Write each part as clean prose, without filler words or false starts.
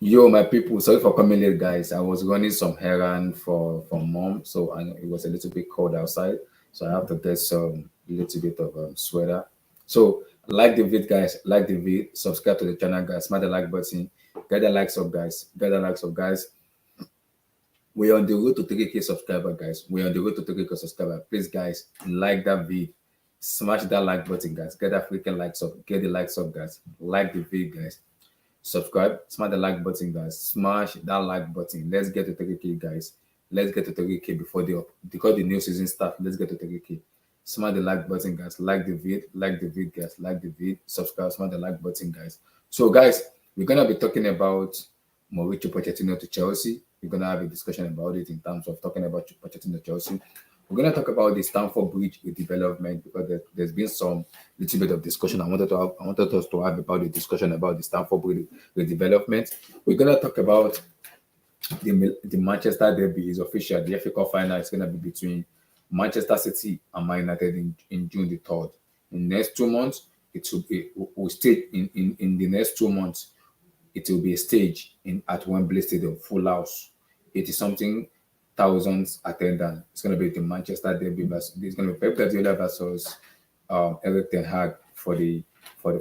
Yo, my people, sorry for coming late, guys. I was running some errand for mom, so it was a little bit cold outside, so I have to get some little bit of sweater. So like the vid, guys. Like the vid. Subscribe to the channel, guys. Smash the like button. Get the likes up, guys. Get the likes up, guys. We're on the road to 3K subscriber, guys. We're on the road to 3K subscriber. Please, guys, like that vid. Smash that like button, guys. Get that freaking likes up. Get the likes up, guys. Like the vid, guys. Subscribe, smash the like button, guys. Smash that like button. Let's get to 3K, guys. Let's get to 3K because the new season starts. Let's get to 3K. Smash the like button, guys. Like the vid, guys. Like the vid. Subscribe, smash the like button, guys. So, guys, we're gonna be talking about Mauricio Pochettino to Chelsea. We're gonna have a discussion about it in terms of talking about Pochettino to Chelsea. We're gonna talk about the Stamford Bridge redevelopment because there's been some little bit of discussion. I wanted us to have about the discussion about the Stamford Bridge redevelopment. We're gonna talk about the Manchester derby is official. The FA Cup final is gonna be between Manchester City and Man United in June the 3rd. In the next 2 months, will stay in the next 2 months. It will be a stage in at Wembley Stadium, full house. It is something thousands attendance. It's going to be the Manchester derby. It's going to be Pep Guardiola versus Eric Ten Hag for the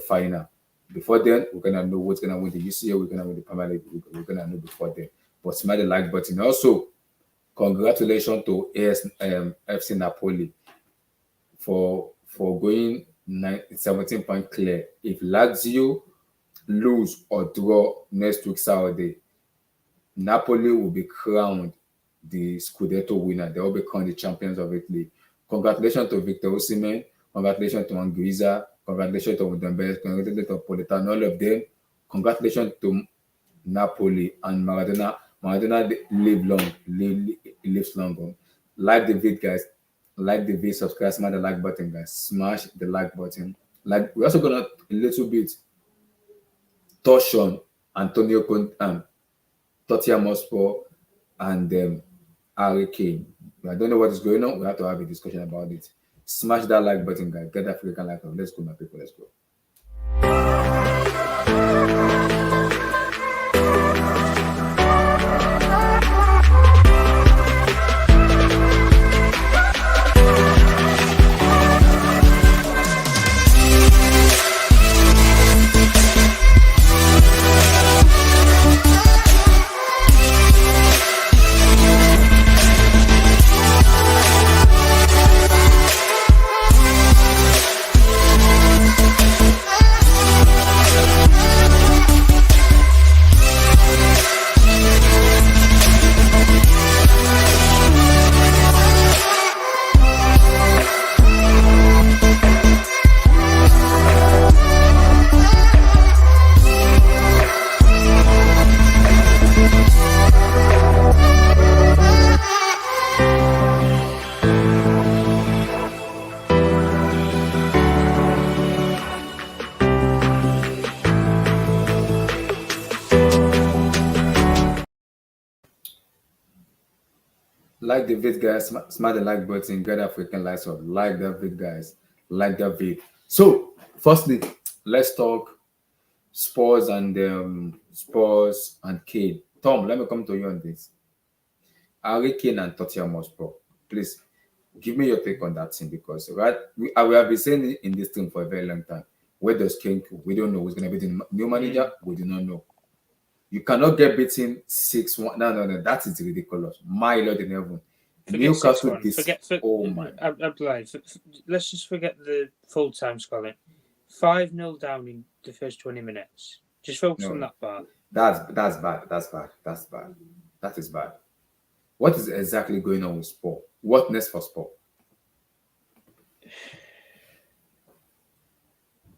final. Before then, we're gonna know what's gonna win the UCL. We're gonna win the Premier League. We're gonna know before then. But smash the like button. Also, congratulations to FC Napoli for going 17 point clear. If Lazio lose or draw next week Saturday, Napoli will be crowned the Scudetto winner. They will become the champions of Italy. Congratulations to Victor Osimhen. Congratulations to Anguissa. Congratulations to Udembele. Congratulations to Politano. All of them. Congratulations to Napoli and Maradona. Maradona lives long. Like the vid, guys. Like the vid. Subscribe. Smash the like button, guys. Smash the like button. Like we're also gonna a little bit touch on Antonio Conte, Tottenham Hotspur, and Harry Kane. I don't know what is going on. We have to have a discussion about it. Smash that like button, guys. Get that freaking like on. Let's go, my people. Let's go. Like the vid, guys. Smash the like button. Get that freaking likes up. Like that vid, guys. Like that vid. So, firstly, let's talk Spurs and Kane. Tom, let me come to you on this. Harry Kane and Tottenham Hotspur. Please give me your take on that thing because we have been saying it in this thing for a very long time. Where does Kane go? We don't know who's going to be the new manager. We do not know. You cannot get beaten 6-1. No. That is ridiculous. My Lord in heaven. Forget Newcastle 6-1. Oh my. Abdullah, let's just forget the full time scoring. 5-0 down in the first 20 minutes. Just focus on that part. That's bad. That is bad. What is exactly going on with Sport? What next for Sport?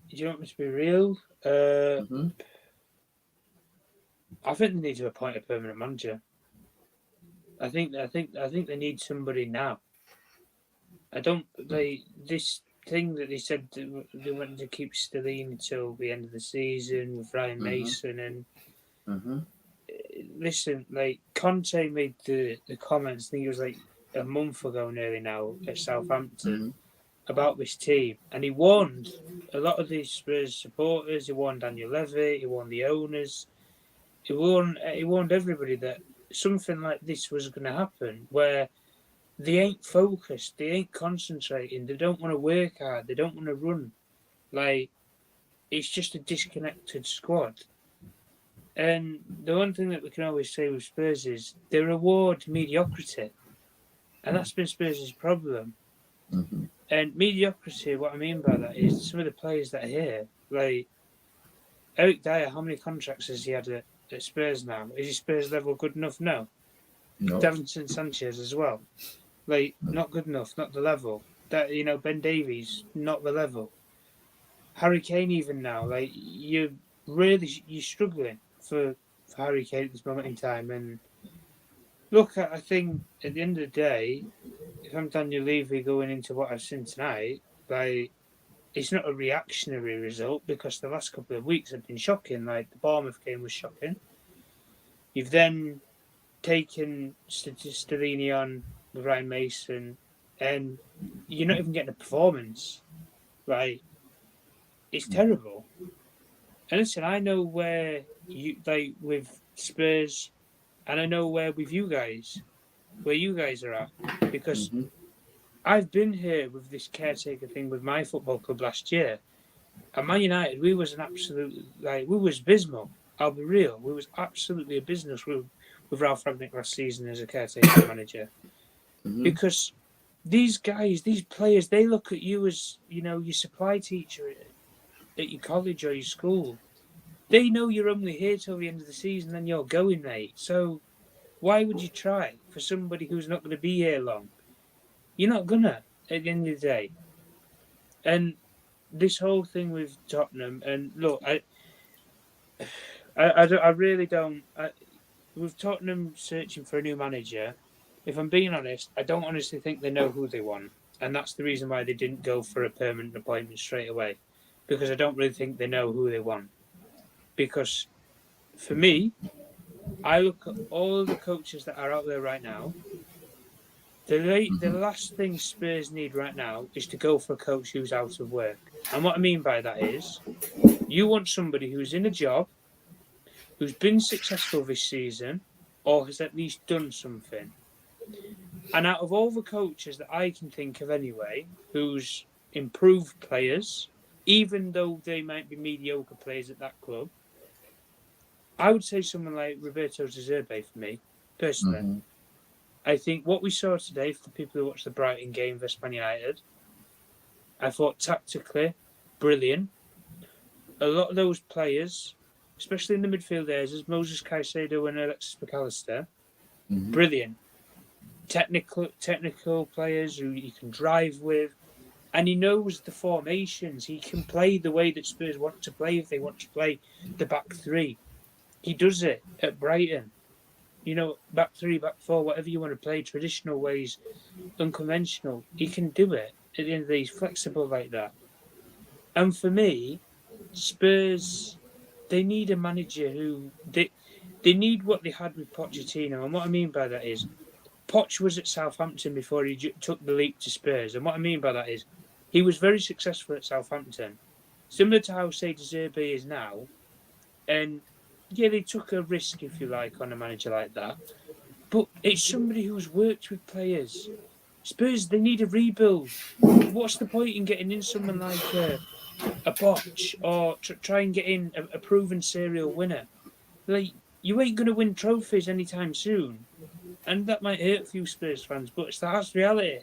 Do you want me to be real? I think they need to appoint a permanent manager. I think they need somebody now. This thing that they said they wanted to keep Stellini until the end of the season with Ryan Mason and listen, like Conte made the comments. I think it was like a month ago nearly now at Southampton about this team, and he warned a lot of these Spurs supporters. He warned Daniel Levy. He warned the owners. He warned everybody that something like this was going to happen, where they ain't focused, they ain't concentrating, they don't want to work hard, they don't want to run. Like, it's just a disconnected squad. And the one thing that we can always say with Spurs is they reward mediocrity. And that's been Spurs' problem. Mm-hmm. And mediocrity, what I mean by that is some of the players that are here, like Eric Dyer, how many contracts has he had at Spurs now? Is his Spurs level good enough? No. No. Davinson Sanchez as well. Like, not good enough, not the level. That, Ben Davies, not the level. Harry Kane even now, like, you're struggling for Harry Kane at this moment in time. And look, I think at the end of the day, if I'm Daniel Levy going into what I've seen tonight, like, it's not a reactionary result because the last couple of weeks have been shocking. Like, the Bournemouth game was shocking. You've then taken Stellini on with Ryan Mason, and you're not even getting a performance. Like, it's terrible. And listen, I know where you like with Spurs, and I know where with you guys, where you guys are at, because I've been here with this caretaker thing with my football club last year. At Man United, we was an absolute, we was abysmal. I'll be real. We was absolutely abysmal with Ralph Ragnick last season as a caretaker manager. Because these guys, these players, they look at you as, your supply teacher at your college or your school. They know you're only here till the end of the season, then you're going, mate. So why would you try for somebody who's not going to be here long? You're not gonna at the end of the day. And this whole thing with Tottenham, and look, I really don't. With Tottenham searching for a new manager, if I'm being honest, I don't honestly think they know who they want, and that's the reason why they didn't go for a permanent appointment straight away, because I don't really think they know who they want. Because for me, I look at all the coaches that are out there right now. The last thing Spurs need right now is to go for a coach who's out of work. And what I mean by that is, you want somebody who's in a job, who's been successful this season, or has at least done something. And out of all the coaches that I can think of anyway, who's improved players, even though they might be mediocre players at that club, I would say someone like Roberto De Zerbi for me, personally. I think what we saw today, for the people who watched the Brighton game versus Man United, I thought tactically brilliant. A lot of those players, especially in the midfield areas, Moses Caicedo and Alexis McAllister, brilliant. Technical players who you can drive with, and he knows the formations. He can play the way that Spurs want to play if they want to play the back three. He does it at Brighton. Back three, back four, whatever you want to play, traditional ways, unconventional. He can do it. At the end of the day, he's flexible like that. And for me, Spurs, they need a manager who they need what they had with Pochettino. And what I mean by that is, Poch was at Southampton before he took the leap to Spurs. And what I mean by that is, he was very successful at Southampton, similar to how say De Zerbi is now. And yeah, they took a risk, if you like, on a manager like that. But it's somebody who's worked with players. Spurs, they need a rebuild. What's the point in getting in someone like a Poch or try and get in a proven serial winner? Like, you ain't going to win trophies anytime soon. And that might hurt a few Spurs fans, but it's the harsh reality.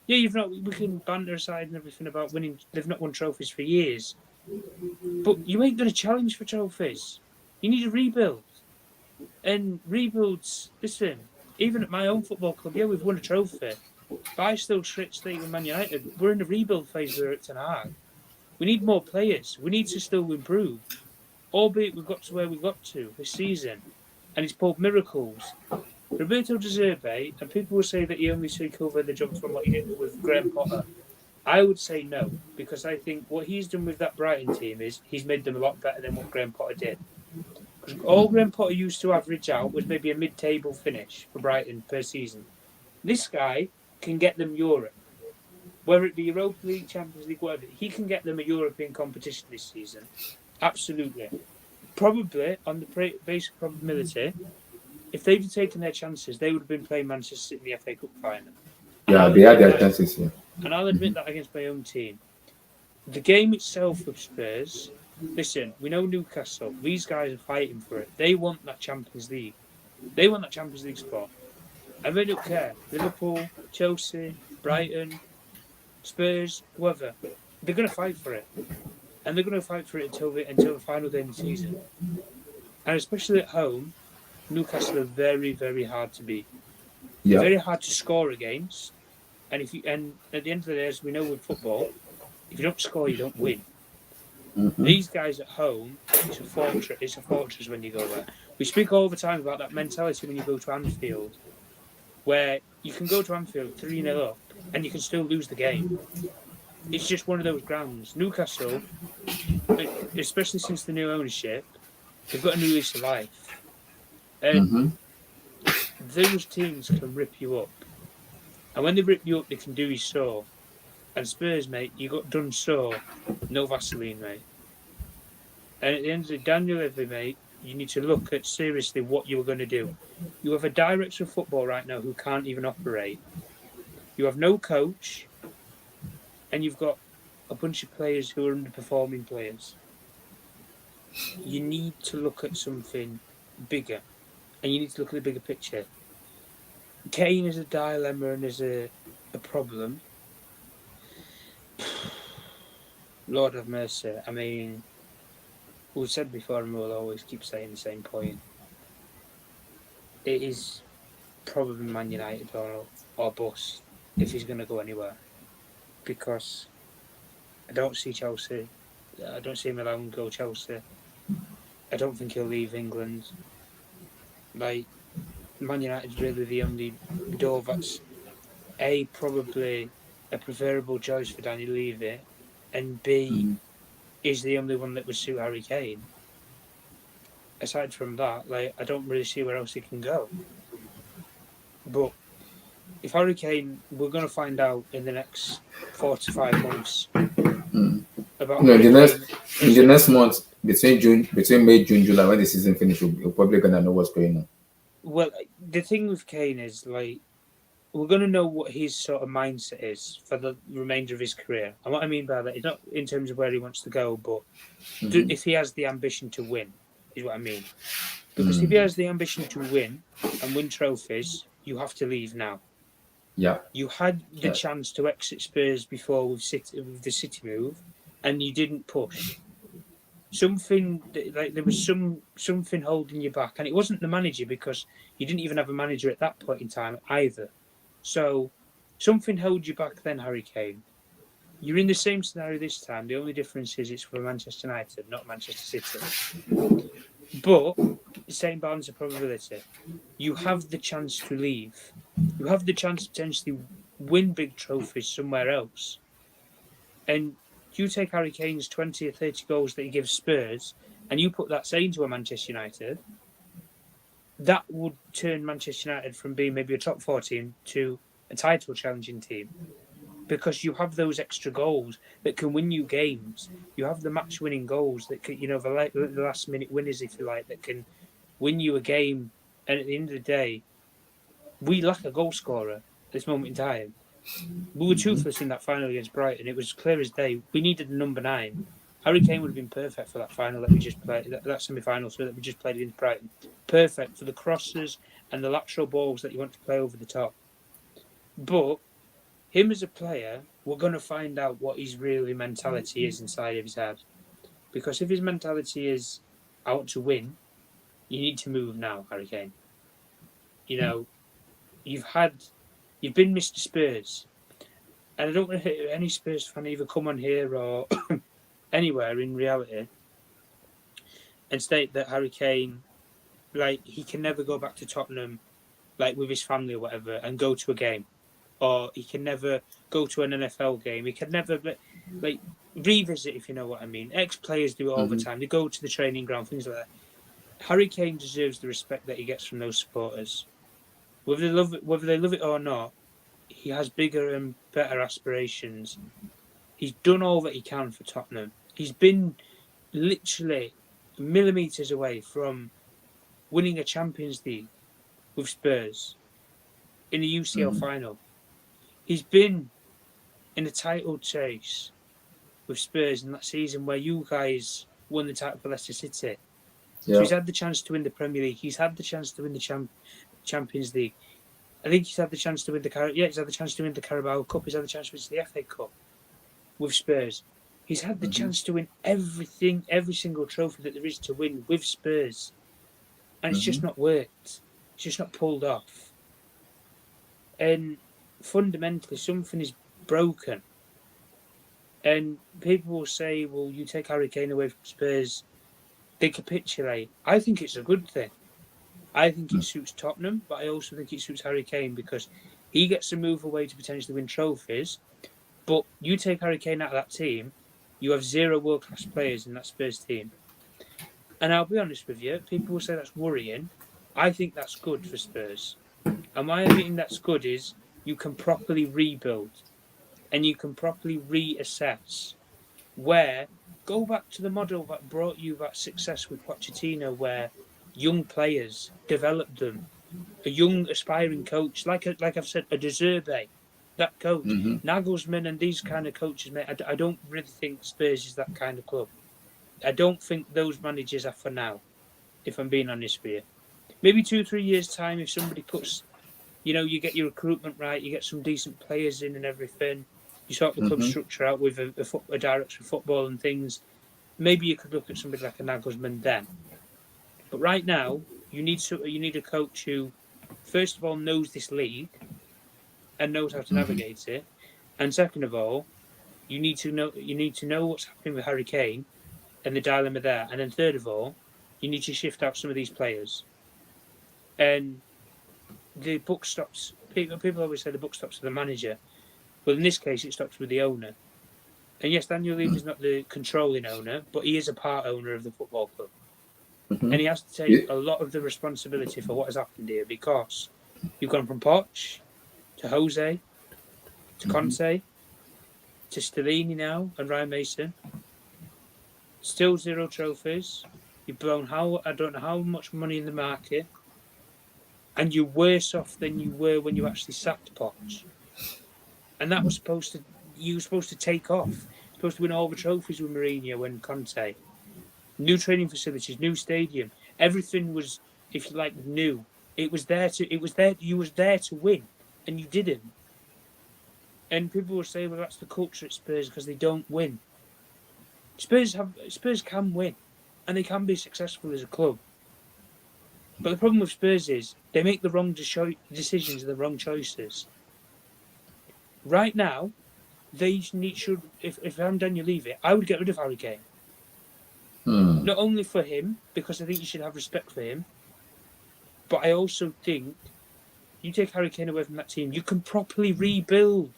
Yeah, we can banter aside and everything about winning. They've not won trophies for years. But you ain't going to challenge for trophies. You need a rebuild. And rebuilds, listen, even at my own football club, yeah, we've won a trophy. But I still stay with Man United. We're in a rebuild phase with Ten Hag. We need more players. We need to still improve. Albeit we've got to where we got to this season. And it's pulled miracles. Roberto De Zerbi, and people will say that he only took over the job from what he did with Graham Potter. I would say no, because I think what he's done with that Brighton team is he's made them a lot better than what Graham Potter did. Because all Graham Potter used to average out was maybe a mid-table finish for Brighton per season. This guy can get them Europe. Whether it be Europa League, Champions League, whatever, he can get them a European competition this season. Absolutely. probably on the basic probability, if they'd have taken their chances, they would have been playing Manchester City in the FA Cup final. And Yeah, I'll they had admit their that. chances. Yeah. And I'll admit that against my own team. The game itself with Spurs, listen, we know Newcastle. These guys are fighting for it. They want that Champions League. They want that Champions League spot. And they don't care. Liverpool, Chelsea, Brighton, Spurs, whoever. They're going to fight for it. And they're going to fight for it until the final game of the season. And especially at home, Newcastle are very, very hard to beat. They're Yeah. very hard to score against. And at the end of the day, as we know with football, if you don't score, you don't win. These guys at home, it's a fortress. It's a fortress when you go there. We speak all the time about that mentality when you go to Anfield, where you can go to Anfield 3-0 up and you can still lose the game. It's just one of those grounds. Newcastle, especially since the new ownership, they've got a new lease of life. And those teams can rip you up. And when they rip you up, they can do you so. And Spurs, mate, you got done so. No Vaseline, mate. And at the end of the day, Daniel Levy, mate, you need to look at seriously what you were going to do. You have a director of football right now who can't even operate. You have no coach. And you've got a bunch of players who are underperforming players. You need to look at something bigger. And you need to look at the bigger picture. Kane is a dilemma and is a problem. Lord have mercy. I mean, we've said before and we'll always keep saying the same point. It is probably Man United or bust if he's going to go anywhere. Because I don't see Chelsea. I don't see him allowing to go Chelsea. I don't think he'll leave England. Like, Man United's really the only door that's A, probably a preferable choice for Daniel Levy, and B, is the only one that would suit Harry Kane. Aside from that, like, I don't really see where else he can go. But if Harry Kane, we're going to find out in the next 4 to 5 months about No, Harry in the next month, between May, June, July, when the season finishes, we're probably gonna know what's going on. Well, the thing with Kane is, like, we're going to know what his sort of mindset is for the remainder of his career. And what I mean by that is not in terms of where he wants to go, but if he has the ambition to win, is what I mean. Because if he has the ambition to win and win trophies, you have to leave now. Yeah. You had the chance to exit Spurs before with the City move, and you didn't push. Something like there was something holding you back, and it wasn't the manager because you didn't even have a manager at that point in time either. So something held you back then, Harry Kane. You're in the same scenario this time. The only difference is it's for Manchester United, not Manchester City. But the same balance of probability. You have the chance to leave. You have the chance to potentially win big trophies somewhere else. And you take Harry Kane's 20 or 30 goals that he gives Spurs and you put that, say, into a Manchester United, that would turn Manchester United from being maybe a top 4 team to a title challenging team. Because you have those extra goals that can win you games. You have the match-winning goals that can, the last-minute winners, if you like, that can win you a game. And at the end of the day, we lack a goal scorer at this moment in time. We were toothless in that final against Brighton. It was clear as day. We needed a number 9. Harry Kane would have been perfect for that final that we just played, that semi-final that we just played against Brighton. Perfect for the crosses and the lateral balls that you want to play over the top. But him as a player, we're going to find out what his really mentality is inside of his head. Because if his mentality is, I want to win, you need to move now, Harry Kane. You've been Mr. Spurs. And I don't want to hit any Spurs fan either come on here or anywhere in reality and state that Harry Kane, like, he can never go back to Tottenham, like, with his family or whatever, and go to a game. Or he can never go to an NFL game. He can never, like, revisit, if you know what I mean. Ex-players do it all the time. They go to the training ground, things like that. Harry Kane deserves the respect that he gets from those supporters. Whether they love it or not, he has bigger and better aspirations. He's done all that he can for Tottenham. He's been literally millimetres away from winning a Champions League with Spurs in the UCL final. He's been in a title chase with Spurs in that season where you guys won the title for Leicester City. So he's had the chance to win the Premier League. He's had the chance to win the Champions League. I think he's had the chance to win he's had the chance to win the Carabao Cup. He's had the chance to win the FA Cup with Spurs. He's had the chance to win everything, every single trophy that there is to win with Spurs. And it's just not worked. It's just not pulled off. And fundamentally, something is broken. And people will say, well, you take Harry Kane away from Spurs, they capitulate. I think it's a good thing. I think it suits Tottenham, but I also think it suits Harry Kane because he gets to move away to potentially win trophies. But you take Harry Kane out of that team, you have 0 world-class players in that Spurs team. And I'll be honest with you, people will say that's worrying. I think that's good for Spurs. And why I think that's good is you can properly rebuild and you can properly reassess where, go back to the model that brought you that success with Pochetino where young players developed them. A young aspiring coach, like I've said, a De Zerbi, that coach. Nagelsmann and these kind of coaches, mate, I don't really think Spurs is that kind of club. I don't think those managers are for now, if I'm being honest with you. Maybe 2-3 years' time, if somebody puts, you get your recruitment right, you get some decent players in and everything, you sort the club structure out with a director of football and things, maybe you could look at somebody like a Nagelsmann then. But right now, you need a coach who, first of all, knows this league and knows how to navigate it, and second of all, you need to know what's happening with Harry Kane and the dilemma there, and then third of all, you need to shift out some of these players. And the buck stops. People always say the buck stops with the manager. Well, in this case, it stops with the owner. And yes, Daniel Levy is not the controlling owner, but he is a part owner of the football club. And he has to take a lot of the responsibility for what has happened here because you've gone from Poch to Jose to Conte to Stellini now and Ryan Mason. Still 0 trophies. You've blown I don't know how much money in the market. And you're worse off than you were when you actually sacked Poch. And that was you were supposed to take off. Supposed to win all the trophies with Mourinho and Conte. New training facilities, new stadium. Everything was, if you like, new. You was there to win, and you didn't. And people will say, well, that's the culture at Spurs because they don't win. Spurs can win, and they can be successful as a club. But the problem with Spurs is they make the wrong decisions and the wrong choices. Right now, if I'm Daniel Levy, I would get rid of Harry Kane. Not only for him, because I think you should have respect for him, but I also think you take Harry Kane away from that team, you can properly rebuild.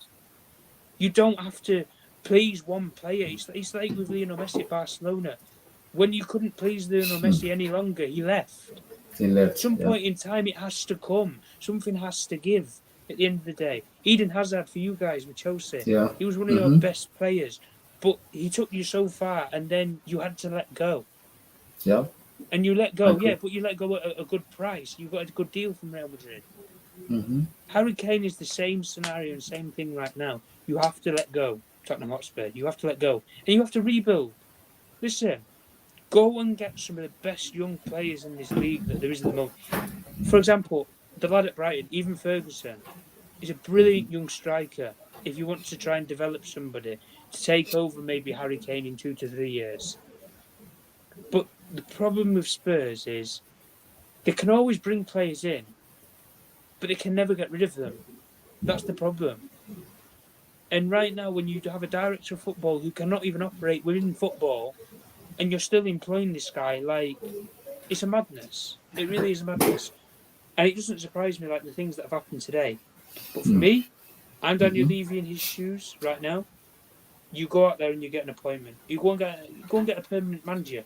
You don't have to please one player. It's like with Lionel Messi at Barcelona. When you couldn't please Lionel Messi any longer, he left. At some point in time, it has to come. Something has to give at the end of the day. Eden Hazard for you guys with Chelsea. Yeah. He was one of your best players. But he took you so far, and then you had to let go. Yeah. And you let go, but you let go at a good price. You got a good deal from Real Madrid. Harry Kane is the same scenario and same thing right now. You have to let go, Tottenham Hotspur. You have to let go. And you have to rebuild. Listen, go and get some of the best young players in this league that there is at the moment. For example, the lad at Brighton, Even Ferguson, is a brilliant young striker. If you want to try and develop somebody to take over maybe Harry Kane in 2 to 3 years. But the problem with Spurs is they can always bring players in, but they can never get rid of them. That's the problem. And right now, when you have a director of football who cannot even operate within football, and you're still employing this guy, it's a madness. It really is a madness. And it doesn't surprise me like the things that have happened today. But for me, I'm Daniel Levy in his shoes right now. You go out there and you get an appointment. You go and get a permanent manager.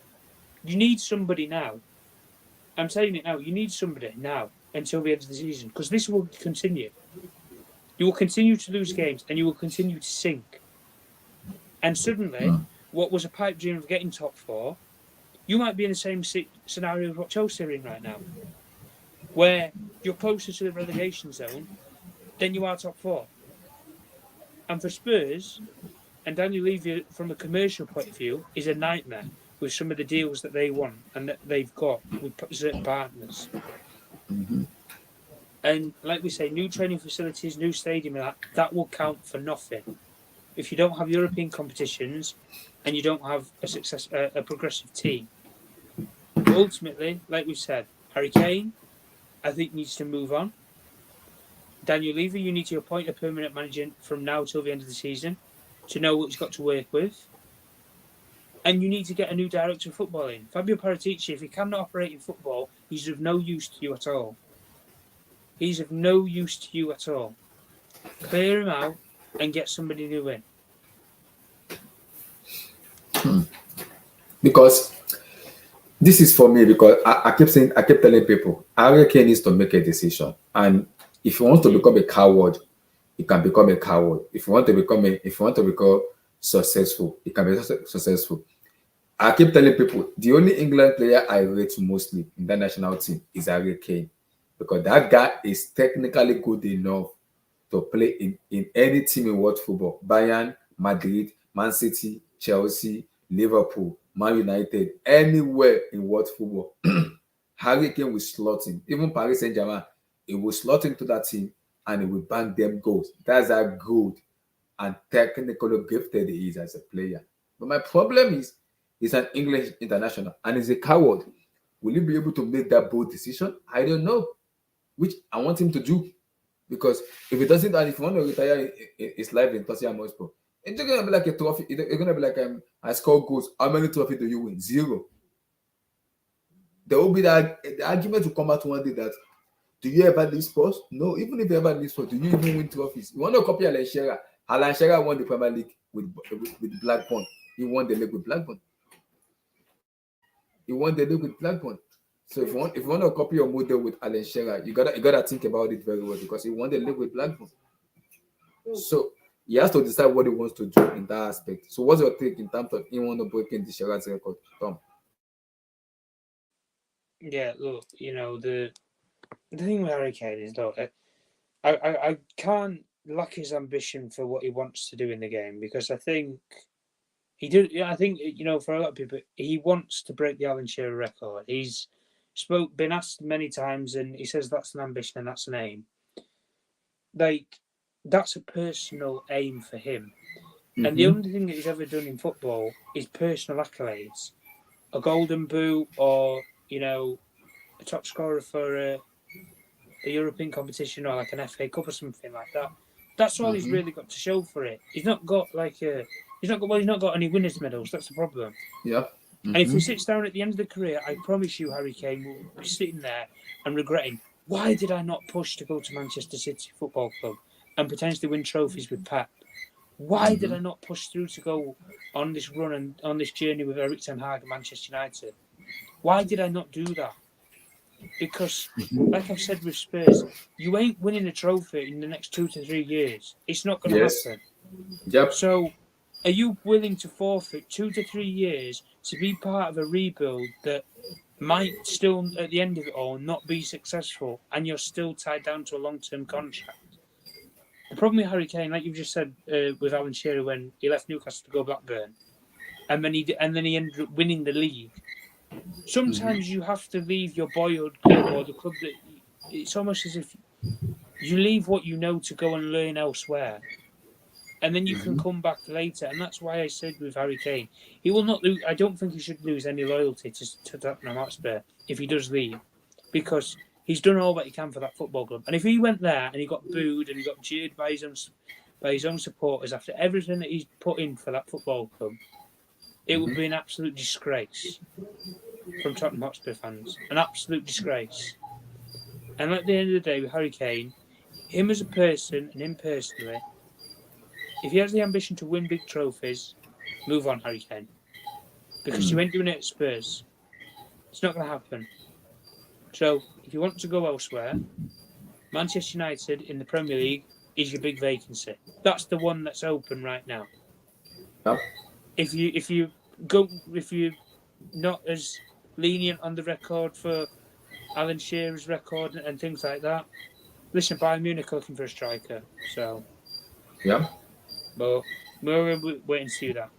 You need somebody now. I'm saying it now. You need somebody now until the end of the season because this will continue. You will continue to lose games and you will continue to sink. And suddenly, what was a pipe dream of getting top 4, You might be in the same scenario as what Chelsea are in right now, where you're closer to the relegation zone than you are top four. And for Spurs, and Daniel Levy, from a commercial point of view, is a nightmare with some of the deals that they want and that they've got with certain partners. Mm-hmm. And like we say, new training facilities, new stadium, that will count for nothing if you don't have European competitions and you don't have a progressive team. But ultimately, like we said, Harry Kane, I think, needs to move on. Daniel Levy, you need to appoint a permanent manager from now till the end of the season to know what he's got to work with. And you need to get a new director of football in. Fabio Paratici, if he cannot operate in football, he's of no use to you at all. He's of no use to you at all. Clear him out and get somebody new in. Because this is for me, because I kept telling people, Harry Kane needs to make a decision. And if he wants to become a coward, he can become a coward. If you want to become successful, he can be successful. I keep telling people, the only England player I rate mostly in the national team is Harry Kane, because that guy is technically good enough to play in any team in world football. Bayern, Madrid, Man City, Chelsea, Liverpool, Man United, anywhere in world football. Harry Kane will slot in. Even Paris Saint-Germain, it will slot into that team and it will bang them goals. That's how good and technically gifted he is as a player. But my problem is, he's an English international and he's a coward. Will he be able to make that bold decision? I don't know, which I want him to do. Because if he doesn't, and if you want to retire his life in Tottenham Hotspur, it's going to be like a trophy. It's going to be like, I score goals. How many trophies do you win? 0. There will be the argument to come out one day that, do you ever leave Spurs? No, even if you ever leave Spurs, do you even win trophies? You want to copy Alan Shearer? Alan Shearer won the Premier League with Blackburn. He won the league with Blackburn. So if you want to copy your model with Alan Shearer, you gotta think about it very well, because he won the league with Blackburn. So he has to decide what he wants to do in that aspect. So what's your take in terms of him want to break in the Shearer's record, Tom? Yeah, look, the thing with Harry Kane is, though, I can't lack his ambition for what he wants to do in the game, because I think he did. I think, for a lot of people, he wants to break the Alan Shearer record. He's been asked many times, and he says that's an ambition and that's an aim. Like, that's a personal aim for him. Mm-hmm. And the only thing that he's ever done in football is personal accolades, a golden boot, or a top scorer for a European competition, or like an FA Cup or something like that. That's all he's really got to show for it. He's not got he's not got any winners' medals. That's the problem. Yeah. And if he sits down at the end of the career, I promise you, Harry Kane will be sitting there and regretting, why did I not push to go to Manchester City Football Club and potentially win trophies with Pep? Why did I not push through to go on this run and on this journey with Erik ten Hag at Manchester United? Why did I not do that? Because, like I've said with Spurs, you ain't winning a trophy in the next 2 to 3 years. It's not going to happen. Yep. So, are you willing to forfeit 2 to 3 years to be part of a rebuild that might still, at the end of it all, not be successful, and you're still tied down to a long-term contract? The problem with Harry Kane, like you've just said with Alan Shearer when he left Newcastle to go Blackburn, and then he ended up winning the league. Sometimes you have to leave your boyhood club or the club that it's almost as if you leave what you know to go and learn elsewhere, and then you can come back later. And that's why I said with Harry Kane, he will not lose. I don't think he should lose any loyalty to Tottenham Hotspur if he does leave, because he's done all that he can for that football club. And if he went there and he got booed and he got jeered by his own supporters after everything that he's put in for that football club, it would be an absolute disgrace from Tottenham Hotspur fans. An absolute disgrace. And at the end of the day, with Harry Kane, him as a person and him personally, if he has the ambition to win big trophies, move on, Harry Kane. Because you ain't doing it at Spurs. It's not going to happen. So, if you want to go elsewhere, Manchester United in the Premier League is your big vacancy. That's the one that's open right now. Yep. If you not as lenient on the record for Alan Shearer's record and things like that. Listen, Bayern Munich are looking for a striker, so Yeah. but we'll wait and see that.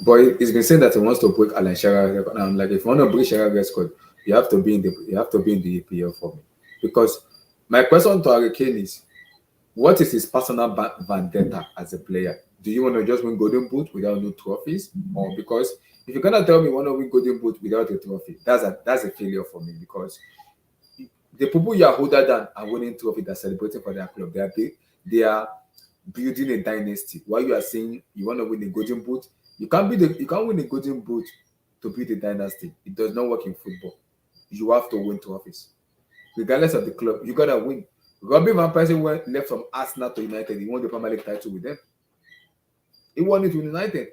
But it's been said that he wants to break Alan Shearer's record. And I'm like, if you want to break Shearer's record, you have to be in the EPL for me. Because my question to Harry Kane is, what is his personal vendetta as a player? Do you want to just win Golden Boot without no trophies, or because if you're gonna tell me you want to win Golden Boot without a trophy, that's a failure for me. Because the people you are older than are winning trophy, they're celebrating for their club. They are building a dynasty. While you are saying you want to win a Golden Boot, you can't win a Golden Boot to build a dynasty. It does not work in football. You have to win trophies, regardless of the club. You gotta win. Robin van Persie left from Arsenal to United. He won the Premier League title with them. He won it with United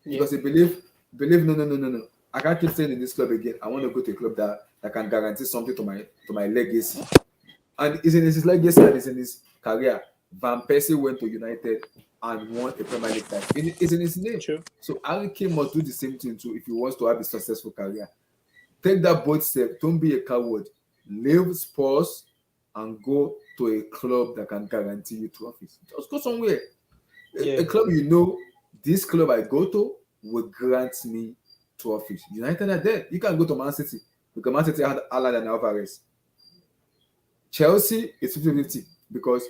because he believed no. I can't keep staying in this club again. I want to go to a club that can guarantee something to my legacy. And it's in his legacy and it's in his career. Van Persie went to United and won a Premier League title. It's in his name. True. So Harry Kane must do the same thing too if he wants to have a successful career. Take that bold step. Don't be a coward. Leave Spurs and go to a club that can guarantee you trophies. Just go somewhere. A club this club I go to will grant me trophies. United are there. You can go to Man City because Man City had Alan and Alvarez. Chelsea is 50-50 because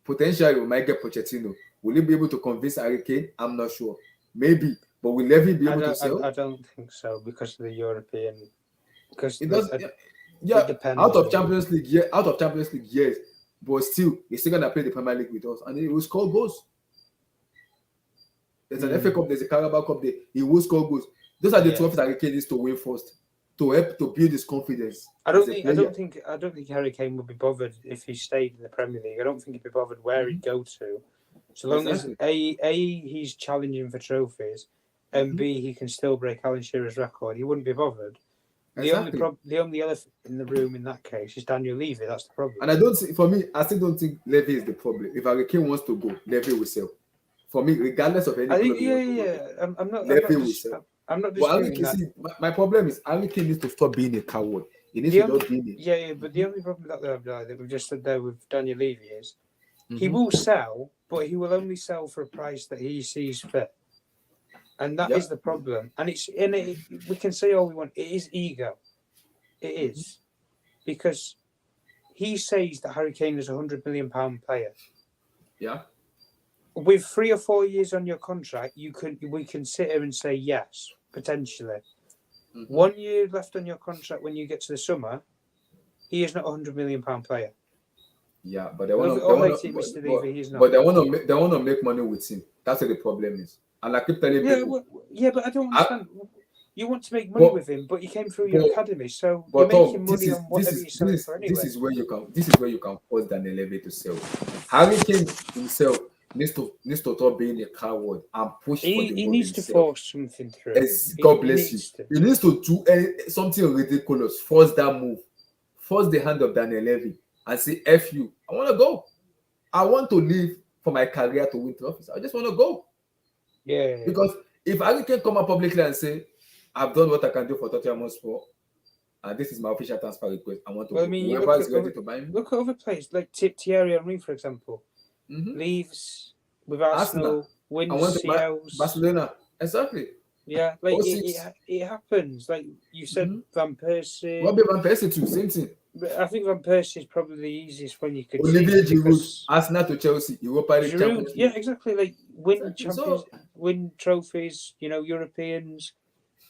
potentially we might get Pochetino. Will he be able to convince Harry Kane? I'm not sure. Maybe. But will Levy be able to sell? I don't think so because of the European. Because it does. Out of Champions League, yes. But still, he's still gonna play the Premier League with us, and he will score goals. There's an FA Cup, there's a Carabao Cup. He will score goals. Those are the trophies that Harry Kane needs to win first to help to build his confidence. I don't think Harry Kane would be bothered if he stayed in the Premier League. I don't think he'd be bothered where he'd go to, so long as he's challenging for trophies, and B he can still break Alan Shearer's record. He wouldn't be bothered. The only elephant in the room in that case is Daniel Levy. That's the problem. And I still don't think Levy is the problem. If Harry Kane wants to go, Levy will sell. For me, regardless of any club, I'm not disputing that. My problem is Harry Kane needs to stop being a coward. He needs to stop being it. Yeah, but the only problem that we've just said there with Daniel Levy is he will sell, but he will only sell for a price that he sees fit. And that is the problem. And we can say all we want. It is ego. It is. Because he says that Harry Kane is a £100 million player. Yeah. With 3 or 4 years on your contract, we can sit here and say yes, potentially. 1 year left on your contract when you get to the summer, he is not a £100 million player. Yeah, but they want to make money with him. That's what the problem is. And I keep telling people. But I don't understand. You want to make money with him, but he came through your academy, so you're making money on whatever you're selling for anyway. This is where you can force Daniel Levy to sell. Harry Kane himself needs to stop being a coward and push for the He needs to force something through. God bless you. He needs to do something ridiculous. Force that move. Force the hand of Daniel Levy and say, F you. I want to go. I want to live for my career to win trophies. I just want to go. Yeah. Because if Harry Kane come out publicly and say, I've done what I can do for Tottenham Hotspur, and this is my official transfer request, I want to go. Whoever is ready to buy me. Look at other players, like Thierry Henry, for example. Leaves with Arsenal, wins CLs. Barcelona. Exactly. Yeah, like it happens. Like you said, Van Persie. Robbie Van Persie too, same thing. But I think Van Persie is probably the easiest one you could Olivier Giroud, Arsenal to Chelsea, Europa League Champions League. Yeah, exactly. Like win trophies, Europeans,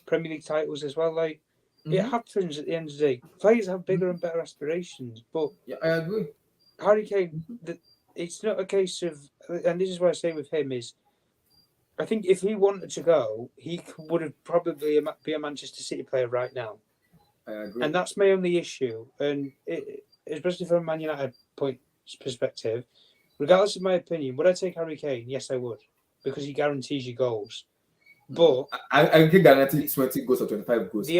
Premier League titles as well. Like it happens at the end of the day. Players have bigger and better aspirations, but I agree. Harry Kane, it's not a case of, and this is what I say with him is, I think if he wanted to go, he would have probably be a Manchester City player right now. I agree. And that's my only issue. And especially from a Man United perspective, regardless of my opinion, would I take Harry Kane? Yes, I would, because he guarantees you goals. But I can guarantee 20 goals or 25 goals.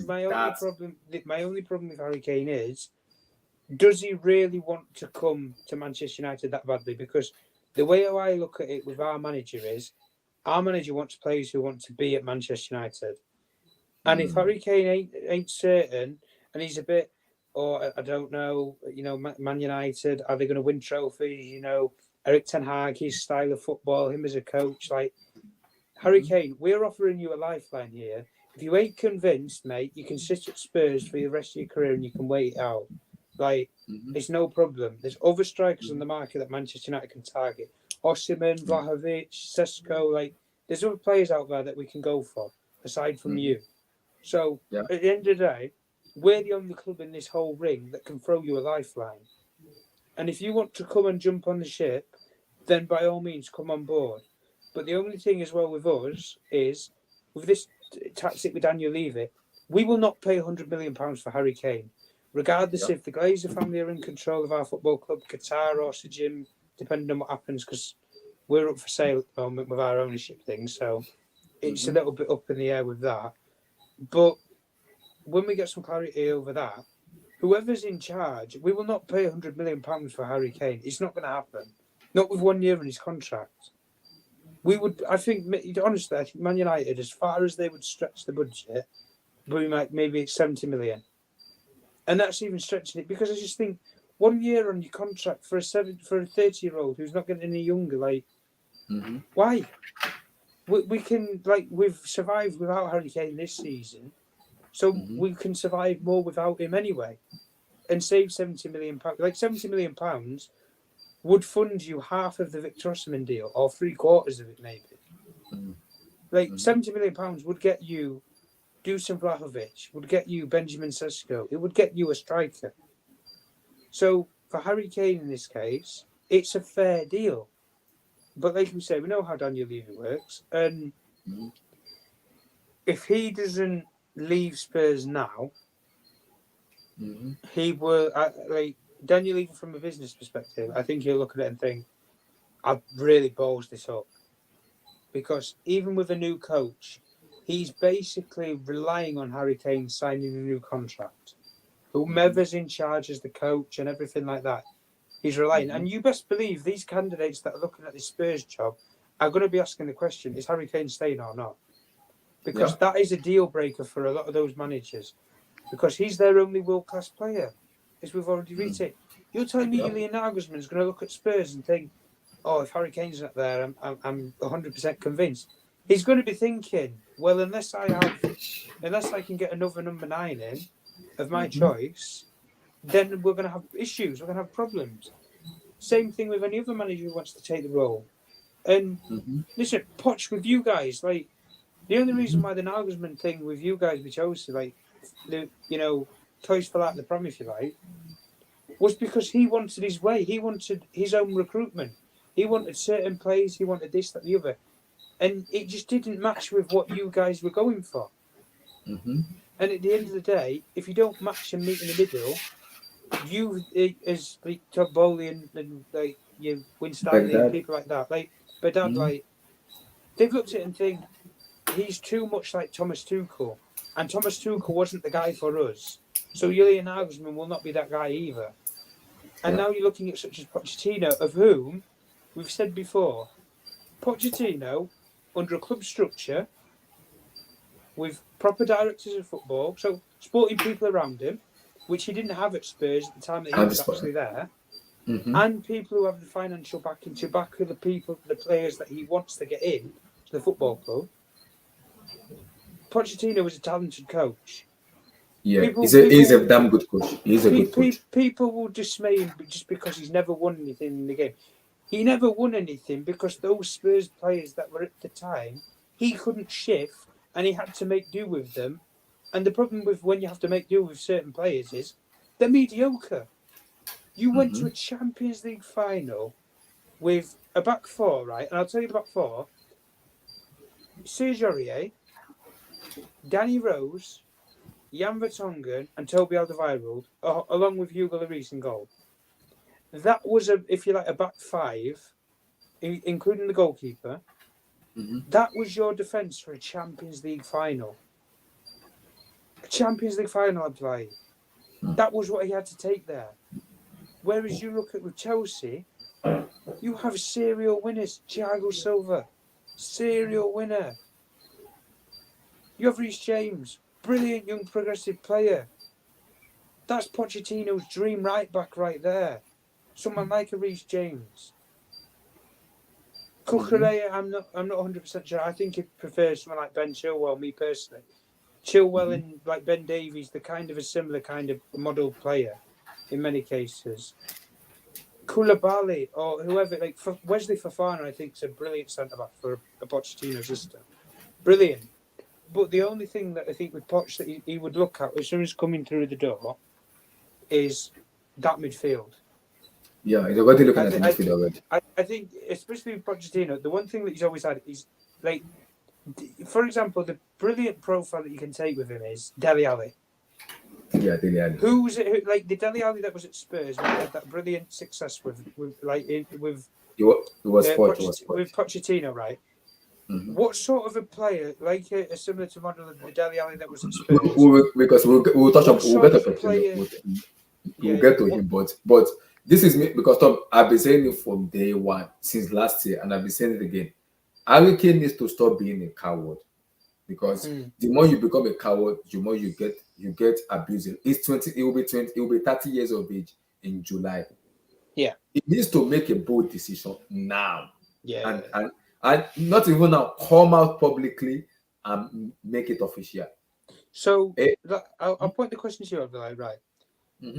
My only problem with Harry Kane is, does he really want to come to Manchester United that badly? Because the way I look at it with our manager is, our manager wants players who want to be at Manchester United. And if Harry Kane ain't certain, and he's a bit, or I don't know, Man United, are they going to win trophies? Eric Ten Hag, his style of football, him as a coach, like Harry Kane, we're offering you a lifeline here. If you ain't convinced, mate, you can sit at Spurs for the rest of your career and you can wait it out. Like, it's no problem. There's other strikers on the market that Manchester United can target. Osimhen, Vlahovic, Sesko, like, there's other players out there that we can go for, aside from you. So, at the end of the day, we're the only club in this whole ring that can throw you a lifeline. And if you want to come and jump on the ship, then by all means come on board. But the only thing as well with us is, with this tactic with Daniel Levy, we will not pay £100 million for Harry Kane, regardless if the Glazer family are in control of our football club, Qatar or Sajim, depending on what happens, because we're up for sale at the moment with our ownership thing, so it's a little bit up in the air with that. But when we get some clarity over that, whoever's in charge, we will not pay £100 million for Harry Kane. It's not going to happen. Not with 1 year in his contract. We would, I think, honestly, I think Man United, as far as they would stretch the budget, we might maybe 70 million. And that's even stretching it, because I just think 1 year on your contract for a 30-year-old who's not getting any younger, like, why? We can, like, we've survived without Harry Kane this season, so we can survive more without him anyway, and save £70 million. Like, £70 million would fund you half of the Victor Osimhen deal, or 3/4 of it, maybe. Like, £70 million would get you Dusan Vlahovic, would get you Benjamin Sesko, it would get you a striker. So, for Harry Kane in this case, it's a fair deal. But like we say, we know how Daniel Levy works, and if he doesn't leave Spurs now, he will, like, Daniel Levy from a business perspective, I think he'll look at it and think, I've really balls this up. Because even with a new coach, he's basically relying on Harry Kane signing a new contract. Whomever's in charge as the coach and everything like that, he's relying. And you best believe these candidates that are looking at this Spurs job are going to be asking the question, is Harry Kane staying or not? Because that is a deal breaker for a lot of those managers. Because he's their only world-class player, as we've already written. You're telling me Julian Nagelsmann's going to look at Spurs and think, oh, if Harry Kane's not there, I'm 100% convinced. He's going to be thinking, well, unless I can get another number 9 in of my choice, then we're going to have issues. We're going to have problems. Same thing with any other manager who wants to take the role. And listen, Poch, with you guys, like, the only reason why the Nagelsmann thing with you guys with Chelsea, like, toys fell out of the pram, if you like, was because he wanted his way. He wanted his own recruitment. He wanted certain players. He wanted this, that, the other. And it just didn't match with what you guys were going for. And at the end of the day, if you don't match and meet in the middle, you, as like Todd Bowley and like you, Win Stanley and people like that, like Bedad, like, they've looked at it and think he's too much like Thomas Tuchel. And Thomas Tuchel wasn't the guy for us. So Julian Nagelsmann will not be that guy either. And now you're looking at such as Pochettino, of whom we've said before, Pochettino, under a club structure, with proper directors of football, so sporting people around him, which he didn't have at Spurs at the time that he was actually there, and people who have the financial backing to back the players that he wants to get in to the football club. Pochettino was a talented coach. Yeah, he's a damn good coach. He's a good coach. People will dismay him just because he's never won anything in the game. He never won anything because those Spurs players that were at the time, he couldn't shift and he had to make do with them. And the problem with when you have to make do with certain players is they're mediocre. You went to a Champions League final with a back four, right? And I'll tell you the back four. Serge Aurier, Danny Rose, Jan Vertonghen and Toby Alderweireld, along with Hugo Lloris in goal. That was, if you like, a back five, including the goalkeeper. That was your defence for a Champions League final. A Champions League final, Abdullahi. That was what he had to take there. Whereas you look at with Chelsea, you have serial winners, Thiago Silva, serial winner. You have Reece James, brilliant young progressive player. That's Pochettino's dream right back right there. Someone like a Reece James. Cucurella, I'm not 100% sure. I think he prefers someone like Ben Chilwell, me personally. Chilwell and like Ben Davies, they're kind of a similar kind of model player in many cases. Koulibaly or whoever, like Wesley Fofana, I think is a brilliant centre back for a Pochettino system. Brilliant. But the only thing that I think with Poch that he would look at as soon as coming through the door is that midfield. Yeah, he's already looking at the midfield already. I think, especially with Pochettino, the one thing that he's always had is, like, for example, the brilliant profile that you can take with him is Dele Alli. Yeah, Dele Alli. Who was it? Like the Dele Alli that was at Spurs, when he had that brilliant success with Pochettino, right? Mm-hmm. What sort of a player, like a similar to model of the Dele Alli that was at Spurs? Because we'll touch on we'll get to Pochettino. We'll get to him, but this is me because Tom, I've been saying it from day one since last year, and I've been saying it again. Harry Kane needs to stop being a coward, because the more you become a coward, the more you get abused. He's 20. He will be 20. He will be 30 years of age in July. Yeah, he needs to make a bold decision now. Yeah, and not even now. Come out publicly and make it official. So I'll point the question to you, Abdullah, right? Mm-hmm.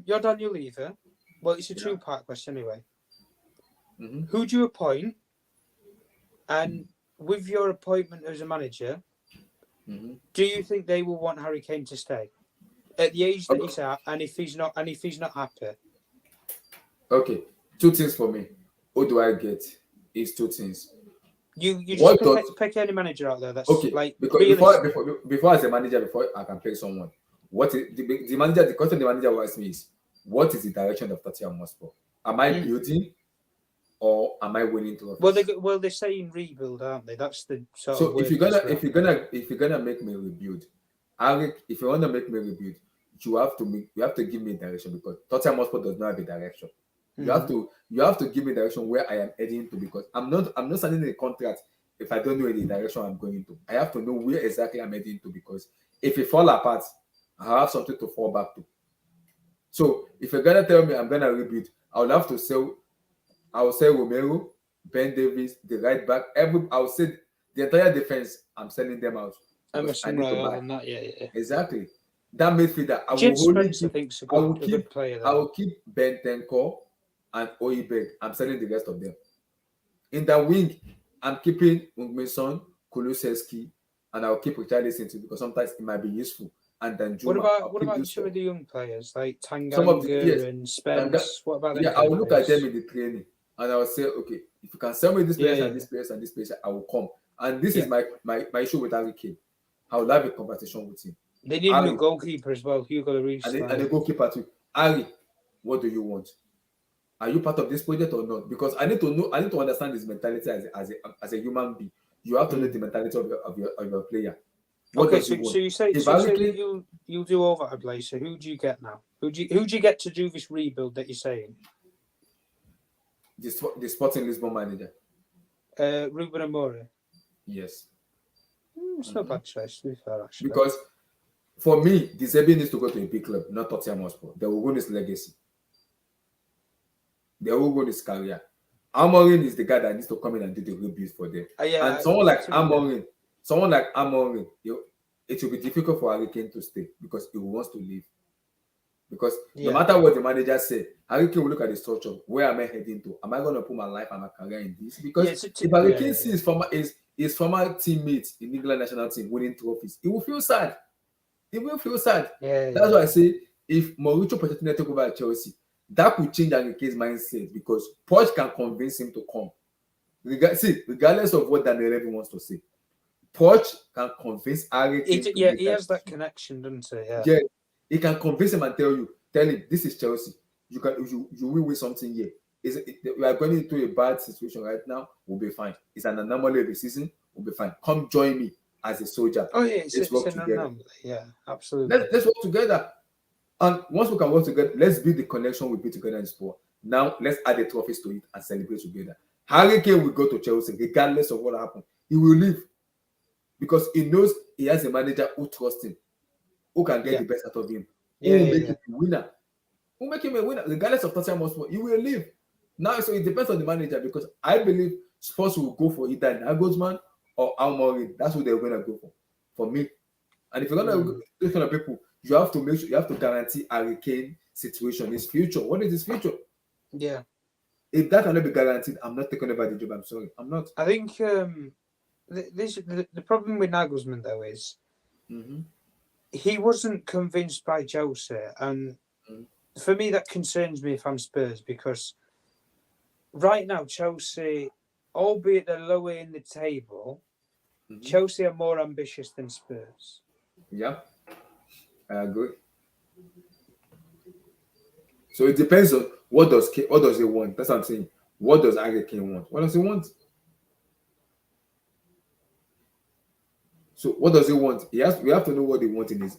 You're Daniel Lever. Well, it's a two-part question anyway. Mm-hmm. Who do you appoint? And with your appointment as a manager, do you think they will want Harry Kane to stay at the age that he's at? And if he's not happy, okay, two things for me. Who do I get? It's two things. You just pick any manager out there. That's okay. Like because before as a manager, before I can pick someone, what is the manager? The question the manager asks me is, what is the direction of Tottenham Hotspur? Am I building, or am I winning to? Well, they're saying rebuild, aren't they? That's the sort so of word if you're gonna make me rebuild, if you want to make me rebuild, you have to give me a direction, because Tottenham Hotspur does not have a direction. You have to give me direction where I am heading to, because I'm not signing a contract if I don't know any direction I'm going to. I have to know where exactly I'm heading to, because if it fall apart, I have something to fall back to. So if you're gonna tell me I'm gonna rebuild, I will have to sell. I will sell Romero, Ben Davies, the right back. I will say the entire defense. I'm selling them out. I need to buy. That, yeah. Exactly. That midfielder, I will keep Bentancur and Oibeg. I'm selling the rest of them. In the wing, I'm keeping Ungmeson, Kulusevski, and I'll keep Richarlison too, because sometimes it might be useful. And then Juma, what about some of the young players like Tanganga and Spence? What about them? Yeah, I will look at them in the training and I will say, okay, if you can sell me this place and this place and this place, I will come. And this is my issue with Harry Kane. I will have a conversation with him. They need a new goalkeeper as well, Hugo Lloris. And a goalkeeper too. Harry, what do you want? Are you part of this project or not? Because I need to understand his mentality as a human being. You have to know the mentality of your player. Okay, so you say that you'll do all that, Ablaze. So who do you get now? Who do you get to do this rebuild that you're saying? The Sporting Lisbon manager. Ruben Amorim. Yes. It's not bad choice, to be fair, actually. Because for me, De Zerbi needs to go to a big club, not Tottenham Hotspur. They will go his legacy. They will go his career. Amorim is the guy that needs to come in and do the rebuild for them. And someone like Amorim, it will be difficult for Harry Kane to stay, because he wants to leave. Because no matter what the manager said, Harry Kane will look at the structure. Where am I heading to? Am I going to put my life and my career in this? Because if Harry Kane sees his former teammates in England national team winning trophies, he will feel sad. That's why I say, if Mauricio Pochettino take over at Chelsea, that could change Harry Kane's mindset, because Poch can convince him to come. Regardless of what Daniel Levy wants to say, Poch can convince Harry Kane. He has that connection, doesn't he? Yeah, he can convince him and tell him, this is Chelsea. You will win something here. We are going into a bad situation right now. We'll be fine. It's an anomaly of the season. We'll be fine. Come join me as a soldier. Oh yeah, let's work together. Yeah, absolutely. Let's work together. And once we can work together, let's build the connection we build together in sport. Now let's add the trophies to it and celebrate together. Harry Kane will go to Chelsea regardless of what happens. He will leave because he knows he has a manager who trusts him, who can get the best out of him, who will make him a winner. Who will make him a winner regardless of Tottenham Hotspur. He will leave. Now, so it depends on the manager because I believe Spurs will go for either Nagelsmann or Amorim. That's who they're going to go for me. And if you're going to go those kind of people, you have to make sure you have to guarantee Harry Kane situation, his future. What is his future? Yeah. If that cannot be guaranteed, I'm not taking over the job. I'm sorry. I'm not. I think the problem with Nagelsmann, though, is he wasn't convinced by Chelsea. And for me, that concerns me if I'm Spurs, because right now, Chelsea, albeit they're lower in the table, Chelsea are more ambitious than Spurs. Yeah, I agree. So it depends on what does he want. That's what I'm saying. What does Harry Kane want? What does he want? So what does he want? We have to know what he wants in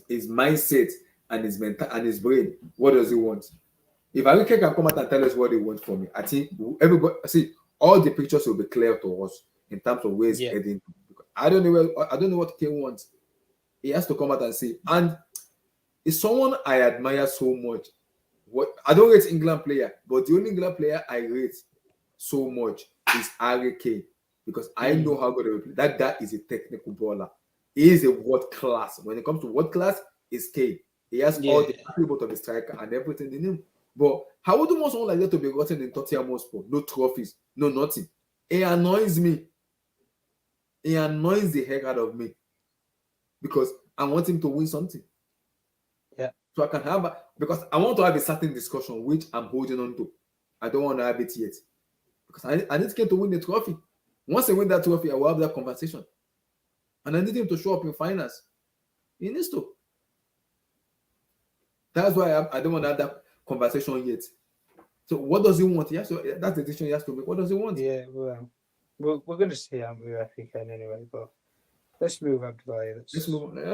his mindset and his mental and his brain. What does he want? If Harry Kane can come out and tell us what he wants from me, I think everybody all the pictures will be clear to us in terms of where he's heading. I don't know what Kane wants. He has to come out and say, and it's someone I admire so much. I don't rate England player, but the only England player I rate so much is Harry Kane, because I know how good he play. That guy is a technical baller. He is a world class. When it comes to world class, it's Kane. He has all the attributes of a striker and everything in him. But how would you want someone like that to be rotten in Tottenham Hotspur? No trophies, no nothing. It annoys me. It annoys the heck out of me because I want him to win something. Yeah. So I can have because I want to have a certain discussion which I'm holding on to. I don't want to have it yet because I need Kane to win the trophy. Once I win that trophy, I will have that conversation, and I need him to show up in finals. He needs to. That's why I don't want to have that conversation yet. So what does he want? That's the decision he has to make. What does he want? Yeah, well, we're going to see how we can anyway. But let's move on to Bayern. Let's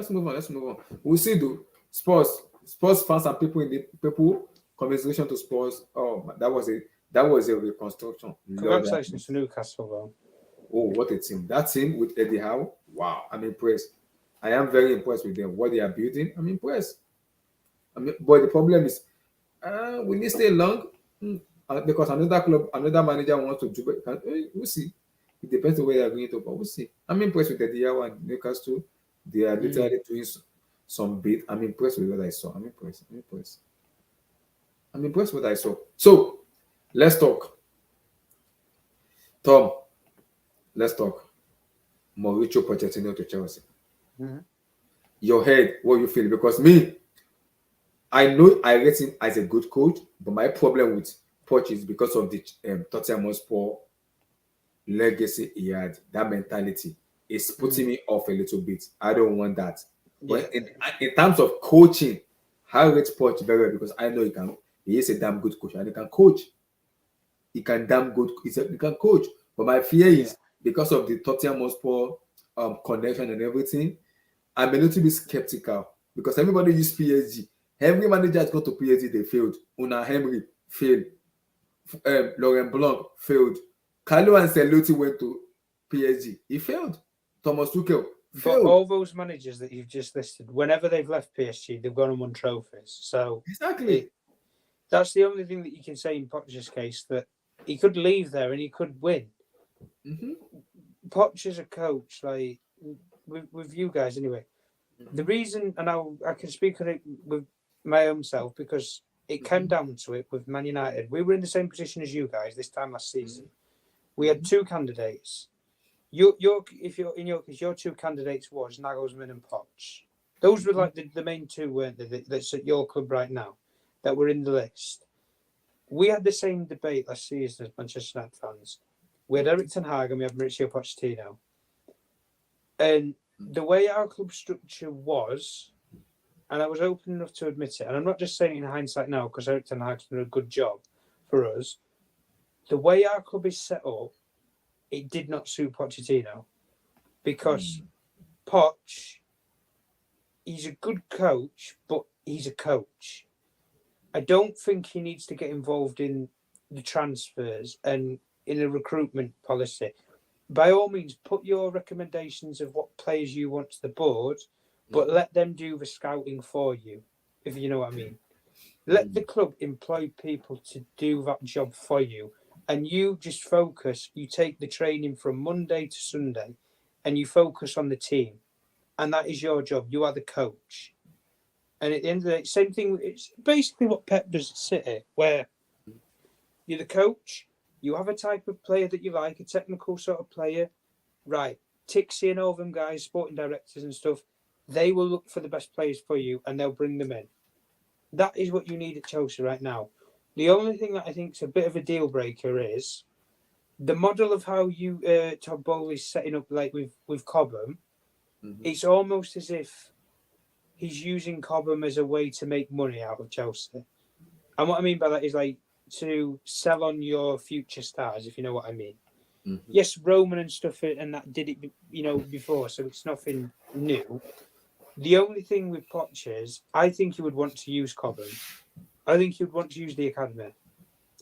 move on. We'll see though. Spurs fans and people conversation to Spurs. Oh, that was a reconstruction. Congratulations to Newcastle, though. Oh, what a team! That team with Eddie Howe. Wow, I'm impressed. I am very impressed with them. What they are building, I'm impressed. But the problem is, will they stay long? Because another manager wants to do it. We'll see. It depends on where they are going to, but we'll see. I'm impressed with Eddie Howe and Newcastle. They are literally doing some bit. I'm impressed with what I saw. I'm impressed with what I saw. So, let's talk. Tom, let's talk. Mauricio Pochetino to Chelsea. Your head, what you feel? Because me, I know I rate him as a good coach, but my problem with Poch is because of the Tottenham Hotspur legacy he had. That mentality is putting me off a little bit. I don't want that. Yeah. But in terms of coaching, I rate Poch very well because I know he is a damn good coach and he can coach. He can coach. But my fear is because of the Tottenham Hotspur connection and everything, I'm a little bit skeptical because everybody used PSG. Every manager has gone to PSG, they failed. Unai Emery failed. Laurent Blanc failed. Carlo Ancelotti went to PSG. He failed. Thomas Tuchel failed. But all those managers that you've just listed, whenever they've left PSG, they've gone and won trophies. So exactly. That's the only thing that you can say in Poch's case, that he could leave there and he could win. Poch is a coach, like with you guys anyway. The reason, and I can speak on it with my own self, because it came down to it with Man United. We were in the same position as you guys this time last season. We had two candidates. If you're in your case, your two candidates was Nagelsmann and Poch. Those were like the main two, weren't they? That's at your club right now that were in the list. We had the same debate last season as Manchester United fans. We had Eric Ten Hag and we had Mauricio Pochettino. And the way our club structure was, and I was open enough to admit it, and I'm not just saying it in hindsight now because Eric Ten Hag's done a good job for us. The way our club is set up, it did not suit Pochettino because Poch, he's a good coach, but he's a coach. I don't think he needs to get involved in the transfers and in a recruitment policy, by all means, put your recommendations of what players you want to the board, but let them do the scouting for you, if you know what I mean. Let the club employ people to do that job for you, and you just focus. You take the training from Monday to Sunday, and you focus on the team, and that is your job. You are the coach. And at the end of the day, same thing. It's basically what Pep does at City, where you're the coach. You have a type of player that you like, a technical sort of player. Right. Tixie and all them guys, sporting directors and stuff, they will look for the best players for you and they'll bring them in. That is what you need at Chelsea right now. The only thing that I think is a bit of a deal breaker is the model of how you Todd Bowley's setting up, like with Cobham. It's almost as if he's using Cobham as a way to make money out of Chelsea. And what I mean by that is like to sell on your future stars, if you know what I mean. Yes, Roman and stuff and that did it, before, so it's nothing new. The only thing with Poch is, I think he would want to use Cobham. I think he would want to use the academy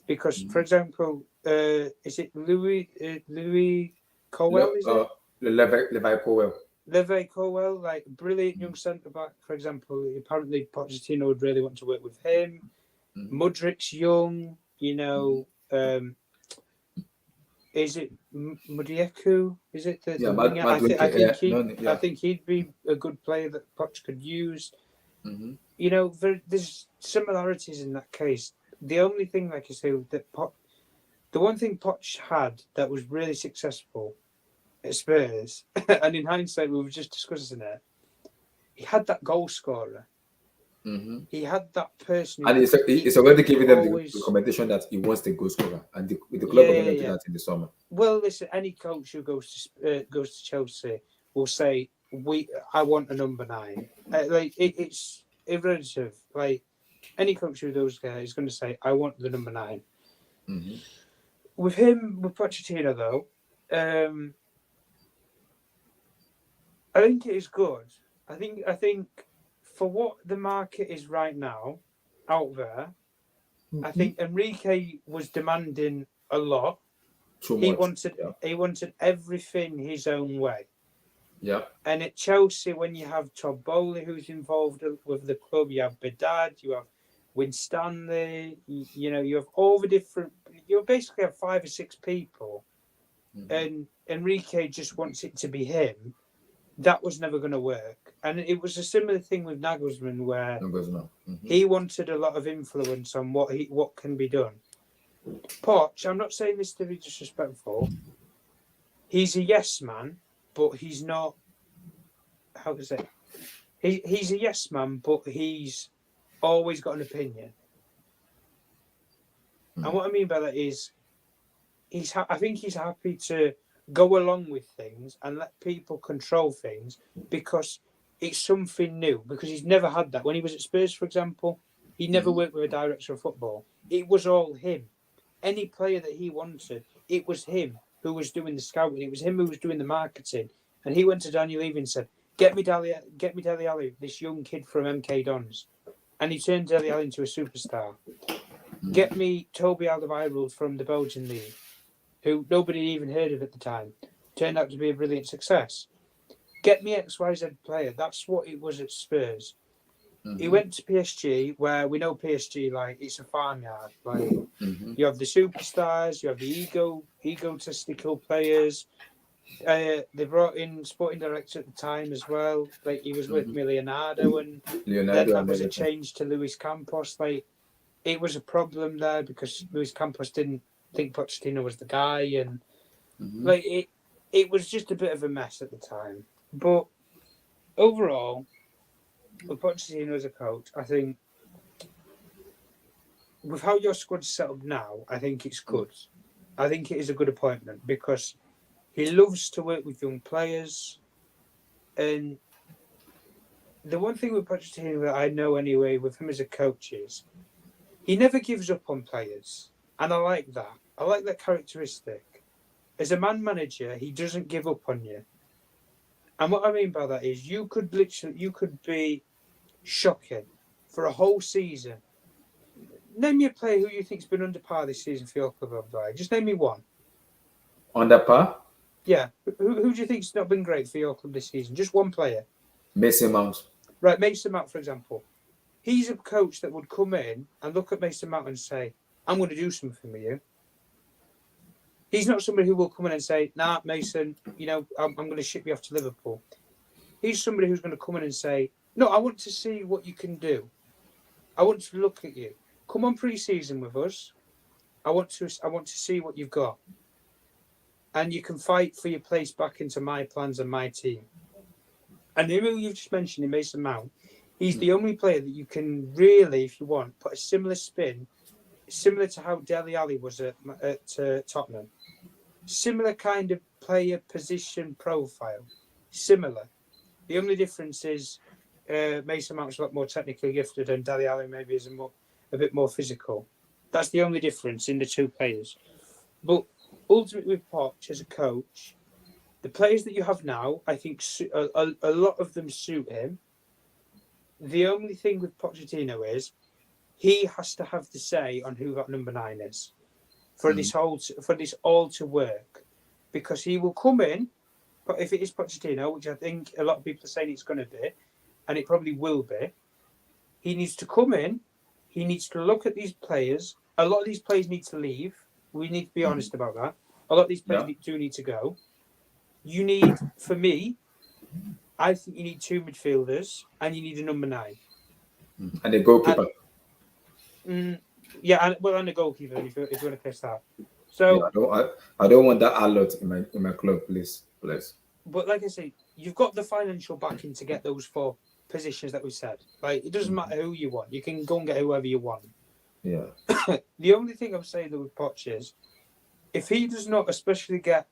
because, for example, is it Louis Colwell? Is it Levi Colwell? Levi Colwell, like a brilliant young centre back, for example. Apparently, Pochetino would really want to work with him. Mudrik's young, is it Mudieku? Is it the winger? I think he'd be a good player that Poch could use. There's similarities in that case. The only thing, like I say, the one thing Poch had that was really successful at Spurs, and in hindsight, we were just discussing it, he had that goal scorer. He had that person. And it's already giving them the recommendation that he wants the goal scorer. And the club are going to do that in the summer. Well, listen, any coach who goes to Chelsea will say, I want a number 9. It's irrelative. Like, any coach who those guys is going to say, I want the number 9. With Pochettino, though, I think it is good. I think for what the market is right now out there, I think Enrique was demanding a lot. He wanted everything his own way. Yeah. And at Chelsea, when you have Todd Bowley, who's involved with the club, you have Bedard, you have Winstanley, you have all the different. You basically have 5 or 6 people, and Enrique just wants it to be him. That was never going to work. And it was a similar thing with Nagelsmann, where he wanted a lot of influence on what can be done. Poch, I'm not saying this to be disrespectful. He's a yes man, but he's not. How to say? He's a yes man, but he's always got an opinion. And what I mean by that is, I think he's happy to go along with things and let people control things because it's something new. Because he's never had that. When he was at Spurs, for example, he never worked with a director of football. It was all him. Any player that he wanted, it was him who was doing the scouting. It was him who was doing the marketing. And he went to Daniel Levy and said, "Get me Dele Alli, this young kid from MK Dons," and he turned Dele Alli into a superstar. Get me Toby Alderweireld from the Belgian league, who nobody even heard of at the time, turned out to be a brilliant success. Get me XYZ player. That's what it was at Spurs. He went to PSG, where we know PSG, like, it's a farmyard. Like, you have the superstars, you have the egotistical players. They brought in sporting director at the time as well. Like, he was with Leonardo, and then that was a change to Luis Campos. Like, it was a problem there because Luis Campos didn't think Pochettino was the guy, and like it was just a bit of a mess at the time. But overall, with Pochettino as a coach, I think with how your squad's set up now, I think it's good. I think it is a good appointment because he loves to work with young players. And the one thing with Pochettino that I know anyway with him as a coach is he never gives up on players. And I like that. I like that characteristic. As a manager, he doesn't give up on you. And what I mean by that is you could be shocking for a whole season. Name me a player who you think's been under par this season for your club. Just name me one. Under par, Yeah. Who do you think's not been great for your club this season? Just one player. Mason Mount. Right, Mason Mount, for example. He's a coach that would come in and look at Mason Mount and say, I'm going to do something with you. He's not somebody who will come in and say, nah, Mason, I'm going to ship you off to Liverpool. He's somebody who's going to come in and say, no, I want to see what you can do. I want to look at you. Come on pre-season with us. I want to see what you've got. And you can fight for your place back into my plans and my team. And who you've just mentioned in Mason Mount, he's the only player that you can really, if you want, put a similar spin, similar to how Dele Alli was at Tottenham. Similar kind of player position profile. Similar. The only difference is Mason Mount's a lot more technically gifted and Dele Alli maybe is a bit more physical. That's the only difference in the two players. But ultimately with Poch as a coach, the players that you have now, I think a lot of them suit him. The only thing with Pochettino is he has to have the say on who that number 9 is for this all to work, because he will come in. But if it is Pochettino, which I think a lot of people are saying it's going to be, and it probably will be, he needs to come in. He needs to look at these players. A lot of these players need to leave. We need to be honest about that. A lot of these players do need to go. You need, for me, I think you need 2 midfielders and you need a number 9. And a goalkeeper. And a goalkeeper if you want to piss that. So I don't want that a lot in my club, please. But like I say, you've got the financial backing to get those 4 positions that we said. Like, it doesn't matter who you want. You can go and get whoever you want. Yeah. The only thing I'm saying though with Poch is, if he does not especially get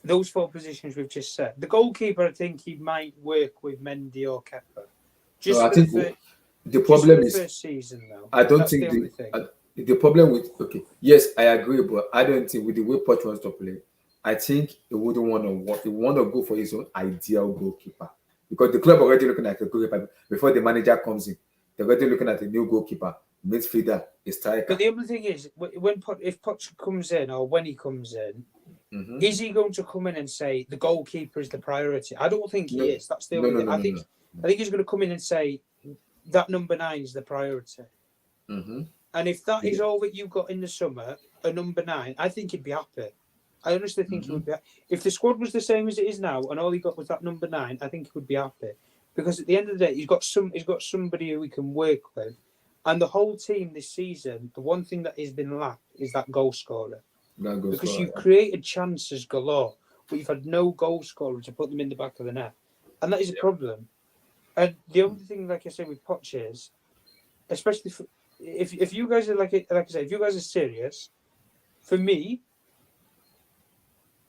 those 4 positions we've just said, the goalkeeper, I think he might work with Mendy or Kepa. I think the problem is first season though. I don't think the problem with yes, I agree, but I don't think with the way Poch wants to play, I think he wouldn't want to go for his own ideal goalkeeper, because the club already looking at the goalkeeper before the manager comes in. They're already looking at the new goalkeeper, midfielder, a striker. But the other thing is, if Poch comes in or when he comes in, is he going to come in and say the goalkeeper is the priority? I don't think he is. That's the only thing. I think he's going to come in and say that number 9 is the priority. And if that is all that you got in the summer, a number 9, I think he'd be happy. I honestly think he would be. If the squad was the same as it is now, and all he got was that number 9, I think he would be happy. Because at the end of the day, he's got somebody who he can work with, and the whole team this season. The one thing that has been lacked is that goal scorer. Because you've created chances galore, but you've had no goal scorer to put them in the back of the net, and that is a problem. And the only thing, like I say, with Poch is, especially if you guys are like I say, if you guys are serious, for me,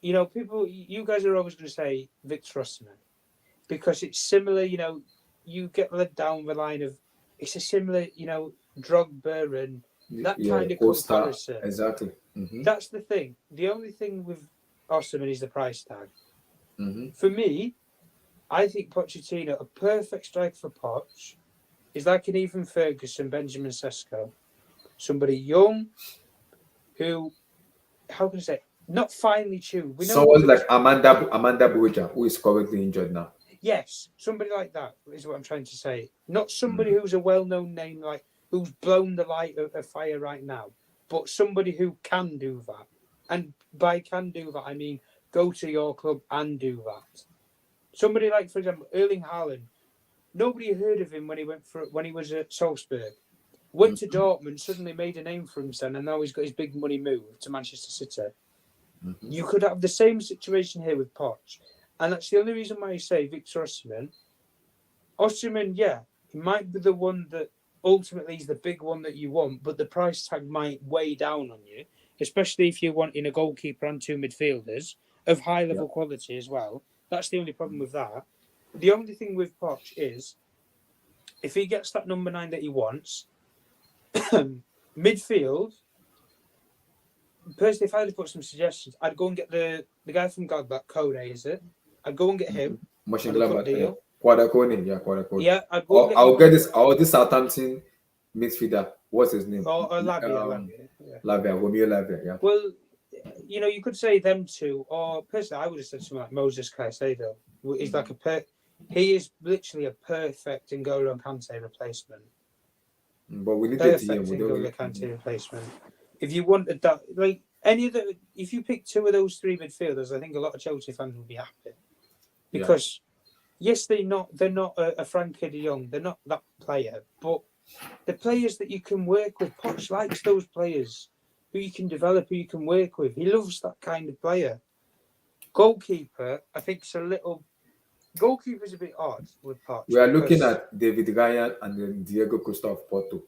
you guys are always going to say Victor Osimhen, because it's similar. You get led down the line of it's a similar, Drogba and that kind of comparison. Exactly. That's the thing. The only thing with Osimhen is the price tag. For me, I think Pochettino, a perfect striker for Poch, is like an Ethan Ferguson, Benjamin Sesko. Somebody young who, how can I say, not finely tuned. Someone like Amanda Buja, who is currently injured now. Yes, somebody like that is what I'm trying to say. Not somebody who's a well-known name, like who's blown the light of fire right now, but somebody who can do that. And by can do that, I mean go to your club and do that. Somebody like, for example, Erling Haaland. Nobody heard of him when he was at Salzburg. Went to Dortmund, suddenly made a name for himself, and now he's got his big money move to Manchester City. You could have the same situation here with Poch. And that's the only reason why I say Victor Osimhen. Osimhen, yeah, he might be the one that ultimately is the big one that you want, but the price tag might weigh down on you, especially if you're wanting a goalkeeper and 2 midfielders of high level quality as well. That's the only problem with that. The only thing with Poch is, if he gets that number 9 that he wants, midfield, personally, if I had to put some suggestions, I'd go and get the guy from Gladbach, Code, is it? I'd go and get him. Quadacone. Yeah, I'll get this Southampton midfielder. What's his name? Lavia. Romeo Lavia, yeah. Well, you could say them two, or personally, I would have said something like Moses Caicedo. He's like he is literally a perfect N'Golo Kante replacement. But we need the Perfect DM. We N'Golo don't. Kante replacement. If you wanted that, like any of the, if you pick two of those three midfielders, I think a lot of Chelsea fans would be happy because yes, they're not a Frankie de Jong, they're not that player, but the players that you can work with. Poch likes those players who you can develop, who you can work with. He loves that kind of player. Goalkeeper, I think it's a little. Goalkeeper's a bit odd with Poch. We are looking at David Ryan and then Diego Costa of Porto.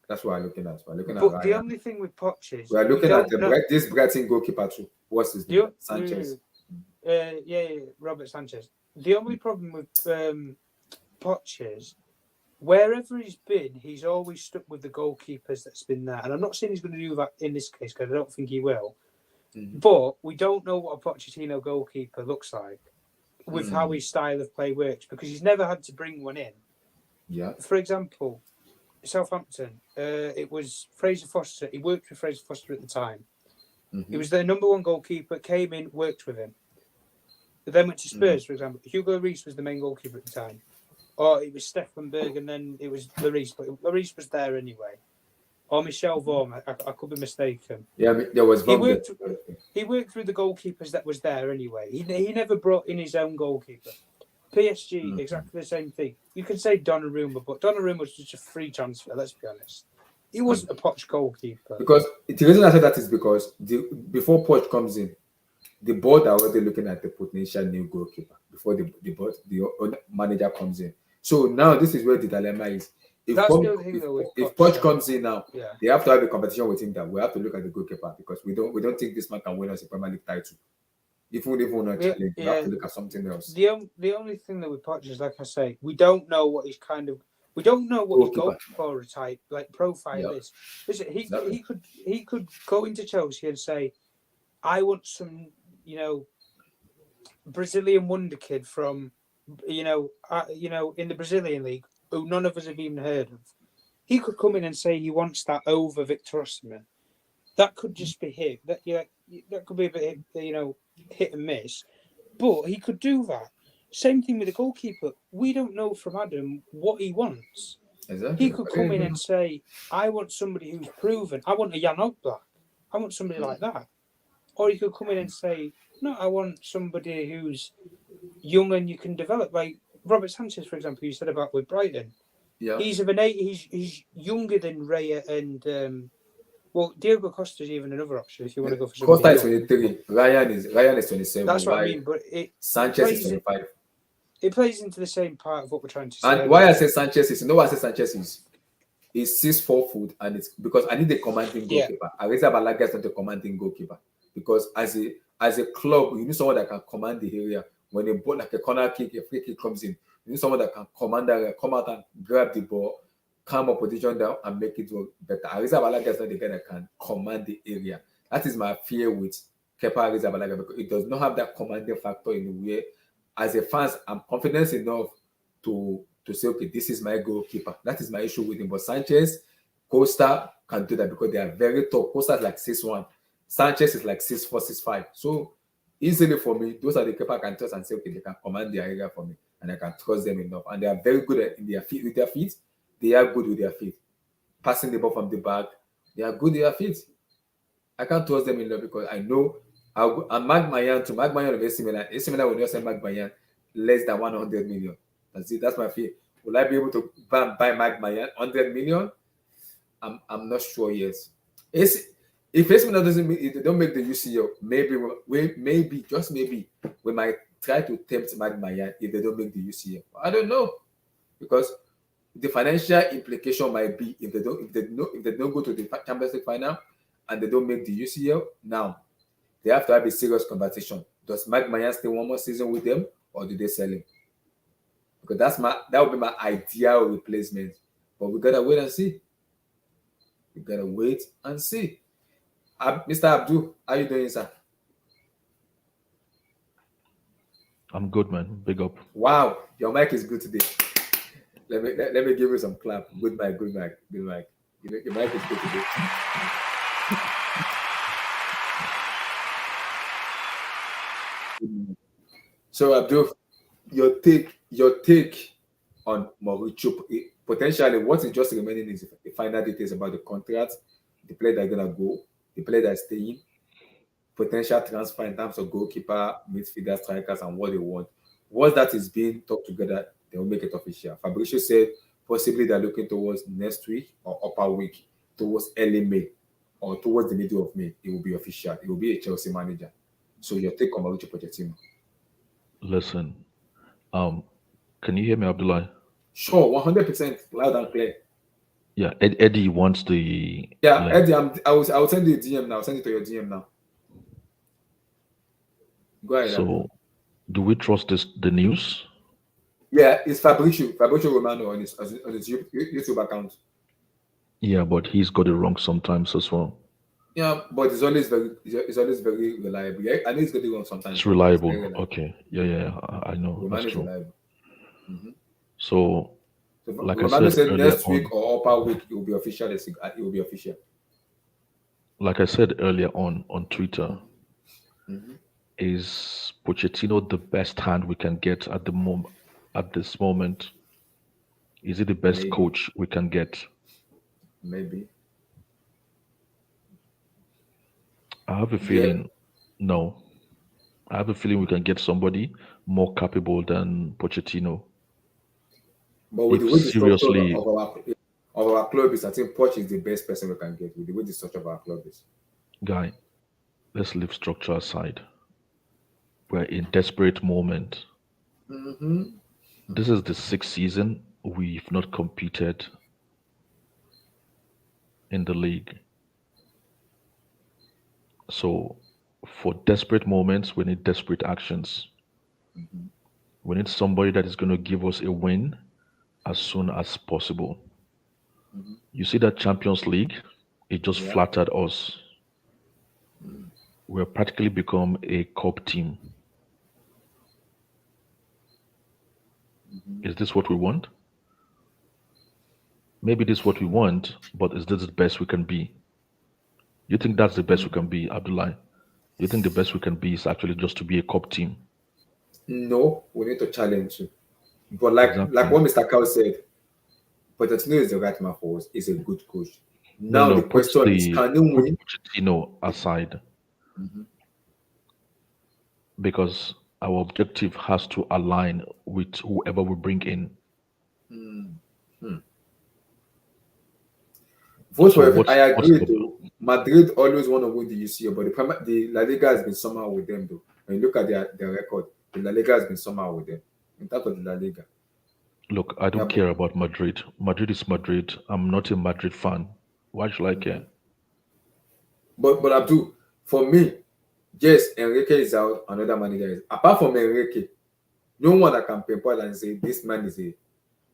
That's what we're looking at. We're looking at But Ryan. the only thing with Poch is we are looking at this Brighton goalkeeper too. What's his name? Sanchez. Robert Sanchez. The only problem with Poch is wherever he's been, he's always stuck with the goalkeepers that's been there. And I'm not saying he's going to do that in this case because I don't think he will. Mm-hmm. But we don't know what a Pochettino goalkeeper looks like with how his style of play works because he's never had to bring one in. Yeah. For example, Southampton, it was Fraser Foster. He worked with Fraser Foster at the time. Mm-hmm. He was their number one goalkeeper, came in, worked with him. But then went to Spurs, for example. Hugo Lloris was the main goalkeeper at the time. Or it was Stefan Berg and then it was Lloris, but Lloris was there anyway. Or Michel Vorm, I could be mistaken. Yeah, there was he worked through the goalkeepers that was there anyway. He never brought in his own goalkeeper. PSG, exactly the same thing. You could say Donnarumma, but Donnarumma was just a free transfer, let's be honest. He wasn't a Poch goalkeeper. Because the reason I said that is because before Poch comes in, the board are already looking at the potential new goalkeeper before the manager comes in. So now this is where the dilemma is. If Poch comes in now, they have to have a competition with him that we have to look at the goalkeeper because we don't think this man can win us a Premier League title. If we not challenge, we have to look at something else. The only thing that with Poch is, like I say, we don't know what he's we don't know what he's going for a type, like profile is. Listen, he could go into Chelsea and say, I want some, Brazilian wonder kid from, in the Brazilian league who none of us have even heard of. He could come in and say he wants that over Victor Osimhen. That could just be him. That could be a bit, hit and miss. But he could do that. Same thing with the goalkeeper. We don't know from Adam what he wants. Exactly. He could come in and say, I want somebody who's proven. I want a Jan Oblak. I want somebody like that. Or he could come in and say, no, I want somebody who's young and you can develop. Like Robert Sanchez, for example, you said about with Brighton. Yeah. He's younger than Raya and Diego Costa is even another option if you want to go for somebody. Costa is 23. Ryan is 27. That's what I mean. But Sanchez is 25. It plays into the same part of what we're trying to say. And why I say Sanchez is, why I say Sanchez is, he's 6'4" foot, and it's because I need a commanding goalkeeper. Areza Balaga is not a commanding goalkeeper because as a club, you need someone that can command the area. When a ball like a corner kick, a free kick comes in, you need someone that can command the area, come out and grab the ball, calm opposition down, and make it work better. Areza Balaga is not the guy that can command the area. That is my fear with Kepa Arrizabalaga because it does not have that commanding factor in the way. As a fan, I'm confident enough to say, okay, this is my goalkeeper. That is my issue with him. But Sanchez, Costa can do that because they are very tall. Costa is like 6'1". Sanchez is like 6'4", 6'5". So easily for me, those are the keeper I can trust and say, okay, they can command the area for me and I can trust them enough. And they are very good in their feet. With their feet, they are good with their feet. Passing the ball from the back, they are good with their feet. I can't trust them enough because I know and Magmayan of AC Milan. AC Milan will not send Magmayan less than 100 million. That's it. That's my fear. Will I be able to buy Magmayan 100 million? I'm not sure yet. If AC Milan if they don't make the UCL, maybe just maybe we might try to tempt Magmayan if they don't make the UCL. I don't know because the financial implication might be if they don't go to the Champions League final and they don't make the UCL now. They have to have a serious conversation. Does Magmayan stay one more season with them, or do they sell him? Because that would be my ideal replacement. But we gotta wait and see. Mr. Abdul, how you doing, sir? I'm good, man. Big up. Wow, your mic is good today. Let me give you some clap. Good mic. Your mic is good today. So Abdul, your take on Mauricio, potentially what is just remaining is the final details about the contract, the player that's gonna go, the player that's staying, potential transfer in terms of goalkeeper, midfielder, strikers, and what they want. Once that is being talked together, they will make it official. Fabricio said possibly they're looking towards next week or upper week, towards early May or towards the middle of May. It will be official. It will be a Chelsea manager. So your take on Mauricio Pochettino? Listen, um, can you hear me, Abdullah? Sure, 100% loud and clear. Yeah, Eddie wants the Yeah, like. Eddie, I will send you a DM now. I'll send it to your DM now. Go ahead, Abdul. So, do we trust the news? Yeah, it's Fabricio Romano on his YouTube account. Yeah, but he's got it wrong sometimes as well. Yeah, but it's always very reliable. Yeah, I know it's getting wrong sometimes, It's but it's very reliable. reliable. Okay. Yeah, I know. That's Romano is true. reliable. Hmm. So, So like I Romano said said earlier next week on, or upper week it will be official. It will be official. like I said earlier on Twitter, Hmm. is Pochettino the best hand we can get at the moment? At this moment, is he the best Maybe, coach we can get? maybe. I have a Yeah, feeling no. I have a feeling we can get somebody more capable than Pochettino. but with the If way the structure seriously, of our club is, I think Poch is the best person we can get with the way the structure of our club is. guy, let's leave structure aside. We're in desperate moment. Hmm. This is the sixth season we've not competed in the league. So for desperate moments, we need desperate actions. We need somebody that is going to give us a win as soon as possible. You see that Champions League, it just Yeah. flattered us. We're practically become a cup team. Is this what we want? Maybe this is what we want, but is this the best we can be? You think that's the best we can be, Abdullah? You think the best we can be is actually just to be a cup team? No, we need to challenge you. But like Exactly. what Mr. Carl said, Pochettino is the right man for us. He's a good coach. No, Now no, the question is, can you put win? Pochettino aside Mhm. because our objective has to align with whoever we bring in. Hmm. Hmm. Vote So for every. I what's agree the though. Madrid always want to win the UCL, but the La Liga has been somehow with them though. When you look at their record, the La Liga has been somehow with them in terms of the La Liga. look? I Yeah, don't care about Madrid. Madrid is Madrid. I'm not a Madrid fan. Why should I care? but Abdul, for me, yes, Enrique is out. Another manager is apart from Enrique. No one that can pinpoint and say this man is a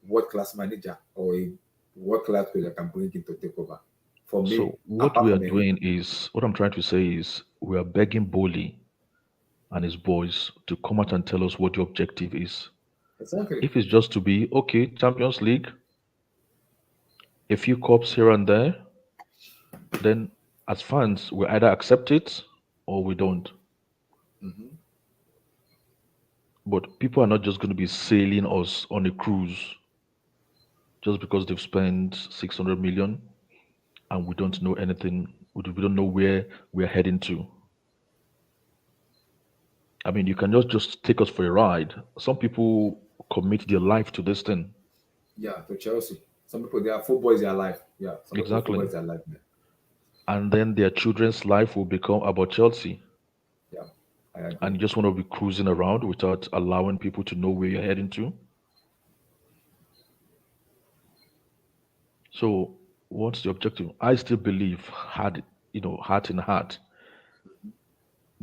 world class manager or a world class player can bring him to take over. For me, So what apart we are from Enrique. doing is what I'm trying to say is we are begging Boli and his boys to come out and tell us what the objective is. Exactly. If it's just to be okay, Champions League, a few cups here and there, then as fans we either accept it or we don't. Hmm. But people are not just going to be sailing us on a cruise just because they've spent 600 million and we don't know anything. We don't know where we're heading to. I mean, you can just take us for a ride. Some people commit their life to this thing. Yeah, to Chelsea. Some people their football is their life. Yeah, some people football Exactly. is their life. Man. And then their children's life will become about Chelsea. Yeah, I agree. And you just want to be cruising around without allowing people to know where you're heading to. So, what's the objective? I still believe, heart in heart,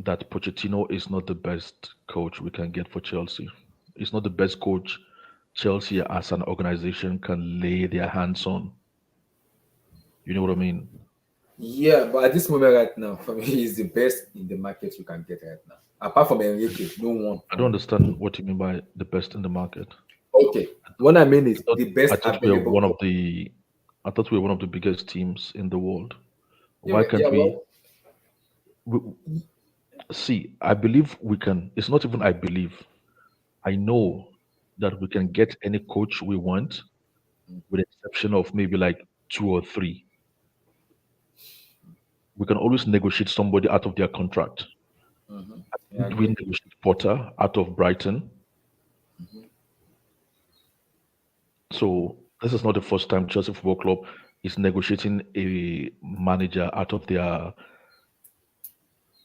that Pochettino is not the best coach we can get for Chelsea. It's not the best coach Chelsea as an organization can lay their hands on. You know what I mean? Yeah, but at this moment right now, for me, he's the best in the market you can get right now. Apart from Enrique, no one I for don't me. understand what you mean by the best in the market. Okay, what I mean I is thought the I best thought we were available one of club. the I thought we were one of the biggest teams in the world. Yeah, Why can't yeah, well, we see? I believe we can. It's not even I believe. I know that we can get any coach we want, with the exception of maybe like two or three. We can always negotiate somebody out of their contract. Yeah, I Did we agree. negotiate Potter out of Brighton? So this is not the first time Chelsea Football Club is negotiating a manager out of their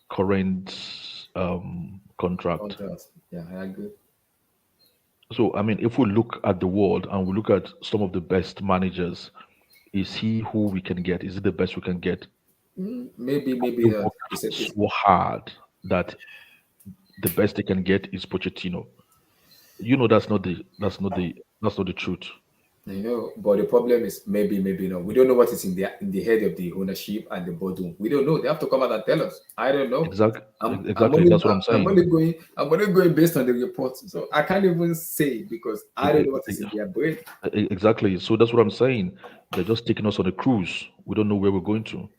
current contract. Contrast. Yeah, I agree. So I mean, if we look at the world and we look at some of the best managers, is he who we can get? Is it the best we can get? Maybe They not. work so hard that the best they can get is Pochettino. You know that's not the truth. But the problem is maybe no. We don't know what is in the head of the ownership and the boardroom. We don't know. They have to come out and tell us. I don't know. I'm Exactly. only That's what I'm I'm saying. only going I'm only going based on the reports. So I can't even say because E- I don't e- know what is in their brain. Exactly. So that's what I'm saying. They're just taking us on a cruise. We don't know where we're going to.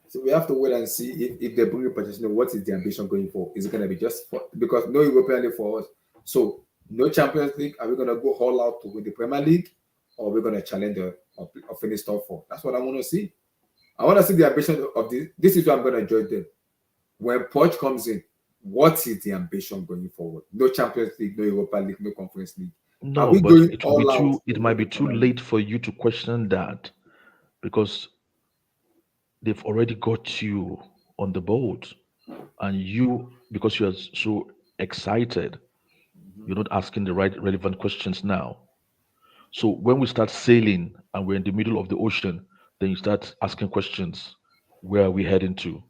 So we have to wait and see if they bring a petition. What is the ambition going for? Is it going to be just for because no European League for us? So no Champions League. Are we going to go all out to win the Premier League, or are we going to challenge or finish top four? That's what I want to see. I want to see the ambition of this. This is what I'm going to enjoy them. When Poch comes in, what is the ambition going forward? No Champions League, no Europa League, no Conference League. Are No, we but going all out it to might win be the too Premier League? late for you to question that because they've already got you on the boat, and you, because you're so excited, you're not asking the right relevant questions now. So when we start sailing and we're in the middle of the ocean, then you start asking questions. Where are we heading to?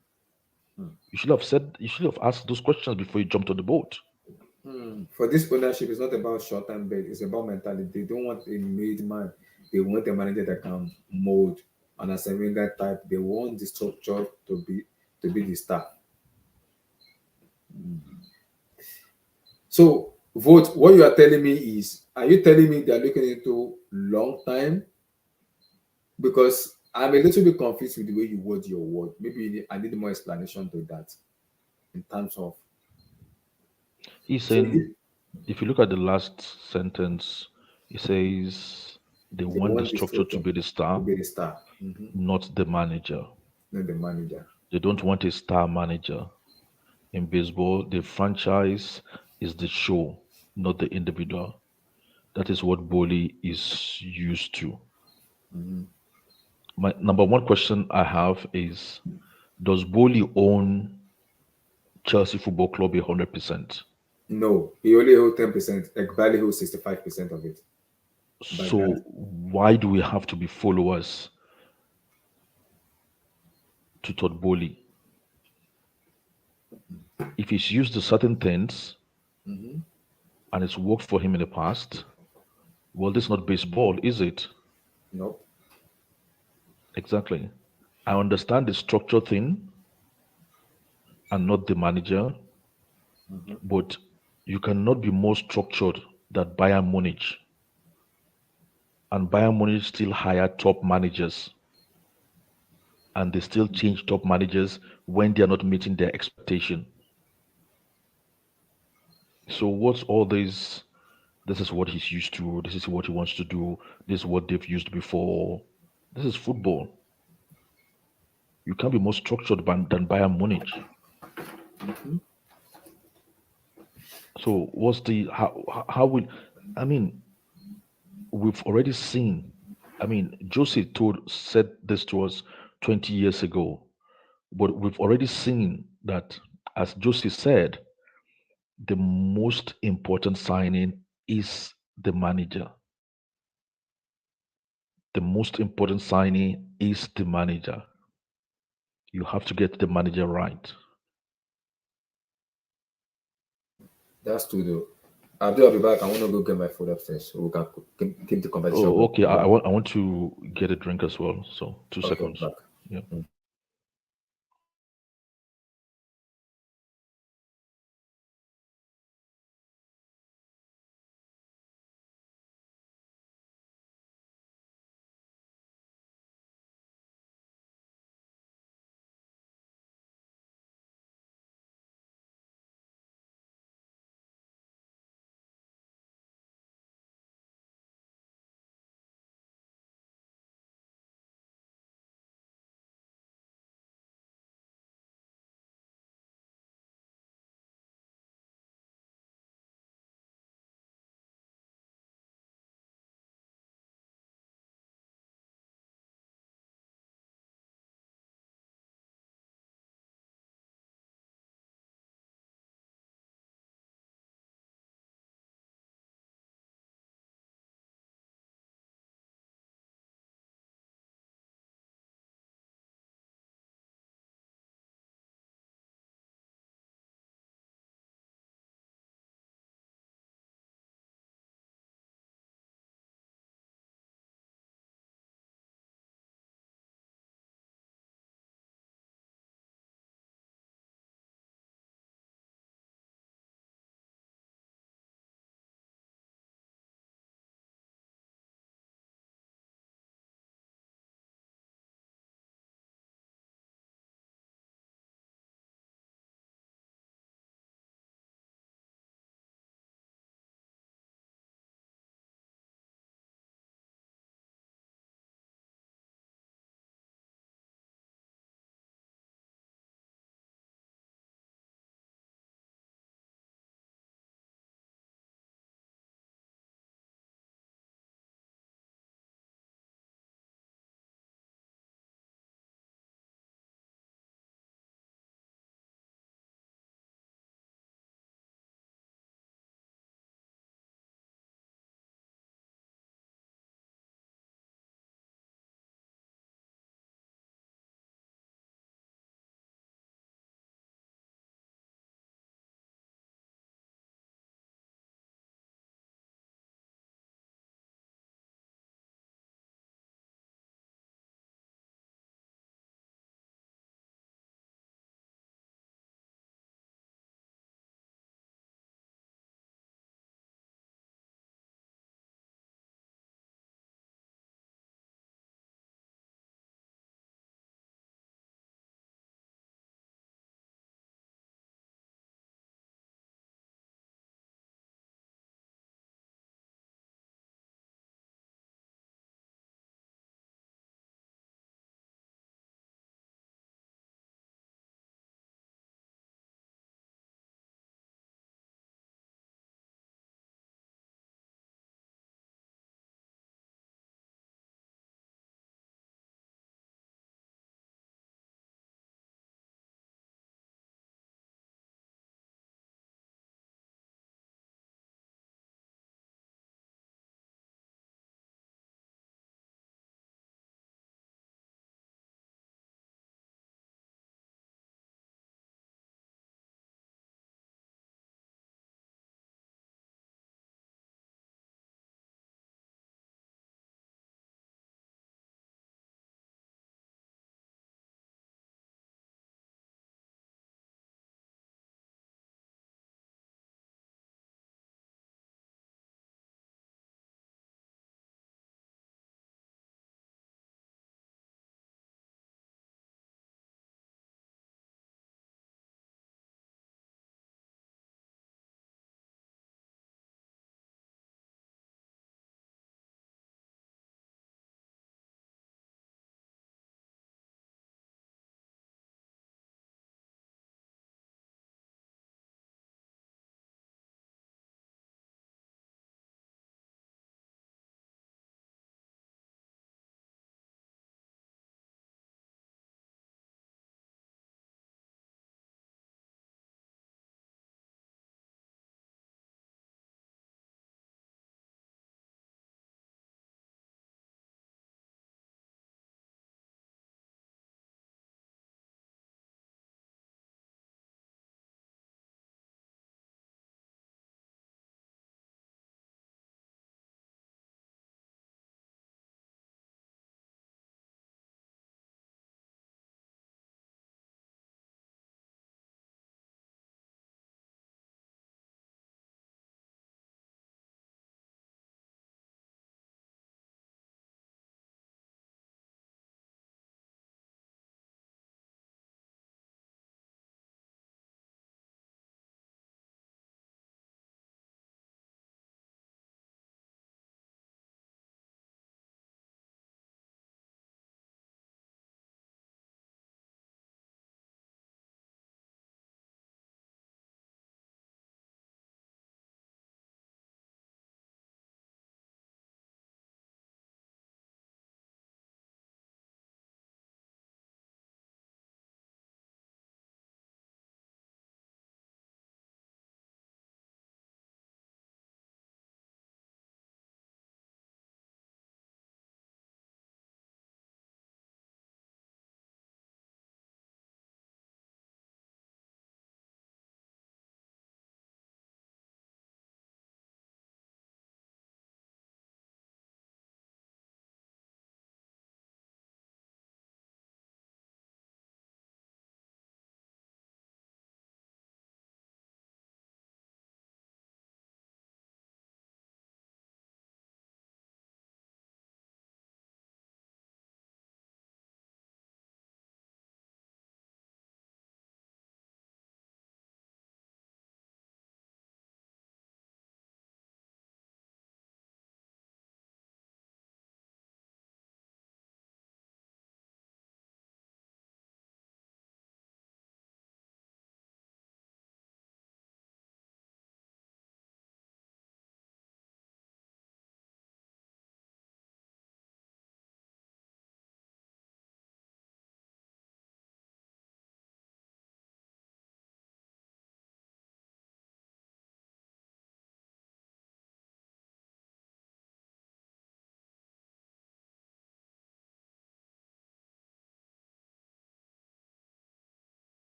You should have asked those questions before you jumped on the boat. For this ownership, it's not about short term bet, it's about mentality. They don't want a made man. They want a manager that can mold and as a winger type. They want the structure to be the star. So vote. What you are telling me is, are you telling me they are looking into long time? Because I'm a little bit confused with the way you word your word. Maybe I need more explanation to that in terms of He's so saying, if you look at the last sentence, he says they they want the want the structure to structure be the to star, be the star, not the manager. not the manager. They don't want a star manager. In baseball, the franchise is the show, not the individual. That is what Boli is used to. My number one question I have is, does Boli own Chelsea Football Club 100%? No, he only hold 10%. Ekbali holds 65% of it. But So why do we have to be followers to Todd Bowley? If he's used to certain things and it's worked for him in the past, well, this is not baseball, is it? no, Exactly. I understand the structure thing and not the manager, but you cannot be more structured than Bayern Munich. And Bayern Munich still hire top managers and they still change top managers when they are not meeting their expectation. So what's all this? This is what he's used to. This is what he wants to do. This is what they've used before. This is football. You can't be more structured than Bayern Munich. So what's the how will I mean we've already seen. I mean Jose told said this to us 20 years ago, but we've already seen that, as Jose said, the most important signing is the manager. The most important signing is the manager. You have to get the manager right. that's true though. I'll be back. I want to go get my food upstairs so we can keep the conversation Oh, going. okay. Back. I want to get a drink as well. So two Okay, seconds. back. Yeah.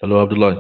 Hello, Abdullah.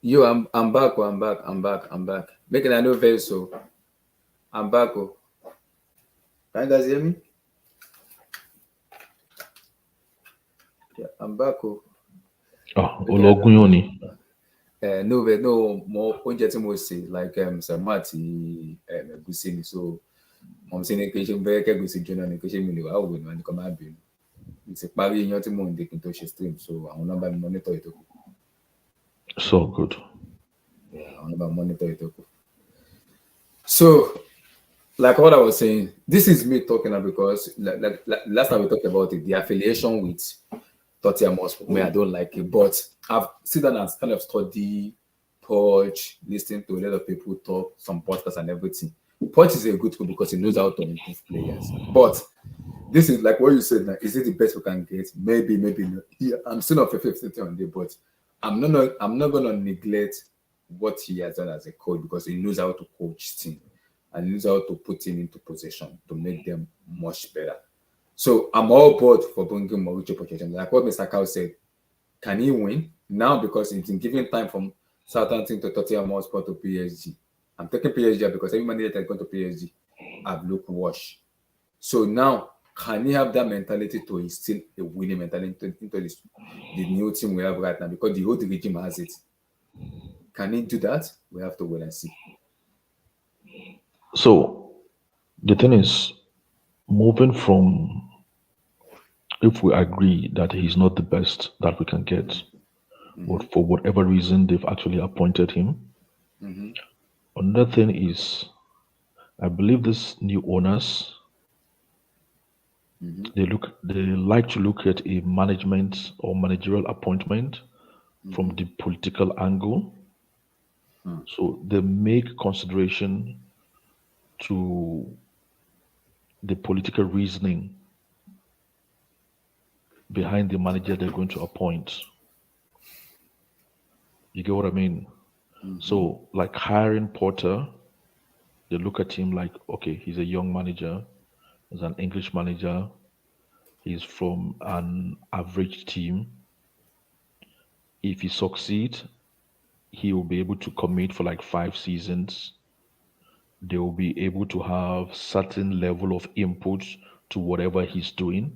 Yo, I'm back. I'm back. Making I know very so. I'm back. Oh. Can you guys hear me? Yeah, I'm back. Oh. Making I know. Ologun ni. No, but no more. Oúnjẹ tí mo sè like sàmà àti ẹ̀gúsí ni so mo sì ní kí ṣe bẹ́ẹ̀ kẹ́gúsí jóná ni kí ṣe mi lè wá òwe ni wọn ni kò má bínú. Mo ti parí iyán tí mò ń dé kí n tó ṣe stream so àwọn nọ́mbà mi monitor ètò kù. So good. Yeah, àwọn nọ́mbà mi monitor ètò kù. So, like what I was saying, this is me talking now because like last time we talked about it, the affiliation with Tottenham Hotspur. I don't like it, but I've sit down and kind of study Poch, listening to a lot of people talk, some podcasts and everything. Poch is a good school because he knows how to improve players. But this is like what you said. Now, is it the best we can get? Maybe not. Yeah, I'm still not 50 on day, but I'm not gonna neglect what he has done as a coach because he knows how to coach team and knows how to put him into position to make them much better. So I'm all board for bringing Mauricio Pochettino. Like what Mr. Cow said, can he win now because he's been given time from Southampton to Tottenham Hotspur to PSG? I'm taking PSG because every manager that's gone to PSG, I've looked wash. So now, can he have that mentality to instill a winning mentality into the new team we have right now? Because the old regime has it. Can he do that? We have to wait and see. So the thing is, moving from, if we agree that he's not the best that we can get, but for whatever reason they've actually appointed him. Another thing is, I believe these new owners, they like to look at a management or managerial appointment from the political angle. So they make consideration to the political reasoning behind the manager they're going to appoint. You get what I mean? So, like hiring Porter, they look at him like, okay, he's a young manager, he's an English manager, he's from an average team. If he succeeds, he will be able to commit for like 5 seasons. They will be able to have certain level of input to whatever he's doing.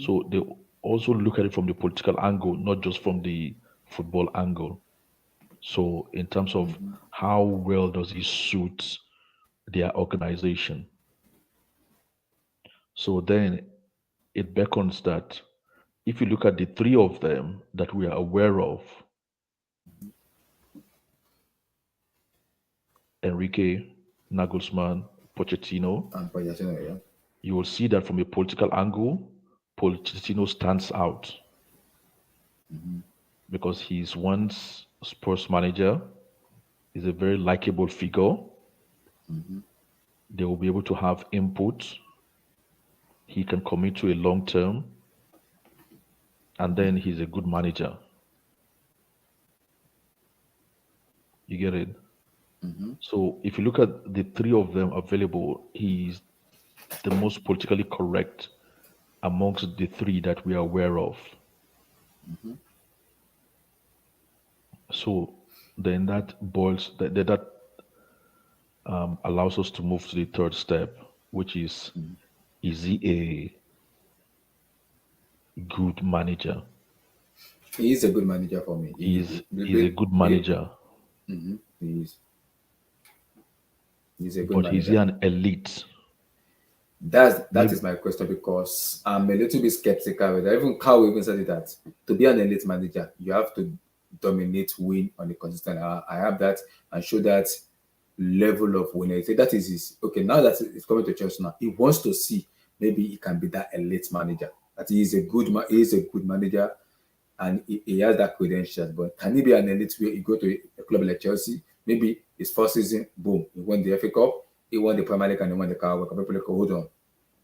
So they also look at it from the political angle, not just from the football angle. So in terms of how well does he suit their organization. So then it beckons that if you look at the 3 of them that we are aware of, Enrique, Nagelsmann, Pochettino, And Pochettino, yeah. you will see that from a political angle, Pochettino stands out because he's once Spurs manager, is a very likable figure. They will be able to have input. He can commit to a long term, and then he's a good manager. You get it? So if you look at the 3 of them available, he's the most politically correct amongst the 3 that we are aware of. So then that allows us to move to the 3rd step, which is he a good manager? He is a good manager for me. He's a good manager. He is. He's a good But manager. is he an elite? That is my question because I'm a little bit skeptical with that. Even Carl even said that to be an elite manager, you have to dominate, win on a consistent. I have that and show that level of winning. That is his, okay. Now that it's coming to Chelsea now, he wants to see maybe he can be that elite manager. That he is a good manager, and he has that credentials. But can he be an elite where he go to a club like Chelsea? Maybe his first season, boom, he won the FA Cup, he won the Premier League, and he won the Carabao Cup. People like, hold on,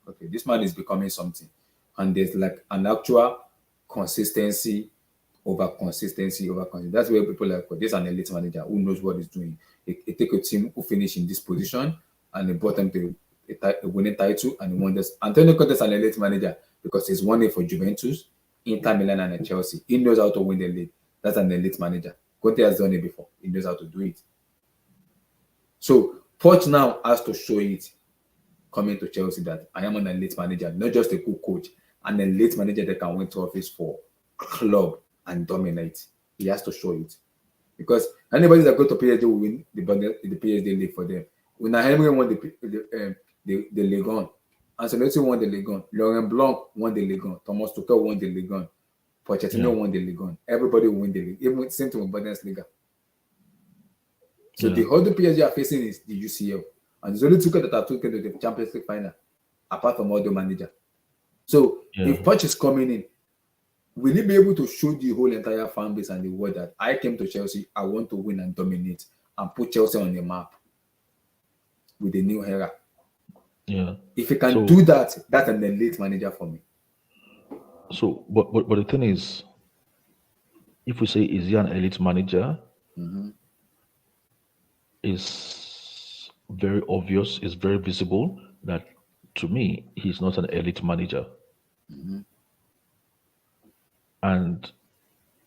okay, this man is becoming something, and there's like an actual consistency over consistency. That's where people are like, well, this is an elite manager who knows what he's doing. He take a team who finish in this position and he brought them to a winning title and he won this. Antonio Conte is an elite manager because he's won it for Juventus, Inter Milan, and Chelsea. He knows how to win the league. That's an elite manager. Conte has done it before. He knows how to do it. So Poch now has to show it coming to Chelsea that I am an elite manager, not just a good coach, an elite manager that can win trophies for club and dominate. He has to show it. Because anybody that go to PSG will win the PSG league for them. When Henry won the Ligue 1, Ancelotti won the Ligue 1, Laurent Blanc won the Ligue 1, Thomas Tuchel won the Ligue 1, Pochetino won the Ligue 1. Everybody will win the league. Even same thing with Bundesliga. So the other PSG are facing is the UCL. And there's only two that are taken to the Champions League final, apart from other manager. So if Poch is coming in, will he be able to show the whole entire fan base and the world that I came to Chelsea, I want to win and dominate and put Chelsea on the map with a new era? Yeah. If he can do that, that's an elite manager for me. So, but the thing is, if we say is he an elite manager, it's very obvious, it's very visible that to me he's not an elite manager. And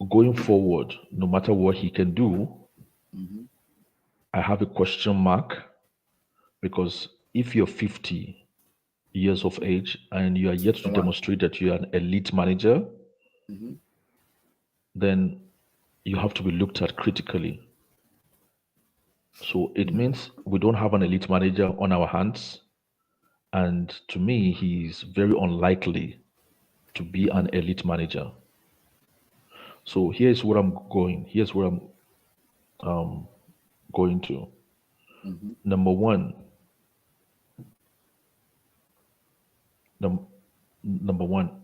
going forward, no matter what he can do, I have a question mark, because if you're 50 years of age and you are yet to demonstrate that you are an elite manager, then you have to be looked at critically. So it means we don't have an elite manager on our hands. And to me, he's very unlikely to be an elite manager. So here's where I'm going. Here's where I'm going to. Number one,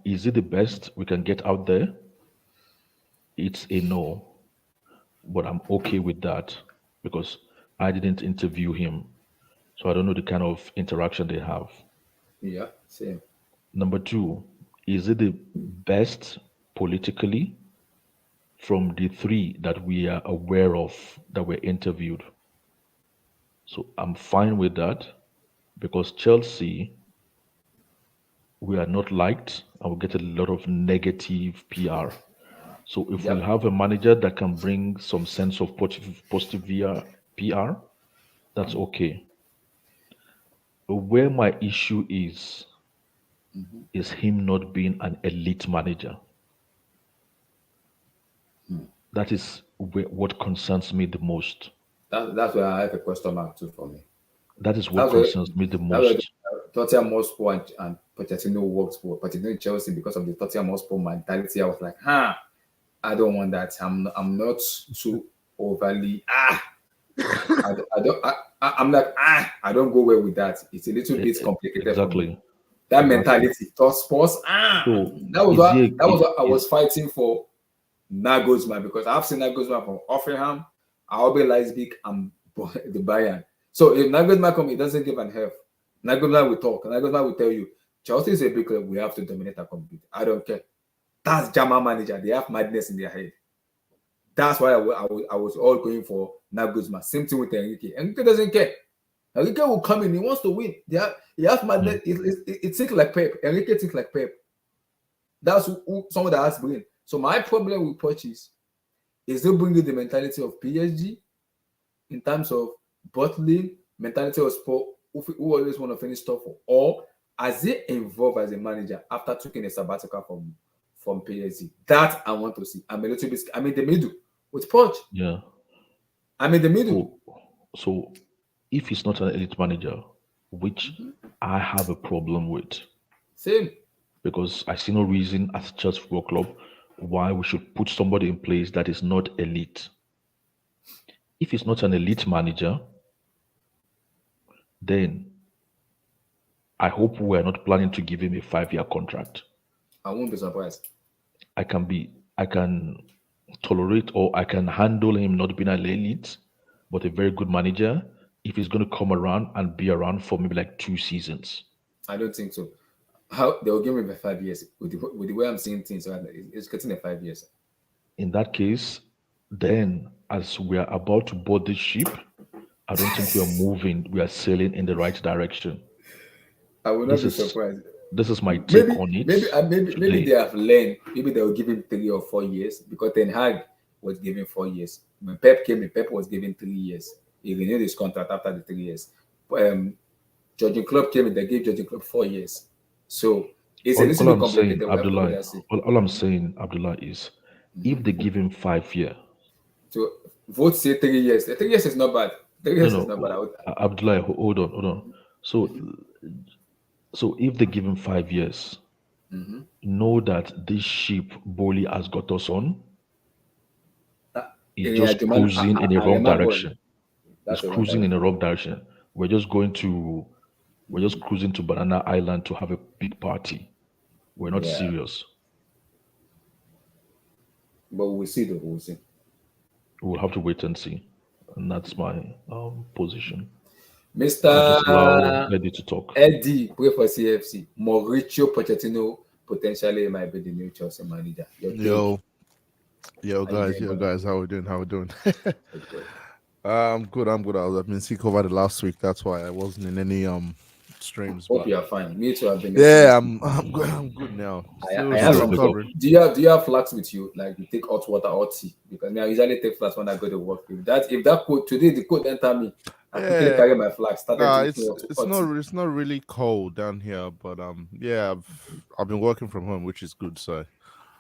is it the best we can get out there? It's a no, but I'm okay with that because I didn't interview him, so I don't know the kind of interaction they have. Yeah, same. Number two, is it the best politically from the three that we are aware of that were interviewed? So I'm fine with that because Chelsea, we are not liked and we get a lot of negative PR. So if we have a manager that can bring some sense of positive PR, that's okay. Where my issue is him not being an elite manager. That is what concerns me the most. That's where I have a question mark too for me. That is what concerns me the most. Tottenham Hotspur and Pochetino works for Pochetino Chelsea because of the Tottenham Hotspur mentality. I was like, I don't want that. I'm not too overly I'm like I don't go well with that. It's a little bit complicated. Exactly. That mentality, thought sports. That was what I was fighting for Nagelsmann, because I've seen Nagelsmann from Offenham, RB Leipzig, and the Bayern. So if Nagelsmann comes, he doesn't give an F. Nagelsmann will talk. Nagelsmann will tell you, Chelsea is a big club. We have to dominate and compete. I don't care. That's German manager. They have madness in their head. That's why I was all going for Nagelsmann. Same thing with Enrique. Enrique doesn't care. Enrique will come in. He wants to win. He has madness. It thinks like Pep. Enrique thinks like Pep. That's someone that has brain. So my problem with Poch is they bringing the mentality of PSG in terms of bottling, mentality of sport, who always want to finish top, or as they involved as a manager after taking a sabbatical from PSG. That I want to see. I'm in the middle with Poch. Yeah. I'm in the middle. So if he's not an elite manager, which I have a problem with. Same. Because I see no reason as Chelsea Football Club why we should put somebody in place that is not elite. If he's not an elite manager, then I hope we're not planning to give him a 5-year contract. I won't be surprised. I can tolerate, or I can handle him not being an elite, but a very good manager if he's going to come around and be around for maybe like 2 seasons. I don't think so. How they will give me 5 years with the way I'm seeing things. So it's getting a 5 years. In that case, then as we are about to board this ship, I don't think we are moving. We are sailing in the right direction. I will not be surprised. This is my take on it. Maybe they have learned. Maybe they will give him 3 or 4 years, because Ten Hag was given 4 years. When Pep came in, Pep was given 3 years. He renewed his contract after the 3 years. Jurgen Klopp came in, they gave Jurgen Klopp 4 years. So it's a little All bit I'm saying, complicated. We have to wait Abdullah, and see. all I'm saying, Abdullah, is if they give him 5 years, So vote say 3 years. 3 years is not bad. Three no, years is not bad. no, Abdullah, hold on. So if they give him 5 years, know that this ship Boli has got us on is just cruising in a wrong direction. It's That's a cruising in a wrong direction. We're just cruising to Banana Island to have a big party. We're not Yeah. serious. But we'll see though. We'll see. We'll have to wait and see. And that's my position. Mr. I'll just allow Eddie to talk. Eddie, pray for CFC. Mauricio Pochettino potentially might be the new Chelsea manager. Yo, guys, how we doing? I'm good. I've been sick over the last week. That's why I wasn't in any streams. Hope you are fine. Me too. I've been. Yeah, I'm good. I'm good now. I have some. Do you have flask with you? Like you take hot water or tea? Because I usually take flask when I go to work. If that cold today, the cold enter me. I quickly carry my flask. It's not really cold down here, but yeah, I've been working from home, which is good. So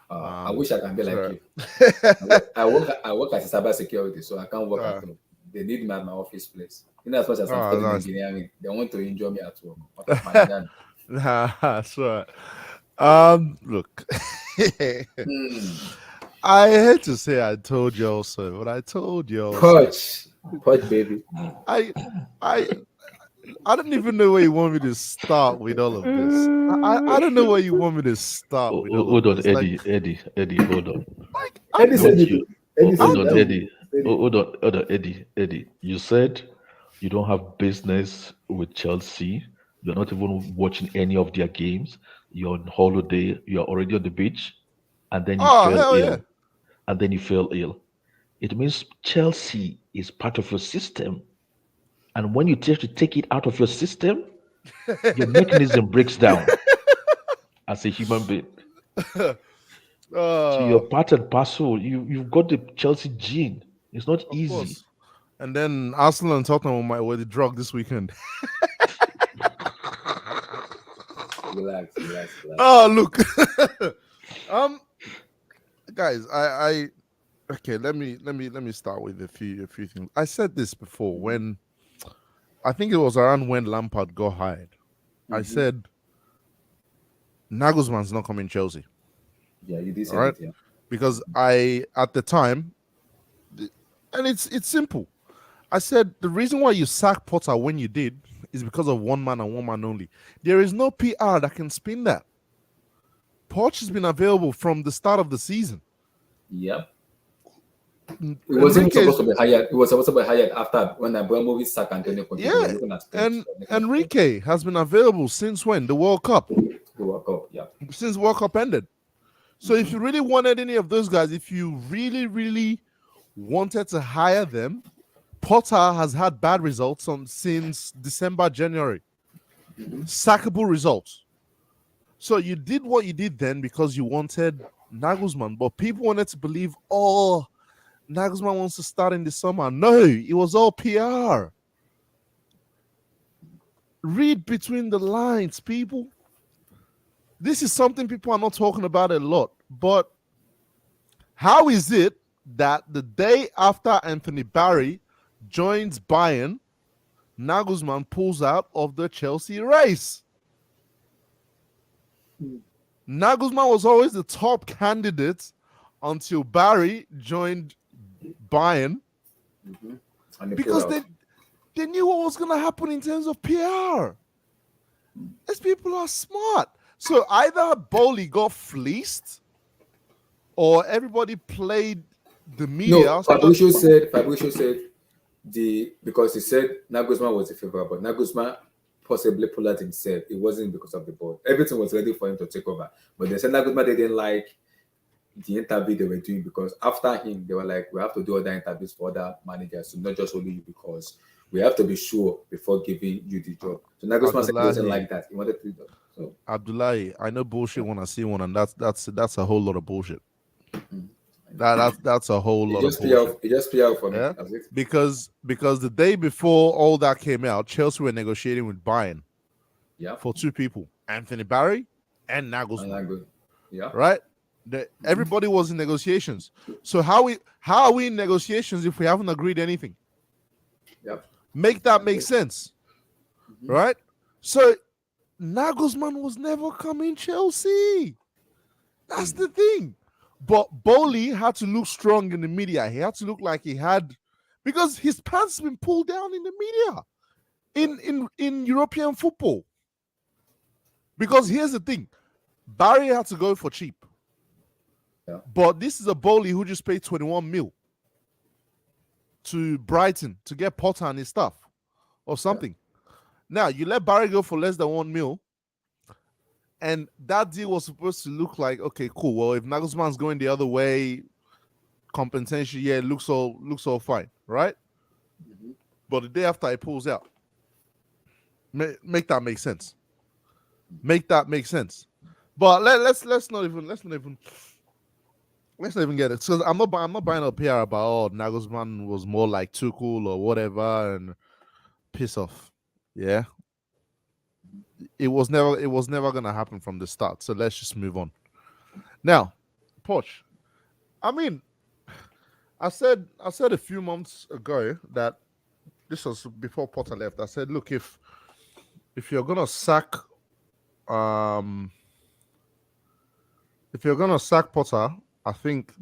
I wish I can be like you. I work as a cybersecurity, so I can't work at home. They need me at my office place. As much as I'm studying engineering, they want to enjoy me at work. That's right. Look, I hate to say I told you also, but I told you also. Coach, baby. I don't even know where you want me to start with all of this. I don't know where you want me to start with all hold of on, this. Eddie, hold on. Hold on, Eddie. You said you don't have business with Chelsea. You're not even watching any of their games. You're on holiday. You're already on the beach, and then you fell ill. Yeah. And then you fell ill. It means Chelsea is part of your system. And when you try to take it out of your system, your mechanism breaks down as a human being. So you're part and parcel. You've got the Chelsea gene. It's not easy. Course. And then Arsenal and Tottenham were the drug this weekend. Relax. Oh, look. Guys, okay, let me start with a few things. I said this before when I think it was around when Lampard got hired. I said Nagelsmann's not coming Chelsea. Yeah, you did say right? that, yeah. Because at the time, and it's simple. I said the reason why you sacked Potter when you did is because of one man and one man only. There is no PR that can spin that. Poch has been available from the start of the season. Yep. It wasn't supposed to be hired. It was supposed to be hired after when Abramovich sacked Antonio Conte. Yeah, and Enrique has been available since when? The World Cup. The World Cup, yeah. Since World Cup ended. So if you really wanted any of those guys, if you really, really wanted to hire them, Potter has had bad results since December, January. Sackable results. So you did what you did then because you wanted Nagelsmann, but people wanted to believe, Nagelsmann wants to start in the summer. No, it was all PR. Read between the lines, people. This is something people are not talking about a lot. But how is it that the day after Anthony Barry joins Bayern, Nagelsmann pulls out of the Chelsea race? Nagelsmann was always the top candidate until Barry joined Bayern because they knew what was going to happen in terms of PR. These people are smart. So either Bowley got fleeced or everybody played the media. No, Fabrizio said because he said Nagelsmann was the favorite, but Nagelsmann possibly pulled out himself. It wasn't because of the board. Everything was ready for him to take over. But they said Nagelsmann didn't like the interview they were doing because after him, they were like, we have to do other interviews for other managers, so not just only you, because we have to be sure before giving you the job. So Nagelsmann said he wasn't like that. He wanted to do that. So Abdullahi, I know bullshit when I see one, and that's a whole lot of bullshit. That's a whole lot of just play bullshit. out. It just play out for me. Yeah, That's it. because the day before all that came out, Chelsea were negotiating with Bayern Yeah. for two people, Anthony Barry and Nagelsmann. And I go. Yeah. Right? Everybody was in negotiations. So how are we in negotiations if we haven't agreed anything? Yep. Make that make sense, right? So Nagelsmann was never coming Chelsea. That's the thing. But Bowley had to look strong in the media. He had to look like he had, because his pants been pulled down in the media in European football. Because here's the thing, Barry had to go for cheap. Yeah. But this is a Bowley who just paid 21 mil to Brighton to get Potter and his stuff or something. Yeah. Now, you let Barry go for less than 1 mil, and that deal was supposed to look like, okay, cool. Well, if Nagelsmann's going the other way, compensation, yeah, it looks all fine, right? Mm-hmm. But the day after he pulls out, make that make sense. Make that make sense. But let's not even get it. So I'm not buying up here about Nagelsmann was more like Tuchel or whatever and piss off. Yeah. It was never gonna happen from the start. So let's just move on. Now, Poch, I mean, I said a few months ago that this was before Potter left. I said, look, if you're gonna sack Potter, I think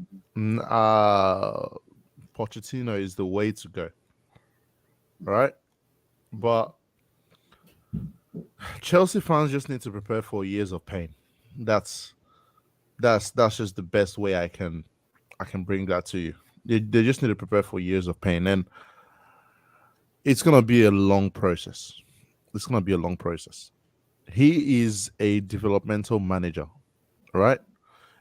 Pochetino is the way to go. Right? But Chelsea fans just need to prepare for years of pain. That's just the best way I can bring that to you. They just need to prepare for years of pain, and it's gonna be a long process. It's gonna be a long process. He is a developmental manager, right?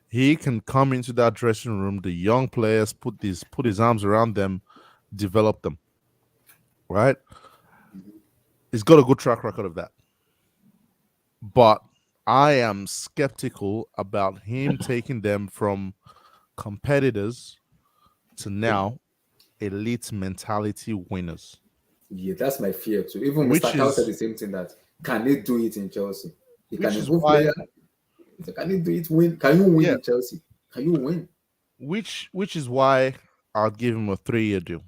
He can come into that dressing room, the young players, put his arms around them, develop them, right? He's got a good track record of that. But I am skeptical about him taking them from competitors to now elite mentality winners. Yeah, that's my fear too. Even Mr. Cow said the same thing, that can they do it in Chelsea? He can improve player. Can he do it? Win? Can you win in Chelsea? Can you win? Which is why I'll give him a 3-year deal.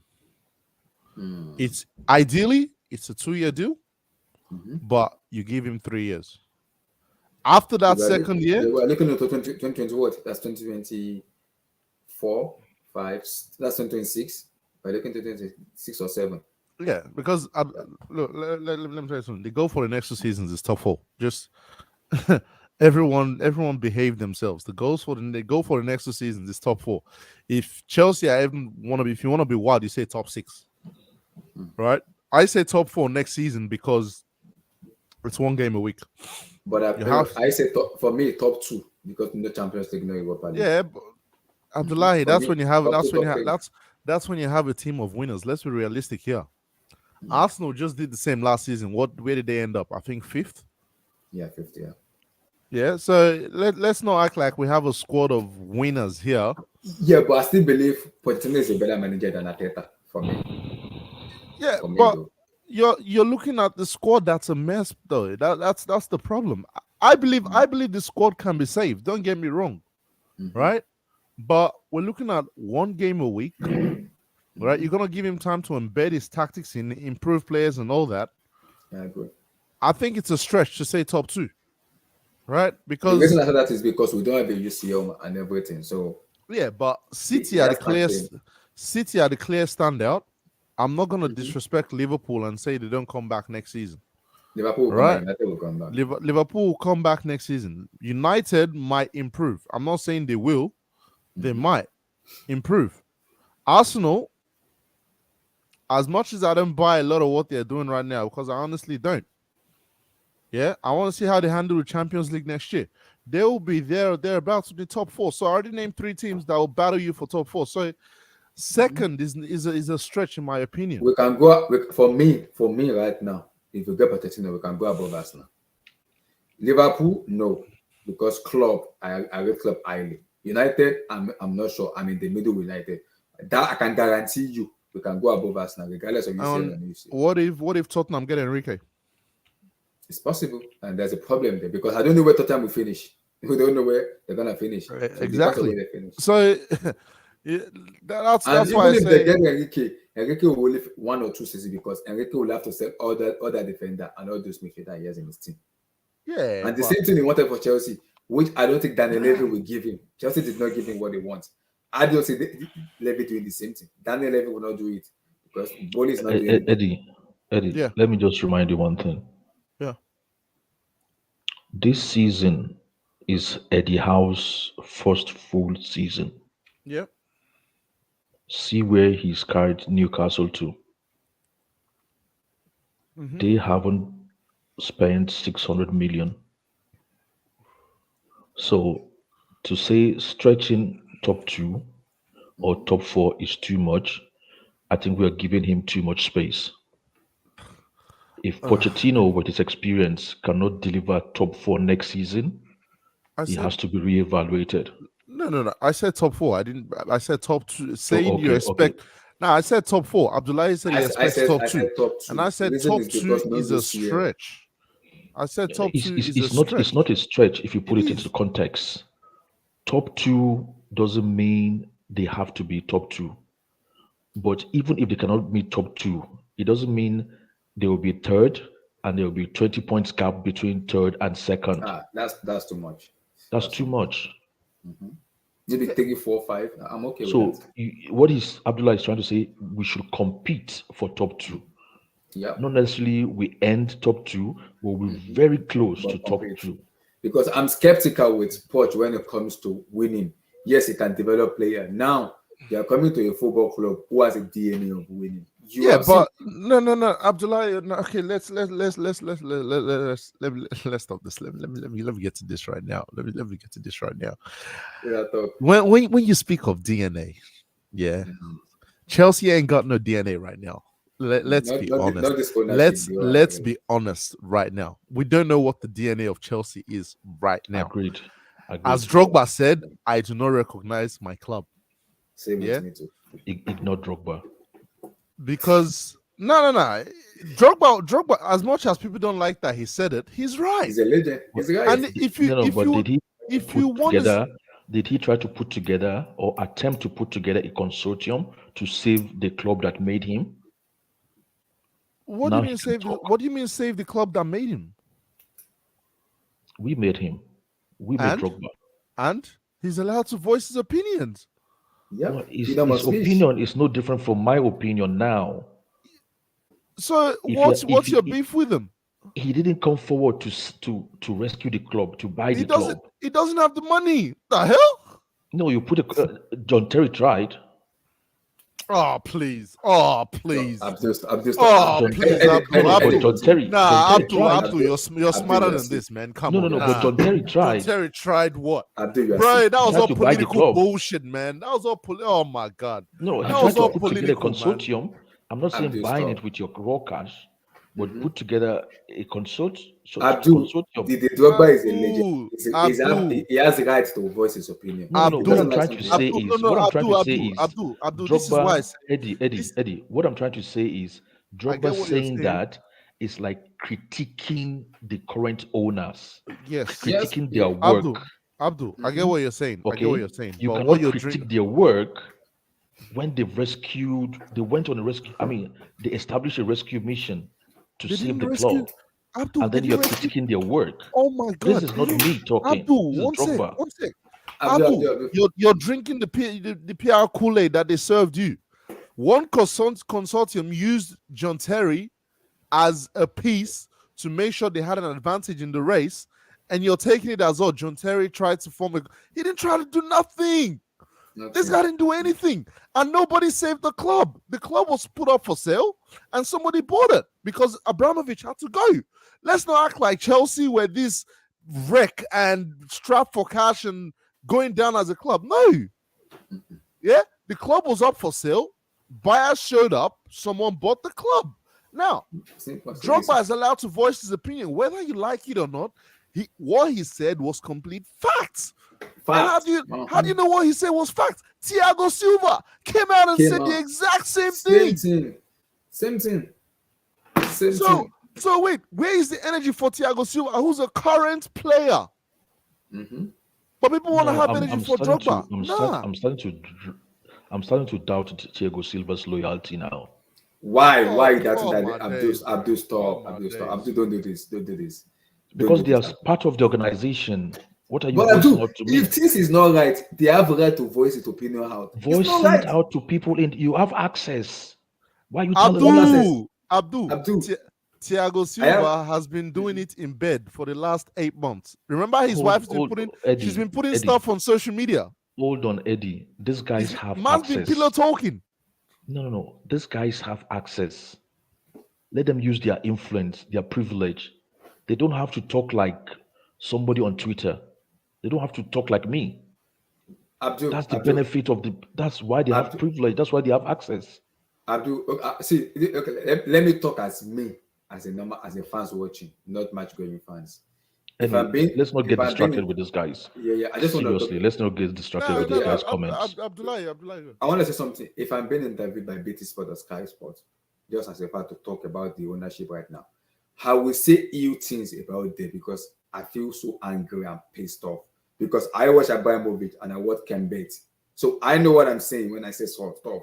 It's ideally it's a 2-year deal, but you give him 3 years. After that second year, we're looking at 2020. What? That's 2024, 5. That's 2026. We're looking at 2026 or 7. Yeah, because look, let me tell you something. The goal for the next 2 seasons is top 4. Just everyone behave themselves. The goal for the next 2 seasons is top 4. If Chelsea if you want to be wild, you say top 6. Right? I say top 4 next season because it's 1 game a week. But I say for me top 2 because no Champions League, no Europa League. Yeah, but Abdullahi, that's when you have a team of winners. Let's be realistic here. Arsenal just did the same last season. Where did they end up? I think 5th. Yeah, 5th. Yeah. Yeah. So let's not act like we have a squad of winners here. Yeah, but I still believe Pochettino is a better manager than Arteta for me. Yeah, but you're looking at the squad that's a mess though. That's the problem. I believe the squad can be saved. Don't get me wrong, right? But we're looking at 1 game a week. Right, you're gonna give him time to embed his tactics in, improve players, and all that. Yeah, good. I think it's a stretch to say top 2, right? Because the reason I say that is because we don't have a UCL and everything. So yeah, but City are the clear standout. I'm not gonna disrespect Liverpool and say they don't come back next season. Liverpool will come back. Liverpool will come back next season. United might improve. I'm not saying they will. They might improve. Arsenal, as much as I don't buy a lot of what they're doing right now, because I honestly don't. Yeah, I want to see how they handle the Champions League next year. They will be thereabouts in the top 4. So I already named 3 teams that will battle you for top 4. So second is a stretch in my opinion. We can go for me right now. If we get Pochetino, we can go above Arsenal. Liverpool, no, because I rate club highly. United, I'm not sure. I'm in the middle with United. That I can guarantee you, we can go above Arsenal, regardless of UCL and UCL. What if Tottenham get Enrique? It's possible, and there's a problem there because I don't know where Tottenham will finish. We don't know where they're gonna finish. So Exactly. they finish. So that's why I if say they get Enrique will live 1 or 2 seasons because Enrique will have to sell all that defender and all those midfielder he has in his team. Yeah, and the same thing he wanted for Chelsea, which I don't think Daniel Levy will give him. Chelsea did not give him what they want. I don't see Levy doing the same thing. Daniel Levy will not do it because Boli is not doing it. Eddie, Yeah. let me just remind you one thing. Yeah. This season is Eddie Howe's first full season. Yeah. See where he's carried Newcastle to. Mhm. They haven't spent 600 million. So to say stretching top 2 or top 4 is too much, I think we are giving him too much space. If Pochettino, with his experience, cannot deliver top 4 next season, he has to be reevaluated. No. I said top 4. I said top 2. Saying okay, you expect. okay. No, I said top 4. Abdullahi said he expects top 2. said top 2. And I said top 2 is a stretch. I said top 2 is a stretch. It's not a stretch if you put it into context. Top 2 doesn't mean they have to be top 2. But even if they cannot meet top 2, it doesn't mean they will be third and there will be 20 points gap between third and second. That's too much. That's too much. Mm-hmm. Maybe 3, 4, 5. I'm okay with that. What Abdullah is trying to say, we should compete for top 2. Yeah. Not necessarily we end top 2, but we're very close to top 2. Because I'm skeptical with Poch when it comes to winning. Yes, he can develop player. Now they are coming to a football club who has a DNA of winning. No, Abdullah. No, okay, let's stop this. Let me get to this right now. Let me get to this right now. Yeah, when you speak of DNA, Chelsea ain't got no DNA right now. Let's be honest. Let's be honest right now. We don't know what the DNA of Chelsea is right now. Agreed. As Drogba said, I do not recognize my club. Same with me too. Ignore Drogba. Because no. Drogba, as much as people don't like that he said it, he's right. He's a legend. He's a guy. And did he try to put together or attempt to put together a consortium to save the club that made him? What do you mean save the club that made him? We made him. We made Drogba. And he's allowed to voice his opinions. Yeah, well, his opinion is no different from my opinion now. So what's your beef with him? He didn't come forward to rescue the club, to buy the club. He doesn't have the money. The hell? No, you put John Terry tried. Oh please! Oh please! Abdul. John Terry. Nah, Abdul, you're smarter than this, man. Come on. No. But John Terry tried. John Terry tried what? Abdul, bro, that was all political bullshit, man. That was all oh my god. No, he tried to put together a consortium. Man. I'm not saying buying it with your raw cash, but put together a consortium. Abdul, the Drogba is a legend. He has the right to voice his opinion. What I'm trying to say is, Abdul, this is why Eddie, what I'm trying to say is, Drogba saying that is like critiquing the current owners. Yes. Critiquing their work. Abdul, I get what you're saying. Okay. I get what you're saying. You cannot critique their work when they went on a rescue. I mean, they established a rescue mission to save the club. Abdul, and then you're critiquing their work. Oh my god! This is not me talking. Abdul, one sec. Abdul, you're drinking the PR Kool-Aid that they served you. One consortium used John Terry as a piece to make sure they had an advantage in the race, and you're taking it as John Terry tried to form he didn't try to do nothing. This guy didn't do anything, and nobody saved the club. The club was put up for sale, and somebody bought it because Abramovich had to go. Let's not act like Chelsea were this wreck and strapped for cash and going down as a club. No. Yeah, the club was up for sale. Buyers showed up. Someone bought the club. Now, Drogba is allowed to voice his opinion, whether you like it or not. What he said was complete facts. Facts. And how do you know what he said was facts? Thiago Silva came out and said the exact same thing. Same thing. So wait, where is the energy for Thiago Silva, who's a current player? But people want to have energy for Drogba. I'm starting to doubt Thiago Silva's loyalty now. Why? Why that? Abdul, stop. Abdul, don't do this. Because they are part of the organization. What are you voicing out to me? If this is not right, they have a right to voice its opinion out. Voice it out to people, and you have access. Why are you telling Abdul? Thiago Silva has been doing it in bed for the last 8 months. Remember, his wife's been putting stuff on social media. Hold on, Eddie. These guys have must access. Be pillow talking. No. These guys have access. Let them use their influence, their privilege. They don't have to talk like somebody on Twitter. They don't have to talk like me. That's the benefit of that's why they have privilege. That's why they have access. Abdul, let me talk as me, as a fans watching, not match going fans. Let's not get distracted with these guys. Yeah. I just seriously, let's not get distracted with these guys' comments. Abdullah. I want to say something. If I'm being interviewed by BT Sport or Sky Sports, just as a fact to talk about the ownership right now, I will say ill things about them because I feel so angry and pissed off. Because I watch Abramovich and I watch Ken Bates. So I know what I'm saying when I say sort of.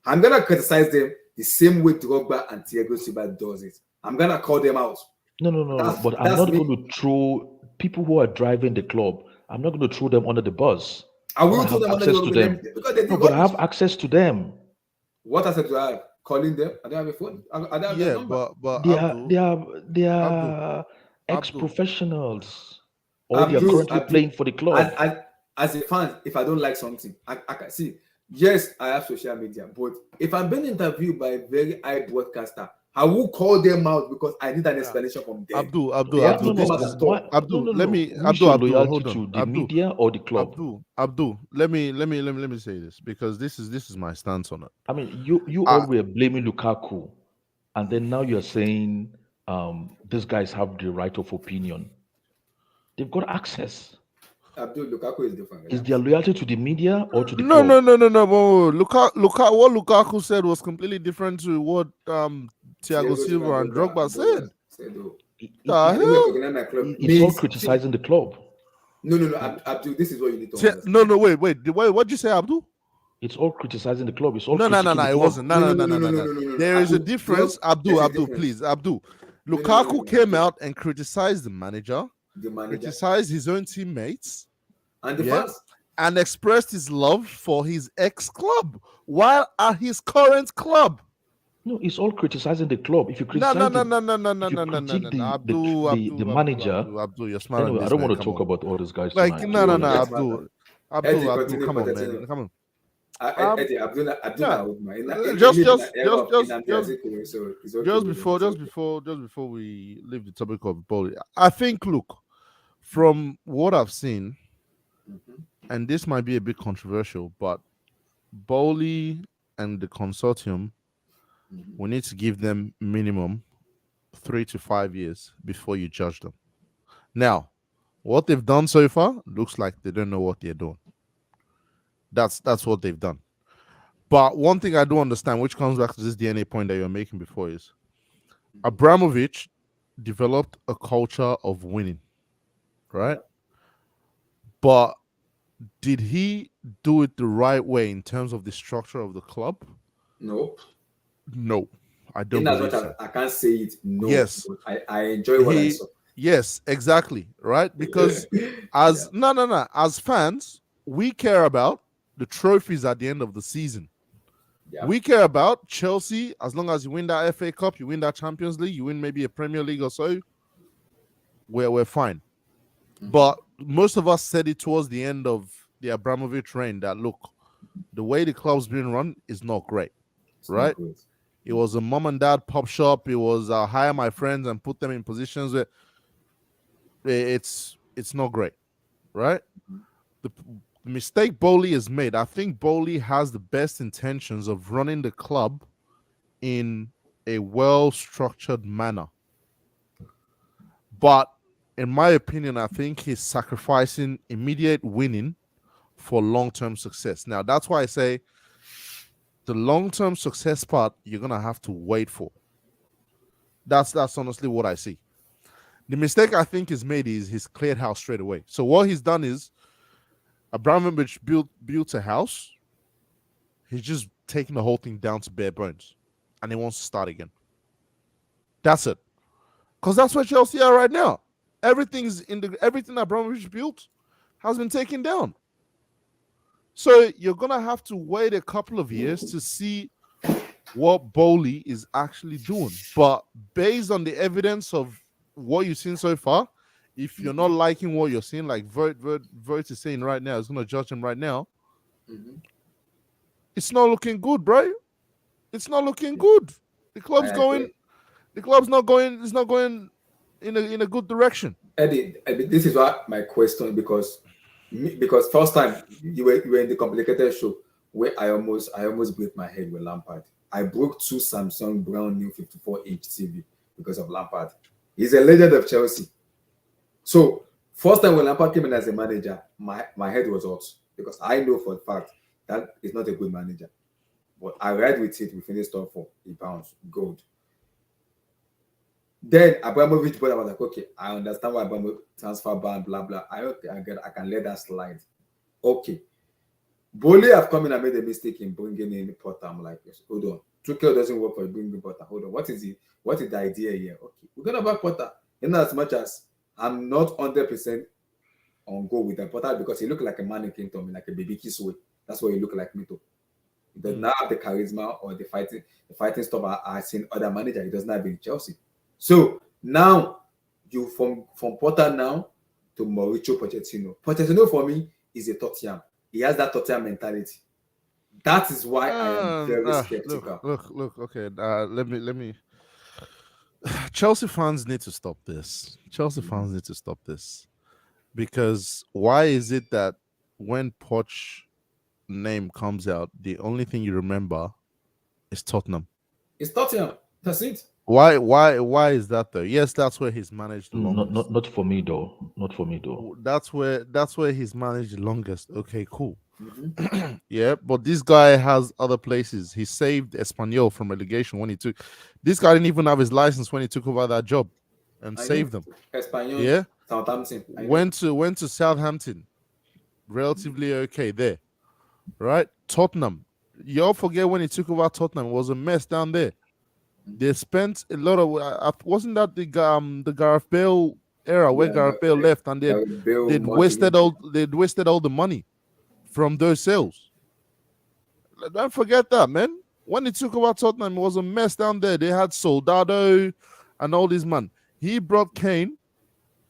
I'm going to criticize them the same way Drogba and Thiago Silva does it. I'm going to call them out. No. But I'm not going to throw people who are driving the club. I'm not going to throw them under the bus. I will throw them under the bus. But I have access to them. What access do I have? Calling them? I don't have a phone. I don't have their number. But they are ex-professionals. Or they are currently playing for the club. As a fan, if I don't like something, I can see. Yes, I have social media, but if I'm being interviewed by a very high broadcaster, I will call them out because I need an explanation from them. Abdul, let media or the club. Abdul, let me say this because this is my stance on it. I mean, you all were blaming Lukaku, and then now you're saying these guys have the right of opinion. They've got access. Abdul, Lukaku is different. Is their loyalty to the media or to the club? No. What Lukaku said was completely different to what Thiago Silva and Drogba said. It's all criticizing the club. No, Abdul, this is what you need to understand. No, wait. What did you say, Abdul? It's all criticizing the club. It's all no, it wasn't. No. There is a difference. Abdul, please. Abdul. Lukaku came out and criticized the manager. Criticized his own teammates and the fans, and expressed his love for his ex-club while at his current club. No, it's all criticizing the club. If you criticize the manager, Abdul, you're smart. Anyway, I don't want to talk about all these guys. Like tonight. Abdul, come on, man, come on. Just before we leave the topic of bowling, I think, look, from what I've seen, and this might be a bit controversial, but Bowley and the consortium, we need to give them minimum 3 to 5 years before you judge them. Now, what they've done so far looks like they don't know what they're doing. That's what they've done. But one thing I do understand, which comes back to this DNA point that you're making before, is Abramovich developed a culture of winning, right? But did he do it the right way in terms of the structure of the club? No, I don't believe so. I can't say it. No, yes, I enjoy what I saw. Yes, exactly, right? Because as fans, we care about the trophies at the end of the season. Yeah. We care about Chelsea as long as you win that FA Cup, you win that Champions League, you win maybe a Premier League or so. We're fine. But most of us said it towards the end of the Abramovich reign that look, the way the club's been run is not great, right? It was a mom and dad pop shop. It was hire my friends and put them in positions where it's not great, right? The mistake Bowley has made, I think Bowley has the best intentions of running the club in a well-structured manner. But in my opinion, I think he's sacrificing immediate winning for long-term success. Now, that's why I say the long-term success part you're gonna have to wait for. That's honestly what I see. The mistake I think he's made is he's cleared house straight away. So what he's done is Abramovich built a house. He's just taking the whole thing down to bare bones, and he wants to start again. That's it. Because that's where Chelsea are right now. Everything Abramovich built has been taken down. So you're gonna have to wait a couple of years to see what Bowley is actually doing. But based on the evidence of what you've seen so far, if you're not liking what you're seeing, like Vert is saying right now, is gonna judge him right now. It's not looking good, bro. It's not looking good. The club's going. The club's not going. It's not going in a good direction. Eddie, this is what my question, because first time you were in the complicated show where I almost broke my head with Lampard. I broke 2 Samsung brand new 54-inch TV because of Lampard. He's a legend of Chelsea. So first time when Lampard came in as a manager, my head was hot because I know for a fact that is not a good manager. But I ride with it. We finished top 4. He bounced. Gold. Then Abramovich brought, I was like, okay, I understand why Abramovich transfer ban, blah, blah. I can let that slide. Okay. Bowley have come in and made a mistake in bringing in Potter. I'm like, hold on. Tuchel doesn't work for bringing Potter. Hold on. What is the idea here? Okay. We're going to back Potter. In as much as I'm not 100% on go with that Potter because he looked like a mannequin to me, like a baby kiss way. That's what he looked like me too. He does not have the charisma or the fighting stuff I've seen other managers. He doesn't have in Chelsea. So now you from Potter now to Mauricio Pochettino. Pochettino for me is a Tottenham. He has that Tottenham mentality. That is why I am very skeptical. Look. Okay, let me. Chelsea fans need to stop this. Fans need to stop this, because why is it that when Poch name comes out, the only thing you remember is Tottenham? It's Tottenham. That's it. Why is that though? Yes, that's where he's managed the longest. Not for me though. Not for me though. That's where he's managed the longest. Okay, cool. Yeah, but this guy has other places. He saved Espanyol from relegation when he took. This guy didn't even have his license when he took over that job, and saved them. Espanyol, yeah, Southampton. Went to Southampton, relatively okay there, right? Tottenham. You all forget when he took over Tottenham, it was a mess down there. They spent a lot of. Wasn't that the Gareth Bale era where Gareth Bale left, and they'd wasted all the money from those sales? Don't forget that, man. When he took over Tottenham, it was a mess down there. They had Soldado and all these man. He brought Kane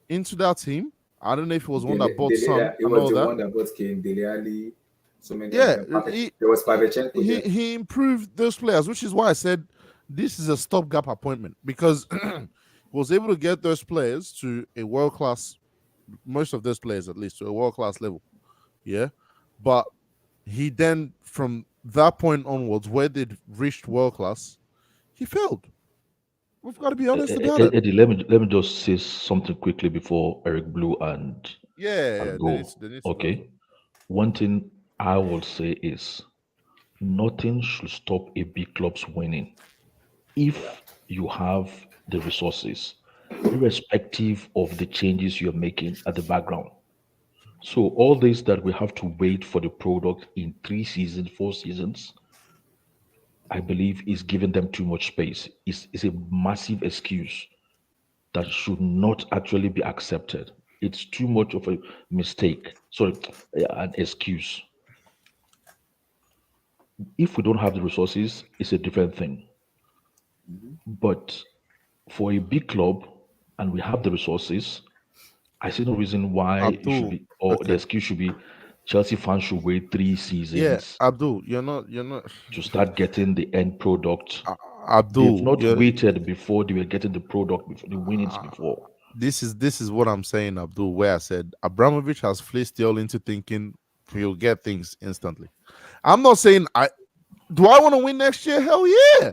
into that team. I don't know if it was one that bought some. It was the one that bought Kane, Dele Alli, so many. Yeah, there was Pavlyuchenko. He improved those players, which is why I said this is a stopgap appointment, because he was able to get those players to a world-class, most of those players at least, to a world-class level. Yeah. But he then, from that point onwards, where they'd reached world-class, he failed. We've got to be honest about it. Eddie, let me just say something quickly before Eric Blue and go. Okay. One thing I will say is nothing should stop a big club's winning if you have the resources, irrespective of the changes you're making at the background. So all this that we have to wait for the product in 3 seasons, 4 seasons, I believe is giving them too much space. It's a massive excuse that should not actually be accepted. It's too much of a mistake. Sorry, an excuse. If we don't have the resources, it's a different thing. But for a big club and we have the resources, I see no reason why it should be, or the excuse should be Chelsea fans should wait 3 seasons. Yeah, Abdul, you're not to start getting the end product. Abdul, they've not waited before they were getting the product before the winnings before. This is what I'm saying, Abdul, where I said Abramovich has fleeced you all into thinking he'll get things instantly. I'm not saying do I want to win next year? Hell yeah.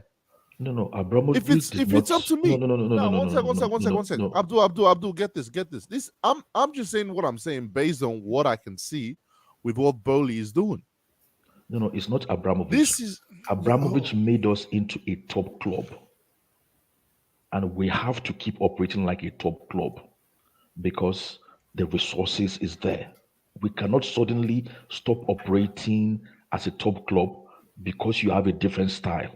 No, Abramovich If it's up to me, no, one second. Abdul, get this. This I'm just saying what I'm saying based on what I can see with what Bowley is doing. No, it's not Abramovich. This is Abramovich made us into a top club, and we have to keep operating like a top club because the resources is there. We cannot suddenly stop operating as a top club because you have a different style.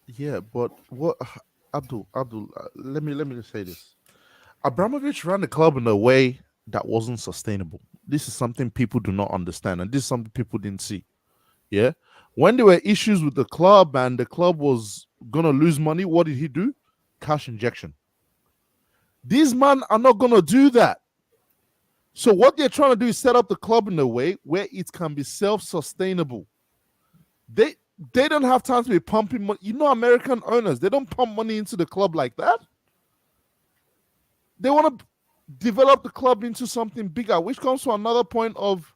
Yeah, but what Abdul, let me just say this. Abramovich ran the club in a way that wasn't sustainable. This is something people do not understand, and this is something people didn't see. Yeah. When there were issues with the club and the club was gonna lose money, what did he do? Cash injection. These men are not gonna do that. So what they're trying to do is set up the club in a way where it can be self-sustainable. They don't have time to be pumping money. You know, American owners, they don't pump money into the club like that. They want to develop the club into something bigger, which comes to another point of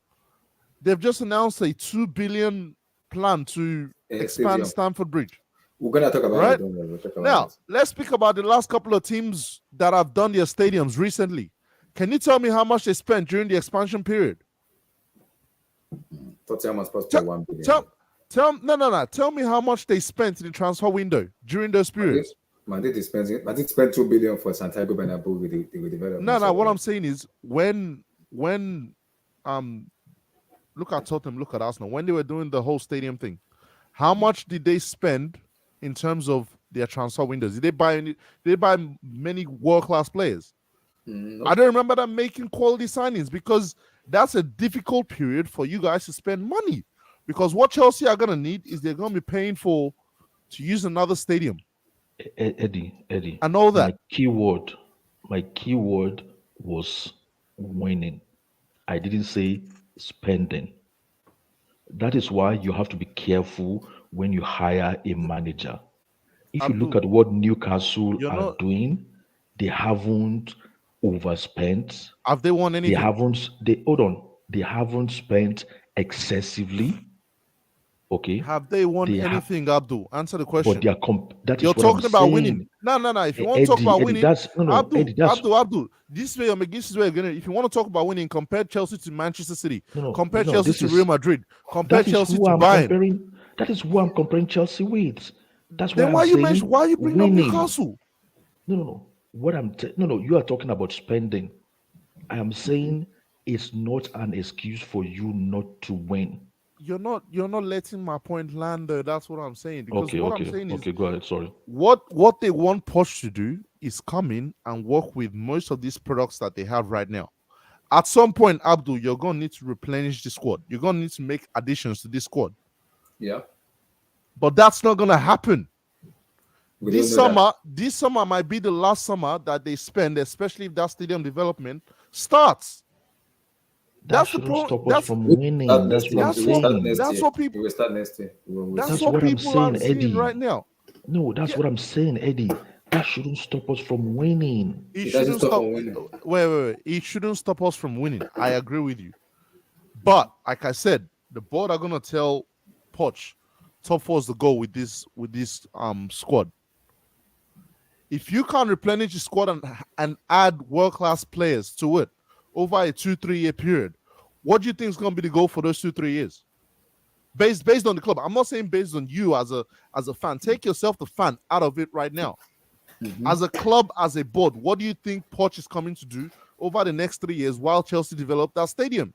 they've just announced a $2 billion plan to expand Stamford Bridge. We're gonna talk about right? it. We'll talk about Now, it. let's speak about the last couple of teams that have done their stadiums recently. Can you tell me how much they spent during the expansion period? Tottenham was supposed to pay 1 billion. Tell me how much they spent in the transfer window during those periods. Madrid spent 2 billion for Santiago Bernabeu with the redevelopment. No. What I'm saying is when look at Tottenham, look at Arsenal. When they were doing the whole stadium thing, how much did they spend in terms of their transfer windows? Did they buy many world-class players? No. I don't remember them making quality signings because that's a difficult period for you guys to spend money. Because what Chelsea are gonna need is they're gonna be paying to use another stadium. Eddie, and all that. My keyword was winning. I didn't say spending. That is why you have to be careful when you hire a manager. If you look at what Newcastle are doing, they haven't overspent. Have they won anything? They haven't spent excessively. Okay. Have they won anything, Abdul? Answer the question. But you're talking about winning. No. If you want to talk about winning, Abdul, this way you're gonna. If you want to talk about winning, compare Chelsea to Manchester City. Compare Chelsea to Real Madrid. Compare Chelsea to Bayern. That is who I'm comparing Chelsea with. That's then why you bring up Newcastle? No. You are talking about spending. I am saying it's not an excuse for you not to win. You're not letting my point land though. That's what I'm saying. Because I'm saying is, go ahead. Sorry. What they want Poch to do is come in and work with most of these products that they have right now. At some point, Abdul, you're gonna need to replenish the squad. You're gonna need to make additions to this squad. Yeah. But that's not gonna happen. This summer might be the last summer that they spend, especially if that stadium development starts. That's the problem. Stop us from winning. That's what people. We will start next year. That's what I'm saying, Eddie. Right now. No, that's what I'm saying, Eddie. That shouldn't stop us from winning. It shouldn't stop. Wait. It shouldn't stop us from winning. I agree with you. But like I said, the board are gonna tell Poch top 4 is the goal with this squad. If you can't replenish the squad and add world-class players to it over a 2-3 year period, what do you think is going to be the goal for those 2-3 years? Based on the club. I'm not saying based on you as a fan. Take yourself, the fan, out of it right now. Mm-hmm. As a club, as a board, what do you think Poch is coming to do over the next 3 years while Chelsea develop that stadium?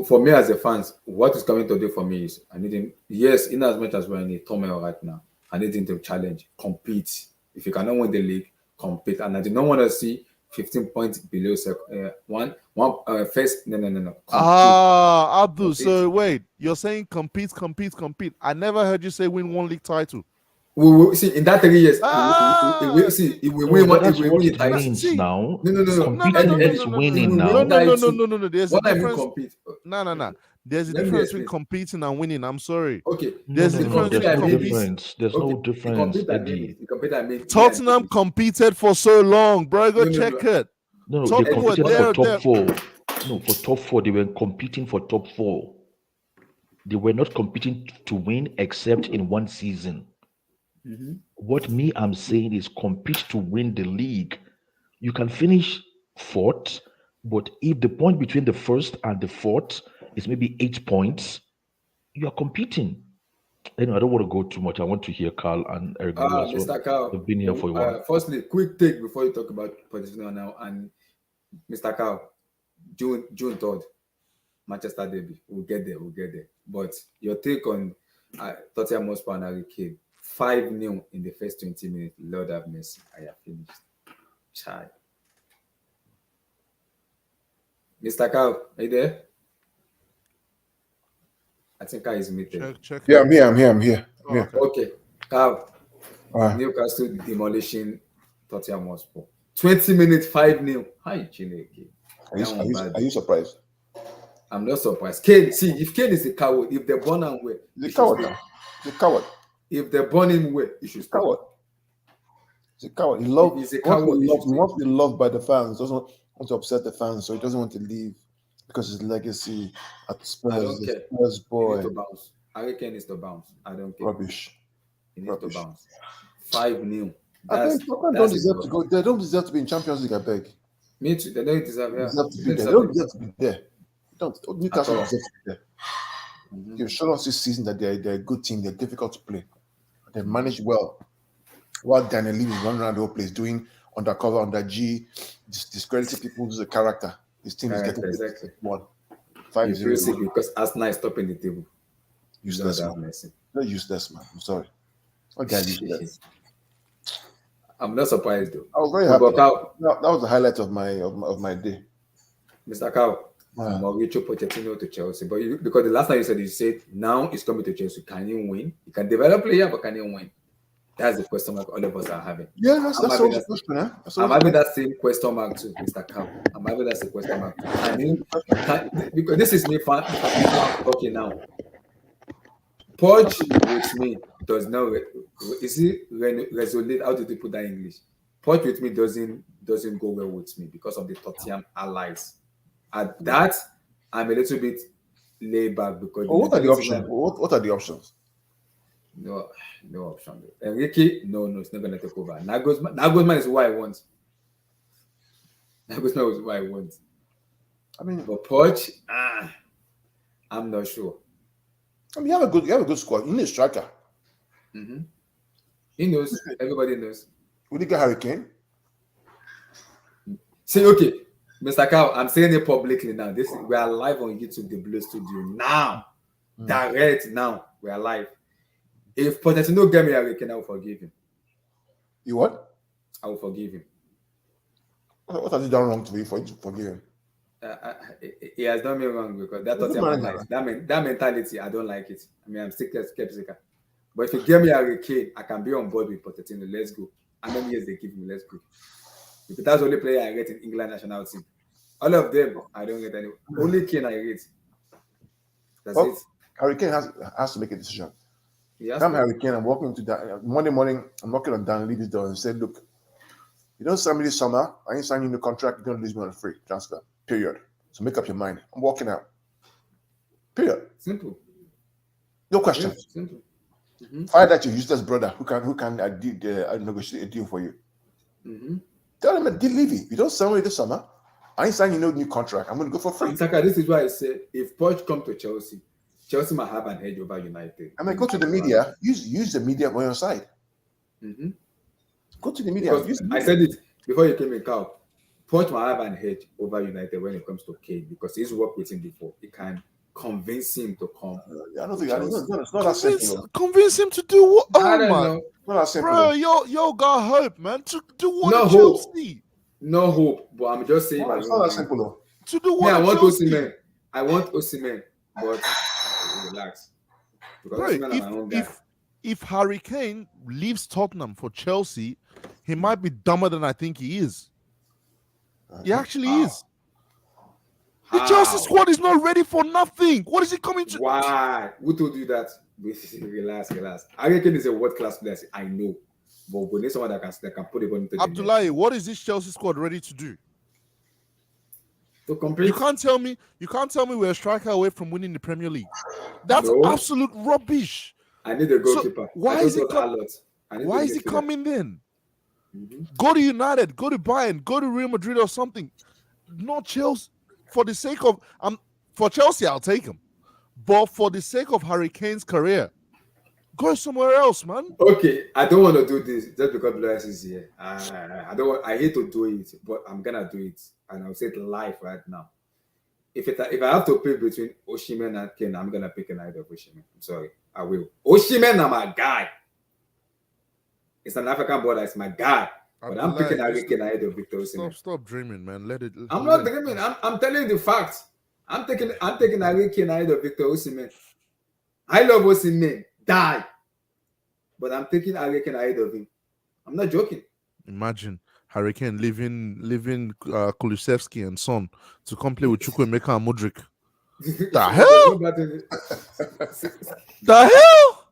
For me as a fan, what is coming to do for me is I need him. Yes, in as much as we're in a turmoil right now, I need him to challenge, compete. If you cannot win the league, compete. And I do not want to see 15 points below first. No. Compete. Abdul, compete. So wait, you're saying compete. I never heard you say win one league title. We will see in that 3 years. If we win one title. Now. No. Competing is winning now. No. There's a difference. No. There's a difference between competing and winning. I'm sorry. Okay. There's no difference. Eddie. Tottenham competed for so long, bro. Go check it. No, they competed for top 4. No, for top 4, they were competing for top 4. They were not competing to win except in one season. What me I'm saying is compete to win the league. You can finish fourth, but if the point between the first and the fourth is maybe 8 points, you are competing. Anyway, I don't want to go too much. I want to hear Carl and Eric as well. Mr. Carl, They've been here for a while. Firstly, quick take before you talk about Pochetino now. And Mr. Carl, June 3rd, Manchester derby. We'll get there. But your take on Tottenham Hotspur and Harry Kane, 5-0 in the first 20 minutes. Lord have mercy. I have finished. Child. Mr. Carl, are you there? I think I is muted. Check. Yeah, I'm here. Oh, Okay. Carl, Newcastle demolishing Tottenham Hotspur. 20 minutes, 5-0. Hi, Chineke. Are you surprised? I'm not surprised. Kane, see, if Kane is a coward, if they're born and way, He's a coward now. He's a coward. If they're born him way, he should stop. Coward. He's a coward. He wants to be loved by the fans. He doesn't want to upset the fans, so he doesn't want to leave because his legacy at Spurs. I don't care. Spurs boy. He needs to bounce. Harry Kane needs to bounce. I don't care. Rubbish. He needs to bounce. 5-0. I think Tottenham don't deserve to go. They don't deserve to be in Champions League, I beg. Me too. They don't deserve They don't deserve to be there. Newcastle deserve to be there. You've shown us this season that they're a good team. They're difficult to play. They manage well. While Daniel Levy is running around the whole place doing undercover, under G, discrediting people who's a character. His team is getting exactly 5-0 because Arsenal is topping the table. Useless, man. They're useless, man. I'm sorry. What guy useless? I'm not surprised though. I was very happy. That was the highlight of my day. Mr. Cow, Mauricio Pochettino to Chelsea. But because the last time you said now he's coming to Chelsea. Can he win? He can develop player, but can he win? That's the question mark all of us are having. Yeah, that's always the question. I'm having that same question mark too, Mr. Cow. I'm having that same question mark too. I mean, because this is me talking now. Poch with me does not resonate. How do they put that in English? Poch with me doesn't go well with me because of the Tottenham allies. At that, I'm a little bit laid back because. What are the options? What are the options? No option. Enrique, no, it's not gonna take over. Nagelsmann is what I want. Nagelsmann is what I want. I mean, but Poch, I'm not sure. I mean, you have a good squad. You need a striker. He knows. Everybody knows. Would you get Harry Kane? See, okay, Mr. Cow, I'm saying it publicly now. We are live on YouTube, the Blue Studio now. Direct now. We are live. If Pochettino get me Harry Kane, I will forgive him. You what? I will forgive him. What has he done wrong to you for you to forgive him? He has done me wrong because that mentality, I don't like it. I mean, I'm skeptical. But if you get me Harry Kane, I can be on board with Pochettino. Let's go. How many years they give me? Let's go. Because that's the only player I get in England national team. All of them, I don't get any. Only Kane I get. That's it. Harry Kane has to make a decision. I'm Harry Kane. I'm walking to that Monday morning. I'm knocking on Dan Levy's door and said, "Look, you don't sign me this summer. I ain't signing the contract. You're gonna lose me on a free transfer. Period. So make up your mind. I'm walking out. Period. Simple. No question. Yeah, simple. Find out your useless brother who can negotiate a deal for you. Tell him, deal Levy. You don't sign me this summer. I ain't signing no new contract. I'm gonna go for free." Saka, this is why I said if Poch come to Chelsea might have an edge over United. I mean, go to the media. Use the media on your side. Go to the media. I said it before you came in, Carl. Poch might have an edge over United when it comes to Kane because he's worked with him before. He can convince him to come. I don't think it's not that simple. Convince him to do what? I don't know. Not that simple. Bro, yo got hope, man. To do what? No Chelsea. No hope, but I'm just saying. It's not that simple, though. To do what? I want Osimhen. But relax. Bro, if Harry Kane leaves Tottenham for Chelsea, he might be dumber than I think he is. He actually is. The Chelsea squad is not ready for nothing. What is he coming to? Why? Who told you that? Relax. Harry Kane is a world-class player. I know. But we need someone that can put it on the Abdullahi, what is this Chelsea squad ready to do? To compete. You can't tell me we're a striker away from winning the Premier League. That's absolute rubbish. I need a goalkeeper. So why is it? I Why is he coming then? Go to United, go to Bayern, go to Real Madrid or something. Not Chelsea. For the sake of for Chelsea, I'll take him. But for the sake of Harry Kane's career, go somewhere else, man. Okay, I don't want to do this just because Bless is here. I don't. I hate to do it, but I'm gonna do it, and I'll say it live right now. If I have to pick between Osimhen and Kane, I'm gonna pick another of Osimhen. I'm sorry, I will. Osimhen, I'm my guy. It's an African boy that's my guy. But I'm picking Harry Kane ahead of Victor Osimhen. Stop dreaming, man. Let it. I'm not dreaming. I'm telling you the facts. I'm taking Harry Kane ahead of Victor Osimhen. I love Osimhen. Die. But I'm taking Harry Kane ahead of him. I'm not joking. Imagine Harry Kane leaving Kulusevski and Son to come play with Chukwuemeka and Modric. The hell? The hell?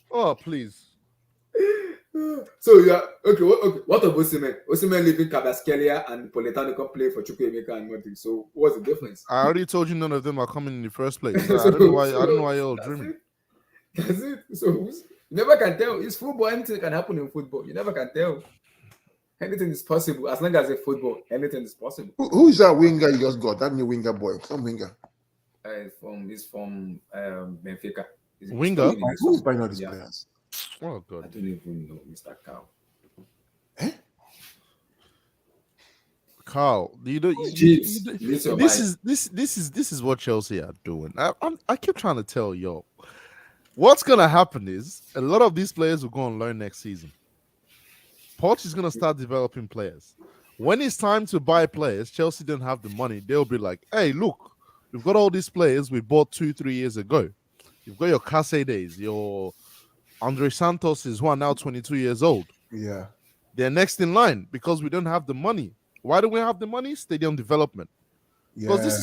Oh, please. So yeah, okay. What of Osimhen? Osimhen leaving Kvaratskhelia and Politano come play for Chukwuemeka and Modric. So what's the difference? I already told you none of them are coming in the first place. So I don't know why you're all dreaming. That's it. So you never can tell. It's football. Anything can happen in football. You never can tell. Anything is possible as long as it's football. Anything is possible. Who is that winger you just got? That new winger boy, some winger. It's from Benfica. Winger? Who's buying all these players? Oh God! I don't even know, Mr. Cow. Carl, this is what Chelsea are doing. I keep trying to tell y'all. What's gonna happen is a lot of these players will go on loan next season. Poch is gonna start developing players. When it's time to buy players, Chelsea don't have the money. They'll be like, "Hey, look, we've got all these players we bought 2-3 years ago. You've got your Caceres, your Andre Santos is who are now 22 years old. Yeah, they're next in line because we don't have the money. Why don't we have the money? Stadium development. Because this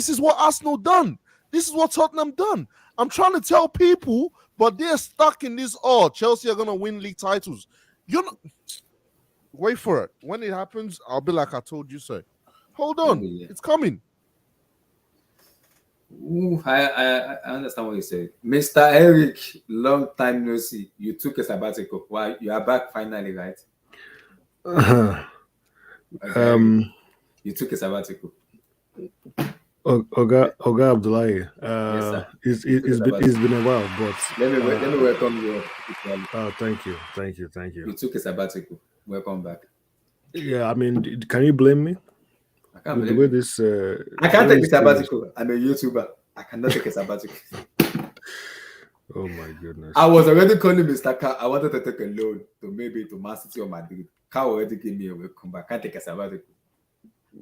is what Arsenal done. This is what Tottenham done. I'm trying to tell people, but they're stuck in this. Oh, Chelsea are gonna win league titles. You're not. Wait for it. When it happens, I'll be like, I told you so. Hold on, it's coming. Ooh, I understand what you said, Mr. Eric. Long time no see. You took a sabbatical. Why you are back finally, right? Okay. You took a sabbatical. Oga Abdullahi. Yes, it's been a while, but let me welcome you. Oh, thank you. You took a sabbatical. Welcome back. Yeah, I mean, can you blame me? I can't believe the way this. I can't take a sabbatical. I'm a YouTuber. I cannot take a sabbatical. Oh my goodness! I was already calling Mr. Carr. I wanted to take a loan to Man City or Madrid. Carr already gave me a welcome back. I can't take a sabbatical.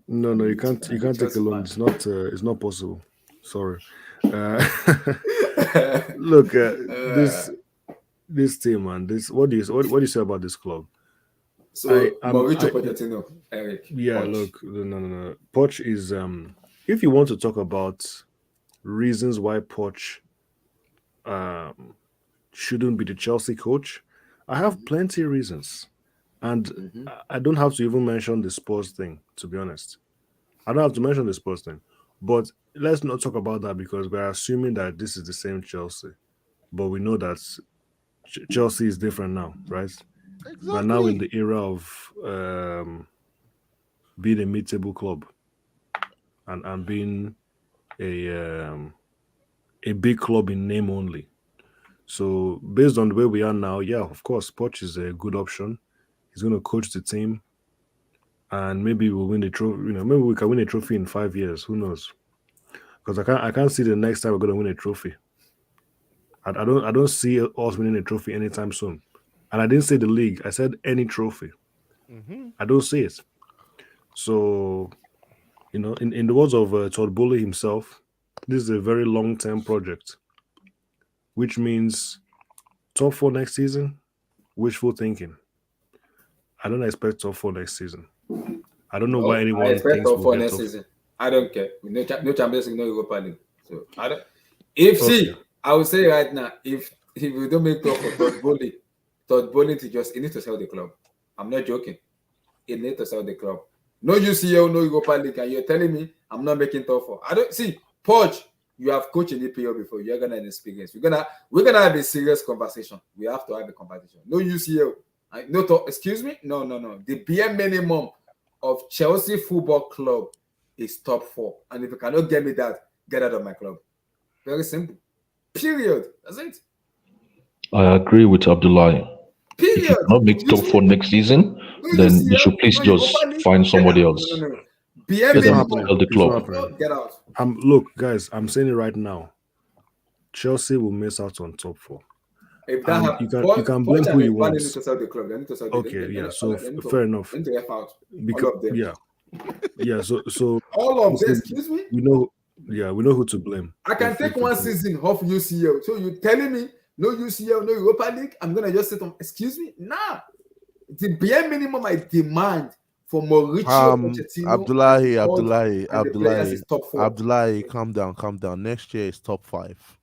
No, you can't take a loan. It's not possible. Sorry. Look, this team, man. What do you say about this club? So Mauricio Pochetino, Eric. Yeah, Poch. Look, no. Poch is if you want to talk about reasons why Poch shouldn't be the Chelsea coach, I have plenty of reasons. And I don't have to even mention the Spurs thing, to be honest. I don't have to mention the Spurs thing. But let's not talk about that because we're assuming that this is the same Chelsea. But we know that Chelsea is different now, right? Exactly. We're now in the era of being a mid-table club and being a big club in name only. So based on the way we are now, yeah, of course, Poch is a good option. He's going to coach the team, and maybe we'll win the trophy. Maybe we can win a trophy in 5 years. Who knows? Because I can't see the next time we're going to win a trophy. I don't see us winning a trophy anytime soon. And I didn't say the league. I said any trophy. I don't see it. So, in the words of Todd Bowley himself, this is a very long-term project, which means top 4 next season. Wishful thinking. I don't expect top 4 next season. I don't know why anyone I expect thinks top 4 we'll next get season. I don't care. No Champions League, no Europa League. So I don't. I would say right now, if we don't make top for Todd Bowley he needs to sell the club. I'm not joking. He needs to sell the club. No UCL, no Europa League, and you're telling me I'm not making top 4. I don't see Poch. You have coached in EPL before. You're gonna have experience. We're gonna have a serious conversation. We have to have a conversation. No UCL. No talk. Excuse me. No. The bare minimum of Chelsea Football Club is top 4. And if you cannot get me that, get out of my club. Very simple. Period. That's it. I agree with Abdullahi. If you Period. cannot make top 4 next season, then you should please just find somebody else. No. Get them minimum. to sell the club. Get out. Look, guys, I'm saying it right now. Chelsea will miss out on top 4. If that happens, you can blame who you want. They need to sell the club. They need to sell the Okay, yeah. So fair enough. They need to F out. Because All of them. yeah. So all of them. Excuse me. We know who to blame. I can take one season off UCL. So you telling me no UCL, no Europa League? I'm gonna just sit on. Excuse me. Nah. The bare minimum I demand for Mauricio Pochettino. Abdullahi, calm down. Next year is top 5.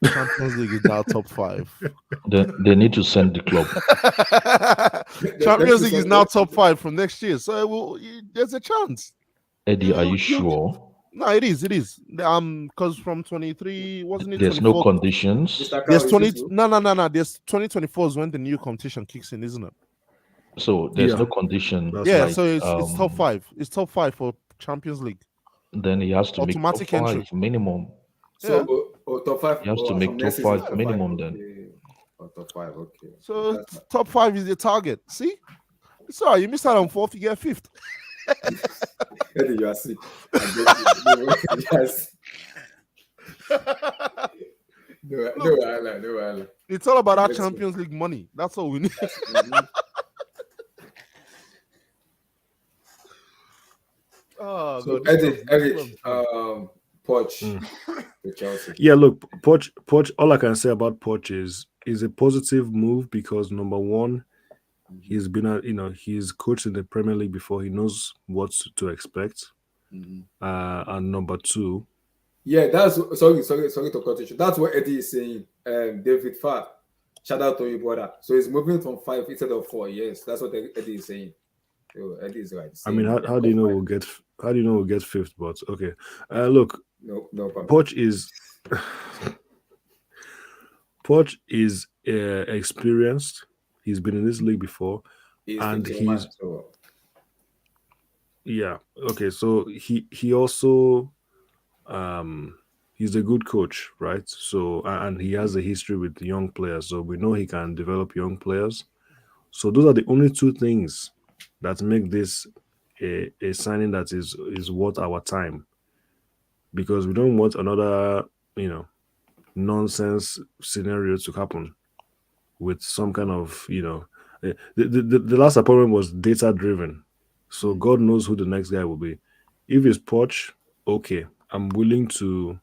Champions League is now top 5. They need to send the club. Champions League is now top 5 from next year, so there's a chance. Eddie, are you sure? No, it is. Because from 23, wasn't it? There's 24? no conditions. There's 20. No. There's 2024 is when the new competition kicks in, isn't it? So there's no condition. Yeah, so it's top 5. It's top 5 for Champions League. Then he has to Automatic make top 5 entry. minimum. So top 5. He has to make top 5 minimum then. Top 5, okay. So top 5 is the target. See? Sorry, you missed out on 4th, you get 5th. Eddie, you are sick. Yes. No. It's all about our Champions League money. That's all we need. Oh, so God. Eddie, Poch to Chelsea. Yeah, look, Poch. All I can say about Poch is a positive move because number one, he's been he's coached in the Premier League before. He knows what to expect. And number two, yeah, that's sorry to cut you. That's what Eddie is saying. David Farr, shout out to you, brother. So he's moving from 5 instead of 4. Yes, that's what Eddie is saying. So Eddie is right. I mean, how do you know we'll get? How do you know we'll get 5th? But okay, look, no problem. Poch is experienced. He's been in this league before, yeah. Okay, so he also he's a good coach, right? So and he has a history with young players, so we know he can develop young players. So those are the only 2 things that make this a signing that is worth our time, because we don't want another nonsense scenario to happen with some kind of the last appointment was data driven, so God knows who the next guy will be. If it's Poch, okay, I'm willing to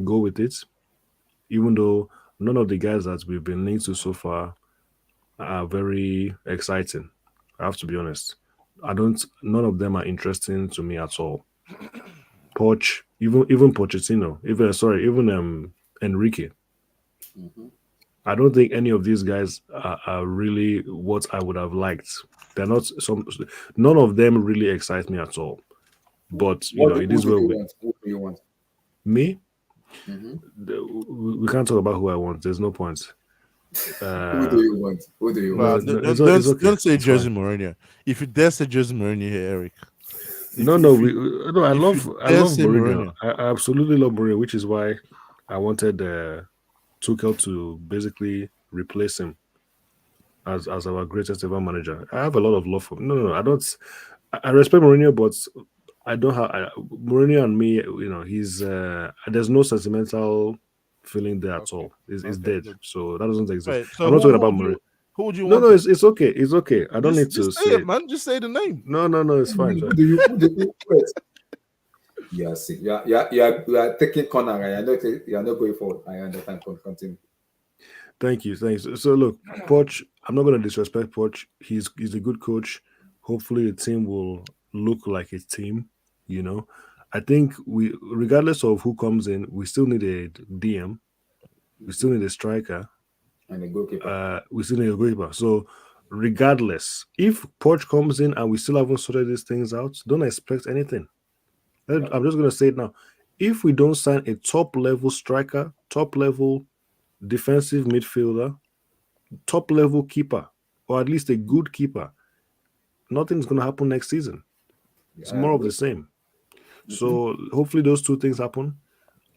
go with it, even though none of the guys that we've been linked to so far are very exciting. I have to be honest. None of them are interesting to me at all. Poch, even Pochetino, even Enrique. I don't think any of these guys are really what I would have liked. They're not none of them really excite me at all. But it is where Who do you want? Me? We can't talk about who I want. There's no point. Who do you want? Don't say Jose Mourinho. If you dare say Jose Mourinho here, Eric. I love Mourinho. I absolutely love Mourinho, which is why I wanted Tuchel to basically replace him as our greatest ever manager. I have a lot of love for him. No, I don't. I respect Mourinho, but I don't have Mourinho and me. He's there's no sentimental feeling there at all. It's dead. So that doesn't exist. Right, so I'm not talking about Mourinho. Who would you want? No, it's okay. It's okay. I don't need to say it, man. Just say the name. No, it's fine. Who do you Yes, you are taking corner. You are not going forward. I understand. Continue. Thank you. So look, Poch, I'm not going to disrespect Poch. He's a good coach. Hopefully the team will look like a team. I think regardless of who comes in, we still need a DM. We still need a striker. And a goalkeeper. We still need a goalkeeper. So regardless, if Poch comes in and we still haven't sorted these things out, don't expect anything. I'm just going to say it now. if we don't sign a top level striker, top level defensive midfielder, top level keeper, or at least a good keeper, nothing's going to happen next season. It's more of the same. So hopefully those two things happen,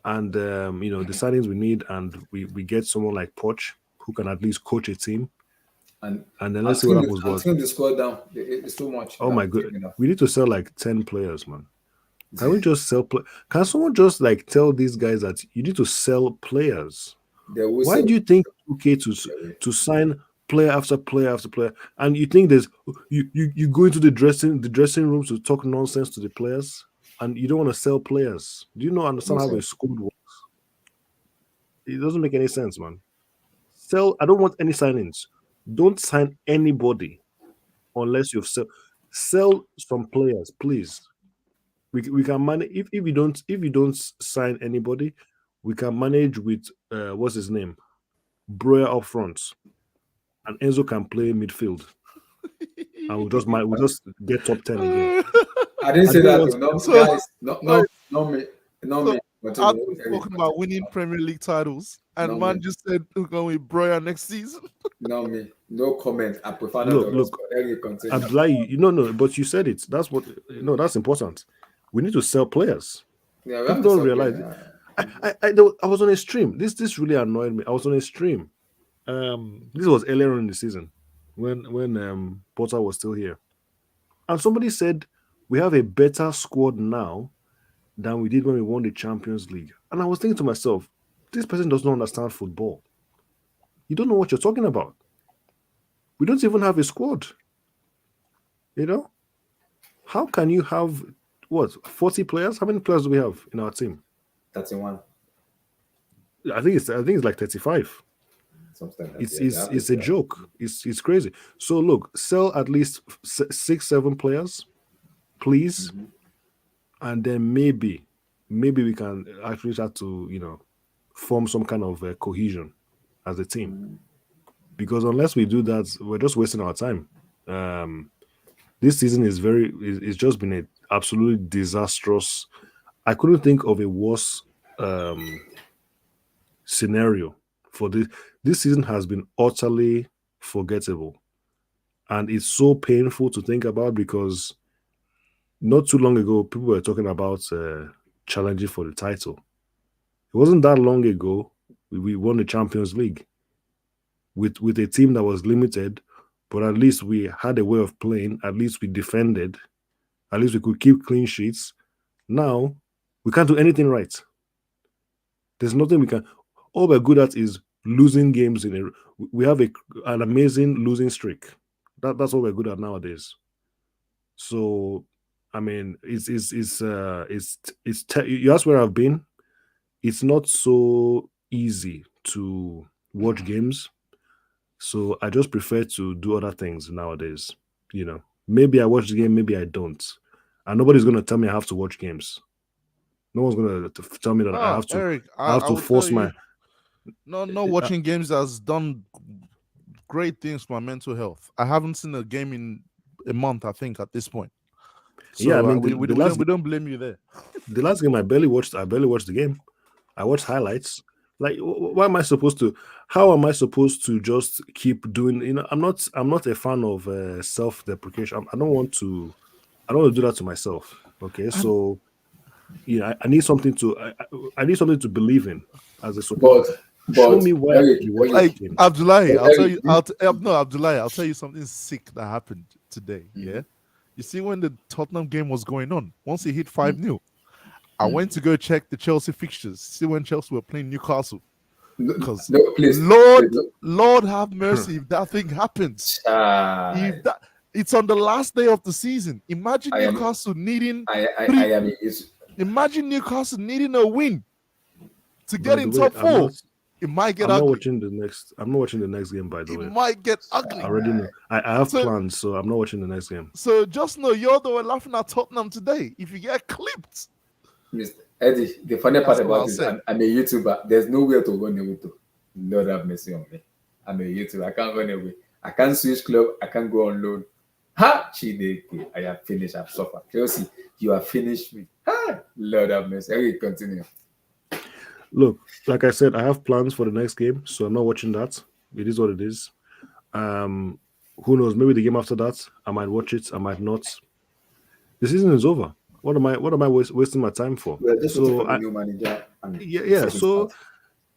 and you know, the signings we need, and we get someone like Poch who can at least coach a team, and then let's see what happens. But the squad down. It's too much. Oh my god, we need to sell like 10 players, man. Can we just sell? Can someone just like tell these guys that you need to sell players? Why do you think okay to sign player after player after player, and you think there's you go into the dressing rooms to talk nonsense to the players, and you don't want to sell players? Do you understand how a squad works? It doesn't make any sense, man. Sell. I don't want any signings. Don't sign anybody unless you've sell some players, please. We can manage if you don't sign anybody, we can manage with what's his name, Breuer up front, and Enzo can play midfield, and we'll just get top 10 again. I didn't say that. No, guys, not me. I've spoken about winning Premier League titles, and man just said we're going with Breuer next season. No me, no comment. I prefer look. Abdullahi, but you said it. That's what that's important. We need to sell players. Yeah, people don't realize it. I was on a stream. This really annoyed me. I was on a stream. This was earlier in the season when Potter was still here, and somebody said we have a better squad now than we did when we won the Champions League. And I was thinking to myself, this person does not understand football. You don't know what you're talking about. We don't even have a squad. How can you have 40 players? How many players do we have in our team? 31. I think it's like 35. Something it's a joke. It's crazy. So look, sell at least 6-7 players, please, and then maybe we can actually start to form some kind of cohesion as a team. Because unless we do that, we're just wasting our time. This season it's just been a absolutely disastrous. I couldn't think of a worse scenario for this. This season has been utterly forgettable, and it's so painful to think about because not too long ago people were talking about challenging for the title. It wasn't that long ago we won the Champions League with a team that was limited, but at least we had a way of playing. At least we defended. At least we could keep clean sheets. Now, we can't do anything right. There's nothing we can... All we're good at is losing games. We have an amazing losing streak. That's what we're good at nowadays. So, I mean, you ask where I've been. It's not so easy to watch games. So I just prefer to do other things nowadays. Maybe I watch the game, maybe I don't. And nobody's going to tell me I have to watch games. No one's going to tell me that I have to. Eric, I have to force my. No, watching games has done great things for my mental health. I haven't seen a game in a month, I think, at this point. So, yeah, I mean, we don't blame you there. The last game I barely watched the game. I watched highlights. Like, why am I supposed to? How am I supposed to just keep doing? I'm not a fan of self-deprecation. I don't want to do that to myself. Okay, so I need something to. I need something to believe in as a support. Show me why. Abdullahi, I'll tell you something sick that happened today. Yeah, you see when the Tottenham game was going on, once he hit 5-0. I went to go check the Chelsea fixtures, see when Chelsea were playing Newcastle. Because Lord have mercy if that thing happens. It's on the last day of the season. Imagine Newcastle needing Newcastle needing a win to get in top 4. It might get ugly. I'm not watching the next game, by the way. It might get ugly. I already know. I have plans, so I'm not watching the next game. So just know you're the one laughing at Tottenham today. If you get clipped. Mr. Eddie, the funny part about it, I'm a YouTuber. There's nowhere to run away to. Lord have mercy on me. I'm a YouTuber. I can't run away. I can't switch club. I can't go on loan. Ha! Chideke. I have finished. I've suffered. Chelsea, you have finished me. Lord have mercy. Okay, continue. Look, like I said, I have plans for the next game, so I'm not watching that. It is what it is. Who knows? Maybe the game after that, I might watch it. I might not. The season is over. What am I wasting my time for? We are just waiting So for the new manager and yeah. So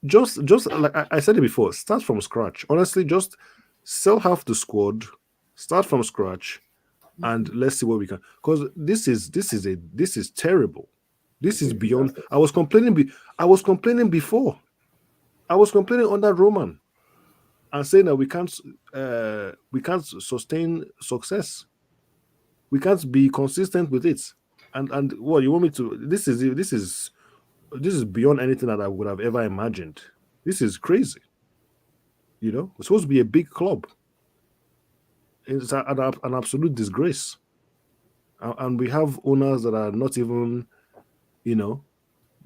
just like I said it before, start from scratch. Honestly, just sell half the squad, start from scratch, and let's see what we can. Because this is terrible. This is beyond. I was complaining. I was complaining before. I was complaining under Roman, and saying that we can't sustain success. We can't be consistent with it. And what you want me to? This is beyond anything that I would have ever imagined. This is crazy. You know, it's supposed to be a big club. It's an absolute disgrace. And we have owners that are not even, you know,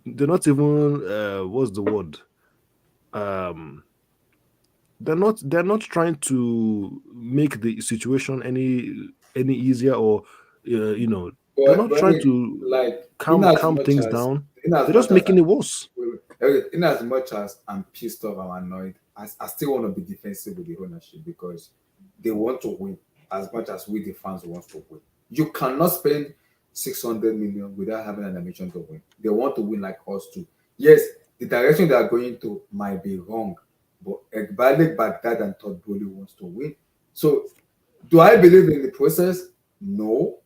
they're not even what's the word? They're not trying to make the situation any easier, or you know, they're not trying to like calm things down. They're just making it worse. In as much as I'm pissed off, I'm annoyed, I still want to be defensive with the ownership because they want to win as much as we the fans want to win. You cannot spend 600 million without having an ambition to win. They want to win like us too. Yes, the direction they are going to might be wrong, but Ekbalik, Baghdad, and Todd Bowley wants to win. So, do I believe in the process? No,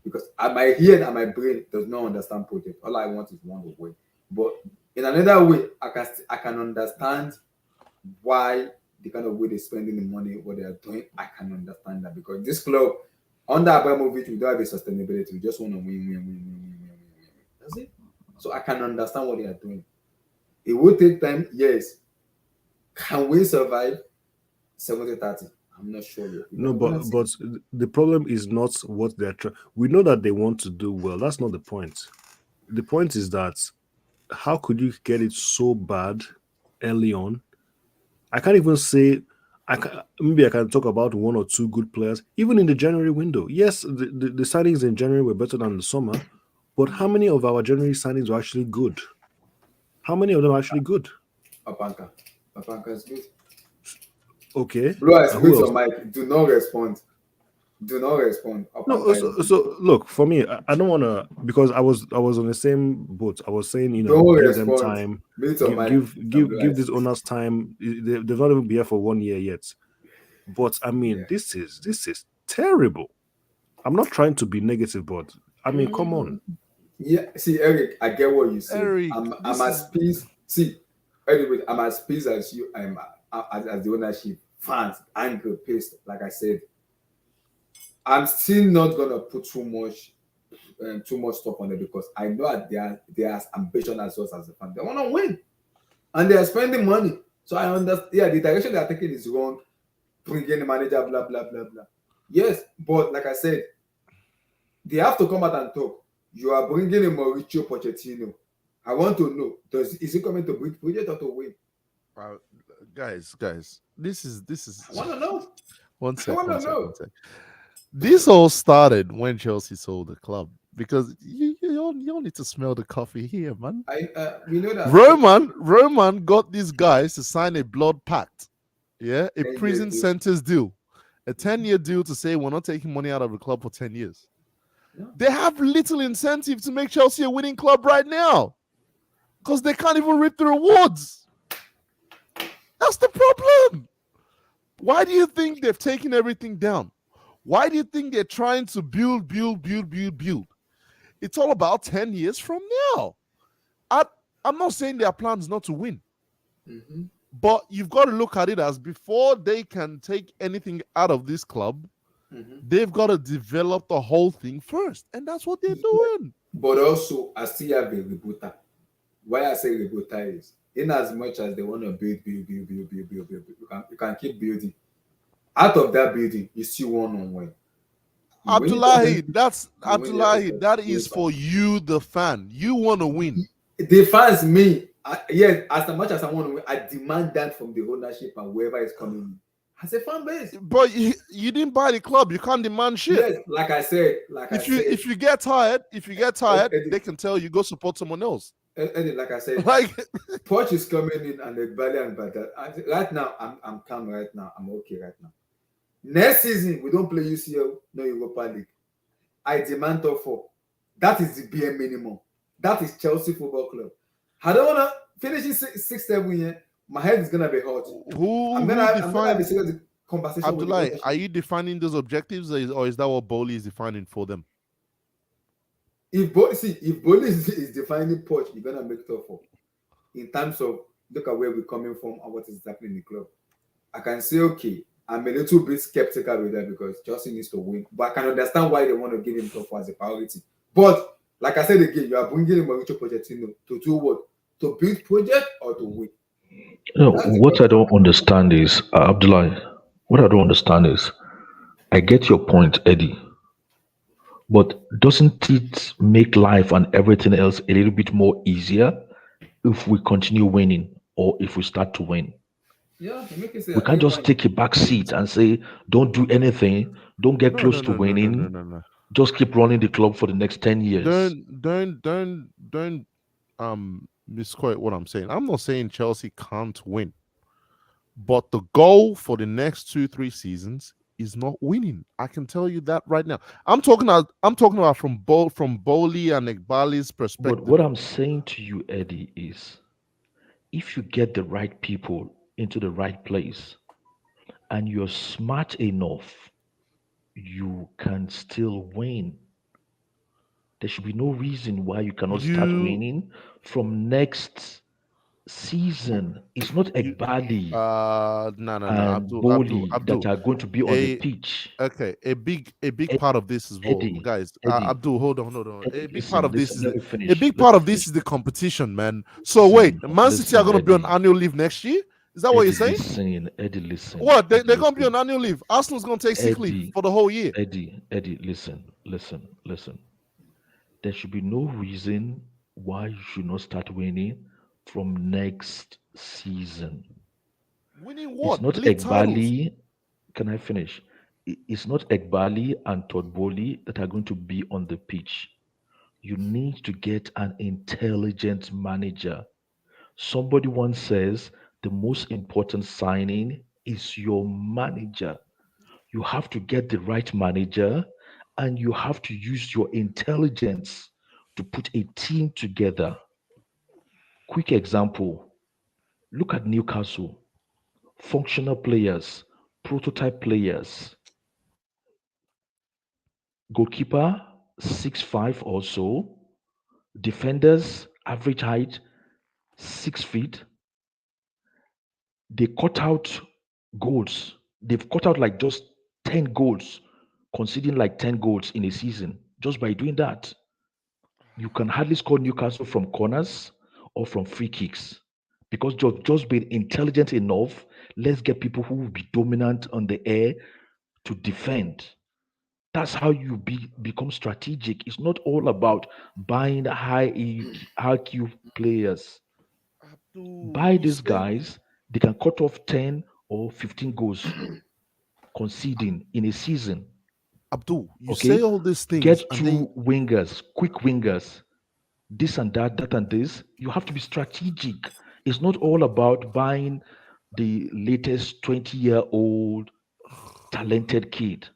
because my head and my brain does not understand project. All I want is one to win. But in another way, I can understand why the kind of way they're spending the money, what they are doing. I can understand that because this club, under Abramovich, we don't have a sustainability. We just want to win. That's it. So I can understand what they are doing. It will take time, yes. Can we survive 70-30? I'm not sure yet. No, but the problem is not what they're trying. We know that they want to do well. That's not the point. The point is that how could you get it so bad early on? I can't even say. Maybe I can talk about one or two good players, even in the January window. Yes, the signings in January were better than the summer, but how many of our January signings were actually good? How many of them are actually good? Apanka is good. Okay. Bro, I mute your mic. Do not respond. No, so look, for me, I don't want to, because I was on the same boat. I was saying, you know, don't give respond. them time, give these owners time. They've not even been here for 1 year yet. But I mean, this is terrible. I'm not trying to be negative, but I mean, come on. Yeah, see, Eric, I get what you say. Eric, I'm as peace. See, anyway, I'm as peace as you. I'm as the ownership, fans, angry, pissed. Like I said, I'm still not gonna put too much stuff on it because I know that they are ambitious as well as the fan. They want to win, and they are spending money. So I understand. Yeah, the direction they are taking is wrong. Bringing the manager, blah blah blah blah. Yes, but like I said, they have to come out and talk. You are bringing in Mauricio Pochettino. I want to know: is he coming to bring project or to win? Guys, this is. I want to know. One second. This all started when Chelsea sold the club because you all need to smell the coffee here, man. We know that Roman got these guys to sign a blood pact, a prison sentence deal, a 10-year deal to say we're not taking money out of the club for 10 years. Yeah. They have little incentive to make Chelsea a winning club right now because they can't even reap the rewards. That's the problem. Why do you think they've taken everything down? Why do you think they're trying to build? It's all about 10 years from now. I'm not saying their plan is not to win. Mm-hmm. But you've got to look at it as before they can take anything out of this club, they've got to develop the whole thing first. And that's what they're doing. But also, I still have a rebooter. Why I say rebooter is, in as much as they want to build, you can keep building. Out of that building, you still want to win. Abdullahi, that is for you, the fan. You want to win. The fans, me, yes, as much as I want to win, I demand that from the ownership and whoever is coming in. as a fan base. But you didn't buy the club. You can't demand shit. Yes, like I said, If you get tired, Eddie, they can tell you go support someone else. Eddie, like I said, Like Poch is coming in and the Bali and Bata. Right now, I'm calm. Right now, I'm okay. Right now. Next season, we don't play UCL, no Europa League. I demand top 4. That is the bare minimum. That is Chelsea Football Club. I don't wanna finish in 6-7 years. My head is gonna be hot. I'm gonna have a serious conversation. Abdullah, are you defining those objectives, or is that what Boli is defining for them? If Boli is defining Poch, you're gonna make top 4. In terms of look at where we're coming from and what is happening in the club. I can say, okay, I'm a little bit skeptical with that because Chelsea needs to win. But I can understand why they want to give him top 4 as a priority. But like I said again, you are bringing in Mauricio Pochettino to do what? To build project or to win? No, what I don't understand is, Abdullah, what I don't understand is, I get your point, Eddie, but doesn't it make life and everything else a little bit more easier if we continue winning or if we start to win? Yeah, we can't just take a back seat and say, don't do anything, don't get close to winning. No. Just keep running the club for the next 10 years. Don't misquote what I'm saying. I'm not saying Chelsea can't win, but the goal for the next 2-3 seasons is not winning. I can tell you that right now. I'm talking about from Boli and Iqbali's perspective. But what I'm saying to you, Eddie, is if you get the right people into the right place and you're smart enough, you can still win. There should be no reason why you cannot start winning from next season. It's not Ekbali and Boli that are going to be on the pitch. Okay, a big part of this is guys. Abdul, hold on. A big part of this is the competition, man. So wait, Man City are going to be on annual leave next year. Is that what you're saying? Eddie, listen. What? They're going to be on annual leave. Arsenal's going to take sick leave for the whole year. Eddie, listen. There should be no reason why you should not start winning from next season. Winning what? It's not Ekbali. Can I finish? It's not Ekbali and Todd Boli that are going to be on the pitch. You need to get an intelligent manager. Somebody once says, the most important signing is your manager. You have to get the right manager and you have to use your intelligence to put a team together. Quick example, look at Newcastle. Functional players, prototype players. Goalkeeper, 6'5" or so. Defenders, average height, 6 feet. They cut out goals. They've cut out like just 10 goals, conceding like 10 goals in a season. Just by doing that, you can hardly score Newcastle from corners or from free kicks. Because just being intelligent enough, let's get people who will be dominant on the air to defend. That's how you become strategic. It's not all about buying high IQ players. Buy these guys. They can cut off 10 or 15 goals conceding in a season. Abdul, you say all these things. Get two wingers, quick wingers, this and that and this. You have to be strategic. It's not all about buying the latest 20-year-old talented kid.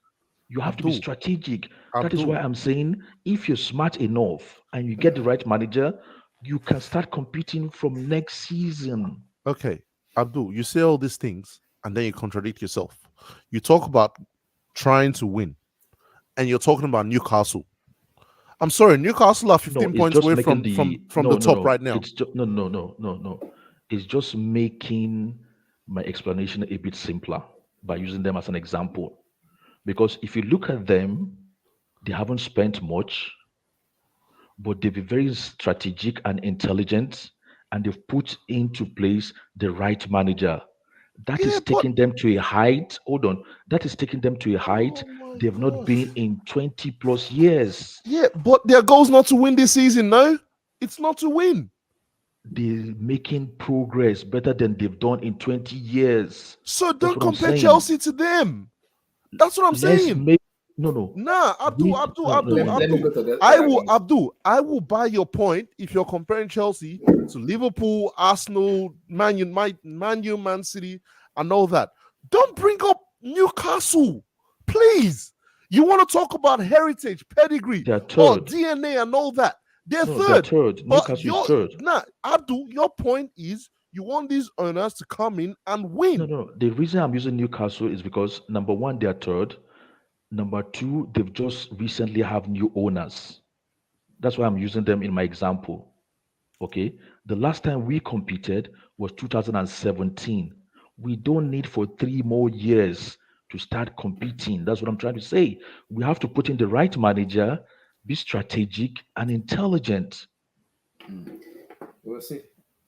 You have to be strategic. That is why I'm saying if you're smart enough and you get the right manager, you can start competing from next season. Okay. Abdul, you say all these things and then you contradict yourself. You talk about trying to win and you're talking about Newcastle. I'm sorry, Newcastle are 15 points away from the top right now. No. It's just making my explanation a bit simpler by using them as an example. Because if you look at them, they haven't spent much, but they've been very strategic and intelligent, and they've put into place the right manager. That is taking them to a height. Hold on. That is taking them to a height they've not been in 20 plus years. Yeah, but their goal is not to win this season, no? It's not to win. they're making progress better than they've done in 20 years. So That's don't what I'm compare saying. Chelsea to them. That's what I'm Let's saying. make no. Nah, Abdul, We- Abdul, no, no, Abdul, no, no. Let me Abdul. go to the I other will, games. Abdul. I will buy your point if you're comparing Chelsea to Liverpool, Arsenal, Man U, Man City, and all that. Don't bring up Newcastle, please. You want to talk about heritage, pedigree, They're or third. DNA, and all that? They're No, they're third. third. But Newcastle is third. Abdul, your point is you want these owners to come in and win. No. The reason I'm using Newcastle is because number one, they're third. Number two, they've just recently have new owners. That's why I'm using them in my example. Okay. The last time we competed was 2017. We don't need for 3 more years to start competing. That's what I'm trying to say. We have to put in the right manager, be strategic and intelligent. We'll see.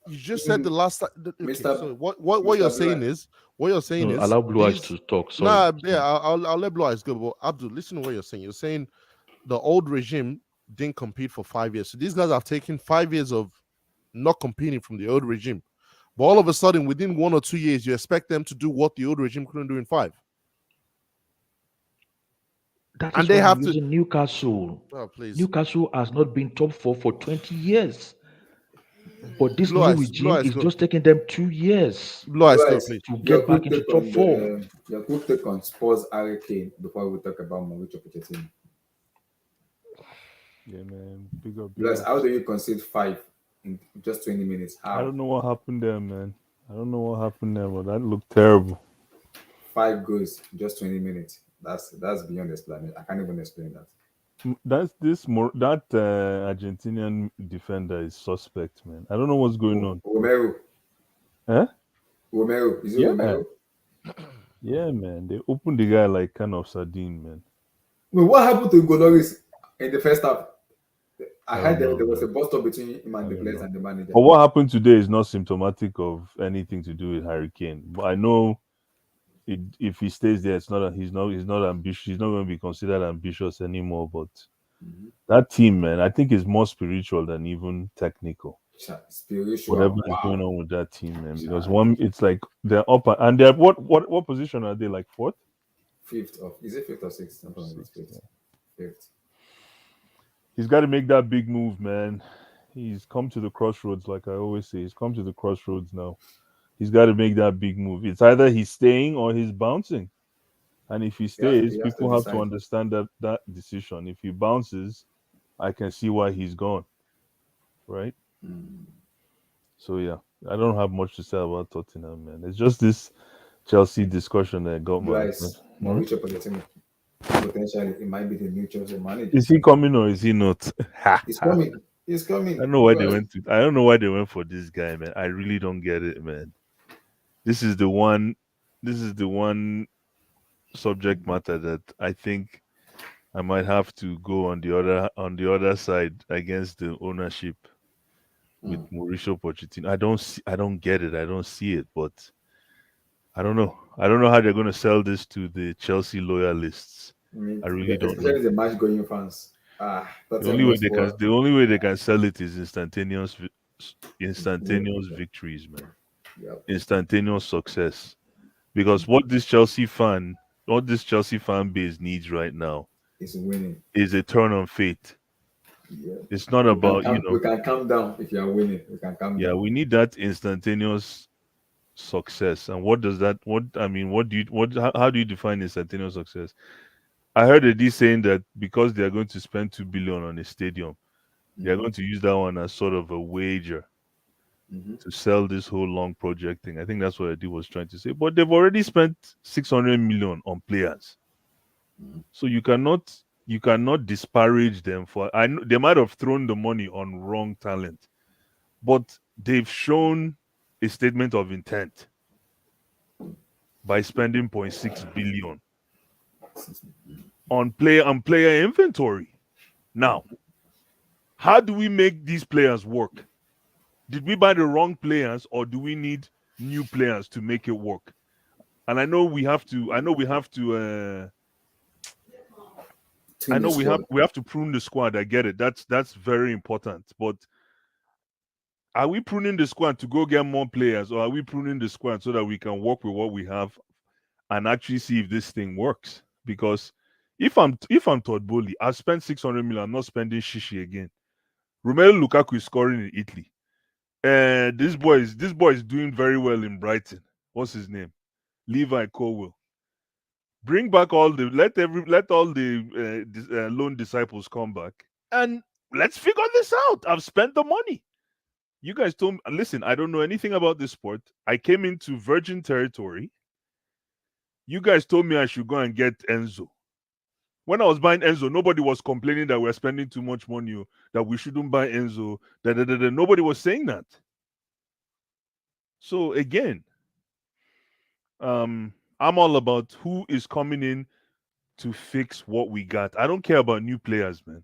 You just said the last time. Okay, Mr. so what you're saying is No, allow Blue Eyes to talk. Sorry. Nah, yeah, I'll let Blue Eyes go. But Abdul, listen to what you're saying. You're saying the old regime didn't compete for 5 years. So these guys have taken 5 years of not competing from the old regime. But all of a sudden, within 1 or 2 years, you expect them to do what the old regime couldn't do in 5. That And is they why have I'm to- using Newcastle. Oh, please. Newcastle has not been top 4 for 20 years. But this Blue new Eyes, regime Blue Eyes, is go. just taking them 2 years Blue Eyes, go, Guys, please. to your get back quick into take top on 4. your quick take on Spurs Hurricane before we talk about Mauricio Pochettino. Yeah, man. Big up. Guys, how do you concede 5 in just 20 minutes? I How? don't know what happened there, man. I don't know what happened there, but that looked terrible. 5 goals, just 20 minutes. That's beyond explanation. I can't even explain that. That Argentinian defender is suspect, man. I don't know what's going on. Romero. Huh? Romero. Is it Yeah. Romero? Yeah, man. They opened the guy like kind of sardine, man. Wait, what happened to Goloris in the first half? I I heard don't know, there was a man. bust up between him and I the don't players know. and the manager. But what happened today is not symptomatic of anything to do with Hurricane. But I know if he stays there, he's not ambitious. He's not going to be considered ambitious anymore. But that team, man, I think is more spiritual than even technical. Spiritual. Whatever is Wow. going on with that team, man. Because it's like they're up and they're what position are they? Like fourth? Is it fifth or sixth? Something like that. Fifth. Fifth. He's got to make that big move, man. He's come to the crossroads, like I always say. He's come to the crossroads now. He's got to make that big move. It's either he's staying or he's bouncing. And if he stays, he has to people have to decide. understand that decision. If he bounces, I can see why he's gone. Right? So yeah, I don't have much to say about Tottenham, man. It's just this Chelsea discussion that got my. Guys, Mauricio Pochettino. Potentially, it might be the new Chelsea manager. Is he coming or is he not? He's coming. He's coming. I don't know why they went to. I don't know why they went for this guy, man. I really don't get it, man. This is the one subject matter that I think I might have to go on the other side against the ownership with Mauricio Pochettino. I don't get it. I don't see it, but I don't know. I don't know how they're going to sell this to the Chelsea loyalists. I really don't know. Especially the match going fans. The only way they can sell it is instantaneous victories, man. Yep. Instantaneous success. Because what this Chelsea fan base needs right now is winning. Is a turn on fate. Yeah. It's not about we can calm down if you are winning. We can calm down. Yeah, we need that instantaneous success. And what does that how do you define instantaneous success? I heard Eddie saying that because they are going to spend 2 billion on a stadium, they are going to use that one as sort of a wager to sell this whole long project thing. I think that's what Eddie was trying to say. But they've already spent 600 million on players. So you cannot disparage them for. I know they might have thrown the money on wrong talent, but they've shown a statement of intent by spending 0.6 billion on player inventory. Now, how do we make these players work? Did we buy the wrong players, or do we need new players to make it work? And I know we have to prune the squad. I get it. That's very important. But are we pruning the squad to go get more players, or are we pruning the squad so that we can work with what we have and actually see if this thing works? Because if I'm Todd Bowley, I've spent 600 million. I'm not spending shishi again. Romelu Lukaku is scoring in Italy. And this boy is doing very well in Brighton. What's his name? Levi Colwill. Bring back all the let all the lone disciples come back and let's figure this out. I've spent the money. You guys told me, listen, I don't know anything about this sport. I came into virgin territory. You guys told me I should go and get Enzo. When I was buying Enzo, nobody was complaining that we're spending too much money, that we shouldn't buy Enzo. Nobody was saying that. So again, I'm all about who is coming in to fix what we got. I don't care about new players, man.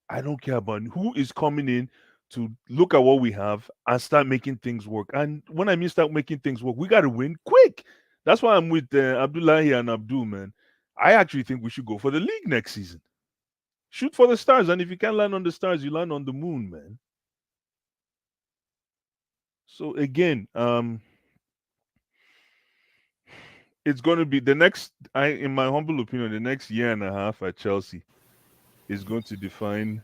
I don't care about who is coming in to look at what we have and start making things work. And when I mean start making things work, we got to win quick. That's why I'm with Abdullahi and Abdul, man. I actually think we should go for the league next season. Shoot for the stars. And if you can't land on the stars, you land on the moon, man. So again, it's going to be the next, in my humble opinion, the next year and a half at Chelsea is going to define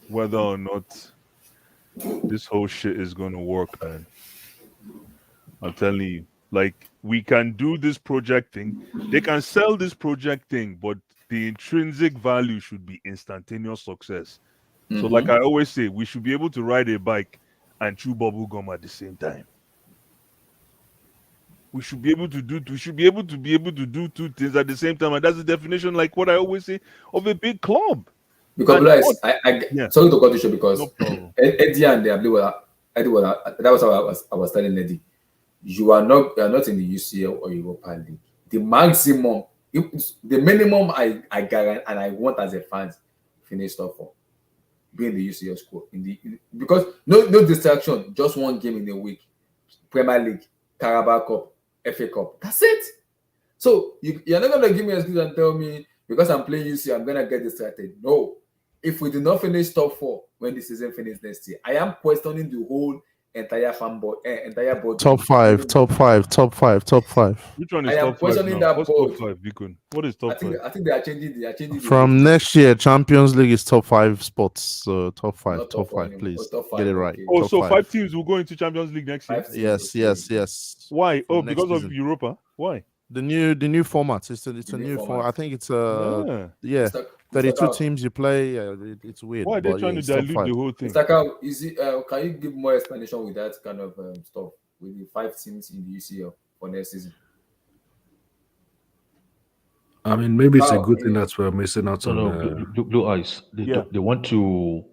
whether or not this whole shit is going to work, man. I'm telling you, like, we can do this project thing. They can sell this project thing, but the intrinsic value should be instantaneous success. So like I always say, we should be able to ride a bike and chew bubble gum at the same time. We should be able to do two things at the same time. And that's the definition, like what I always say, of a big club. Because sorry to cut the show, because no Eddie and that was how I was telling Eddie. You are not in the UCL or Europa League. The maximum, the minimum I guarantee and I want as a fan, finish top 4. Be in the UCL squad. Because no distraction, just one game in a week. Premier League, Carabao Cup, FA Cup. That's it. So you're not gonna give me an excuse and tell me because I'm playing UCL, I'm gonna get distracted. No. If we do not finish top 4 when the season finishes next year, I am questioning the whole entire board. Top five. Which one is I am top 5 questioning now? that What's board. top 5, Vikun? What is top 5? I think they are changing From next year, Champions League is top 5 spots. Top 5, Not top top 5, five please. anymore. Top 5, Get it right. okay. Oh, Top so 5. 5 teams will go into Champions League next year? 5 teams, Yes. Why? Oh, Next because season. of Europa? Why? The new format. It's a new format. format. I think it's Yeah. 32 teams you play. It's weird. Why are they but trying to it's top dilute 5. the whole thing? Mr. Cow, can you give more explanation with that kind of stuff with the 5 teams in the UCL for next season? I mean, maybe it's a Oh, good thing yeah. that we're missing out on. Blue Eyes. They want to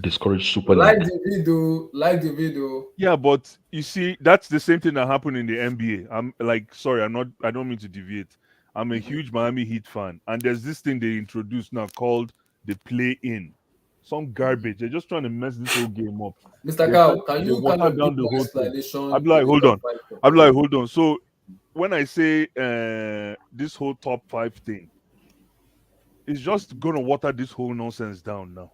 discourage Super Like League. the video. Yeah, but you see, that's the same thing that happened in the NBA. I'm like, sorry, I don't mean to deviate. I'm a huge Miami Heat fan, and there's this thing they introduced now called the play-in. Some garbage. They're just trying to mess this whole game up. Mr. Cow, can They you water kind of down give the more whole thing. explanation? I'm like, to the hold top on. 5? I'm like, hold on. So when I say this whole top 5 thing, it's just gonna water this whole nonsense down now.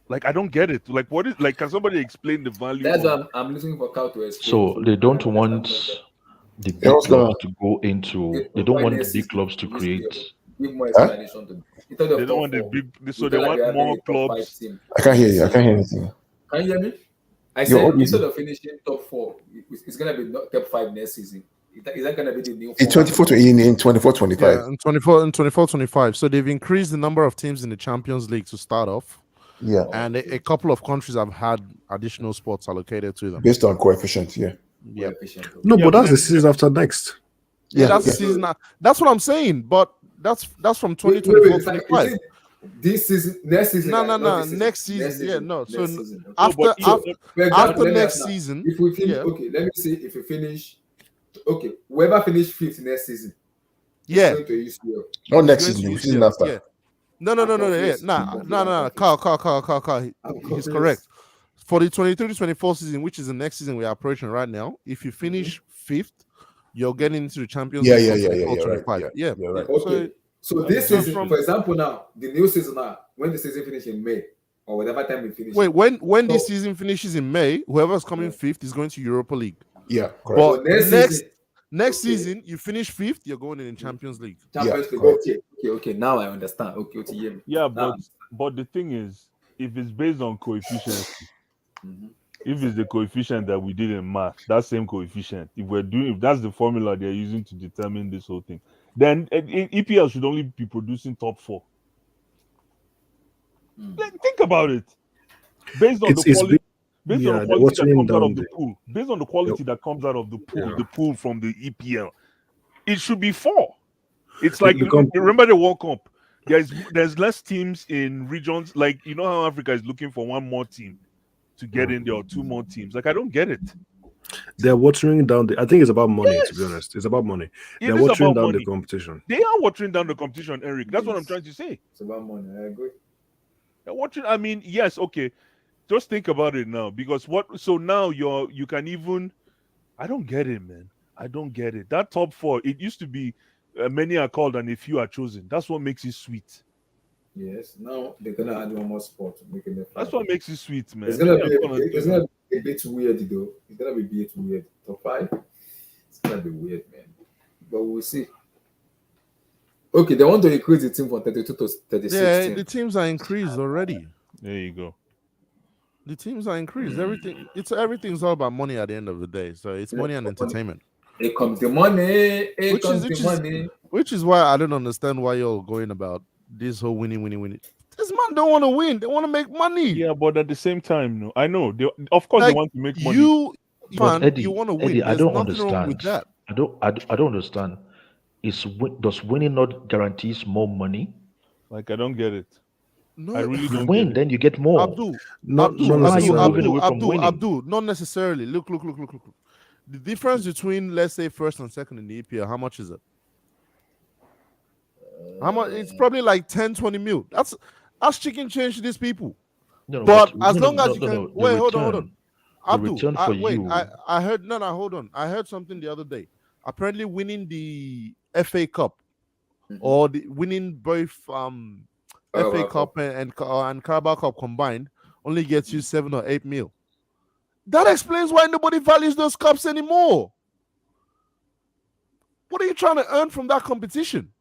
Like, I don't get it. Like, what is, like, can somebody explain the value? That's why I'm looking for Cow to explain. So they don't want the big also clubs to go into. They don't want the big clubs to create. Give more explanation to me. Instead of They don't top want the 4, big, so you they feel like want you're having more a top 5 clubs. team. I can't hear you. I can't hear anything. Can you hear me? I You're said audible. instead of finishing top 4, it's gonna be top 5 next season. Is that gonna be the new In format? 24, 25. Yeah, in 24, 25. So they've increased the number of teams in the Champions League to start off. Yeah. And a couple of countries have had additional spots allocated to them. Based on coefficient, yeah. Yeah. No, Yeah, but that's but the season after next. Yeah, that's yeah. season. That's what I'm saying. But that's from Wait, 2024, is 25. it this season, next season? No, not no, this season. next season. Yeah, no. Next So season. Okay. after but- after, For example, after let me next ask now, season, if we finish, yeah. okay, let me see if we finish. Okay, whoever finish 5th next season, is yeah, going to UCL. Not next going season, to the season UCL, after. yeah. No, yeah, confused. no. Carl. He's correct. For the 23-24 season, which is the next season we are approaching right now, if you finish 5th, you're getting into the Champions Yeah, League. yeah, for right. 25. Yeah. You're right. Okay. So this so season, from- for example, now the new season now, when the season finishes in May, or whatever time we finish. Wait, when this So- season finishes in May, whoever's coming fifth is going to Europa League. Yeah, correct. But So next next okay. season, you finish fifth, you're going in Champions League. Champions Yeah, League. correct. Okay. Now I understand. Okay, Otiye. Yeah, Now but the thing is, if it's based on coefficients, Mhm. if it's the coefficient that we did in math, that same coefficient, if that's the formula they're using to determine this whole thing, then EPL should only be producing top 4. Think about it. Based on the quality, based on the quality that comes out of the pool, based on the quality that comes out of the pool, the pool from the EPL, it should be 4. It's like remember the World Cup. There's less teams in regions, like you know how Africa is looking for one more team to get in there or 2 more teams. Like I don't get it. They're watering down I think it's about money, to be honest. It's about money. They're watering down the competition. They are watering down the competition, Eric. That's what I'm trying to say. It's about money. I agree. They're watching. I mean, yes, okay. Just think about it now, because so now you can even. I don't get it, man. I don't get it. That top 4, it used to be many are called and a few are chosen. That's what makes it sweet. Yes. Now they're gonna add one more sport, making it. That's what makes it sweet, man. It's gonna be a bit weird, though. It's gonna be a bit weird. Top 5. It's gonna be weird, man. But we'll see. Okay, they want to increase the team from 32 to 36. Yeah, team. the teams are increased already. There you go. The teams are increased. Everything's all about money at the end of the day. So it's money and entertainment. Here comes the money. Which is why I don't understand why you're going about this whole winning. This man don't want to win. They want to make money. Yeah, but at the same time, no, I know. Of course, they want to make money. You Eddie, want to win. Eddie, There's I don't nothing wrong understand. with that. I don't understand. Does winning not guarantees more money? Like I don't get it. No, I really You don't win, get it. then you get more. Abdul, Not Why are you necessarily. moving away from winning? Abdul, not necessarily. Look. The difference between, let's say, first and second in the EPL, how much is it? How much? It's probably like 10, 20 mil. That's chicken change to these people. No, But as no, long as no, you no, can no. The wait, hold on. return Abdul, for wait, you. I heard hold on. I heard something the other day. Apparently, winning the FA Cup or winning both FA Cup and Carabao Cup combined only gets you 7 or 8 mil. That explains why nobody values those cups anymore. What are you trying to earn from that competition?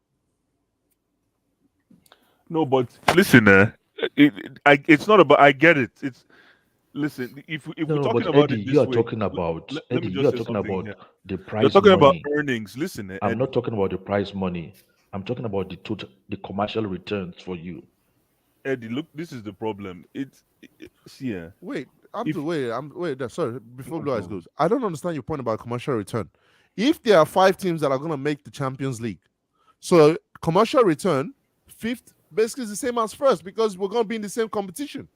No, but listen, it's not about. I get it. It's listen. If we're talking but about Eddie, it this you are way, talking about let Eddie. me You just are say talking something about here. the You're prize talking about money. earnings. Listen, I'm Eddie. not talking about the prize money. I'm talking about the commercial returns for you. Eddie, look, this is the problem. See, Wait, Abdul, sorry, before Blue Eyes goes, I don't understand your point about commercial return. If there are 5 teams that are going to make the Champions League, so commercial return, 5th, basically is the same as 1st because we're going to be in the same competition.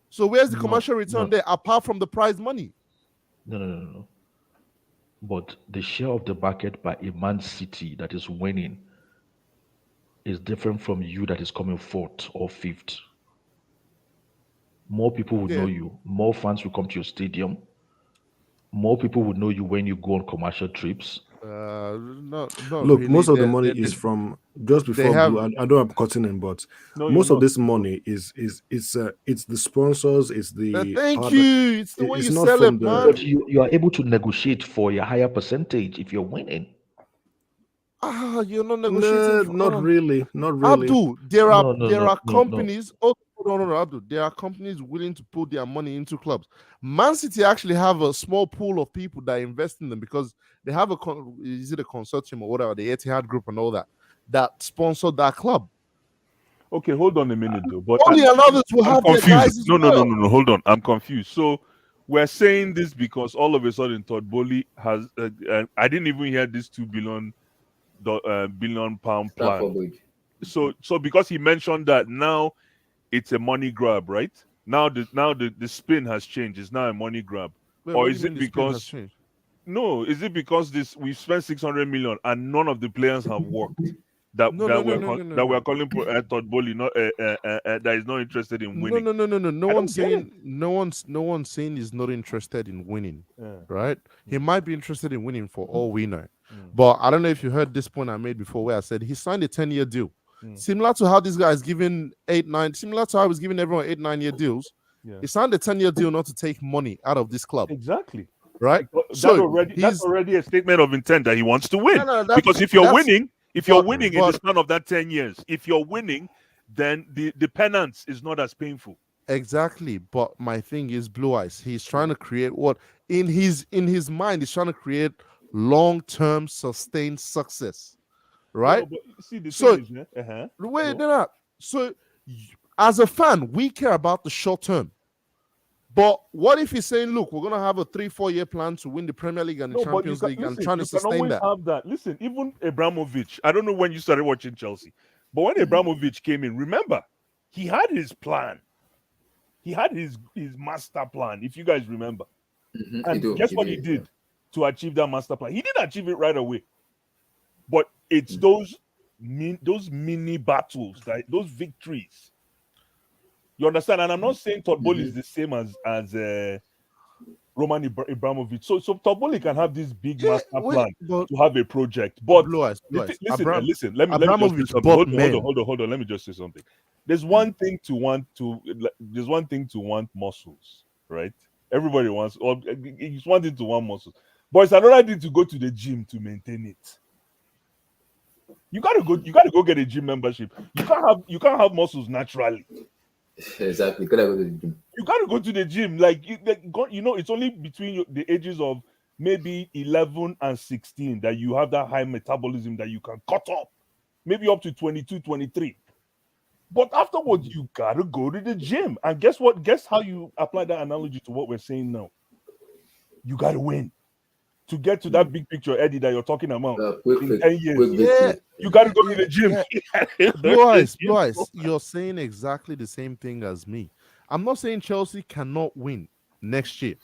So where's the commercial return there apart from the prize money? No. But the share of the market by a Man City that is winning is different from you that is coming 4th or 5th. More people would know you. More fans will come to your stadium. More people would know you when you go on commercial trips. Look, really. Most of the money is from just before Blue. I don't have cutting in, but most of this money is it's the sponsors, it's the thank you. It's the way you sell it, man. But you are able to negotiate for a higher percentage if you're winning. You're not negotiating. Not really. Abdul, there are companies. No. No, Abdul. There are companies willing to put their money into clubs. Man City actually have a small pool of people that invest in them because they have a consortium or whatever, the Etihad Group and all that sponsored that club. Okay, hold on a minute though. But only others will have their guys as No, well. hold on. I'm confused. So we're saying this because all of a sudden Todd Bowley has. I didn't even hear this £2 billion pound plan. So because he mentioned that now it's a money grab, right? Now the spin has changed. It's now a money grab. Wait, or is it because we've spent 600 million and none of the players have worked? We're calling Todd Bowley that is not interested in winning. No one's saying he's not interested in winning. Right? He might be interested in winning for all we know. But I don't know if you heard this point I made before where I said he signed a 10-year deal. Similar to how this guy is giving 8-9, similar to how he's giving everyone 8-9 year deals. Yeah. He signed a 10-year deal not to take money out of this club. Exactly. Right? That's already a statement of intent that he wants to win. No, because if you're winning, in the but- span of that 10 years, if you're winning, then the penance is not as painful. Exactly. But my thing is Blue Eyes. He's trying to create what in his mind, he's trying to create long-term sustained success. Right? No, but see, the So- thing is, Wait, no. So as a fan, we care about the short term. But what if he's saying, look, we're going to have a 3-4 year plan to win the Premier League and the Champions League and trying to sustain that? Have that. Listen, even Abramovich, I don't know when you started watching Chelsea, but when Abramovich came in, remember, he had his plan. He had his master plan, if you guys remember. And guess what he did to achieve that master plan? He didn't achieve it right away. But it's those mini battles, those victories. You understand? And I'm not saying Todd Bowley is the same as Roman Abramovich. So Todd Bowley can have this big master plan to have a project. But Blue Eyes. Listen. Let me Abramovich just say bought something. Hold on. Let me just say something. There's one thing to want muscles, right? Everybody wants, or it's one thing to want muscles, but it's another thing to go to the gym to maintain it. You gotta go get a gym membership. You can't have muscles naturally. Exactly. Gotta go to the gym. You gotta go to the gym. It's only between the ages of maybe 11 and 16 that you have that high metabolism that you can cut up. Maybe up to 22, 23. But afterwards, you gotta go to the gym. And guess what? Guess how you apply that analogy to what we're saying now. You gotta win to get to that big picture, Eddie, that you're talking about. In 10 years. You gotta go to the gym. Blue Eyes, you're saying exactly the same thing as me. I'm not saying Chelsea cannot win next year,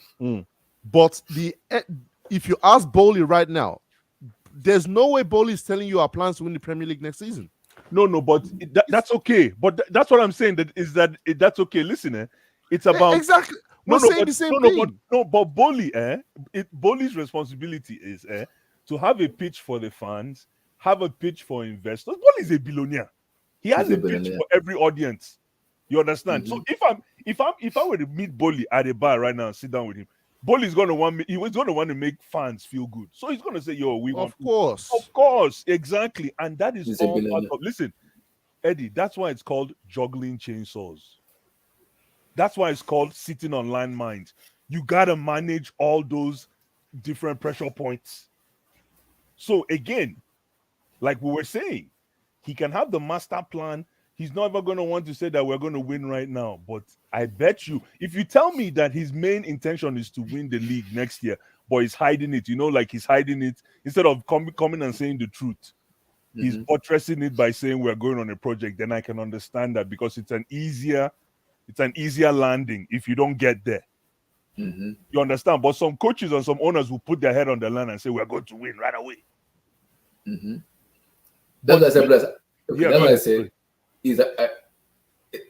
but if you ask Bowley right now, there's no way Bowley is telling you our plans to win the Premier League next season. No, but that's okay. But that's what I'm saying. That's okay. Listen, it's about exactly. We're saying the same thing. But Bowley, Bowley's responsibility is to have a pitch for the fans, have a pitch for investors. Bowley is a billionaire. He has a pitch for every audience. You understand? So if I were to meet Bowley at a bar right now and sit down with him, Bowley's gonna want me. He was gonna want to make fans feel good. So he's gonna say, "Yo, we want." Of course, exactly, and that is all part of. Listen, Eddie, that's why it's called juggling chainsaws. That's why it's called sitting on landmines. You gotta manage all those different pressure points. So again, like we were saying, he can have the master plan. He's never going to want to say that we're going to win right now. But I bet you, if you tell me that his main intention is to win the league next year, but he's hiding it, like he's hiding it, instead of coming and saying the truth, he's buttressing it by saying we're going on a project, then I can understand that because it's an easier landing if you don't get there. You understand? But some coaches and some owners will put their head on the line and say we're going to win right away. That's what I say. Is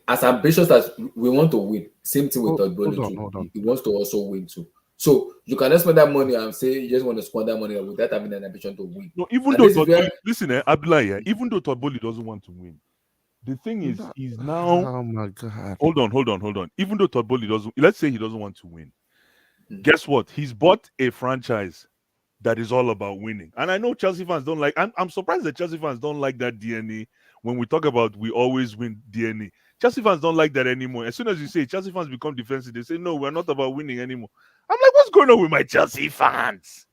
as ambitious as we want to win, same thing with Todd Bowley too. He wants to also win too. So you cannot spend that money and say you just want to squander money without having an ambition to win. No, even though Todd Bowley, listen, Abdullah, even though Todd Bowley doesn't want to win, the thing is, he's now. Oh my God! Hold on. Even though Todd Bowley doesn't, let's say he doesn't want to win. Guess what? He's bought a franchise that is all about winning, and I know Chelsea fans don't like. I'm surprised that Chelsea fans don't like that DNA. When we talk about we always win DNA, Chelsea fans don't like that anymore. As soon as you say Chelsea fans become defensive, they say, no, we're not about winning anymore. I'm like, what's going on with my Chelsea fans?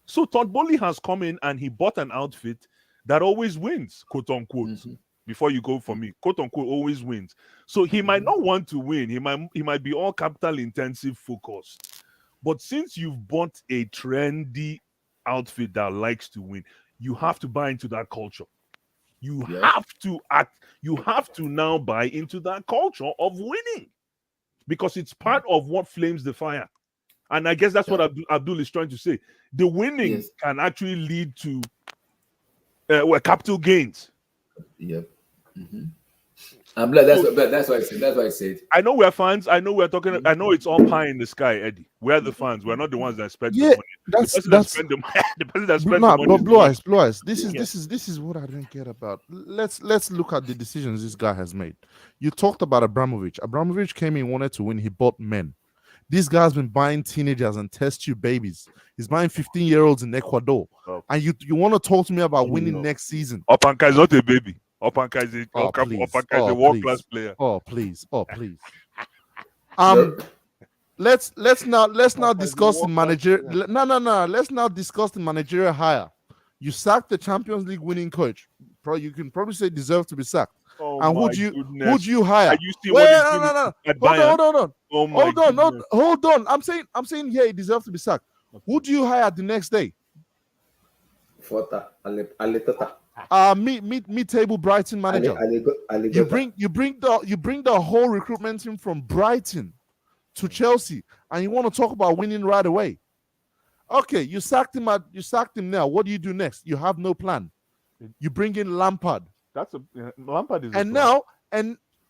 So Todd Bowley has come in and he bought an outfit that always wins, quote unquote. Before you go for me, quote unquote, always wins. So he might not want to win. He might be all capital intensive focused. But since you've bought a trendy outfit that likes to win, you have to buy into that culture. You have to now buy into that culture of winning because it's part of what flames the fire. And I guess that's what Abdul is trying to say. The winning can actually lead to capital gains. I'm glad that's what I said. That's what I said. I know we're fans. I know we're talking. I know it's all pie in the sky, Eddie. We're the fans. We're not the ones that spend the Yeah, money. The that's person that spend the money. The person that spends the money. Is Blue Eyes. This Yeah. is what I don't get about. Let's look at the decisions this guy has made. You talked about Abramovich. Abramovich came in, wanted to win. He bought men. This guy's been buying teenagers and test tube babies. He's buying 15-year-olds in Ecuador. Oh. And you want to talk to me about winning next season? Opanka is not a baby. Opanka is a please. world-class player. Oh please. Let's now discuss the manager. No. Let's now discuss the managerial hire. You sacked the Champions League winning coach. You can probably say deserve to be sacked. Oh, and who do you hire? Are you seeing what he's doing at Bayern? Hold on. Oh my Hold on. I'm saying here he deserves to be sacked. Okay. Who do you hire the next day? Mid-table Brighton manager. You bring the whole recruitment team from Brighton to Chelsea, and you want to talk about winning right away. Okay, you sacked him now. What do you do next? You have no plan. You bring in Lampard. Lampard is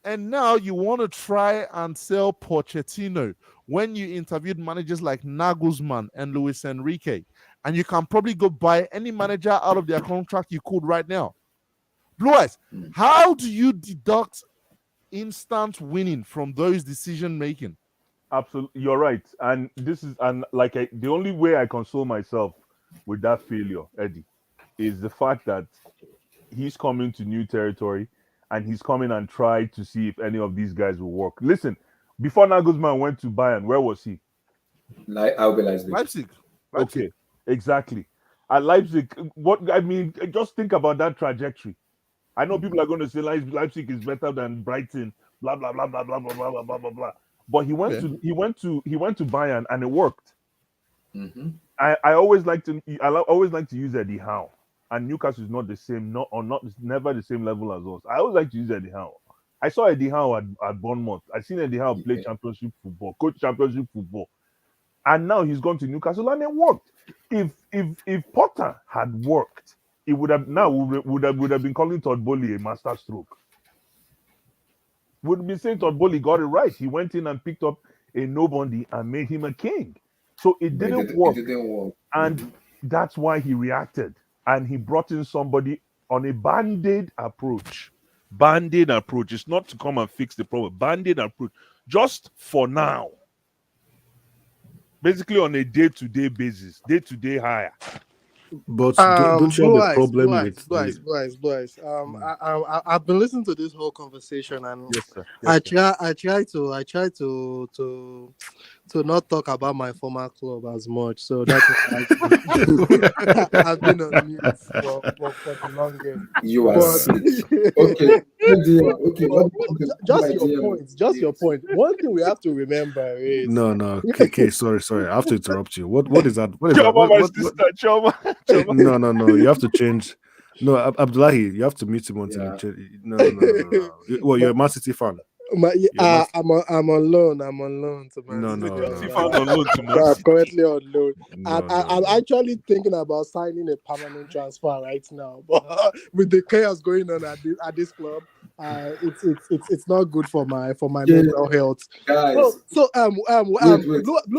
and now you want to try and sell Pochettino when you interviewed managers like Nagelsmann and Luis Enrique, and you can probably go buy any manager out of their contract you could right now. Blue Eyes, how do you deduct instant winning from those decision making? Absolutely, you're right, and the only way I console myself with that failure, Eddie, is the fact that he's coming to new territory and he's coming and try to see if any of these guys will work. Listen, before Nagelsmann went to Bayern, where was he? Leipzig. Okay, exactly. At Leipzig, just think about that trajectory. I know people are going to say Leipzig is better than Brighton, blah blah blah blah blah blah blah blah blah blah. But he went to Bayern and it worked. Mm-hmm. I always like to use Eddie Howe. And Newcastle is not the same, never the same level as us. I always like to use Eddie Howe. I saw Eddie Howe at Bournemouth. I seen Eddie Howe play championship football, coach championship football, and now he's gone to Newcastle and it worked. If Potter had worked, it would have been calling Todd Bowley a master stroke. Would be saying Todd Bowley got it right. He went in and picked up a nobody and made him a king. So it didn't work. And that's why he reacted. And he brought in somebody on a band-aid approach. Band-aid approach. It's not to come and fix the problem. Band-aid approach. Just for now. Basically on a day-to-day basis. Day-to-day hire. But don't you have a problem with Blue Eyes. I've been listening to this whole conversation, and yes, sir. I try to not talk about my former club as much. So that's why I've been on mute for the longest. You are okay. Just your point. One thing we have to remember is no. Okay, sorry. I have to interrupt you. What is that? What is Choma. No. You have to change. No, Abdullahi, you have to mute him until you change. No. Well, you're a Man City fan. I'm on loan. I'm on loan to Man City. I'm currently on loan. I'm actually thinking about signing a permanent transfer right now. But with the chaos going on at this club, it's not good for my mental health. Guys, Blue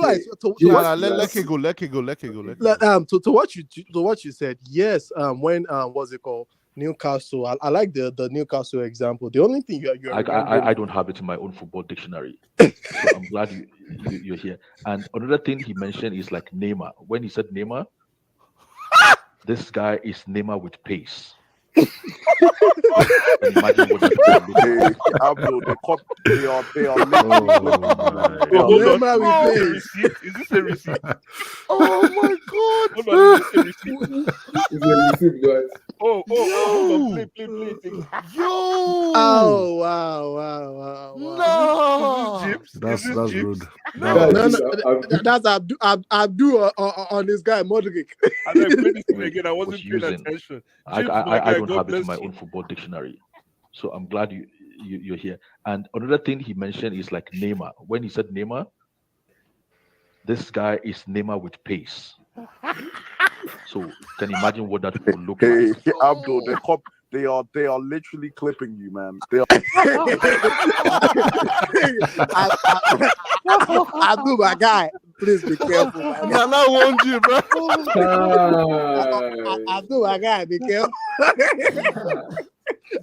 Eyes. Let it go. To what you said, yes. When what's it called? Newcastle. I like the Newcastle example. The only thing I don't have it in my own football dictionary, so I'm glad you're here. And another thing he mentioned is like Neymar. When he said Neymar, this guy is Neymar with pace. Imagine what that Is this a receipt? Oh my God! Hold on, is this a receipt? it's a receipt, guys. Hold on, play. Yo! Oh wow! No! That's rude. No. That's Abdu on this guy Modric. I played this thing again. I wasn't paying attention. I don't have it in my own football dictionary, so I'm glad you're here. And another thing he mentioned is like Neymar. When he said Neymar, this guy is Neymar with pace. So can you imagine what that would look like? Abdul, They are literally clipping you, man. They are. Abdul, my guy, please be careful, my guy. I want you, bro. Abdul, my guy, be careful.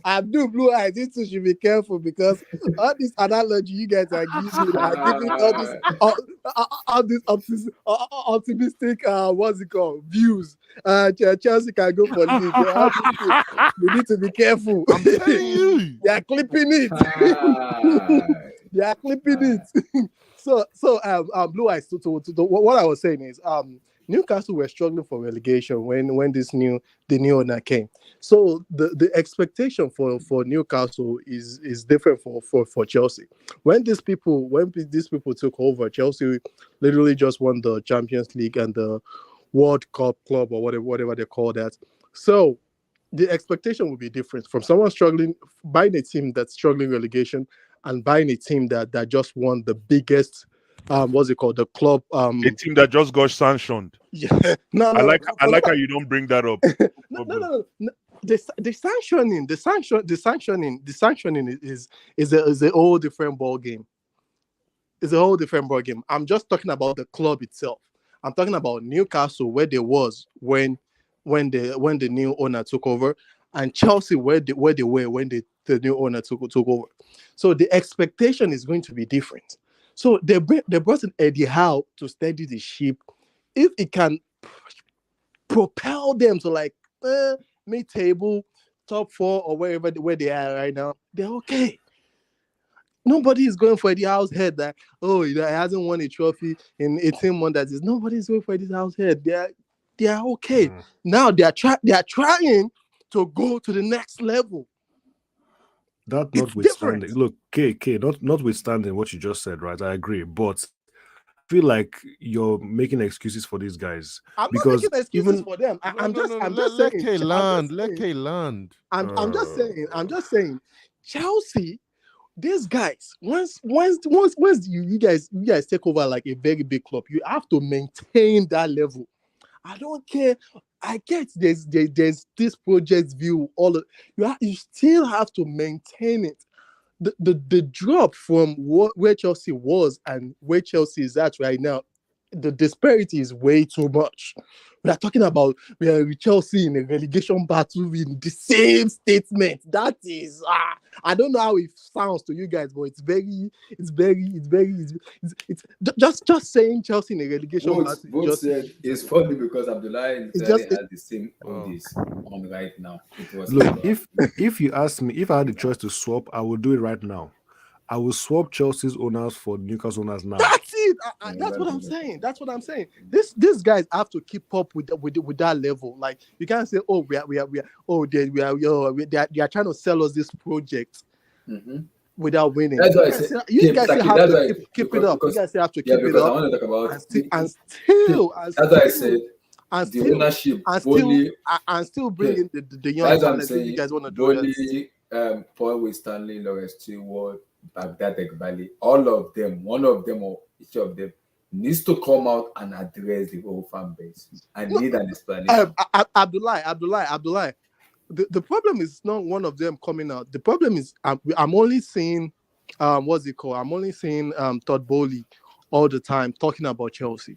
Abdul, blue eyes, this too should be careful because all this analogy you guys are giving all this optimistic what's it called views. Chelsea can go for league. You need to be careful. I'm telling you. They are clipping it. They are clipping it. So blue eyes. So what I was saying is Newcastle were struggling for relegation when the new owner came. So the expectation for Newcastle is different for Chelsea. When these people took over, Chelsea literally just won the Champions League and the World Cup club or whatever they call that. So the expectation will be different from someone struggling, buying a team that's struggling relegation and buying a team that just won the biggest what's it called? The club. A team that just got sanctioned. Yeah. No. I like how you don't bring that up. No. The sanctioning is a whole different ball game. It's a whole different ball game. I'm just talking about the club itself. I'm talking about Newcastle where they was when the new owner took over, and Chelsea where they were when the new owner took over. So the expectation is going to be different. So they brought in Eddie Howe to steady the ship. If it can propel them to like mid-table, top 4 or where they are right now, they're okay. Nobody is going for Eddie Howe's head that he hasn't won a trophy in 18 months. That is, nobody's going for Eddie Howe's head. They are okay. Now they are trying to go to the next level. That notwithstanding, look, notwithstanding what you just said, right? I agree, but I feel like you're making excuses for these guys. I'm not making excuses for them. I'm just saying. I'm just saying. Chelsea, these guys, once you guys take over like a very big club, you have to maintain that level. I don't care. I get there's this project view. You still have to maintain it. The drop from where Chelsea was and where Chelsea is at right now, the disparity is way too much. We are talking about Chelsea in a relegation battle in the same statement. That is, I don't know how it sounds to you guys, but it's just saying Chelsea in a relegation battle. It's funny because Abdullah has the same this on right now. Look, if you ask me, if I had the choice to swap, I would do it right now. I will swap Chelsea's owners for Newcastle owners now. That's it. That's what I'm saying. These guys have to keep up with that level. Like you can't say, they are trying to sell us this project without winning. That's why I said you guys still have to keep it up. You guys still have to keep it up. I want to talk about that's why I said the ownership and still bringing the young talent. You guys want to do that. Paul with Stanley, Lawrence Stewart, Baghdad Ekbali, all of them, one of them or each of them needs to come out and address the whole fan base and need an explanation. Abdullah. The problem is not one of them coming out. The problem is I'm only seeing what's it called? I'm only seeing Todd Bowley all the time talking about Chelsea.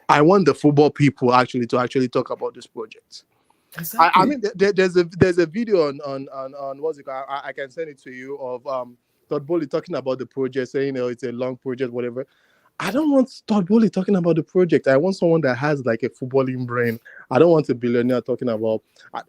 I want the football people to actually talk about this project. Exactly. I mean, there's a video on what's it called? I can send it to you of Todd Bowley talking about the project, saying it's a long project, whatever. I don't want Todd Bowley talking about the project. I want someone that has like a footballing brain. I don't want a billionaire talking about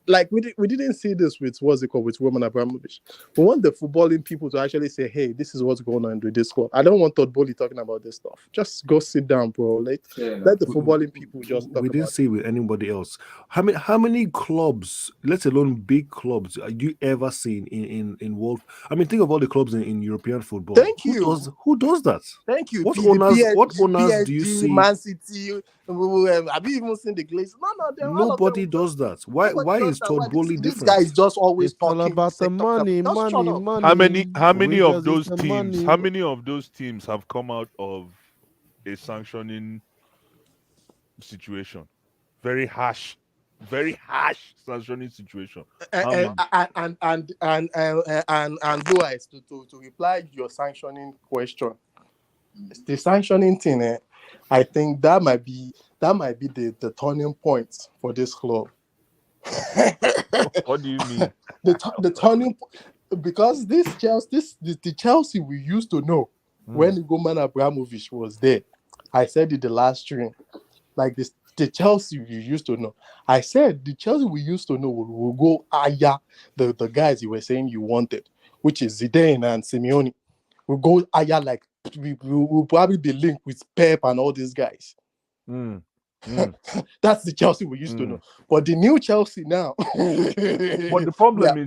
like we didn't see this with with Roman Abramovich. We want the footballing people to actually say, hey, this is what's going on with this club. I don't want Todd Bowley talking about this stuff. Just go sit down, bro. Let the footballing people just talk. We didn't see it with anybody else. How many clubs, let alone big clubs, are you ever seen in world? I mean, think of all the clubs in European football. Who does that? Thank you. What owners do you see? Man City. Have you even seen the Glazers? No. Nobody does that. Why is Todd Bowley different? This guy is just always talking all about the money. How many of those teams? How many of those teams have come out of a sanctioning situation? Very harsh very harsh sanctioning situation. And Blue Eyes, to reply your sanctioning question, the sanctioning thing, I think that might be the turning point for this club. What do you mean? The turning because the Chelsea we used to know when Roman Abramovich was there. I said it the last stream, like this. The Chelsea we used to know. I said the Chelsea we used to know will go higher. The guys you were saying you wanted, which is Zidane and Simeone, will go higher. Like we will probably be linked with Pep and all these guys. That's the Chelsea we used to know. But the new Chelsea now. But the problem is,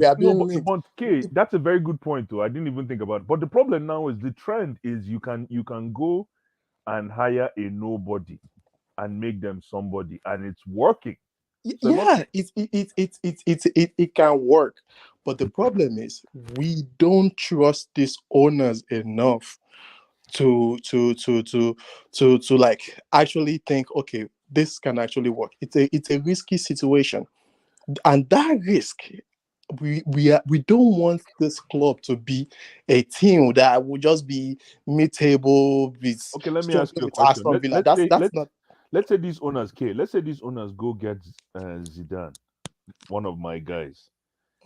but K, that's a very good point too. I didn't even think about it. But the problem now is the trend is you can go and hire a nobody and make them somebody, and it's working. So it can work, but the problem is we don't trust these owners enough to like actually think, okay, this can actually work. It's a risky situation, and that risk. We don't want this club to be a team that will just be mid-table. Okay, let me ask you a question. Let's say these owners, go get Zidane, one of my guys.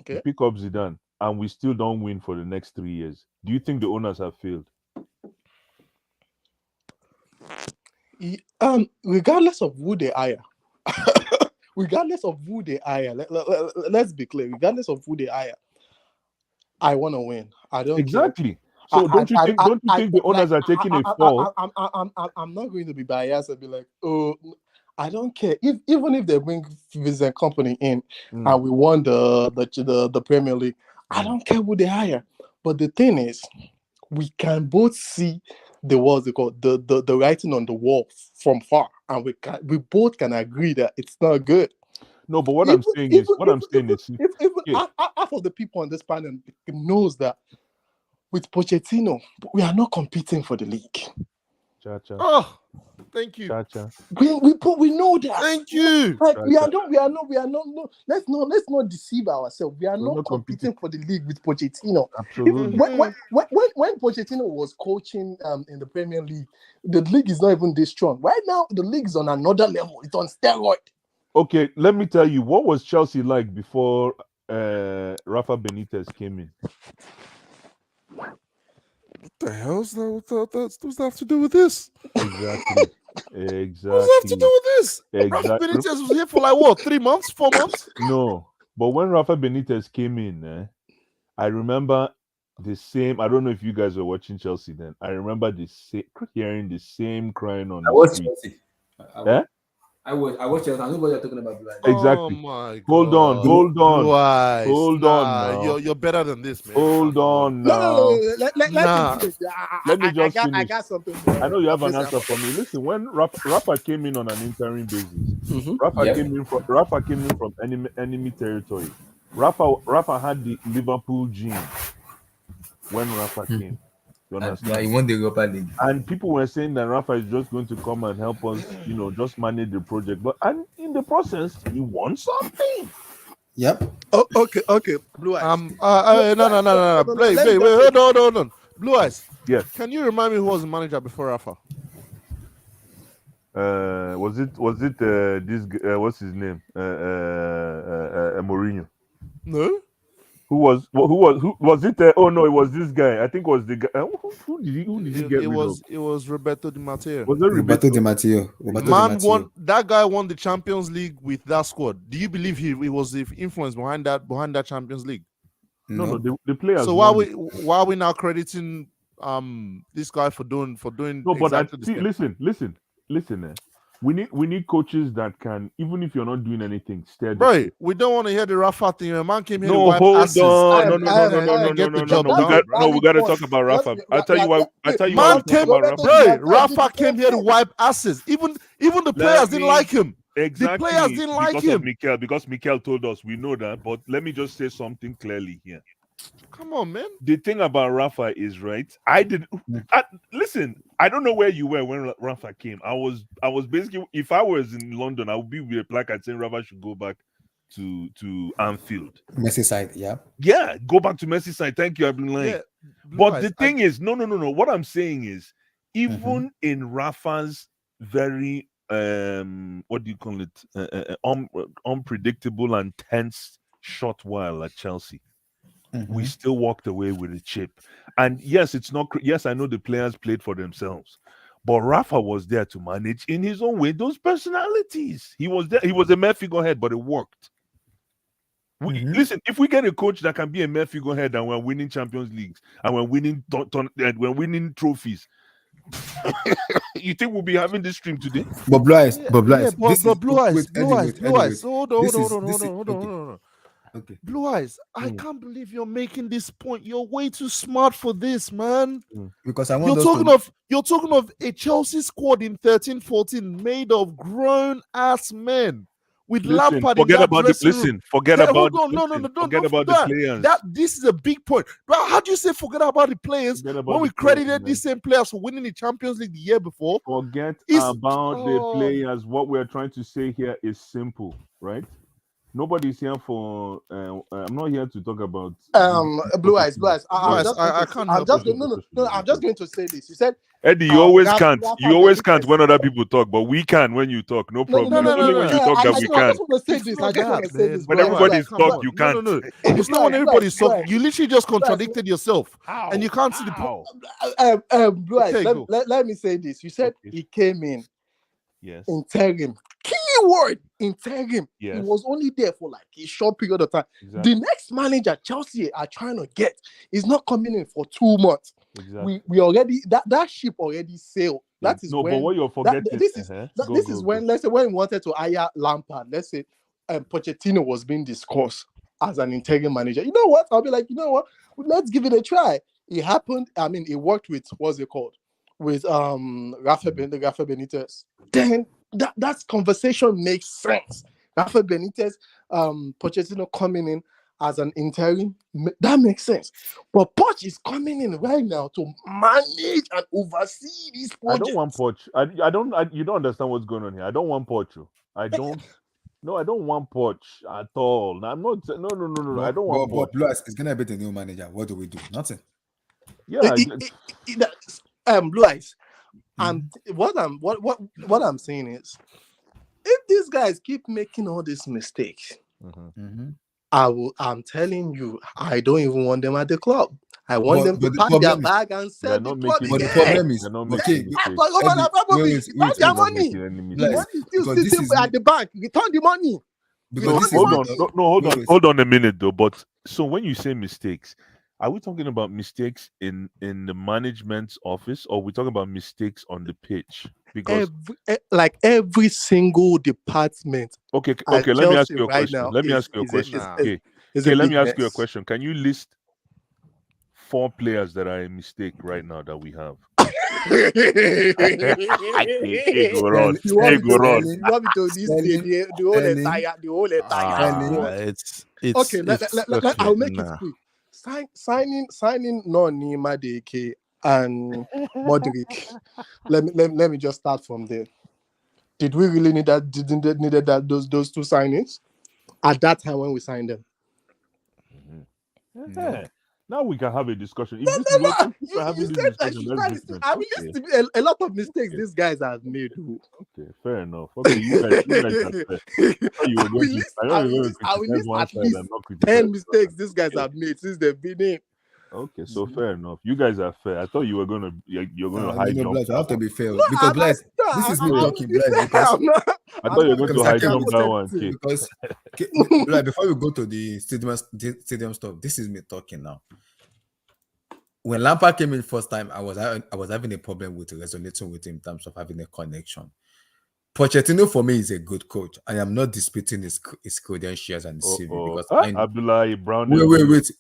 Okay. Pick up Zidane, and we still don't win for the next 3 years. Do you think the owners have failed? Regardless of who they hire. Let's be clear. Regardless of who they hire, I want to win. I don't exactly. So don't you think the owners are taking a fall? I'm not going to be biased and be like, oh, I don't care. Even if they bring Vincent Kompany in and we won the Premier League, I don't care who they hire. But the thing is, we can both see the writing on the wall from far, and we both can agree that it's not good. No, but I'm saying is half of the people on this panel knows that with Pochettino, we are not competing for the league. Cha-cha. Oh, thank you. Cha-cha. We know that. Thank you. Like, we are not. Let's not deceive ourselves. We are not competing for the league with Pochettino. Absolutely. When Pochettino was coaching in the Premier League, the league is not even this strong. Right now, the league is on another level. It's on steroid. Okay, let me tell you, what was Chelsea like before Rafa Benitez came in? What the hell does that have to do with this? Exactly. What does that have to do with this? Exactly. Rafa Benitez was here for like what, 3 months, 4 months? No, but when Rafa Benitez came in, I remember the same. I don't know if you guys were watching Chelsea then. I remember hearing the same crying on the street. Chelsea. I watched Chelsea. I know what you're talking about. Exactly. Oh my God. Hold on. Why? Hold on. Now. You're better than this, man. Hold on now. No. Let me just finish. I got something. I know you have an answer for me. Listen, when Rafa came in on an interim basis, Rafa came in from enemy territory. Rafa had the Liverpool gene when Rafa came. You understand? Yeah, he won the Europa League. And people were saying that Rafa is just going to come and help us, just manage the project. But in the process, he won something. Yep. Oh, okay. Blue Eyes. No. Wait, hold on. Blue Eyes. Yes. Can you remind me who was the manager before Rafa? Was it this? What's his name? Mourinho. No. Who was it? Oh no, it was this guy. I think it was the guy. Who did he get rid of? It was Roberto Di Matteo. Was it Roberto Di Matteo? That guy won the Champions League with that squad. Do you believe he was the influence behind that Champions League? No, the players. So why are we now crediting this guy for doing? No, but listen. We need coaches that can, even if you're not doing anything, steady. Right. We don't want to hear the Rafa thing. A man came here. No, hold on. No. We got to talk about Rafa. I'll tell you why. Man came. Rafa came here to wipe asses. Even the players didn't like him. Exactly. The players didn't like him because Mikel told us. We know that. But let me just say something clearly here. Come on, man. The thing about Rafa is right. Listen. I don't know where you were when Rafa came. I was basically, if I was in London, I would be with a placard saying Rafa should go back to Anfield. Merseyside, yeah. Yeah, go back to Merseyside. Thank you. I've been lying. Yeah, but the thing is, no. What I'm saying is, even in Rafa's very what do you call it? Unpredictable and tense short while at Chelsea, we still walked away with a chip. And yes, it's not. Yes, I know the players played for themselves, but Rafa was there to manage in his own way those personalities. He was there. He was a mere figurehead, but it worked. Listen, if we get a coach that can be a mere figurehead and we're winning Champions Leagues and we're winning trophies, you think we'll be having this stream today? But Blue Eyes. Blue Eyes. Hold on. Okay. Blue Eyes, I can't believe you're making this point. You're way too smart for this, man. Because I want you're talking of a Chelsea squad in 13-14 made of grown ass men. With Lampard forget in about the players. This is a big point. But how do you say forget about the players when we credited these same players for winning the Champions League the year before? Forget about the players. What we're trying to say here is simple, right? Nobody's here for. I'm not here to talk about. Blue Eyes. I'm just going to say this. You said, Eddie, you always can't. You always can't when other people talk, but we can when you talk. No problem. Only when you talk that we can. I just want to say this. When everybody's talking, you can't. No. It's not when everybody's talking. You literally just contradicted yourself, and you can't see the point. Blue Eyes. Let me say this. You said he came in. Yes. Interim. Keyword interim. Yes. He was only there for like a short period of time. Exactly. The next manager Chelsea are trying to get is not coming in for 2 months. Exactly. We already that ship already sailed. That is no, when, but what you're forgetting. This is when let's say when we wanted to hire Lampard. Let's say Pochetino was being discussed as an interim manager. You know what? I'll be like, you know what? Let's give it a try. It happened. I mean, it worked with what's it called? With Rafa Benitez. Then that conversation makes sense. Rafa Benitez, Pochettino coming in as an interim, that makes sense. But Poch is coming in right now to manage and oversee these projects. I don't want Poch. You don't understand what's going on here. I don't want Poch. I don't. No, I don't want Poch at all. No, I'm not. No. I don't want Poch. But Blue Eyes is gonna be the new manager. What do we do? Nothing. Yeah. Blue Eyes. And what I'm saying is, if these guys keep making all these mistakes, I'm telling you, I don't even want them at the club. I want them to pack their bag and sell the club. But the problem is, pack their money. The money still sitting at the bank. Return the money. Hold on a minute though. But so when you say mistakes, are we talking about mistakes in the management's office, or are we talking about mistakes on the pitch? Because every single department. Okay. Let me ask you a question. Let me ask you a question. Can you list 4 players that are a mistake right now that we have? You want me to list the whole entire. It's I'll make it quick. Signing Noni, Madeke, and Modric. Let me just start from there. Did we really need that? Needed that those 2 signings at that time when we signed them? Yeah. Now we can have a discussion. A lot of mistakes these guys have made. Okay, fair enough. Okay, you guys are fair. I will list at least 10 mistakes these guys have made since they've been in. Okay, so fair enough. You guys are fair. I thought you were gonna high jump. I have to be fair because Blaise, this is me talking, Blaise. Because I thought you were going to high jump that one. Because like before we go to the stadium stuff, this is me talking now. When Lampard came in first time, I was having a problem with resonating with him in terms of having a connection. Pochetino for me is a good coach. I am not disputing his credentials and CV because Abdullah Brown. Wait. No. It's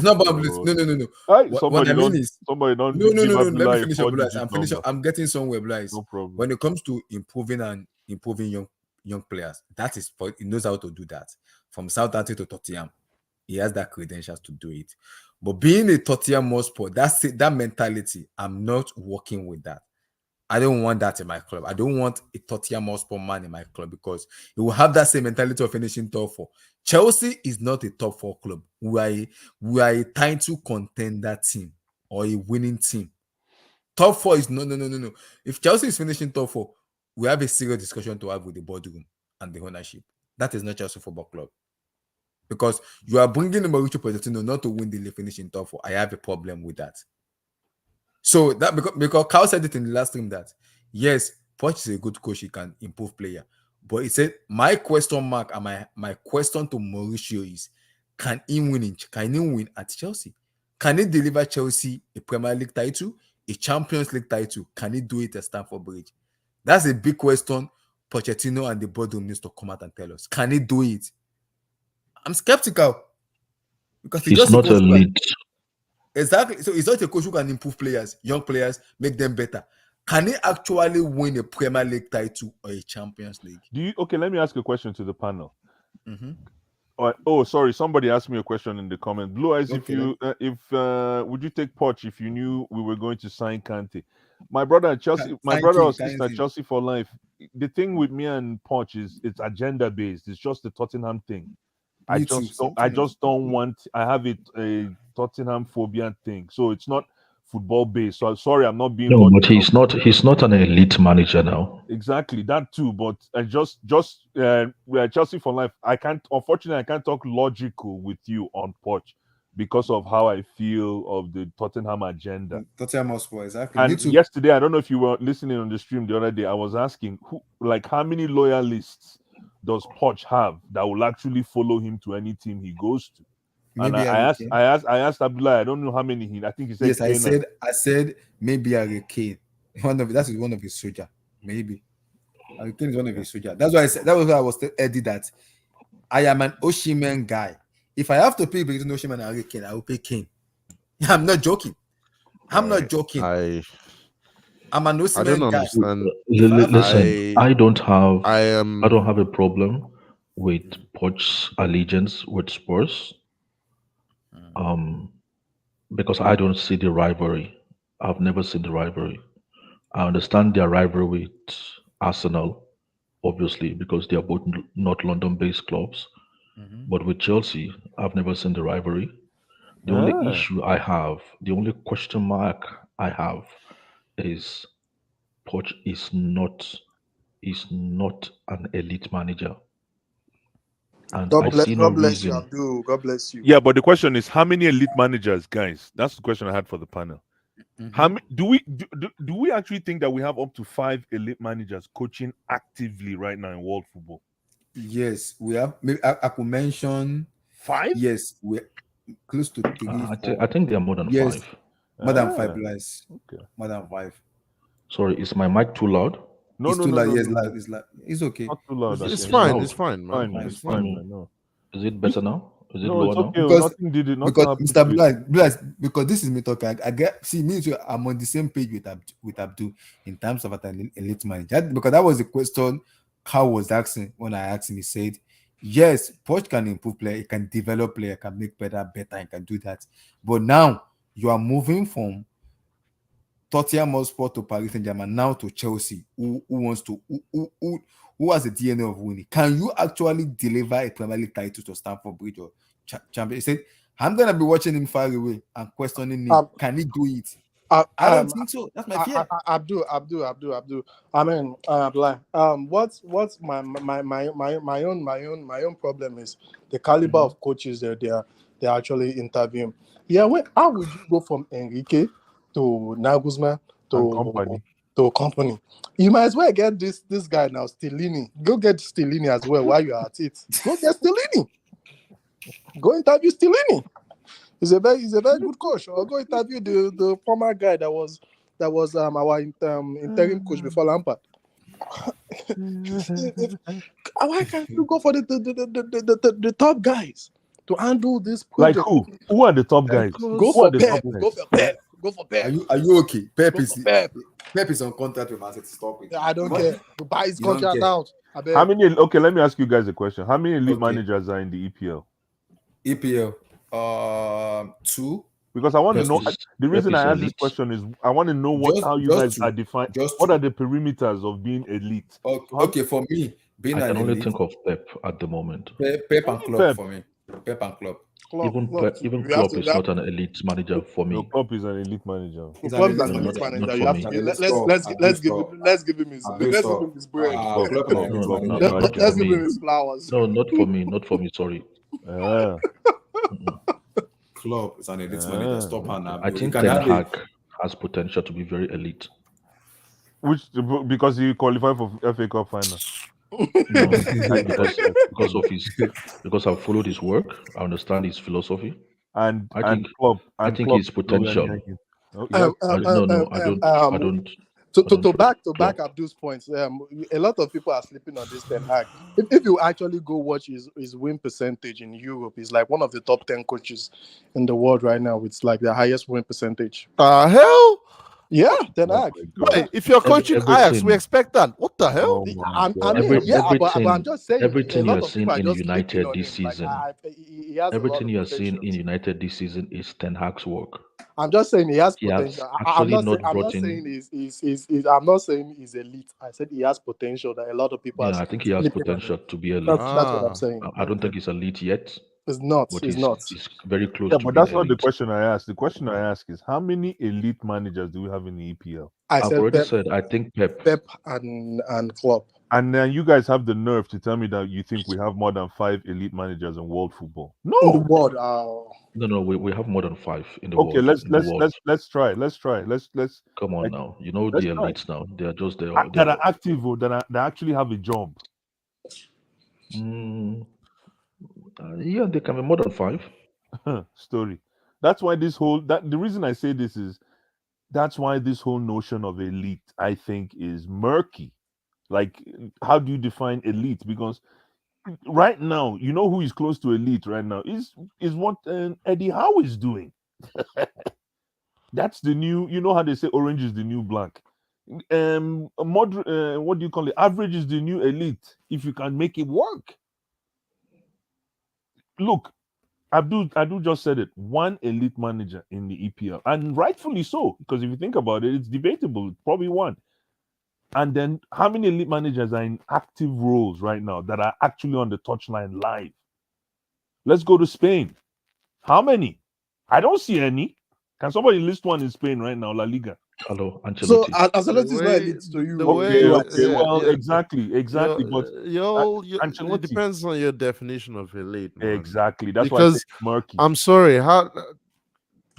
not about this. No. What I mean is somebody don't. No. Let me finish up, Blaise. I'm finishing. I'm getting somewhere, Blaise. No problem. When it comes to improving young players, that is he knows how to do that from Southampton to Tottenham. He has that credentials to do it. But being a Tottenham Hotspur, that's it, that mentality, I'm not working with that. I don't want that in my club. I don't want a Tottenham Hotspur man in my club because he will have that same mentality of finishing top 4. Chelsea is not a top 4 club. We are a title contender team or a winning team. Top 4 is no. If Chelsea is finishing top 4, we have a serious discussion to have with the boardroom and the ownership. That is not Chelsea Football Club. Because you are bringing the Mauricio Pochettino not to win the league, finish in top 4. I have a problem with that. So that because Carl said it in the last stream that yes, Poch is a good coach, he can improve player. But he said my question mark and my question to Mauricio is can he win at Chelsea? Can he deliver Chelsea a Premier League title, a Champions League title? Can he do it at Stamford Bridge? That's a big question. Pochettino and the boardroom needs to come out and tell us. Can he do it? I'm skeptical because he's not elite. Exactly. So he's not a coach who can improve players, young players, make them better. Can he actually win a Premier League title or a Champions League? Let me ask a question to the panel. Mm-hmm. Sorry, somebody asked me a question in the comment. Blue Eyes, Okay. would you take Poch if you knew we were going to sign Kante? My brother or sister, Chelsea for life. The thing with me and Poch is it's agenda based. It's just the Tottenham thing. I just don't want. I have a Tottenham phobia thing, so it's not football based. So I'm sorry, I'm not being. No, but he's not an elite manager now. Exactly that too, but Chelsea for life. Unfortunately, I can't talk logical with you on Poch because of how I feel of the Tottenham agenda. Tottenham Hotspur, exactly. And yesterday, I don't know if you were listening on the stream the other day. I was asking how many loyalists does Poch have that will actually follow him to any team he goes to? Maybe and I asked Abdullah. I don't know how many. I think he said. Yes, I said maybe Harry Kane. That is one of his soldiers. Maybe Harry Kane is one of his soldiers. That's why I said. That was why I was telling Eddie that I am an Osimhen guy. If I have to pick between Osimhen and Harry Kane, I will pick Kane. I'm not joking. I'm an Osimhen guy. I don't understand. Listen, I don't have a problem with Poch's allegiance with Spurs. Because I don't see the rivalry. I've never seen the rivalry. I understand their rivalry with Arsenal, obviously, because they are both not London-based clubs. But with Chelsea, I've never seen the rivalry. The only issue I have, the only question mark I have is Poch is not an elite manager. And God bless reason. you, Abdul. God bless you. Yeah, but the question is, how many elite managers, guys? That's the question I had for the panel. How many, do we actually think that we have up to 5 elite managers coaching actively right now in world football? Yes, we have. Maybe I could mention 5. Yes, we're close to 3. I think they are more than 5. More than 5 lines. Okay. More than 5. Sorry, is my mic too loud? No, it's too loud. Yes, loud. It's okay. Not too loud. It's fine. It's fine, man. It's fine. No. Is it better now? Is it No, lower it's now? okay. Because Mr. Blas, because this is me talking. I get me too. I'm on the same page with Abdul in terms of an elite manager. Because that was the question Carl was asking when I asked him. He said, "Yes, Poch can improve player. He can develop player. Can make better. He can do that. But now you are moving from Tottenham Hotspur to Paris Saint-Germain, now to Chelsea, who has the DNA of winning. Can you actually deliver a Premier League title to Stamford Bridge or champion?" He said, "I'm gonna be watching him far away and questioning him. Can he do it?" I don't think so. That's my fear. Abdul. I mean, what's my own problem is the caliber of coaches that they're actually interviewing. Yeah, how would you go from Enrique to Nagelsmann to company? You might as well get this guy now, Stellini. Go get Stellini as well while you're at it. Go get Stellini. Go interview Stellini. He's a very good coach. Or go interview the former guy that was our interim coach before Lampard. Why can't you go for the top guys to handle this project? Like who? Who are the top guys? Go for Pep. Go for Pep. Are you okay? Pep is on contract with Man City. Stop it. I don't care. Buy his contract out. How many? Okay, let me ask you guys a question. How many elite managers are in the EPL? EPL, 2. Because I want to Just know to- the reason is I asked this elite. question is I want to know how you just guys to- are defined. just What to- are the perimeters of being elite? Okay, for me, being I an can only elite, think of Pep at the moment. Pep and Klopp Pep. for me. Pep and Klopp. Even Klopp, even we have Klopp to- is not an elite manager for No, me. Klopp is an elite manager. He's Klopp is an an elite elite manager. Not manager. for You have me. to An elite let's give stop. him let's give him his bread. Klopp, Klopp Klopp, is an elite Klopp, manager. not Let's for give me. him his flowers. No, not for me. Not for me. Sorry. Klopp is an elite manager. Stop her now. I bro. You think can Ten have a- Hag has potential to be very elite. Which because he qualified for FA Cup final. No, because I've followed his work. I understand his philosophy. And I think Klopp. I think his potential. Yeah. I don't. To back Abdul's points, a lot of people are sleeping on this Ten Hag. If you actually go watch his win percentage in Europe, he's like one of the top 10 coaches in the world right now. It's like the highest win percentage. Hell? Yeah, Ten Hag. Wait, if you're coaching Ajax, we expect that. What the hell? But I'm just saying. Everything a lot you're of seeing people are in just sleeping United on this him. Like, season, he has a lot everything of you're seeing potential. in United this season is Ten Hag's work. I'm just saying he has He has potential. actually I'm not not brought saying in- I'm not saying he's elite. I said he has potential that a lot of people are Yeah, I think he has sleeping on him. potential to be elite. That's what I'm saying. I don't think he's elite yet. It's not. But It's he's not. He's very close Yeah, to but being that's not the elite. question I asked. The question I ask is how many elite managers do we have in the EPL? I've already said I think Pep and Klopp. And then you guys have the nerve to tell me that you think we have more than 5 elite managers in world football. In the No, world, No, we have more than 5 in the okay, world. let's try. Let's Come on now. You know let's the try. elites now. They are just there. That are active or that actually have a job. Yeah, they can be more than 5. Story. That's why the reason I say this is that's why this whole notion of elite I think is murky. Like, how do you define elite? Because right now, you know who is close to elite right now is what Eddie Howe is doing. That's the new. You know how they say orange is the new black. What do you call it? Average is the new elite. If you can make it work. Look, Abdul just said it. One elite manager in the EPL, and rightfully so, because if you think about it, it's debatable. Probably one. And then how many elite managers are in active roles right now that are actually on the touchline live? Let's go to Spain. How many? I don't see any. Can somebody list one in Spain right now, La Liga? Hello, Ancelotti. So Ancelotti is not elite to you. Well, exactly. But Ancelotti, it depends on your definition of elite. Man. Exactly. That's because why it's murky. I'm sorry,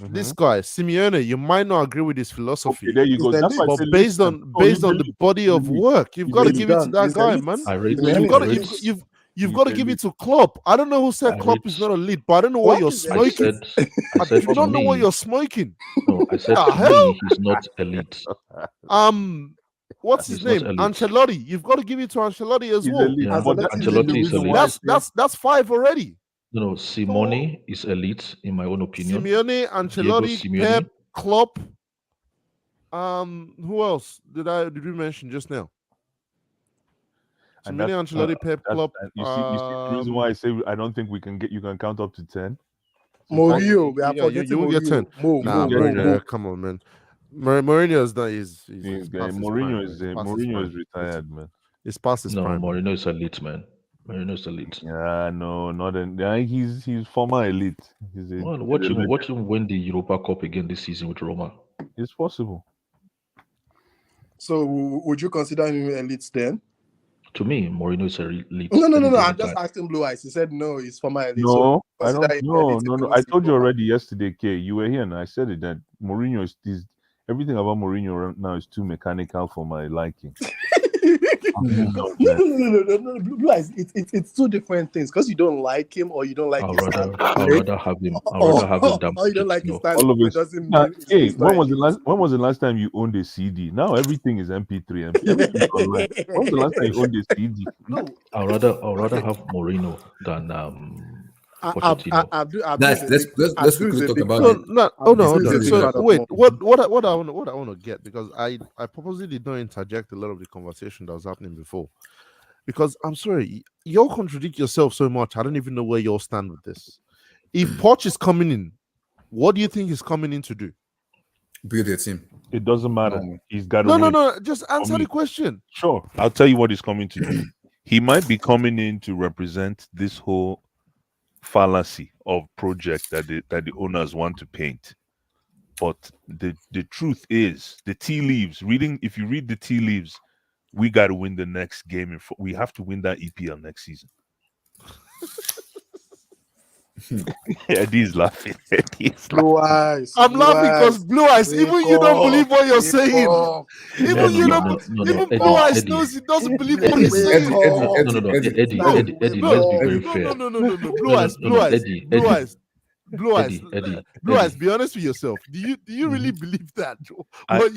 this guy Simeone, you might not agree with his philosophy. Okay, there you go. That's but based on the body of work, you've got to give it to that guy, man. You've got to give it to Klopp. I don't know who said Klopp is not elite, but I don't know what you're smoking. I do not know what you're smoking. No, I said to me, he's not elite. What's his name? Ancelotti. You've got to give it to Ancelotti as well. Yeah, but Ancelotti is elite. That's 5 already. No, Simone is elite in my own opinion. Simeone, Ancelotti, Pep, Klopp. Who else did we mention just now? Simeone, Ancelotti, Pep, Klopp. You see the reason why I say I don't think you can count up to 10. Mourinho, you won't get 10. Mourinho, come on, man. Mourinho is not. Mourinho is retired, man. It's past his prime. Mourinho is elite, man. Mourinho is elite. Yeah, no, not in. He's former elite. Watch him win the Europa Cup again this season with Roma. It's possible. So, would you consider him elite then? To me, Mourinho is elite. No. I'm just asking Blue Eyes. He said no, he's former elite. No, so I don't. No. I told you already yesterday, Kay. You were here, and I said it that Mourinho is everything about Mourinho right now is too mechanical for my liking. No. Blue Eyes, it's two different things. Because you don't like him or you don't like his style. I'd rather have him. Or you don't like his style. All of it. Doesn't mean hey, when was the last time you owned a CD? Now everything is MP3. Everything's online. When was the last time you owned a CD? No. I'd rather have Mourinho than Pochetino. Let's quickly talk about it. So wait, what I want to get, because I purposely did not interject a lot of the conversation that was happening before, because I'm sorry, you all contradict yourself so much. I don't even know where you all stand with this. If Poch is coming in, what do you think he's coming in to do? Build a team. It doesn't matter. No. He's got to No, win. no, no. Just answer me. the question. Sure. I'll tell you what he's coming to do. He might be coming in to represent this whole fallacy of project that the owners want to paint. But the truth is, the tea leaves, if you read the tea leaves, we got to win the next game. We have to win that EPL next season. Eddie's laughing. Blue eyes. I'm laughing because Blue Eyes, even you don't believe what you're saying. Even you don't. Even Blue Eyes knows he doesn't believe what he's saying. Eddie, let's be very fair. No. Blue Eyes. Blue Eyes, be honest with yourself. Do you really believe that? What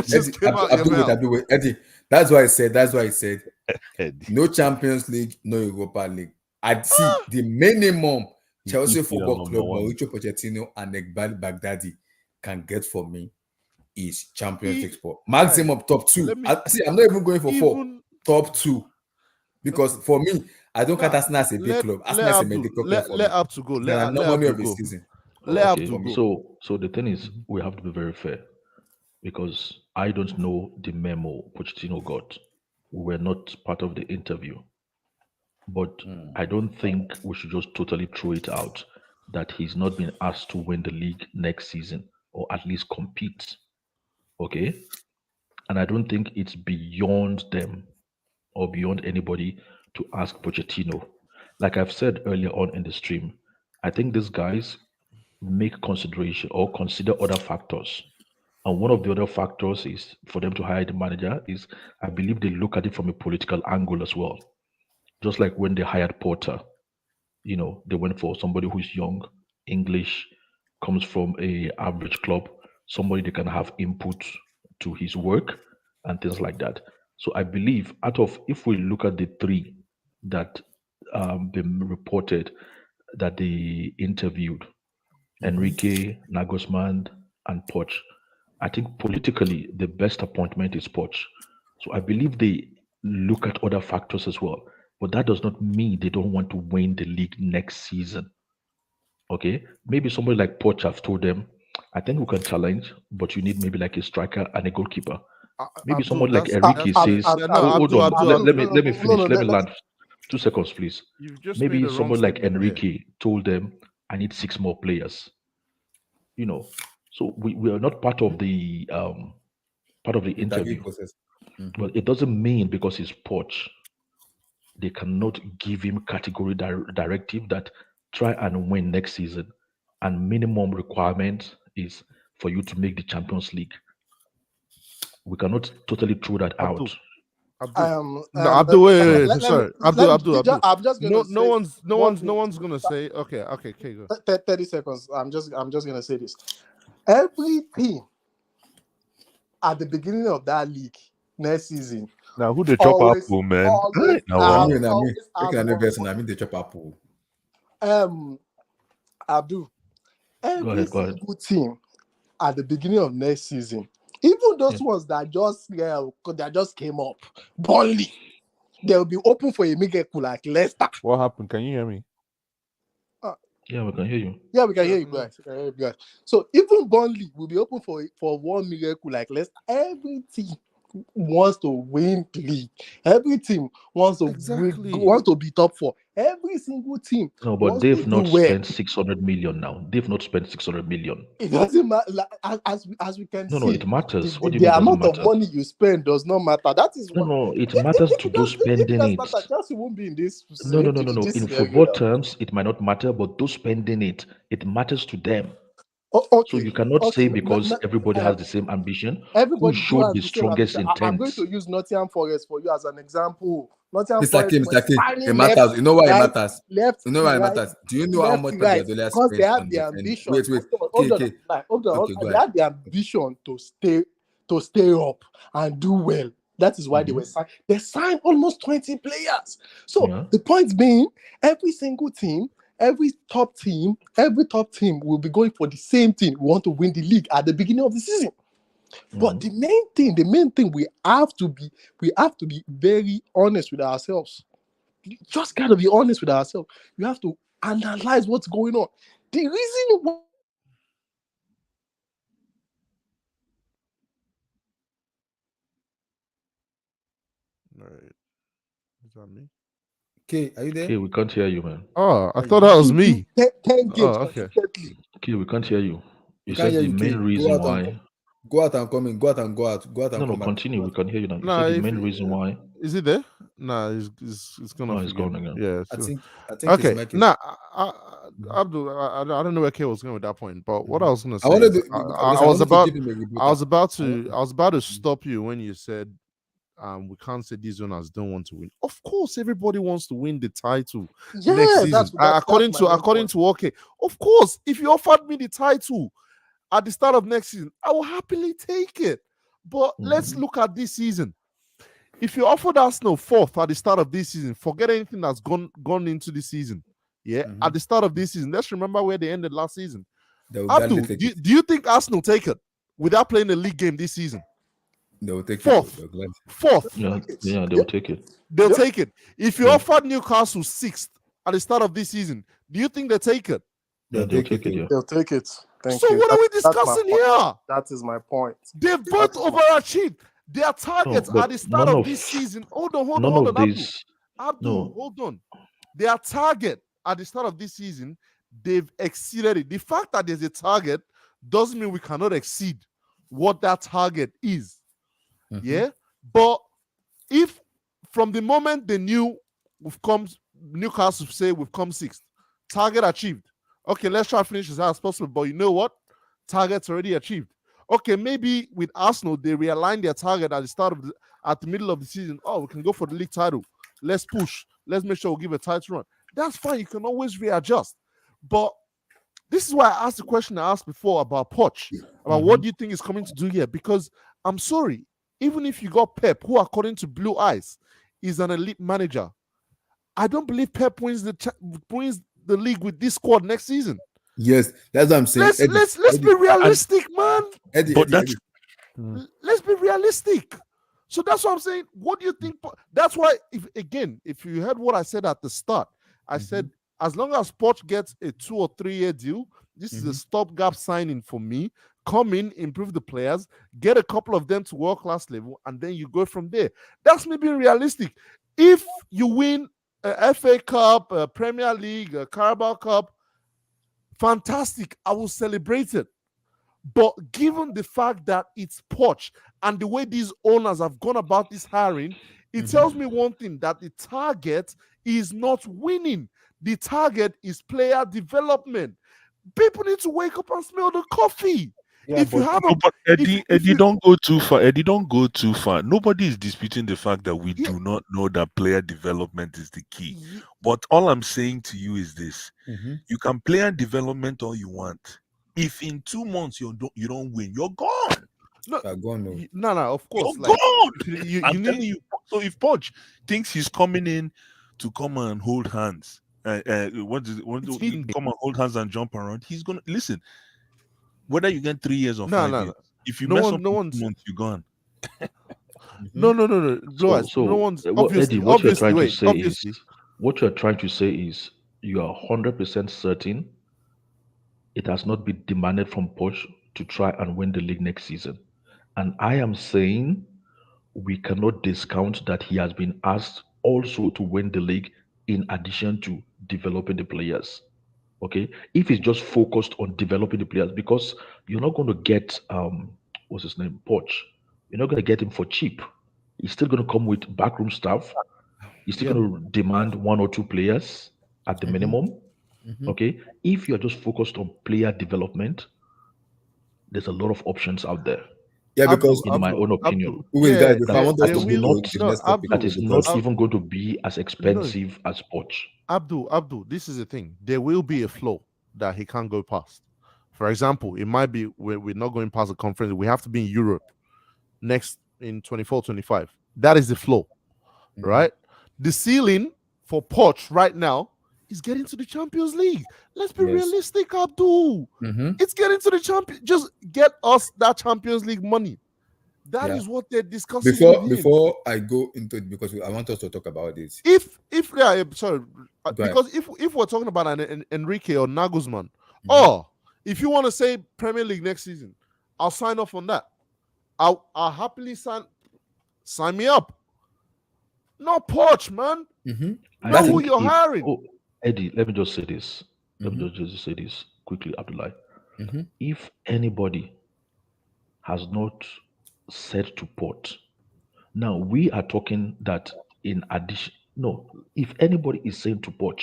just came out your mouth? Eddie, that's why I said. No Champions League, no Europa League. I'd see the minimum Chelsea Football Club, Mauricio Pochettino, and Egbal Baghdadi can get for me is Champions League sport. Maximum top 2. I'm not even going for 4. Top 2. Because for me, I don't count Arsenal as a big club. Arsenal is a medical club. Let up to go. Let money of the season. So the thing is, we have to be very fair because I don't know the memo Pochettino got. We were not part of the interview. But I don't think we should just totally throw it out that he's not been asked to win the league next season or at least compete. Okay? And I don't think it's beyond them or beyond anybody to ask Pochettino. Like I've said earlier on in the stream, I think these guys make consideration or consider other factors. And one of the other factors is for them to hire the manager is I believe they look at it from a political angle as well. Just like when they hired Porter, they went for somebody who's young, English, comes from a average club, somebody they can have input to his work and things like that. So I believe if we look at the 3 that been reported that they interviewed, Enrique, Nagelsmann, and Poch, I think politically the best appointment is Poch. So I believe they look at other factors as well. But that does not mean they don't want to win the league next season. Okay? Maybe somebody like Poch have told them, I think we can challenge, but you need maybe like a striker and a goalkeeper. Maybe someone like Enrique says, hold on, let me finish. Let me land. 2 seconds, please. Maybe someone like Enrique told them, I need 6 more players. So we are not part of the interview. But it doesn't mean because he's Poch, they cannot give him category directive that try and win next season, and minimum requirement is for you to make the Champions League. We cannot totally throw that out. Abdul, sorry. Abdul. No one's gonna say. Okay, go. 30 seconds. I'm just gonna say this. Every team at the beginning of that league next season. Now who they chop apple, man? They chop apple. Abdul, every Go ahead. single team at the beginning of next season, even those ones that just came up, Burnley, they'll be open for a miracle like Leicester. What happened? Can you hear me? Yeah, we can hear you. Yeah, we can hear you guys. So even Burnley will be open for one miracle like Leicester. Every team wants to win the league. Every team wants to be top 4. Every single team. No, but they've not spent 600 million now. They've not spent 600 million. It doesn't matter. As we can see. No, it matters. What do you the mean amount of matter? money you spend does not matter. That is No, it matters to those spending it. Chelsea won't be in this. No. In football terms, it might not matter, but those spending it matters to them. Okay. So you cannot say because everybody has the same ambition. Everybody who showed the strongest intent? I'm going to use Nottingham Forest for you as an example. Mr. Kim, it matters. You know why it matters? It matters. Do you know how much Guardiola because they have the spent? ambition. Wait. Hold on. They have the ambition to stay up and do well. That is why they were signed. They signed almost 20 players. So the point being, every single team, every top team will be going for the same thing. We want to win the league at the beginning of the season. But the main thing we have to be very honest with ourselves. You just gotta be honest with ourselves. You have to analyze what's going on. The reason why Right. Is that me? Okay, are you there? Okay, we can't hear you, man. Oh, I thought that was me. 10 Oh, games okay. consistently. Okay, we can't hear you. You We can't said hear the you, main Kane. reason why. Go out and come in. Go out and go out. Go out and No, come back. continue. We can hear you now. You Nah, said the if main reason why. is it there? Nah, it's gonna No, it's forget. gone again. Yeah. I So. think his Okay. mic is. Nah, Abdul, I don't know where Kay was going with that point, but what I was gonna say, I wanted is, to, I because I was wanted to about, give him a I rebuttal. was about to stop you when you said, we can't say these owners don't want to win. Of course, everybody wants to win the title Yeah, next season. that's According my own to point. OK, of course, if you offered me the title at the start of next season, I will happily take it. But let's look at this season. If you offered Arsenal fourth at the start of this season, forget anything that's gone into the season. Yeah, at the start of this season, let's remember where they ended last season. Abdul, do you think Arsenal take it without playing a league game this season? They will take fourth. it. Fourth. Yeah, they will take it. They'll take it. If you offered Newcastle sixth at the start of this season, do you think they take it? Yeah, they'll take it. Yeah. They'll take it. Thank so you. what are we discussing here? That is my point. They've both overachieved their targets at the start of this season. Hold on, Abdul, hold on. Their target at the start of this season, they've exceeded it. The fact that there's a target doesn't mean we cannot exceed what that target is. Yeah, but if from the moment they knew Newcastle say we've come sixth, target achieved. Okay, let's try to finish as high as possible. But you know what? Target's already achieved. Okay, maybe with Arsenal they realigned their target at the middle of the season. Oh, we can go for the league title. Let's push. Let's make sure we give a tight run. That's fine. You can always readjust. But this is why I asked the question I asked before about Poch, about what do you think is coming to do here? Because I'm sorry, even if you got Pep, who according to Blue Eyes is an elite manager, I don't believe Pep wins the league with this squad next season. Yes, that's what I'm saying. Let's be realistic, man. Let's be realistic. So that's what I'm saying. What do you think? That's why, if you heard what I said at the start, I said as long as Poch gets a 2 or 3 year deal, this is a stopgap signing for me. Come in, improve the players, get a couple of them to world-class level, and then you go from there. That's maybe realistic. If you win a FA Cup, a Premier League, a Carabao Cup, fantastic. I will celebrate it. But given the fact that it's Poch and the way these owners have gone about this hiring, it tells me one thing, that the target is not winning. The target is player development. People need to wake up and smell the coffee. Yeah, but Eddie, don't go too far. Eddie, don't go too far. Nobody is disputing the fact that we do not know that player development is the key. But all I'm saying to you is this: you can player development all you want. If in 2 months you don't win, you're gone. No, of course. You're gone. I'm telling you. So if Poch thinks he's coming in to come and hold hands, come and hold hands and jump around, he's gonna listen. Whether you get 3 years or 5 years, if you mess up in 2 months, you're gone. No. Eddie, what you're trying to say is you are 100% certain it has not been demanded from Poch to try and win the league next season. And I am saying we cannot discount that he has been asked also to win the league in addition to developing the players. Okay, if he's just focused on developing the players, because you're not going to get what's his name, Poch. You're not going to get him for cheap. He's still going to come with backroom staff. He's still going to demand 1 or 2 players at the minimum. Okay, if you're just focused on player development, there's a lot of options out there. Yeah, because in my own opinion, that is not even going to be as expensive as Poch. Abdul, this is the thing. There will be a flow that he can't go past. For example, it might be we're not going past the conference. We have to be in Europe next in 24-25. That is the flow, right? The ceiling for Poch right now is getting to the Champions League. Let's be realistic, Abdul. It's getting to the Champions. Just get us that Champions League money. That Yeah. is what they're discussing with him. Before I go into it, because I want us to talk about this. If sorry, Go ahead. because if we're talking about an Enrique or Nagelsmann, or if you want to say Premier League next season, I'll sign off on that. I'll happily sign me up. No Poch, man. Know who you're hiring. Oh, Eddie, let me just say this. Let me just say this quickly, Abdullah. If anybody has not said to Port, now we are talking that in addition. No, if anybody is saying to Poch,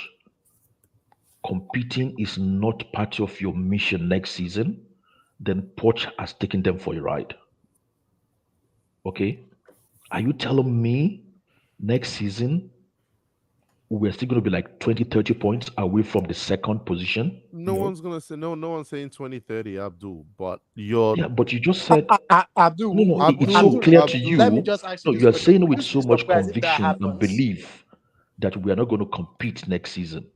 competing is not part of your mission next season, then Poch has taken them for a ride. Okay? Are you telling me next season we're still going to be like 20, 30 points away from the second position? No one's going to say, no one's saying 2030, Abdul, but you're... Yeah, but you just said... Abdul, it's so clear to you. Let me just ask you you're saying it with This so is much surprising that conviction and happens. belief that we are not going to compete next season.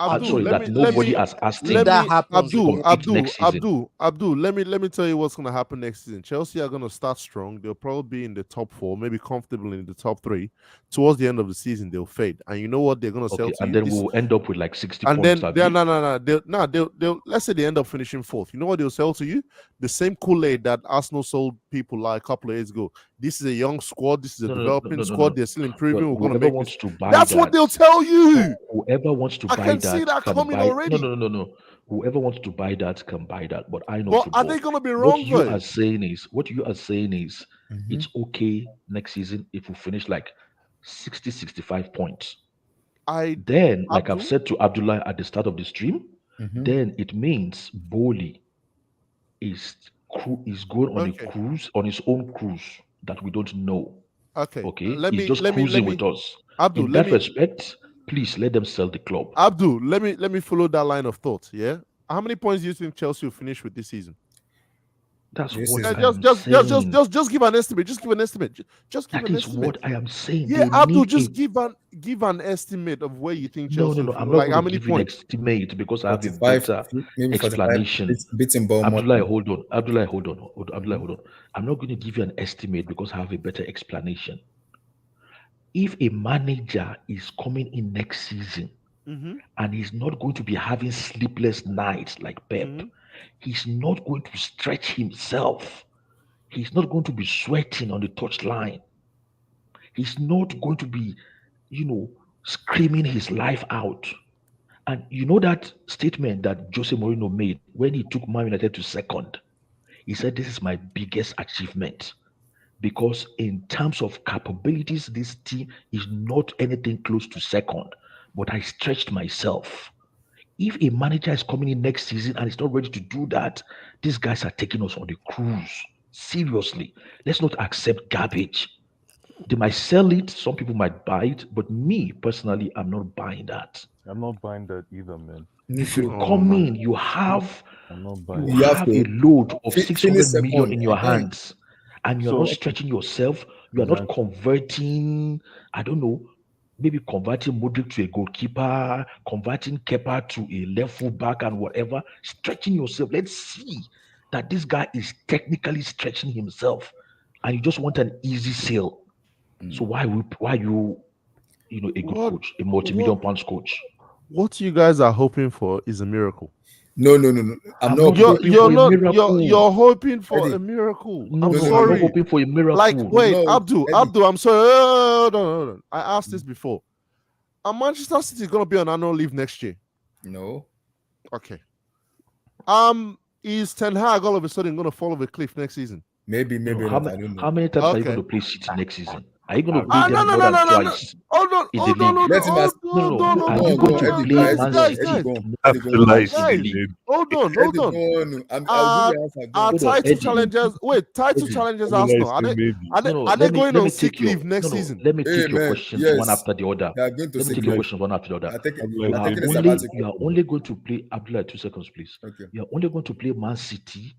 Abdul, sorry, let that me- nobody let me- has asked Let him me, to compete Abdul, next season. let me tell you what's going to happen next season. Chelsea are going to start strong. They'll probably be in the top 4, maybe comfortably in the top 3. Towards the end of the season, they'll fade. And you know what they're going to sell Okay, to and you? then we'll end up with like 60 And points. then Abi. they'll let's say they end up finishing 4th. You know what they'll sell to you? The same Kool-Aid that Arsenal sold people like a couple of years ago. This is a young squad. This is a developing squad. They're still improving. But We're going to whoever make wants this. to buy That's what that- they'll tell you. Whoever wants to I buy can that see that can coming buy. already. No. Whoever wants to buy that can buy that. But I know But football. are they going to be What wrong you though? are saying is it's okay next season if we finish like 60, 65 points. Then, like I've said to Abdullah at the start of the stream, then it means Boli is going on a cruise, on his own cruise that we don't know. Okay. He's just cruising with us. Abdul, In that respect, please let them sell the club. Abdul, let me follow that line of thought. Yeah. How many points do you think Chelsea will finish with this season? That's This what is- I Just am just saying. just give an estimate. Just give an estimate. Just give That an is estimate. what I am saying. Yeah, They Abdul, need just a- give an estimate of where you think No, Chelsea no. will I'm finish. not Like going how to many give you an points? estimate because I have a 45, better maybe 45 explanation. beating Bournemouth. Abdullah, hold on. Abdullah, hold on. I'm not going to give you an estimate because I have a better explanation. If a manager is coming in next season and he's not going to be having sleepless nights like Pep, he's not going to stretch himself. He's not going to be sweating on the touchline. He's not going to be, screaming his life out. And you know that statement that Jose Mourinho made when he took Man United to second? He said, "This is my biggest achievement." Because in terms of capabilities, this team is not anything close to second. But I stretched myself. If a manager is coming in next season and is not ready to do that, these guys are taking us on the cruise. Seriously. Let's not accept garbage. They might sell it, some people might buy it, but me personally, I'm not buying that. I'm not buying that either, man. If you come in, you have I'm not buying you have a load of finish 600 million second, in your again. hands, and you're So- not stretching yourself. You are not converting. I don't know. Maybe converting Modric to a goalkeeper, converting Kepa to a left full back, and whatever. Stretching yourself. Let's see that this guy is technically stretching himself, and you just want an easy sale. So why you a good coach, a multi-million pounds coach? What you guys are hoping for is a miracle. No. I'm not hoping You're for a not. miracle. You're hoping for Eddie. a miracle. No, I'm no, sorry. I'm not hoping for a miracle. Like, wait, No, Abdul, Eddie. I'm sorry. Hold on. I asked this before. Are Manchester City going to be on annual leave next year? No. Okay. Is Ten Hag all of a sudden going to fall off a cliff next season? Maybe No, not. I don't know. how many times are you Okay. going to play City next season? Are you going to play them No, more than twice Hold on. in the league? Let him ask. No. Are you going to Eddie, play Eddie, Man Eddie, City Eddie, go. more Eddie, than go. twice in the Guys, league? Hold on. No. I'll give you an answer. Go. Are Hold on, title Eddie. challengers? Wait, title Eddie. challengers When I Arsenal. say Are they? maybe. Are they, No, are they let me going let on me sick take your leave next no, no, season? let me take your Amen. questions Yes. one after the other. They are going to Let me sick take your leave. questions one after the other. They are taking You a are sabbatical. only going to play Abdullah 2 seconds, please. Okay. You are only going to play Man City.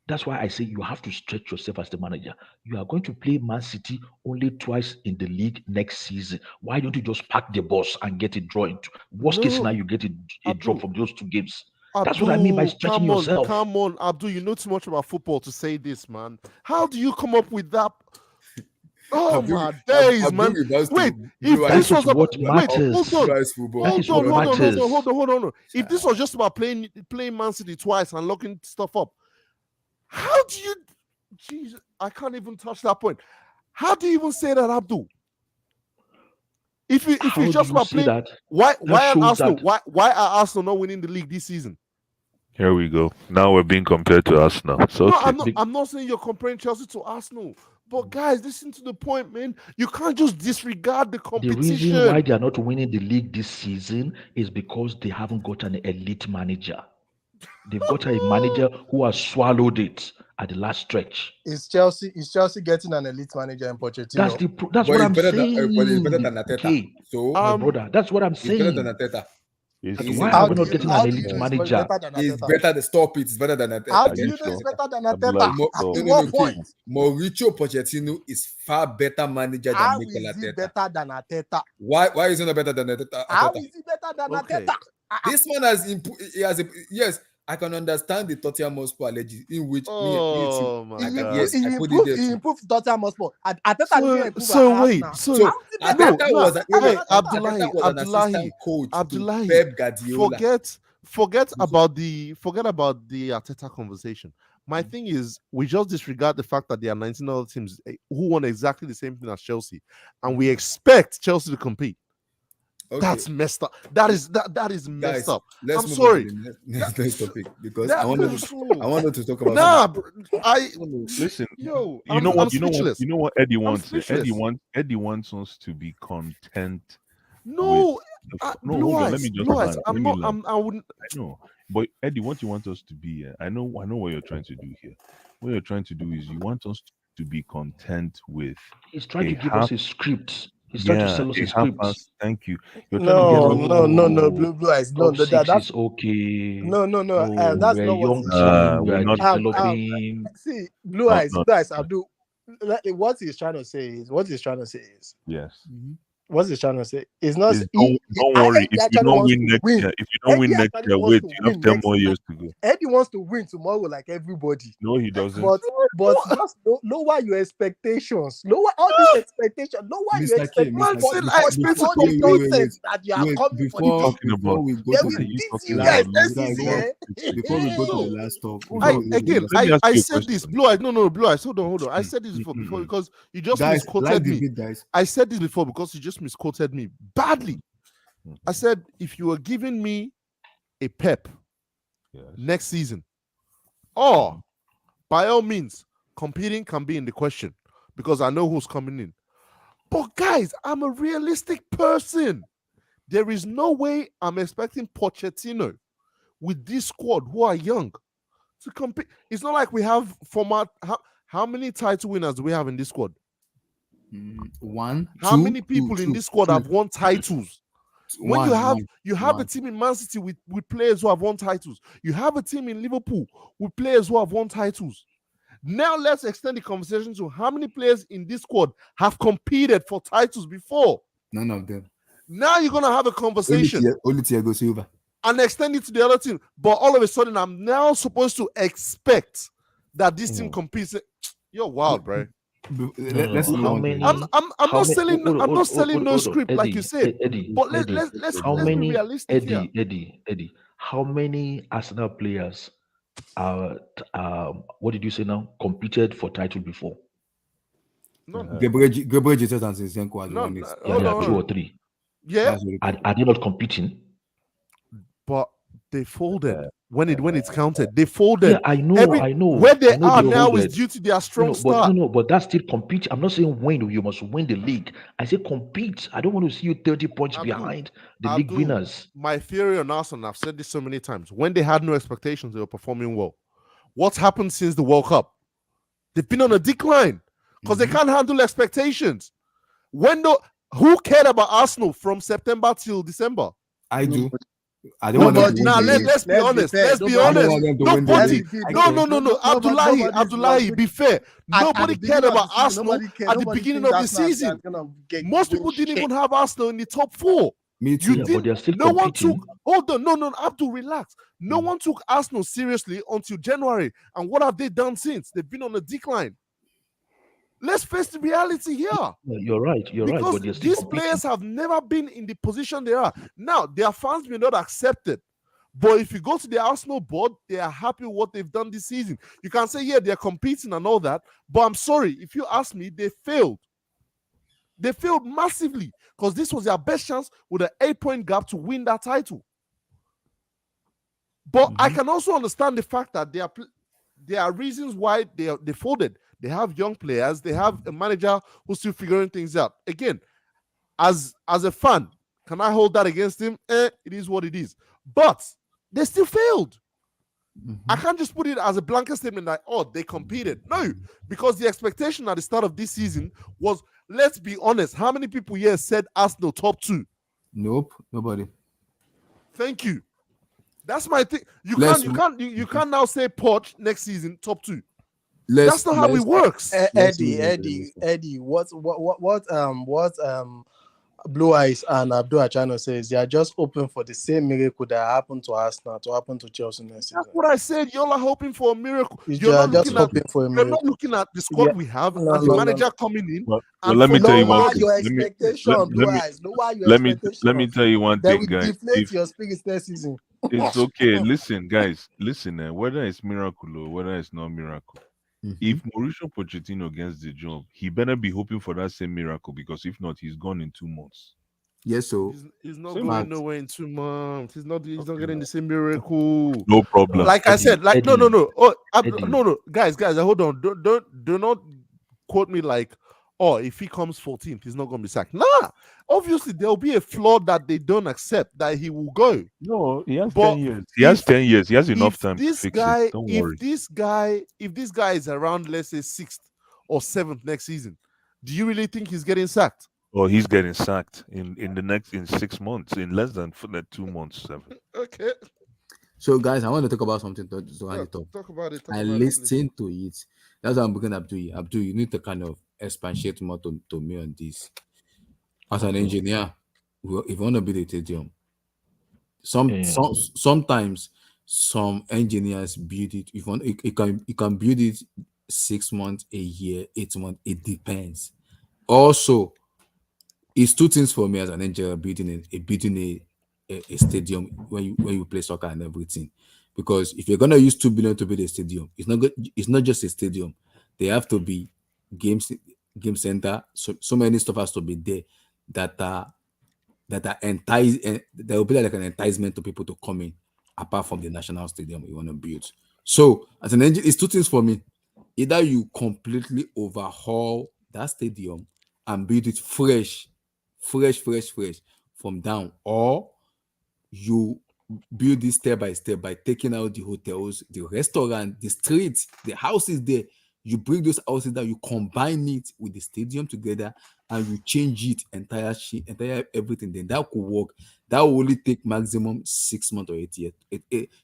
That's why I say you have to stretch yourself as the manager. You are going to play Man City only twice in the league next season. Why don't you just pack the bus and get a draw? Worst case No, scenario, you get a draw Abdul. from those 2 games. That's what I mean by Abdul, stretching yourself. Come on, Abdul. You know too much about football to say this, man. How do you come up with that? Oh my days, man! Wait, if this was what matters. Hold on. If this was just about playing Man City twice and locking stuff up, how do you? Jesus, I can't even touch that point. How do you even say that, Abdul? If it's just about playing, that? Why are Arsenal? Why are Arsenal not winning the league this season? Here we go. Now we're being compared to Arsenal. So no, I'm not saying you're comparing Chelsea to Arsenal. But guys, listen to the point, man. You can't just disregard the competition. The reason why they are not winning the league this season is because they haven't got an elite manager. They've got a manager who has swallowed it at the last stretch. Is Chelsea getting an elite manager in Pochetino? That's what I'm saying. But it's better than Ateta. Okay. So, my brother, that's what I'm saying. It's better than Ateta. Why are we not getting an elite manager? It's better than stop it. It's better than Ateta. How do you know it's better than Ateta? At what point? Mauricio Pochettino is far better manager than Mikel Arteta. How is he better than Ateta? Why is he not better than Ateta? How is he better than Ateta? This man has yes. I can understand the Tottenham Hotspur allergy in which he improved Tottenham Hotspur. Ateta so wait, so Ateta was Abdullahi coach to Pep Guardiola. Forget about the Ateta conversation. My thing is, we just disregard the fact that there are 19 other teams who won exactly the same thing as Chelsea, and we expect Chelsea to compete. Okay. That's messed up. That is messed up. I'm sorry. Next topic because I wanted to talk about. Listen. Yo, you know what Eddie wants. Eddie wants us to be content. No, hold on. Let me just. I wouldn't. I know, but Eddie, what you want us to be? I know what you're trying to do here. What you're trying to do is you want us to be content with. He's trying to give us a script. He's trying to sell us a script. Thank you. No, Blue Eyes. No, that's okay. No. That's not what we're not developing. See, Blue Eyes. Abdul. What he's trying to say is. Yes. Mm-hmm. What he's trying to say is not. Don't worry. If you don't win next year, wait. You have 10 more years to go. Eddie wants to win tomorrow, like everybody. No, he doesn't. But just lower your expectations. Lower all these expectations. Lower your expectations. I expect all the nonsense that you are coming for. Before we go to the last talk. I said this. Blue Eyes. No, Blue Eyes. Hold on. I said this before because you just misquoted me. I said this before because you just misquoted me badly. I said if you were giving me a Pep next season, or by all means, competing can be in the question because I know who's coming in. But guys, I'm a realistic person. There is no way I'm expecting Pochettino with this squad who are young to compete. It's not like we have format. How many title winners do we have in this squad? One. How many people in this squad have won titles? When you have a team in Man City with players who have won titles. You have a team in Liverpool with players who have won titles. Now let's extend the conversation to how many players in this squad have competed for titles before. None of them. Now you're gonna have a conversation. Only Thiago Silva. And extend it to the other team. But all of a sudden, I'm now supposed to expect that this team competes. You're wild, bro. Let's I'm not selling no script, Eddie, like you said. Eddie, but let's be realistic. Eddie, how many Arsenal players what did you say now? Competed for title before? Gabriel Jesus and Zinchenko as one is. There are 2 or 3. Yeah. Are they not competing? But they folded when it's counted. They folded. Yeah, I know. Where they are now is due to their strong start. But that's still compete. I'm not saying win. You must win the league. I say compete. I don't want to see you 30 points behind the league winners. My theory on Arsenal, I've said this so many times. When they had no expectations, they were performing well. What's happened since the World Cup? They've been on a decline because they can't handle expectations. Who cared about Arsenal from September till December? I do. I don't want to. Now let's be honest. Let's be honest. Nobody. No. Abdullahi, be fair. Nobody cared about Arsenal at the beginning of the season. Most people didn't even have Arsenal in the top 4. Me too. Yeah, but they're still No one competing. took. Hold on, no, Abdul, relax. No one took Arsenal seriously until January. And what have they done since? They've been on a decline. Let's face the reality here. Yeah, you're right. You're right. Because But they're still these competing. players have never been in the position they are. Now, their fans may not accept it. But if you go to the Arsenal board, they are happy with what they've done this season. You can say, yeah, they're competing and all that. But I'm sorry, if you ask me, they failed. They failed massively because this was their best chance with an 8-point gap to win that title. But I can also understand the fact that there are reasons why they folded. They have young players. They have a manager who's still figuring things out. Again, as a fan, can I hold that against him? It is what it is. But they still failed. I can't just put it as a blanket statement that, oh, they competed. No, because the expectation at the start of this season was, let's be honest, how many people here said Arsenal top 2? Nope, nobody. Thank you. That's my thing. You can't now say Poch next season top 2. That's not how it works. Eddie, what Blue Eyes and Abdul Achano says they are just hoping for the same miracle that happened to Arsenal to happen to Chelsea next season. That's what I said. Y'all are hoping for a miracle. You're not looking at the squad we have and the manager coming in. Well, let me tell you one thing. Your expectation, Blue Eyes. Let me tell you one thing, guys. Deflate your spirits next season. It's okay. Listen, guys. Listen, whether it's miracle or whether it's not miracle, if Mauricio Pochettino gets the job, he better be hoping for that same miracle, because if not, he's gone in 2 months. Yes, so he's not going nowhere in 2 months. He's not getting the same miracle. No problem. Like I said, like Eddie, no, guys, hold on. Do not quote me like, oh, if he comes 14th, he's not going to be sacked. Nah, obviously there'll be a flaw that they don't accept that he will go. No, he has 10 years. He has 10 years. He has enough time to fix it. Don't worry. If this guy is around, let's say 6th or 7th next season, do you really think he's getting sacked? Oh, he's getting sacked in 6 months, in less than 2 months, 7. Okay. So, guys, I want to talk about something to hand it up. Talk about it. I listened to it. That's what I'm looking up to you. Abdul, you need to kind of expatiate more to me on this. As an engineer, if you want to build a stadium, sometimes some engineers build it. If you can build it 6 months, a year, 8 months. It depends. Also, it's 2 things for me as an engineer building a stadium when you play soccer and everything. Because if you're gonna use 2 billion to build a stadium, it's not just a stadium. They have to be game center. So many stuff has to be there that entice, and there will be like an enticement to people to come in, apart from the national stadium you want to build. So as an engineer, it's 2 things for me. Either you completely overhaul that stadium and build it fresh from down, or you build this step by step by taking out the hotels, the restaurant, the streets, the houses there. You bring those houses down, you combine it with the stadium together, and you change it entire everything. Then that could work. That will only take maximum 6 months or 8 years,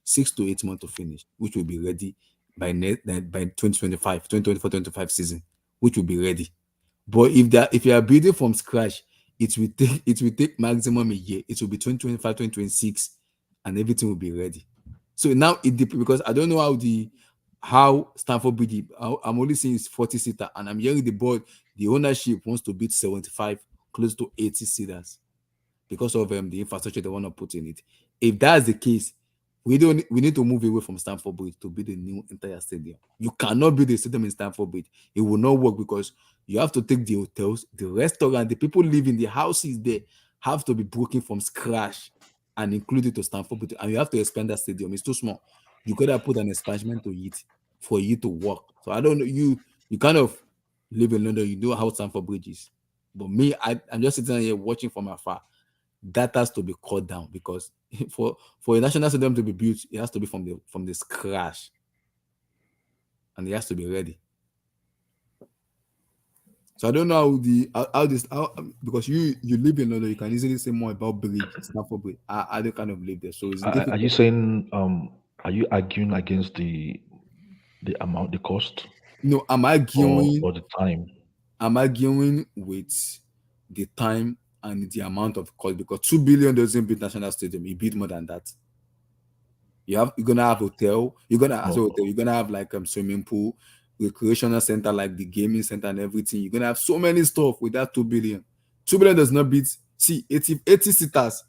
6 to 8 months to finish, which will be ready by 2024-2025 season, which will be ready. But if you are building from scratch, it will take maximum a year. It will be 2025, 2026, and everything will be ready. So now it depends, because I don't know how Stamford Bridge. I'm only seeing it's 40-seater, and I'm hearing the board, the ownership wants to build 75, close to 80 seaters, because of the infrastructure they want to put in it. If that's the case, we need to move away from Stamford Bridge to build a new entire stadium. You cannot build a stadium in Stamford Bridge. It will not work, because you have to take the hotels, the restaurant, the people living, the houses there have to be broken from scratch and include it to Stamford Bridge, and you have to expand that stadium. It's too small. You gotta put an expansion to it for you to work. So I don't know, you kind of live in London, you know how Stamford Bridge is. But me, I'm just sitting here watching from afar. That has to be cut down, because for a national stadium to be built, it has to be from the scratch, and it has to be ready. So I don't know how because you live in London, you can easily say more about Bridge, Stamford Bridge. I don't kind of live there, so it's difficult. Are you saying are you arguing against the amount, the cost? No, I'm arguing or the time. I'm arguing with the time and the amount of cost, because 2 billion doesn't beat national stadium, it beat more than that. You're gonna have hotel, you're gonna have like swimming pool, recreational center, like the gaming center and everything. You're gonna have so many stuff with that 2 billion. 2 billion does not beat 80 seaters.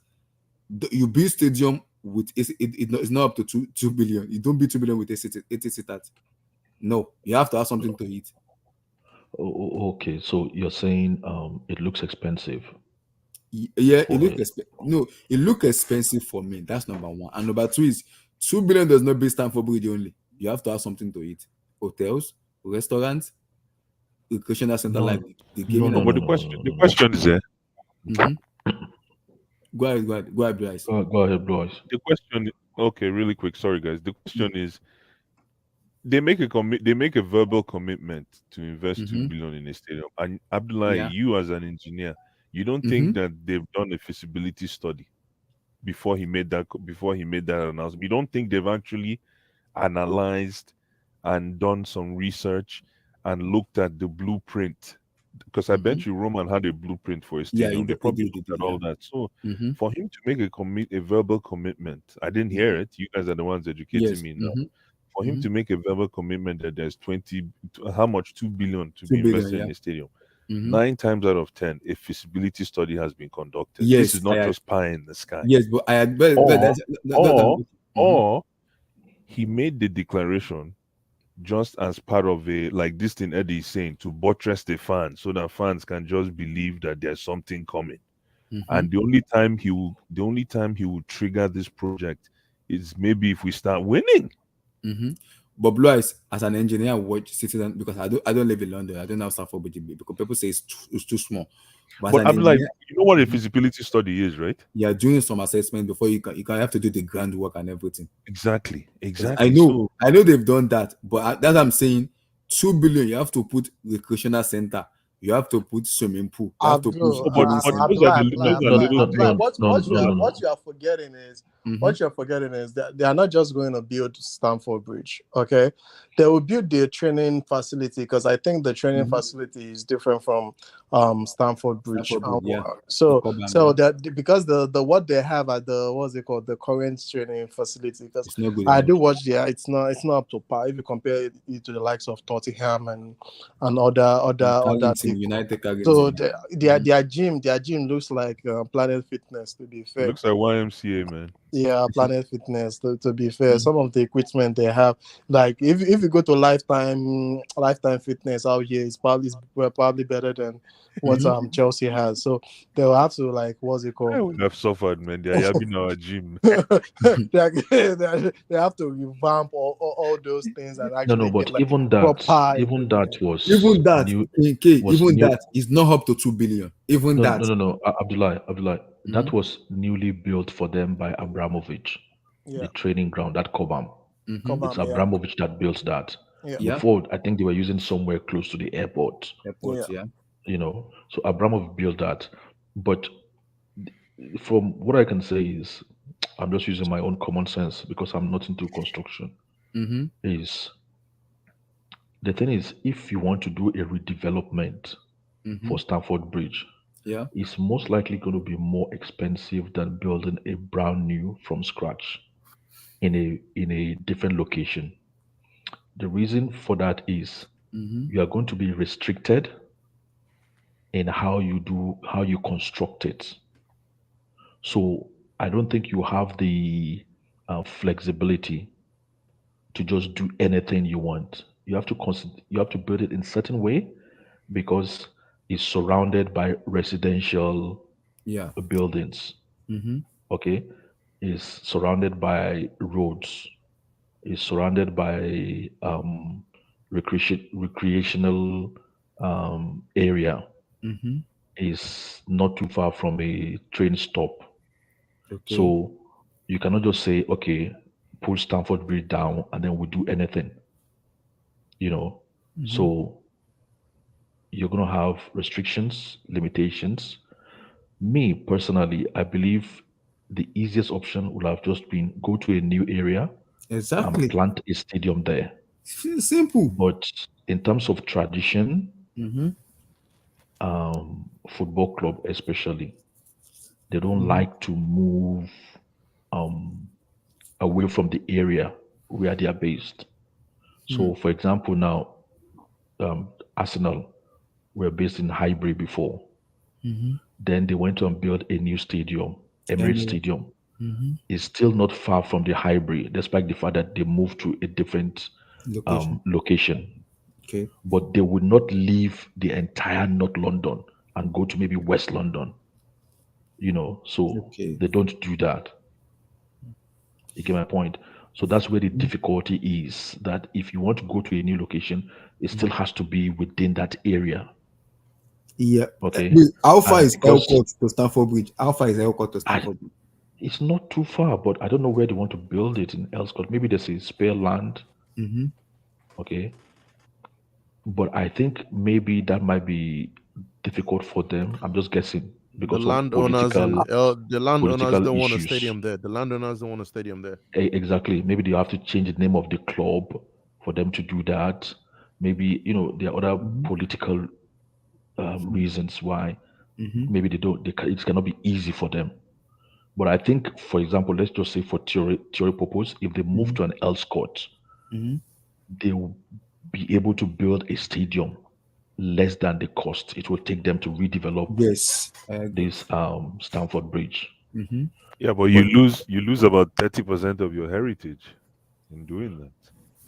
You build stadium with it's not up to 2 billion. You don't beat 2 billion with 80 seaters. No, you have to have something to eat. Okay, so you're saying it looks expensive. Yeah, it looks expensive for me. That's number one. And number two is 2 billion does not beat Stamford Bridge only. You have to have something to eat. Hotels, restaurants, recreational center, like the gaming. But the question is there. Go ahead, Bryce. Go ahead, Bryce. The question, okay, really quick. Sorry, guys. The question is, they make a verbal commitment to invest 2 billion in a stadium. And Abdullah, you as an engineer, you don't think that they've done a feasibility study before he made that announcement? You don't think they've actually analyzed and done some research and looked at the blueprint? Because I bet you Roman had a blueprint for a stadium. They probably looked at all that. So for him to make a verbal commitment, I didn't hear it. You guys are the ones educating me now. For him to make a verbal commitment that there's 2 billion to be invested in a stadium, 9 times out of 10, a feasibility study has been conducted. Yes, this is not just pie in the sky. Yes, but or he made the declaration just as part of a, like this thing Eddie is saying, to buttress the fans so that fans can just believe that there's something coming. And the only time he will trigger this project is maybe if we start winning. But Blue Eyes, as an engineer, watch citizen, because I don't live in London. I don't have Stamford Bridge because people say it's too small. But I'm like, you know what a feasibility study is, right? Yeah, doing some assessment before you can have to do the groundwork and everything. Exactly. I know they've done that, but that's what I'm saying. 2 billion, you have to put recreational center. You have to put swimming pool. You have to put what you are forgetting is that they are not just going to build Stamford Bridge. Okay, they will build their training facility, because I think the training facility is different from Stamford Bridge. So that because the what they have at the current training facility, because I do watch it's not up to par if you compare it to the likes of Tottenham and other United. So their gym looks like Planet Fitness, to be fair. It looks like YMCA, man. Yeah, Planet Fitness, to be fair. Some of the equipment they have, like if you go to Lifetime Fitness out here, it's probably better than what Chelsea has. So they'll have to, like, what's it called? I would have suffered, man. They are having our gym. they have to revamp all those things and actually but like even that is not up to 2 billion. Abdullah, that was newly built for them by Abramovich. The training ground, that Cobham. It's Abramovich that built that. Before, I think they were using somewhere close to the airport. So Abramovich built that. But from what I can say is, I'm just using my own common sense because I'm not into construction. Is the thing is, if you want to do a redevelopment for Stamford Bridge, it's most likely going to be more expensive than building a brand new from scratch in a different location. The reason for that is you are going to be restricted in how you construct it. So I don't think you have the flexibility to just do anything you want. You have to build it in a certain way because it's surrounded by residential buildings. Okay, it's surrounded by roads. It's surrounded by recreational area. Is not too far from a train stop. So you cannot just say, okay, pull Stamford Bridge down and then we do anything. So you're going to have restrictions, limitations. Me personally, I believe the easiest option would have just been go to a new area and plant a stadium there. Simple. But in terms of tradition, football club especially, They don't like to move away from the area where they are based. So, for example, now Arsenal were based in Highbury before. Then they went to and built a new stadium, Emirates Emirates. Stadium. It's still not far from the Highbury, despite the fact that they moved to a different Location. location. Okay. But they would not leave the entire North London and go to maybe West London. So Okay. they don't do that. You get my point? So that's where the difficulty is, that if you want to go to a new location, it still has to be within that area. Yeah. Okay. Wait, how far is Because Elcourt to Stamford Bridge? How far is Elcourt to Stamford Bridge? it's not too far, but I don't know where they want to build it in Elscott. Maybe there's a spare land. Okay. But I think maybe that might be difficult for them. I'm just guessing The because of landowners and the landowners political don't want a issues. stadium there. The landowners don't want a stadium there. Exactly. Maybe they have to change the name of the club for them to do that. Maybe there are other political reasons why. Maybe they don't. It cannot be easy for them. But I think, for example, let's just say for theory purpose, if they move to an Elscott, they will be able to build a stadium less than the cost it will take them to redevelop Yes. this Stamford Bridge. Yeah, but you lose about 30% of your heritage in doing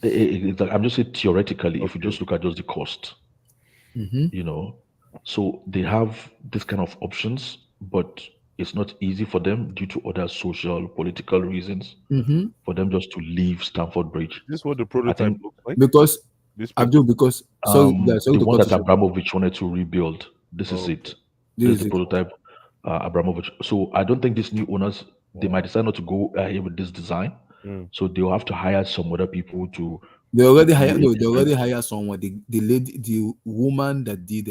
that. I'm just saying theoretically, if you Okay. just look at just the cost, so they have this kind of options, but it's not easy for them due to other social, political reasons for them just to leave Stamford Bridge. Is this what the I prototype think looks like? Because This Abdul, because sorry the to one cut that you short. Abramovich wanted to rebuild, this is it. This is the prototype Abramovich. So I don't think these new owners, they might decide not to go ahead with this design. So they'll have to hire some other people to They already do hired. a No, they different- already hired someone. The lady, the woman that did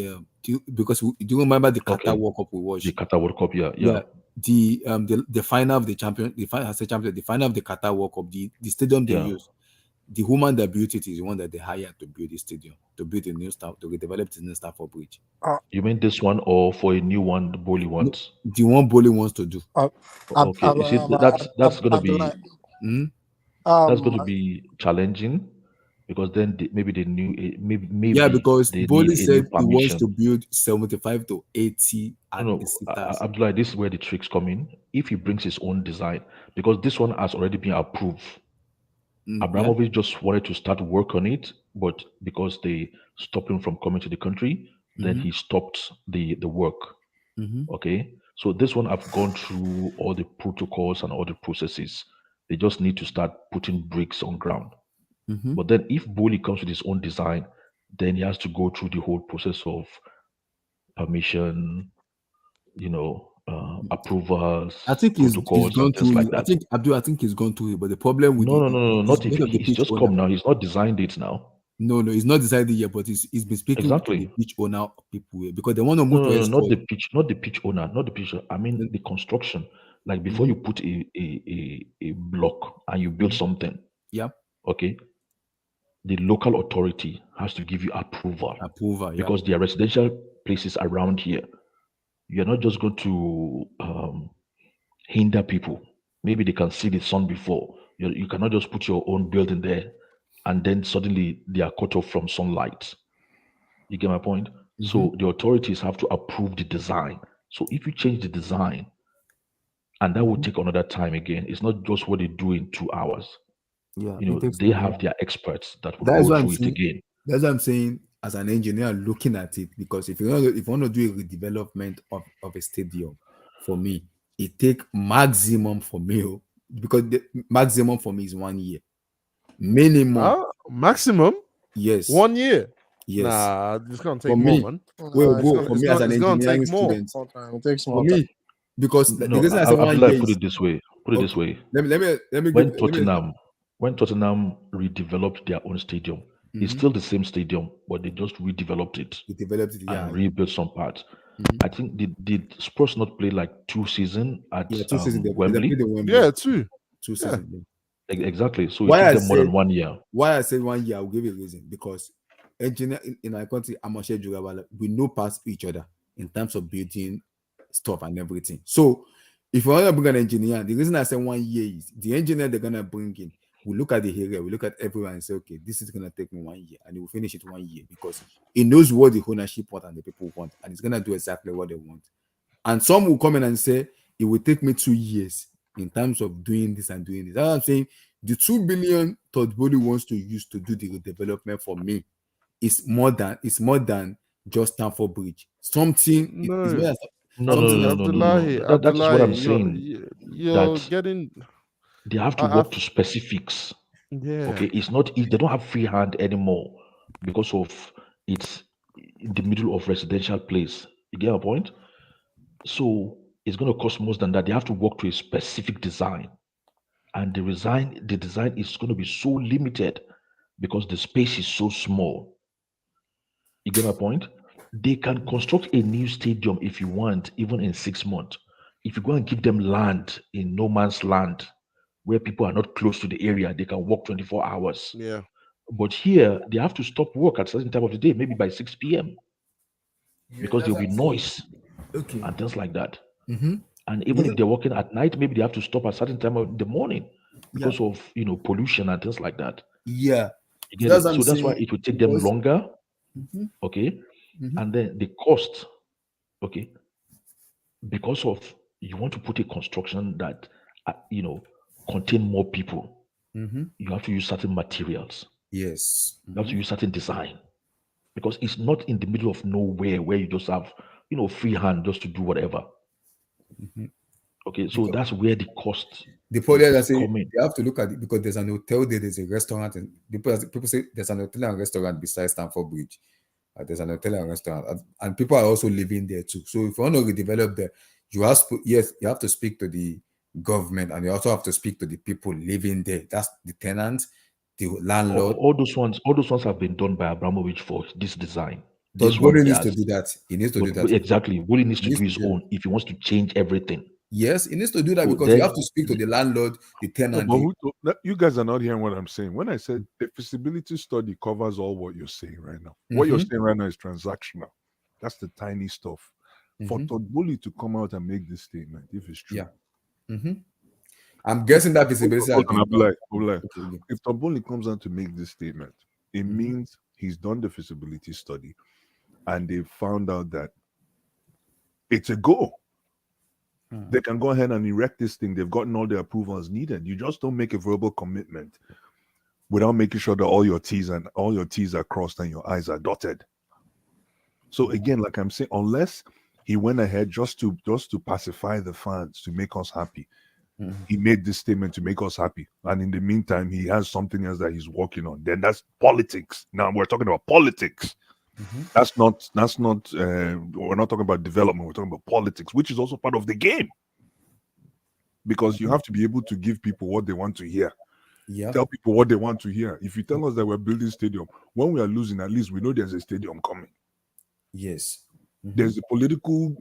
because do you remember the Qatar Okay. World Cup we watched? the Qatar World Cup. Yeah. The final of the champion, the final of the Qatar World Cup, the stadium they Yeah. used, the woman that built it is the one that they hired to build the stadium, to build a new stuff, to redevelop the new Stamford Bridge. You mean this one or for a new one, the Bowley ones? The one Bowley wants to do. Okay. You see, that's gonna be that's going to Um, be challenging because then maybe they knew maybe Yeah, because they Bowley need a said new he wants permission. to build 75 to 80 No, seaters. Abdullah, this is where the tricks come in. If he brings his own design, because this one has already been approved. Abramovich just wanted to start work on it, but because they stopped him from coming to the country, then he stopped the work. Okay, so this one I've gone through all the protocols and all the processes. They just need to start putting bricks on ground. But then if Bowley comes with his own design, then he has to go through the whole process of permission, approvals, I think he's protocols, gone and things through like it. I that. think Abdul, I think he's gone through it. But the problem with No, is not if one of the he's pitch just owner. come now. He's not designed it now. No, he's not decided yet, but he's been speaking to the Exactly. pitch owner people here because they want to move to No, S4. not the pitch owner, not the pitch. I mean the construction. Like before you put a block and you build something, Yeah, okay, the local authority has to give you approval yeah. because there are residential places around here. You're not just going to hinder people. Maybe they can see the sun before. You cannot just put your own building there and then suddenly they are cut off from sunlight. You get my point? So the authorities have to approve the design. So if you change the design, and that will take another time again, it's not just what they do in 2 hours. Yeah, it takes They time. have their experts that will That's go what I'm through it saying. again. That's what I'm saying as an engineer looking at it, because if you want to do a redevelopment of a stadium, for me, it take maximum for me, because the maximum for me is 1 year. Minimum. Maximum? Yes. 1 year? Yes. Nah, it's gonna take For more, me, man. for me as an engineering student, It takes for more me, because the No, reason I say 1 Abdullah, year put is it this way. let me When give Tottenham redeveloped their own stadium, it's still the same stadium, but they just redeveloped it we developed it. Yeah, and rebuilt some parts. I think did Spurs not play like 2 seasons at 2 seasons. They Wembley? played the Wembley. Yeah, 2 seasons. Exactly. So it Why took I them more said than 1 year. Why I said 1 year, I'll give you a reason. Because engineer in our country, we know past each other in terms of building stuff and everything. So If you want to bring an engineer, the reason I say 1 year is the engineer they're gonna bring in. We look at the area, we look at everyone and say, okay, this is gonna take me 1 year, and he will finish it 1 year because he knows what the ownership want and the people want, and he's gonna do exactly what they want. And some will come in and say it will take me 2 years in terms of doing this and doing this. That's what I'm saying. The 2 billion Todd Bowley wants to use to do the redevelopment for me is more than just Stamford Bridge. Something is more than No. That is what I'm saying. You're That getting. they have to work to specifics. Yeah. Okay, it's not. They don't have free hand anymore because of it's in the middle of residential place. You get a point? So it's going to cost more than that. They have to work to a specific design, and the design is going to be so limited because the space is so small. You get my point? They can construct a new stadium if you want, even in 6 months. If you go and give them land in no man's land, where people are not close to the area, they can work 24 hours. Yeah. But here, they have to stop work at a certain time of the day, maybe by 6 p.m. because there'll be noise and things like that. And even if they're working at night, maybe they have to stop at a certain time of the morning because of pollution and things like that. Yeah. You get it? So that's why it will take them longer. Okay. And then the cost, okay, because of you want to put a construction that contain more people, you have to use certain materials. Yes. You have to use certain design. Because it's not in the middle of nowhere where you just have, free hand just to do whatever. Okay, so that's where the cost. The problem I say you have to look at it because there's an hotel there, there's a restaurant, and people say there's an hotel and restaurant beside Stamford Bridge. There's an hotel and restaurant, and people are also living there too. So if you want to redevelop there, you have to speak to the government, and you also have to speak to the people living there. That's the tenants, the landlord. All those ones have been done by Abramovich for this design. But Bowley needs to do that. He needs to do that. Exactly. Bowley needs to do his own if he wants to change everything. Yes, he needs to do that because you have to speak to the landlord, the tenant. You guys are not hearing what I'm saying. When I said the feasibility study covers all what you're saying right now. What you're saying right now is transactional. That's the tiny stuff. For Todd Bowley to come out and make this statement, if it's true. I'm guessing that feasibility. If Todd Bowley comes out to make this statement, it means he's done the feasibility study and they found out that it's a go. They can go ahead and erect this thing. They've gotten all the approvals needed. You just don't make a verbal commitment without making sure that all your T's are crossed and your I's are dotted. So again, like I'm saying, unless he went ahead just to pacify the fans, to make us happy, he made this statement to make us happy. And in the meantime, he has something else that he's working on. Then that's politics. Now we're talking about politics. That's not we're not talking about development, we're talking about politics, which is also part of the game, because you have to be able to give people what they want to hear. Tell people what they want to hear. If you tell us that we're building stadium, when we are losing, at least we know there's a stadium coming. There's a political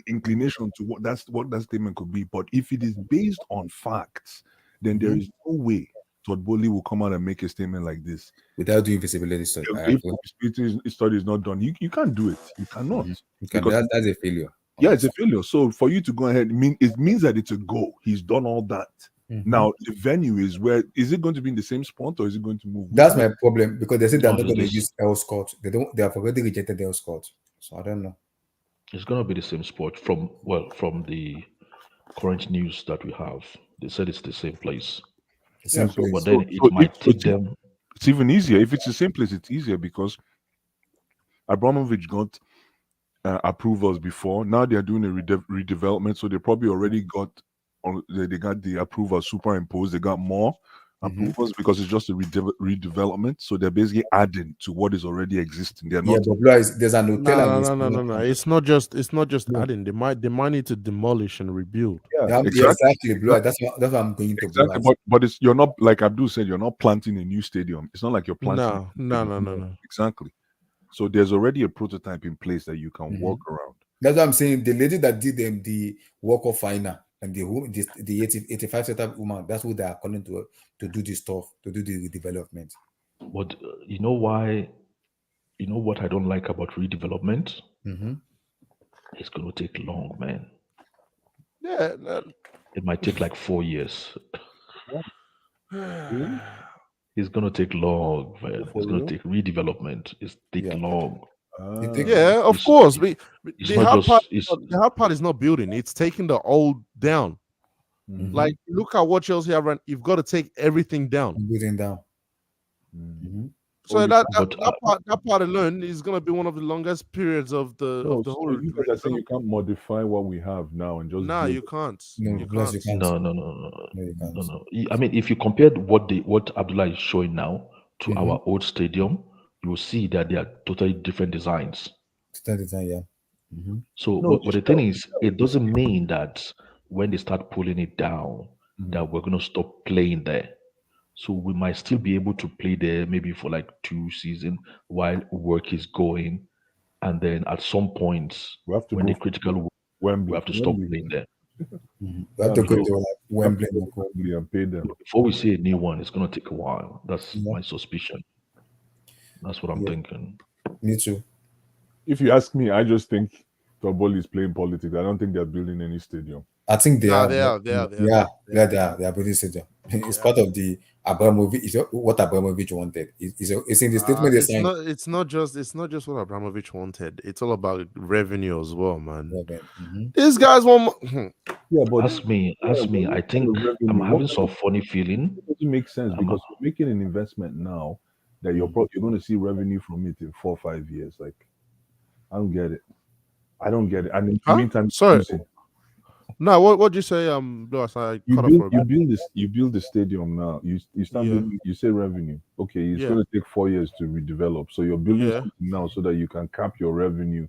inclination to what that statement could be, but if it is based on facts, then there is no way Todd Bowley will come out and make a statement like this without doing feasibility study. If feasibility study is not done, you can't do it. You cannot. That's a failure. Yeah, it's a failure. So for you to go ahead, it means that it's a go. He's done all that. Now the venue is where is it going to be in the same spot or is it going to move? That's my problem because they said they're not going to use Elscott. They have already rejected Elscott. So I don't know. It's going to be the same spot from the current news that we have. They said it's the same place. But then it might take them. It's even easier if it's the same place. It's easier because Abramovich got approvals before. Now they are doing a redevelopment, so they probably already got the approval superimposed. They got more approvals because it's just a redevelopment. So they're basically adding to what is already existing. They're not. There's an hotel. No. It's not just adding. They might need to demolish and rebuild. Yeah, exactly. That's what I'm going to. Exactly. But you're not, like Abdul said, you're not planting a new stadium. It's not like you're planting. No. Exactly. So there's already a prototype in place that you can walk around. That's what I'm saying. The lady that did them the Walk of Finer and the 85 setup woman, that's who they are calling to do this stuff, to do the development. But you know why? You know what I don't like about redevelopment? It's going to take long, man. Yeah. It might take like 4 years. Really? It's gonna take long, man. For It's gonna real? take redevelopment. It's take Yeah. long. Yeah, of It's course. it's The not hard part, just it's the hard part is not building; it's taking the old down. Mhm. Like, look at what Chelsea have run. You've got to take everything down. Building down. So you that part alone is going to be one of the longest periods of the No, whole. so you guys are saying you can't modify what we have now and just Nah, build you it. can't. No, You plus can't. you can't. no. No, you can't. No. I mean, if you compared what Abdullah is showing now to our old stadium, you will see that they are totally different designs. Start design, yeah. So, No, but the thing is, it doesn't mean that when they start pulling it down, that we're gonna stop playing there. So we might still be able to play there maybe for like 2 seasons while work is going, and then at some point we have to when go the critical, Wembley. we have to stop playing there. We have to go to like Wembley. Wembley and pay them. Before we see a new one, it's gonna take a while. That's Yeah. my suspicion. That's what I'm thinking. Me too. If you ask me, I just think Tobol is playing politics. I don't think they're building any stadium. I think they are. They are. They are building stadium. It's part of the Abramovich. What Abramovich wanted. It's in the statement they signed. It's not just what Abramovich wanted. It's all about revenue as well, man. These guys want. Yeah, but Ask me. I think I'm having some funny feeling. It doesn't make sense because you're making an investment now that you're going to see revenue from it in 4 or 5 years. Like, I don't get it. And in the meantime, sorry. No, what you say? Blue, I you cut off for a bit. you build the stadium now. You start building, you say revenue. Okay, it's going to take 4 years to redevelop. So you're building something now so that you can cap your revenue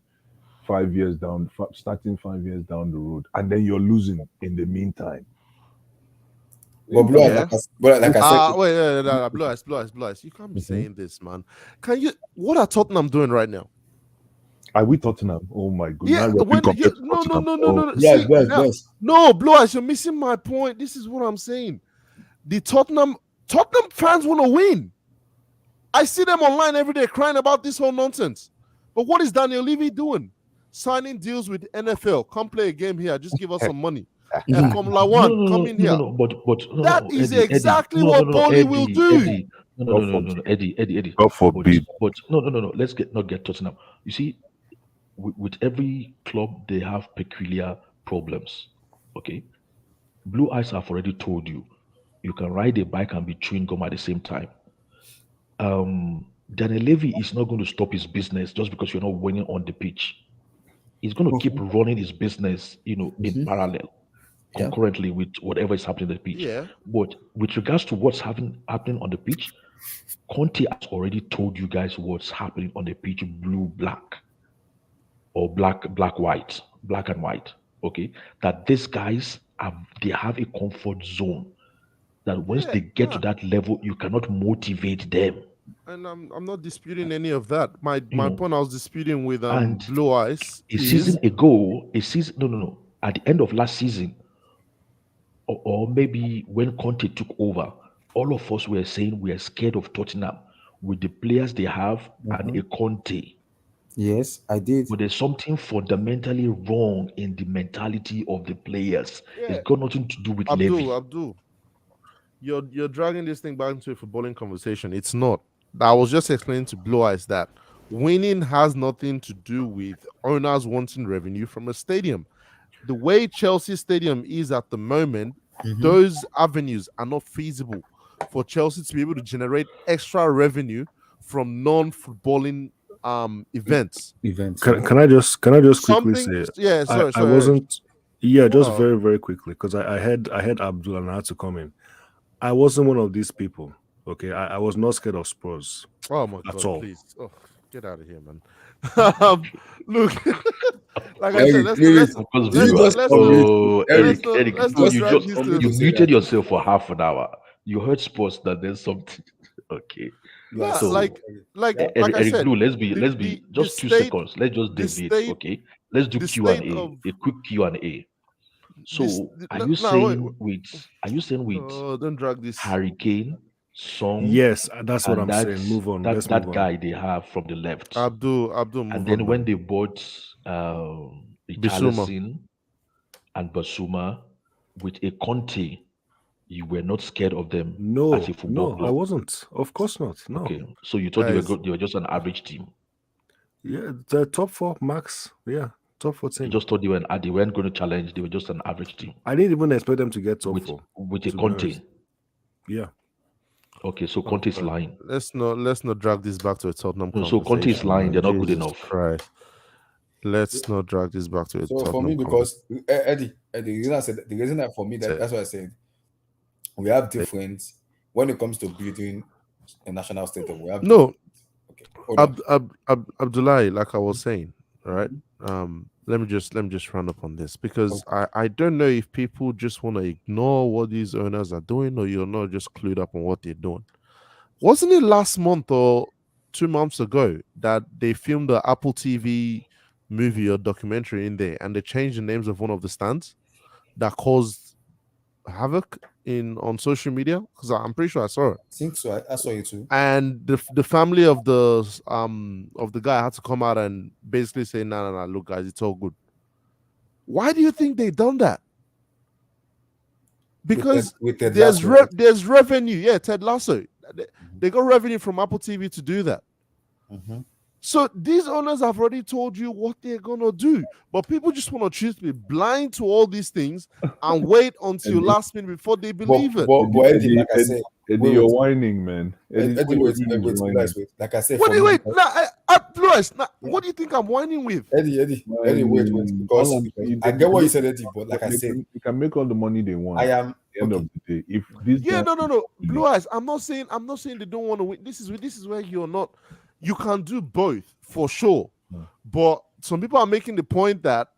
5 years down, starting 5 years down the road, and then you're losing in the meantime. But Blue, like I said, wait, Blue Eyes. You can't be saying this, man. Can you? What are Tottenham doing right now? Are we Tottenham? Oh my goodness! Yeah, no. Yes. No, Blue Eyes, you're missing my point. This is what I'm saying. The Tottenham fans want to win. I see them online every day crying about this whole nonsense. But what is Daniel Levy doing? Signing deals with NFL. Come play a game here. Just give us some money. And Formula One, come in here. That is exactly what Boli will do. No, Eddie. God forbid. But no. Let's not get Tottenham. You see, with every club, they have peculiar problems. Okay, Blue Eyes have already told you, you can ride a bike and be chewing gum at the same time. Daniel Levy is not going to stop his business just because you're not winning on the pitch. He's going to keep running his business, in parallel, concurrently with whatever is happening on the pitch. Yeah. But with regards to what's happening on the pitch, Conte has already told you guys what's happening on the pitch: blue, black, or black, white, black and white. Okay, that these guys have a comfort zone. That once they get to that level, you cannot motivate them. And I'm not disputing any of that. My point I was disputing with Blue Eyes. Season ago, no. At the end of last season, or maybe when Conte took over, all of us were saying we are scared of Tottenham with the players they have and a Conte. Yes, I did. But there's something fundamentally wrong in the mentality of the players. It's got nothing to do with Levy. Abdul, you're dragging this thing back into a footballing conversation. It's not. I was just explaining to Blue Eyes that winning has nothing to do with owners wanting revenue from a stadium. The way Chelsea Stadium is at the moment, those avenues are not feasible for Chelsea to be able to generate extra revenue from non-footballing events. Can I just quickly say? Yeah, sorry. I wasn't. Yeah, just very, very quickly, because I had Abdul and I had to come in. I wasn't one of these people. Okay, I was not scared of Spurs. Oh my God! All. Please, get out of here, man. Look, like I said, you muted yourself for half an hour. You heard sports that there's something. Okay. Yeah, so, like Eric, I said, Blue, let's be just 2 seconds. Let's just deviate. Okay. Let's do Q&A. A quick Q&A. So are you saying with don't drag this Hurricane Song? Yes, that's what I'm saying. Move on. That guy they have from the left. Abdul. And then when they bought Richarlison, and Basuma with a Conte, you were not scared of them No, as a football no, I club? wasn't. Of course not. No. Okay, so you thought Guys, they were just an average team. Yeah, the top 4 max. Yeah, top 4 You team. just thought they weren't going to challenge. They were just an average team I didn't even expect them to get top with 4. with a to be honest. Conte. Yeah. Okay, so Conte is lying. let's not drag this back to a Tottenham No, conversation. so Conte is lying. They're not good Jesus enough. Christ. Let's not drag this back to a So Tottenham for me, because Eddie, the reason that for me that's what I said. We have different when it comes to building a national stadium. We have No, okay. Hold on. Abdullahi, like I was saying, right? Let me just round up on this because I don't know if people just want to ignore what these owners are doing or you're not just clued up on what they're doing. Wasn't it last month or 2 months ago that they filmed the Apple TV movie or documentary in there and they changed the names of one of the stands that caused havoc on social media? Because I'm pretty sure I saw it. I think so. I saw it too. And the family of the guy had to come out and basically say, no, look, guys, it's all good. Why do you think they done that? Because with Ted there's Lasso. there's revenue. Yeah, Ted Lasso. They got revenue from Apple TV to do that. So these owners have already told you what they're gonna do, but people just want to choose to be blind to all these things and wait until last minute before they believe it. But Eddie, like I said, Eddie, you're whining, man. Eddie, wait. Like I said, for me, Wait. What do you think I'm whining with? Eddie, wait. Because I get what you said, Eddie, but like I said, you can make all the money they want. I am At the end of the day, if this no. Blue Eyes. I'm not saying they don't want to win. This is where you're not. You can do both for sure, but some people are making the point that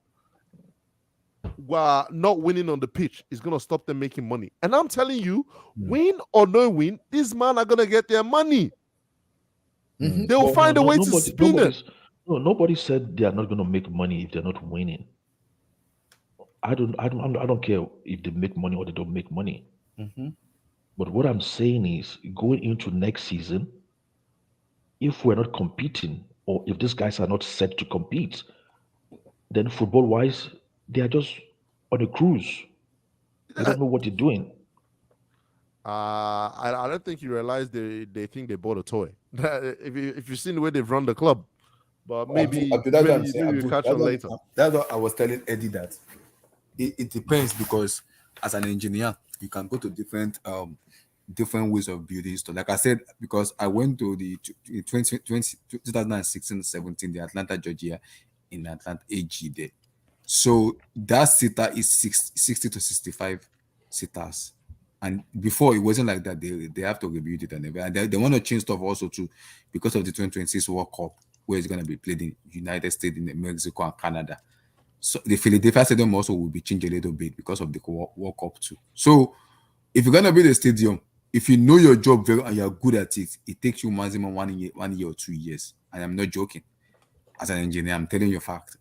not winning on the pitch is going to stop them making money. And I'm telling you, win or no win, these men are going to get their money. They'll find a way to spin it. No, nobody said they are not going to make money if they're not winning. I don't care if they make money or they don't make money. But what I'm saying is, going into next season, if we're not competing or if these guys are not set to compete, then football-wise, they are just on a cruise. They don't know what they're doing. I don't think you realize they think they bought a toy. if you've seen the way they've run the club, but maybe we catch on later. That's what I was telling Eddie, that it depends, because as an engineer, you can go to different ways of building stuff. Like I said, because I went to the 2016-17, the Atlanta, Georgia, in Atlanta AG there. So that sitter is 60 to 65 sitters. And before, it wasn't like that. They have to rebuild it and they want to change stuff also too, because of the 2026 World Cup, where it's going to be played in United States, in Mexico, and Canada. So the Philadelphia Stadium also will be changed a little bit because of the World Cup too. So if you're going to build a stadium, if you know your job very and you're good at it, it takes you maximum 1 year or 2 years. And I'm not joking. As an engineer, I'm telling you a fact.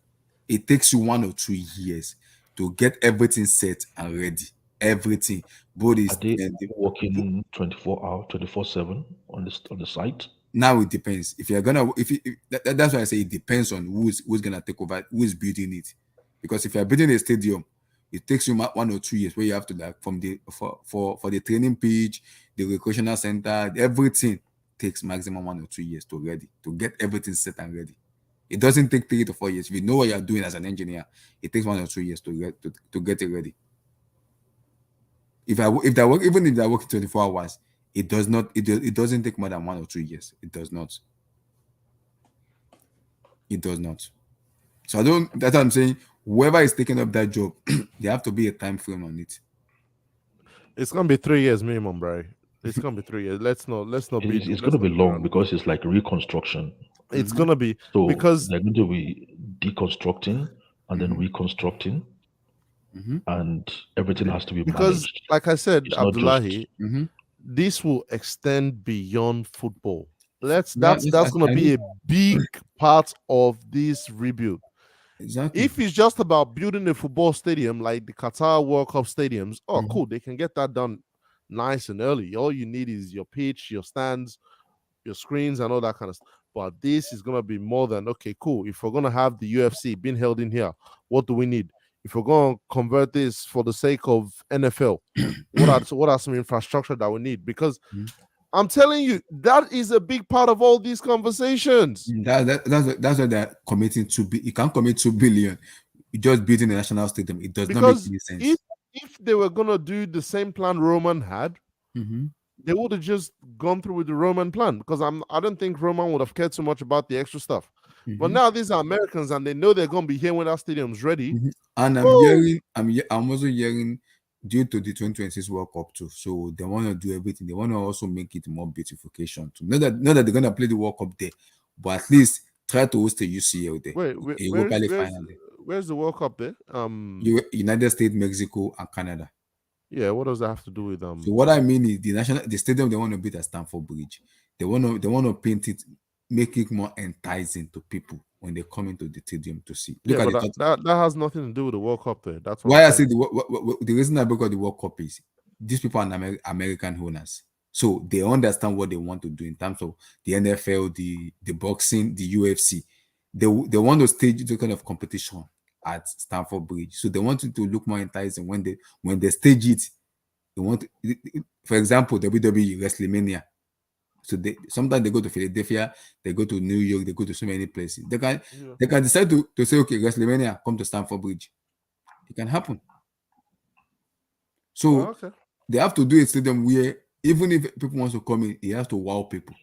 It takes you 1 or 2 years to get everything set and ready. Everything. Both is Are they working 24/7 on the site? Now it depends. If you're gonna, that's why I say it depends on who's gonna take over, who is building it. Because if you're building a stadium, it takes you 1 or 2 years, where you have to, like, from the for the training pitch, the recreational center, everything takes maximum 1 or 2 years to get everything set and ready. It doesn't take 3 to 4 years. If you know what you're doing as an engineer, it takes 1 or 2 years to get it ready. If they're working 24 hours, it doesn't take more than 1 or 2 years. It does not. So that's what I'm saying. Whoever is taking up that job, there have to be a time frame on it. It's gonna be 3 years minimum, bro. It's gonna be 3 years. Let's not be. It's gonna be long because it's like reconstruction. It's gonna be, so because they're going to be deconstructing and then reconstructing, and everything has to be managed. Like I said, It's not Abdullahi, this will extend beyond football. That's gonna be a big part of this rebuild. Exactly. If it's just about building a football stadium like the Qatar World Cup stadiums, cool, they can get that done nice and early. All you need is your pitch, your stands, your screens, and all that kind of stuff. But this is gonna be more than, okay, cool. If we're gonna have the UFC being held in here, what do we need? if we're going to convert this for the sake of NFL, what are some infrastructure that we need? Because I'm telling you, that is a big part of all these conversations. That's what they're committing to be. You can't commit 2 billion. You just building a national stadium. It does not make any sense. If they were gonna do the same plan Roman had, they would have just gone through with the Roman plan, because I don't think Roman would have cared so much about the extra stuff. But now these are Americans and they know they're gonna be here when that stadium's ready. And I'm also hearing due to the 2026 World Cup too. So they want to do everything. They want to also make it more beautification too. Not that they're gonna play the World Cup there, but at least try to host a UCL there. Where's the World Cup there? United States, Mexico, and Canada. Yeah, what does that have to do with So what I mean is the stadium they want to build at Stamford Bridge. They want to paint it, make it more enticing to people when they come into the stadium to see. That has nothing to do with the World Cup there. That's why I say the reason I bring up the World Cup is these people are American owners. So they understand what they want to do in terms of the NFL, the boxing, the UFC. They want to stage the kind of competition at Stamford Bridge. So they want it to look more enticing when they stage it. They want, for example, WWE WrestleMania. So sometimes they go to Philadelphia, they go to New York, they go to so many places. They can decide to say, okay, WrestleMania, come to Stamford Bridge. It can happen. So they have to do a stadium where even if people want to come in, it has to wow people.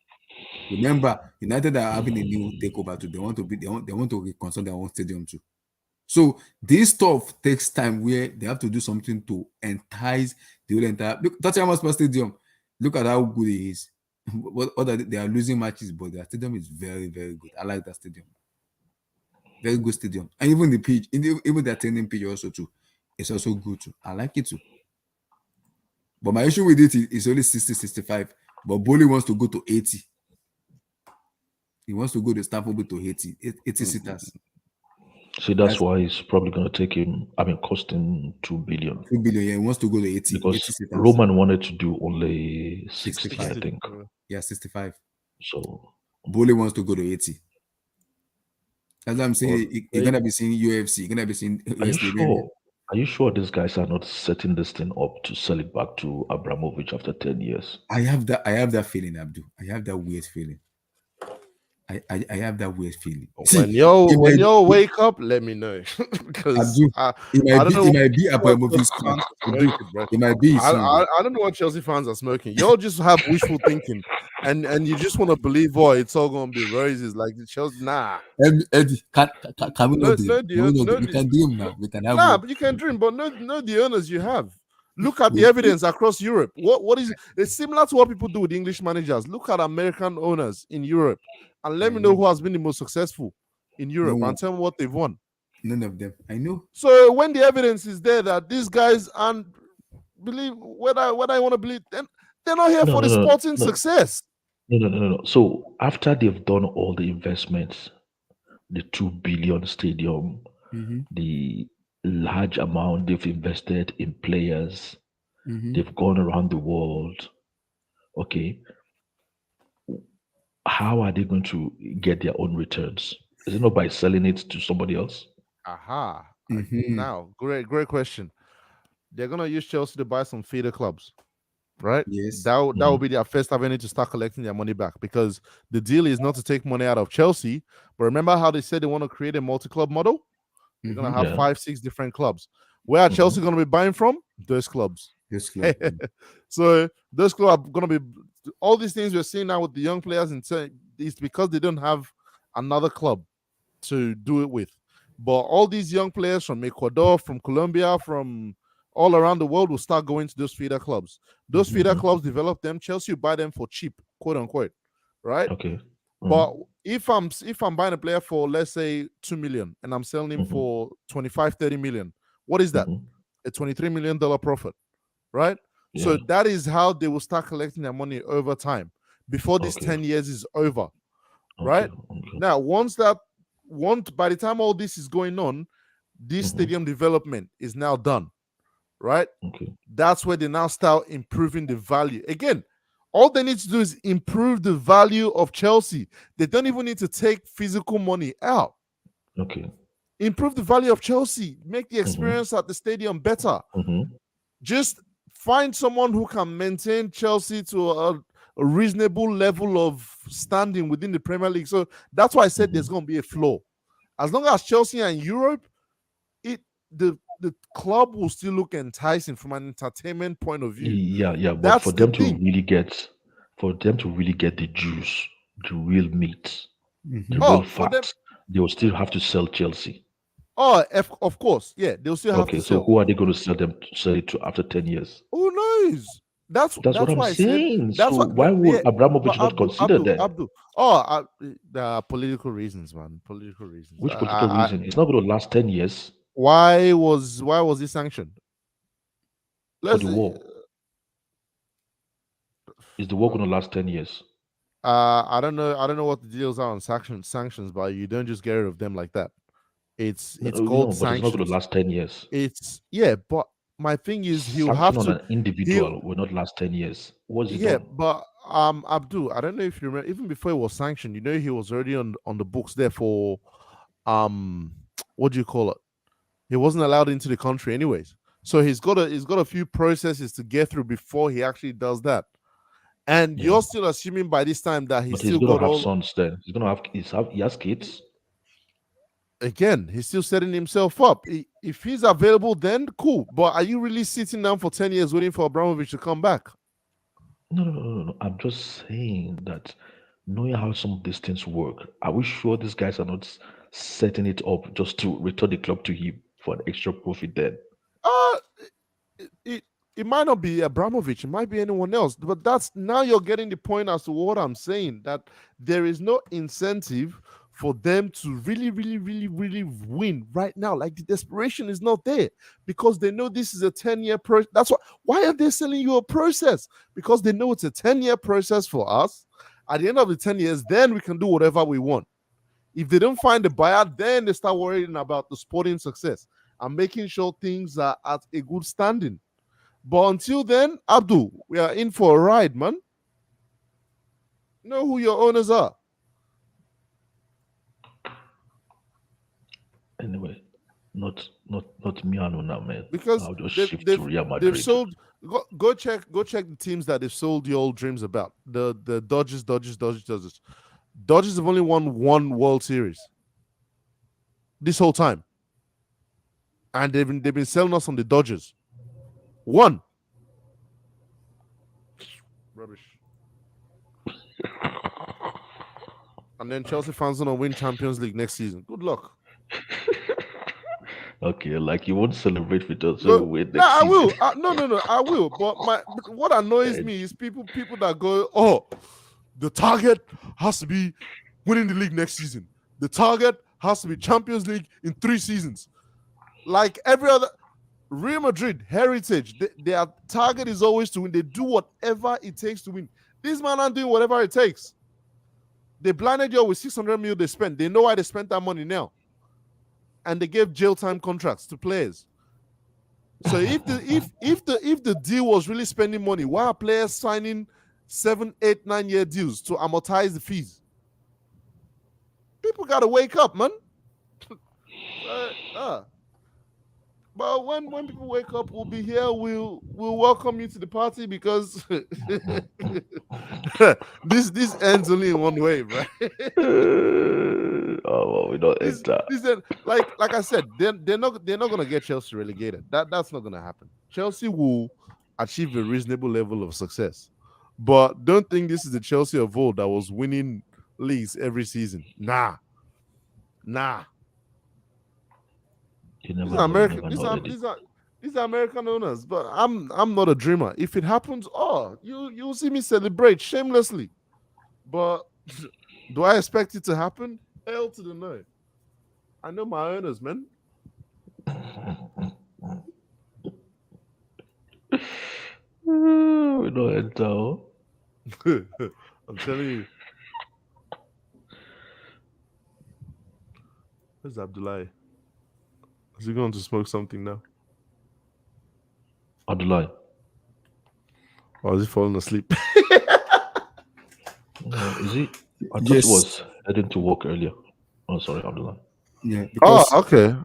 Remember, United are having a new takeover too. They want to reconstruct their own stadium too. So this stuff takes time where they have to do something to entice the whole entire. Look, Tottenham Hotspur Stadium. Look at how good it is. They are losing matches, but their stadium is very, very good. I like that stadium. Very good stadium. And even the pitch, even their training pitch also too, it's also good too. I like it too. But my issue with it is only 60, 65. But Bowley wants to go to 80. He wants to go to Stamford to 80 seaters. See, that's why it's probably going to take him, cost him 2 billion. 2 billion, yeah. He wants to go to 80. Because 80 seaters. Roman wanted to do only 60, I think. Yeah, 65. So Bowley wants to go to 80. That's what I'm saying. You're going to be seeing UFC. You're going to be seeing WrestleMania. Are you sure these guys are not setting this thing up to sell it back to Abramovich after 10 years? I have that feeling, Abdul. I have that weird feeling. I have that weird feeling. When y'all wake up, let me know. Because it might be Abramovich's plan. It might be. I don't know what Chelsea fans are smoking. Y'all just have wishful thinking, and you just want to believe, boy, it's all gonna be roses. Like the Chelsea, nah. Eddie, can we not dream? We can dream now. We can have. But you can dream, but know the owners you have. Look at the evidence across Europe. What is it's similar to what people do with English managers. Look at American owners in Europe, and let me know who has been the most successful in Europe and tell me what they've won. None of them. I know. So when the evidence is there that these guys aren't believe whether I want to believe, then they're not here for the sporting success. No. So after they've done all the investments, the 2 billion stadium, the large amount they've invested in players, they've gone around the world. Okay, how are they going to get their own returns? Is it not by selling it to somebody else? Now, great question. They're gonna use Chelsea to buy some feeder clubs, right? Yes. That will be their first avenue to start collecting their money back, because the deal is not to take money out of Chelsea. But remember how they said they want to create a multi-club model? They're gonna have 5-6 different clubs. Where are Chelsea gonna be buying from? Those clubs. So those clubs are gonna be all these things we're seeing now with the young players, and it's because they don't have another club to do it with. But all these young players from Ecuador, from Colombia, from all around the world will start going to those feeder clubs. Those feeder clubs develop them. Chelsea will buy them for cheap, quote unquote, right? Okay. But if I'm buying a player for, let's say, 2 million and I'm selling him for 25-30 million, what is that? A $23 million profit, right? Yeah. So that is how they will start collecting their money over time before this 10 years is over, right? Now, by the time all this is going on, this stadium development is now done, right? That's where they now start improving the value. Again, all they need to do is improve the value of Chelsea. They don't even need to take physical money out. improve the value of Chelsea, make the experience at the stadium better. Just find someone who can maintain Chelsea to a reasonable level of standing within the Premier League. So that's why I said there's going to be a flaw. As long as Chelsea are in Europe, the club will still look enticing from an entertainment point of view. Yeah. But That's for the them to thing. really get the juice, the real meat, the Oh, real for them, fat, they will still have to sell Chelsea. oh, of course, yeah, they'll still have Okay, to so sell. who are they going to sell it to after 10 years? Who knows? That's what I'm why I said. saying. That's So what. why would Yeah, Abramovich but not consider that? Abdul. Oh, there are political reasons, man. Political reasons. Which political reason? It's not going to last 10 years Why was he sanctioned? for the war. Is the war going to last 10 years? I don't know what the deals are on sanctions, but you don't just get rid of them like that. It's called but sanctions. it's not going to last 10 years. But my thing is he'll Sanction have to. on an individual will not last 10 years. What's he done? But Abdul, I don't know if you remember, even before he was sanctioned, he was already on the books there for what do you call it? He wasn't allowed into the country anyways. So he's got a few processes to get through before he actually does that. And you're still assuming by this time that he's still going got to have sons then. He's going to have he has kids. Again, he's still setting himself up. If he's available, then cool. But are you really sitting down for 10 years waiting for Abramovich to come back? No. I'm just saying that knowing how some of these things work, are we sure these guys are not setting it up just to return the club to him for an extra profit then? It might not be Abramovich, it might be anyone else. But that's now you're getting the point as to what I'm saying, that there is no incentive for them to really, really, really, really win right now. Like the desperation is not there because they know this is a 10-year process. That's why are they selling you a process? Because they know it's a 10-year process for us. At the end of the 10 years, then we can do whatever we want. If they don't find a buyer, then they start worrying about the sporting success and making sure things are at a good standing. But until then, Abdul, we are in for a ride, man. Know who your owners are. Anyway, not Miano now, man. Because I'll just shift to Real Madrid. They've sold. Go check the teams that they've sold your old dreams about. The Dodgers. Dodgers have only won one World Series this whole time, and they've been selling us on the Dodgers. One. Rubbish. And then Chelsea fans gonna win Champions League next season. Good luck. Okay, like you won't celebrate with us. So wait I will. No, I will. But what annoys me is people that go, oh, the target has to be winning the league next season. The target has to be Champions League in 3 seasons. Like every other Real Madrid heritage, their target is always to win. They do whatever it takes to win. These men aren't doing whatever it takes. They blinded you with 600 million they spent. They know why they spent that money now. And they gave jail time contracts to players. So if the deal was really spending money, why are players signing 7, 8, 9 year deals to amortize the fees? People gotta wake up, man. But when people wake up, we'll be here. We'll welcome you to the party because this ends only in one way, right? We don't enter. Like I said, they're not gonna get Chelsea relegated. That's not gonna happen. Chelsea will achieve a reasonable level of success, but don't think this is the Chelsea of old that was winning leagues every season. Nah. These are American owners, but I'm not a dreamer. If it happens, you'll see me celebrate shamelessly. But do I expect it to happen? Hell to the no. I know my owners, man. We don't enter. I'm telling you. Where's Abdullah? Is he going to smoke something now? Abdullah. Or is he falling asleep? No, is he? I thought he was heading to work earlier. Oh, sorry, Abdullah. Yeah, Oh, because okay.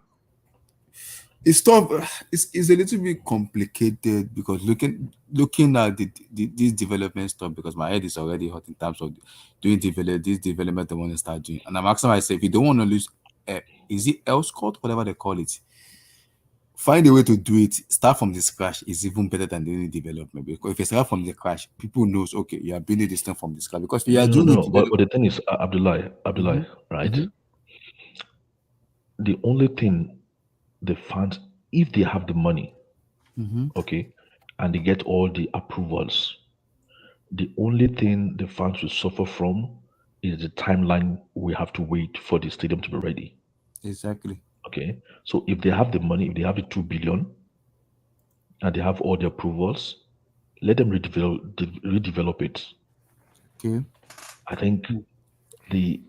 it's tough. It's a little bit complicated because looking at this development stuff, because my head is already hot in terms of doing this development I want to start doing, and I'm asking myself, if you don't want to lose, is it Elscott, whatever they call it? Find a way to do it. Start from the scratch is even better than doing development, because if you start from the scratch, people knows, okay, you are building this thing from the scratch. Because if you are doing it, But the thing is, Abdullah, right? Mhm. The only thing the fans, if they have the money, Mhm. okay, and they get all the approvals, the only thing the fans will suffer from is the timeline we have to wait for the stadium to be ready. Exactly. Okay, so if they have the money, if they have the 2 billion, and they have all the approvals, let them redevelop it. Okay. I think the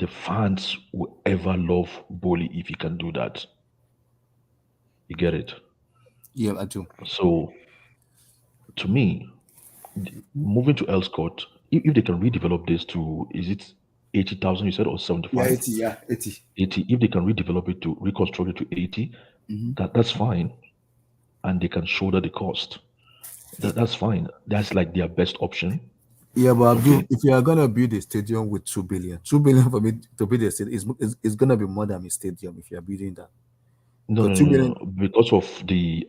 fans will ever love Boli if he can do that. You get it? Yeah, I do. So to me, moving to Elscott, if they can redevelop this to, is it 80,000 you said, or 75? 80. Yeah, 80. 80. If they can redevelop it to reconstruct it to 80, that's fine, and they can shoulder the cost. That's fine. That's like their best option. Yeah, but Abdul, Okay. if you are gonna build a stadium with 2 billion, 2 billion for me to build a stadium is gonna be more than a stadium if you are building that. No, Because no, two no, no, billion, no. Because of the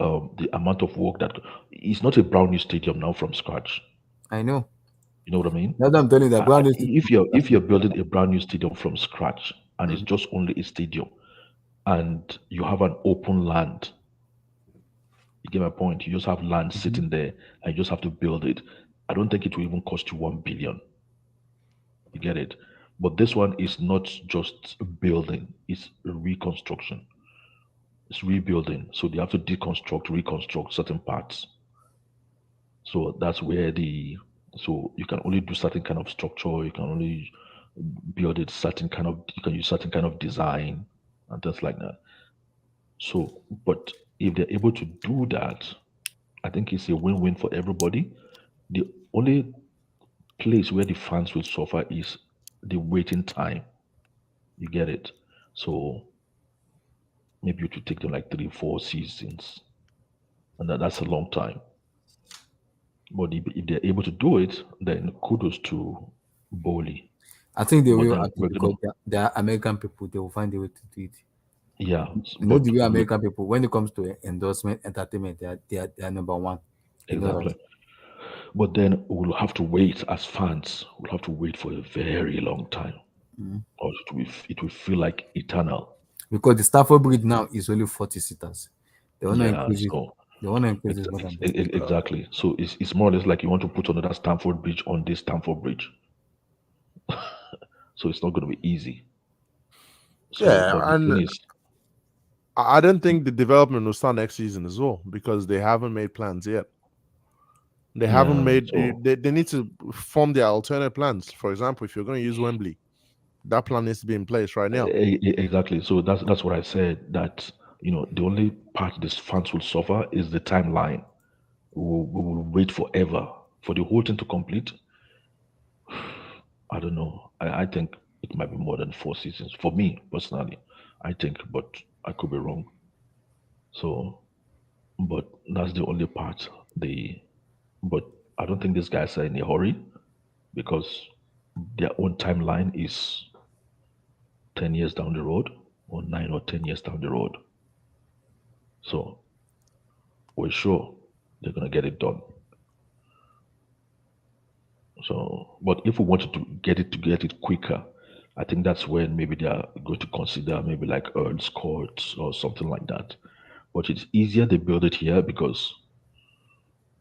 amount of work that it's not a brand new stadium now from scratch. I know. You know what I mean? Now that I'm telling you that brand new If you're building a brand new stadium from scratch and it's just only a stadium and you have an open land, you get my point. You just have land sitting there and you just have to build it. I don't think it will even cost you 1 billion. You get it? But this one is not just building; it's reconstruction. It's rebuilding. So they have to deconstruct, reconstruct certain parts. So that's where so you can only do certain kind of structure, you can only build it certain kind of, you can use certain kind of design and things like that. So, but if they're able to do that, I think it's a win-win for everybody. The only place where the fans will suffer is the waiting time. You get it? So maybe it will take them like 3, 4 seasons, and that's a long time. But if they're able to do it, then kudos to Bowley. I think they But will then actually, we're because gonna, they are American people. They will find a way to do it. yeah, You know but the way American people, when it comes to endorsement, entertainment, they are number one. You know exactly. that. But then we'll have to wait as fans. We'll have to wait for a very long time, or it will feel like eternal. Because the Stafford Bridge now is only 40 seaters. They want to Yeah. increase it. So They want to increase it more than that. exactly. So it's more or less like you want to put another Stamford Bridge on this Stamford Bridge. So it's not going to be easy. So, Yeah, but the and thing is, I don't think the development will start next season as well because they haven't made plans yet. They haven't yeah. made. So They need to form their alternate plans. For example, if you're going to use Wembley, that plan needs to be in place right now. exactly. So that's what I said. That the only part these fans will suffer is the timeline. We will wait forever for the whole thing to complete. I don't know. I think it might be more than 4 seasons for me personally. I think, but I could be wrong. So, but that's the only part. But I don't think these guys are in a hurry because their own timeline is 10 years down the road, or 9 or 10 years down the road. So we're sure they're gonna get it done. So, but if we wanted to get it quicker, I think that's when maybe they are going to consider maybe like Earl's Court or something like that. But it's easier they build it here because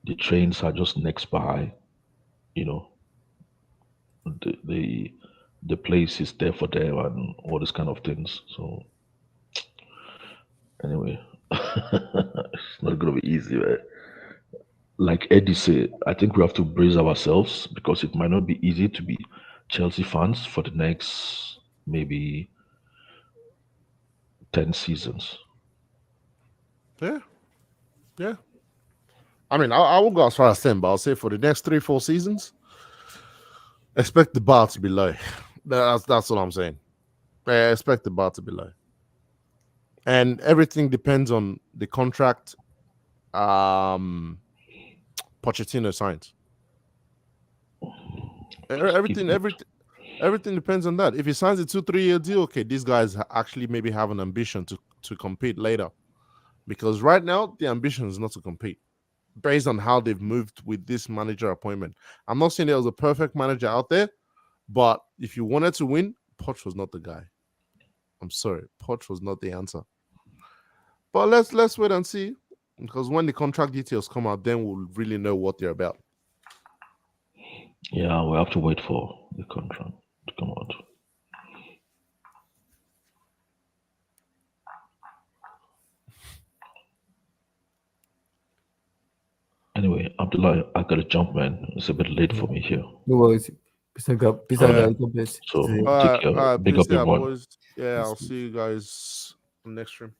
the trains are just next by. You know, the the the place is there for them and all these kind of things. So anyway, it's not gonna be easy, man. Like Eddie said, I think we have to brace ourselves because it might not be easy to be Chelsea fans for the next maybe 10 seasons. Yeah, yeah. I mean, I won't go as far as 10, but I'll say for the next 3, 4 seasons, expect the bar to be low. That's what I'm saying. I expect the bar to be low. And everything depends on the contract Pochetino signs. Everything depends on that. If he signs a 2-3 year deal, okay, these guys actually maybe have an ambition to compete later. Because right now, the ambition is not to compete based on how they've moved with this manager appointment. I'm not saying there was a perfect manager out there, but if you wanted to win, Poch was not the guy. I'm sorry, Poch was not the answer. But let's wait and see, because when the contract details come out, then we'll really know what they're about. Yeah, we have to wait for the contract to come out. Anyway, Abdullah, I gotta jump, man. It's a bit late for me here. No worries. Peace out, guys. God bless. So All take care. right, Big peace up, out, everyone. boys. Yeah, I'll see you guys on next stream.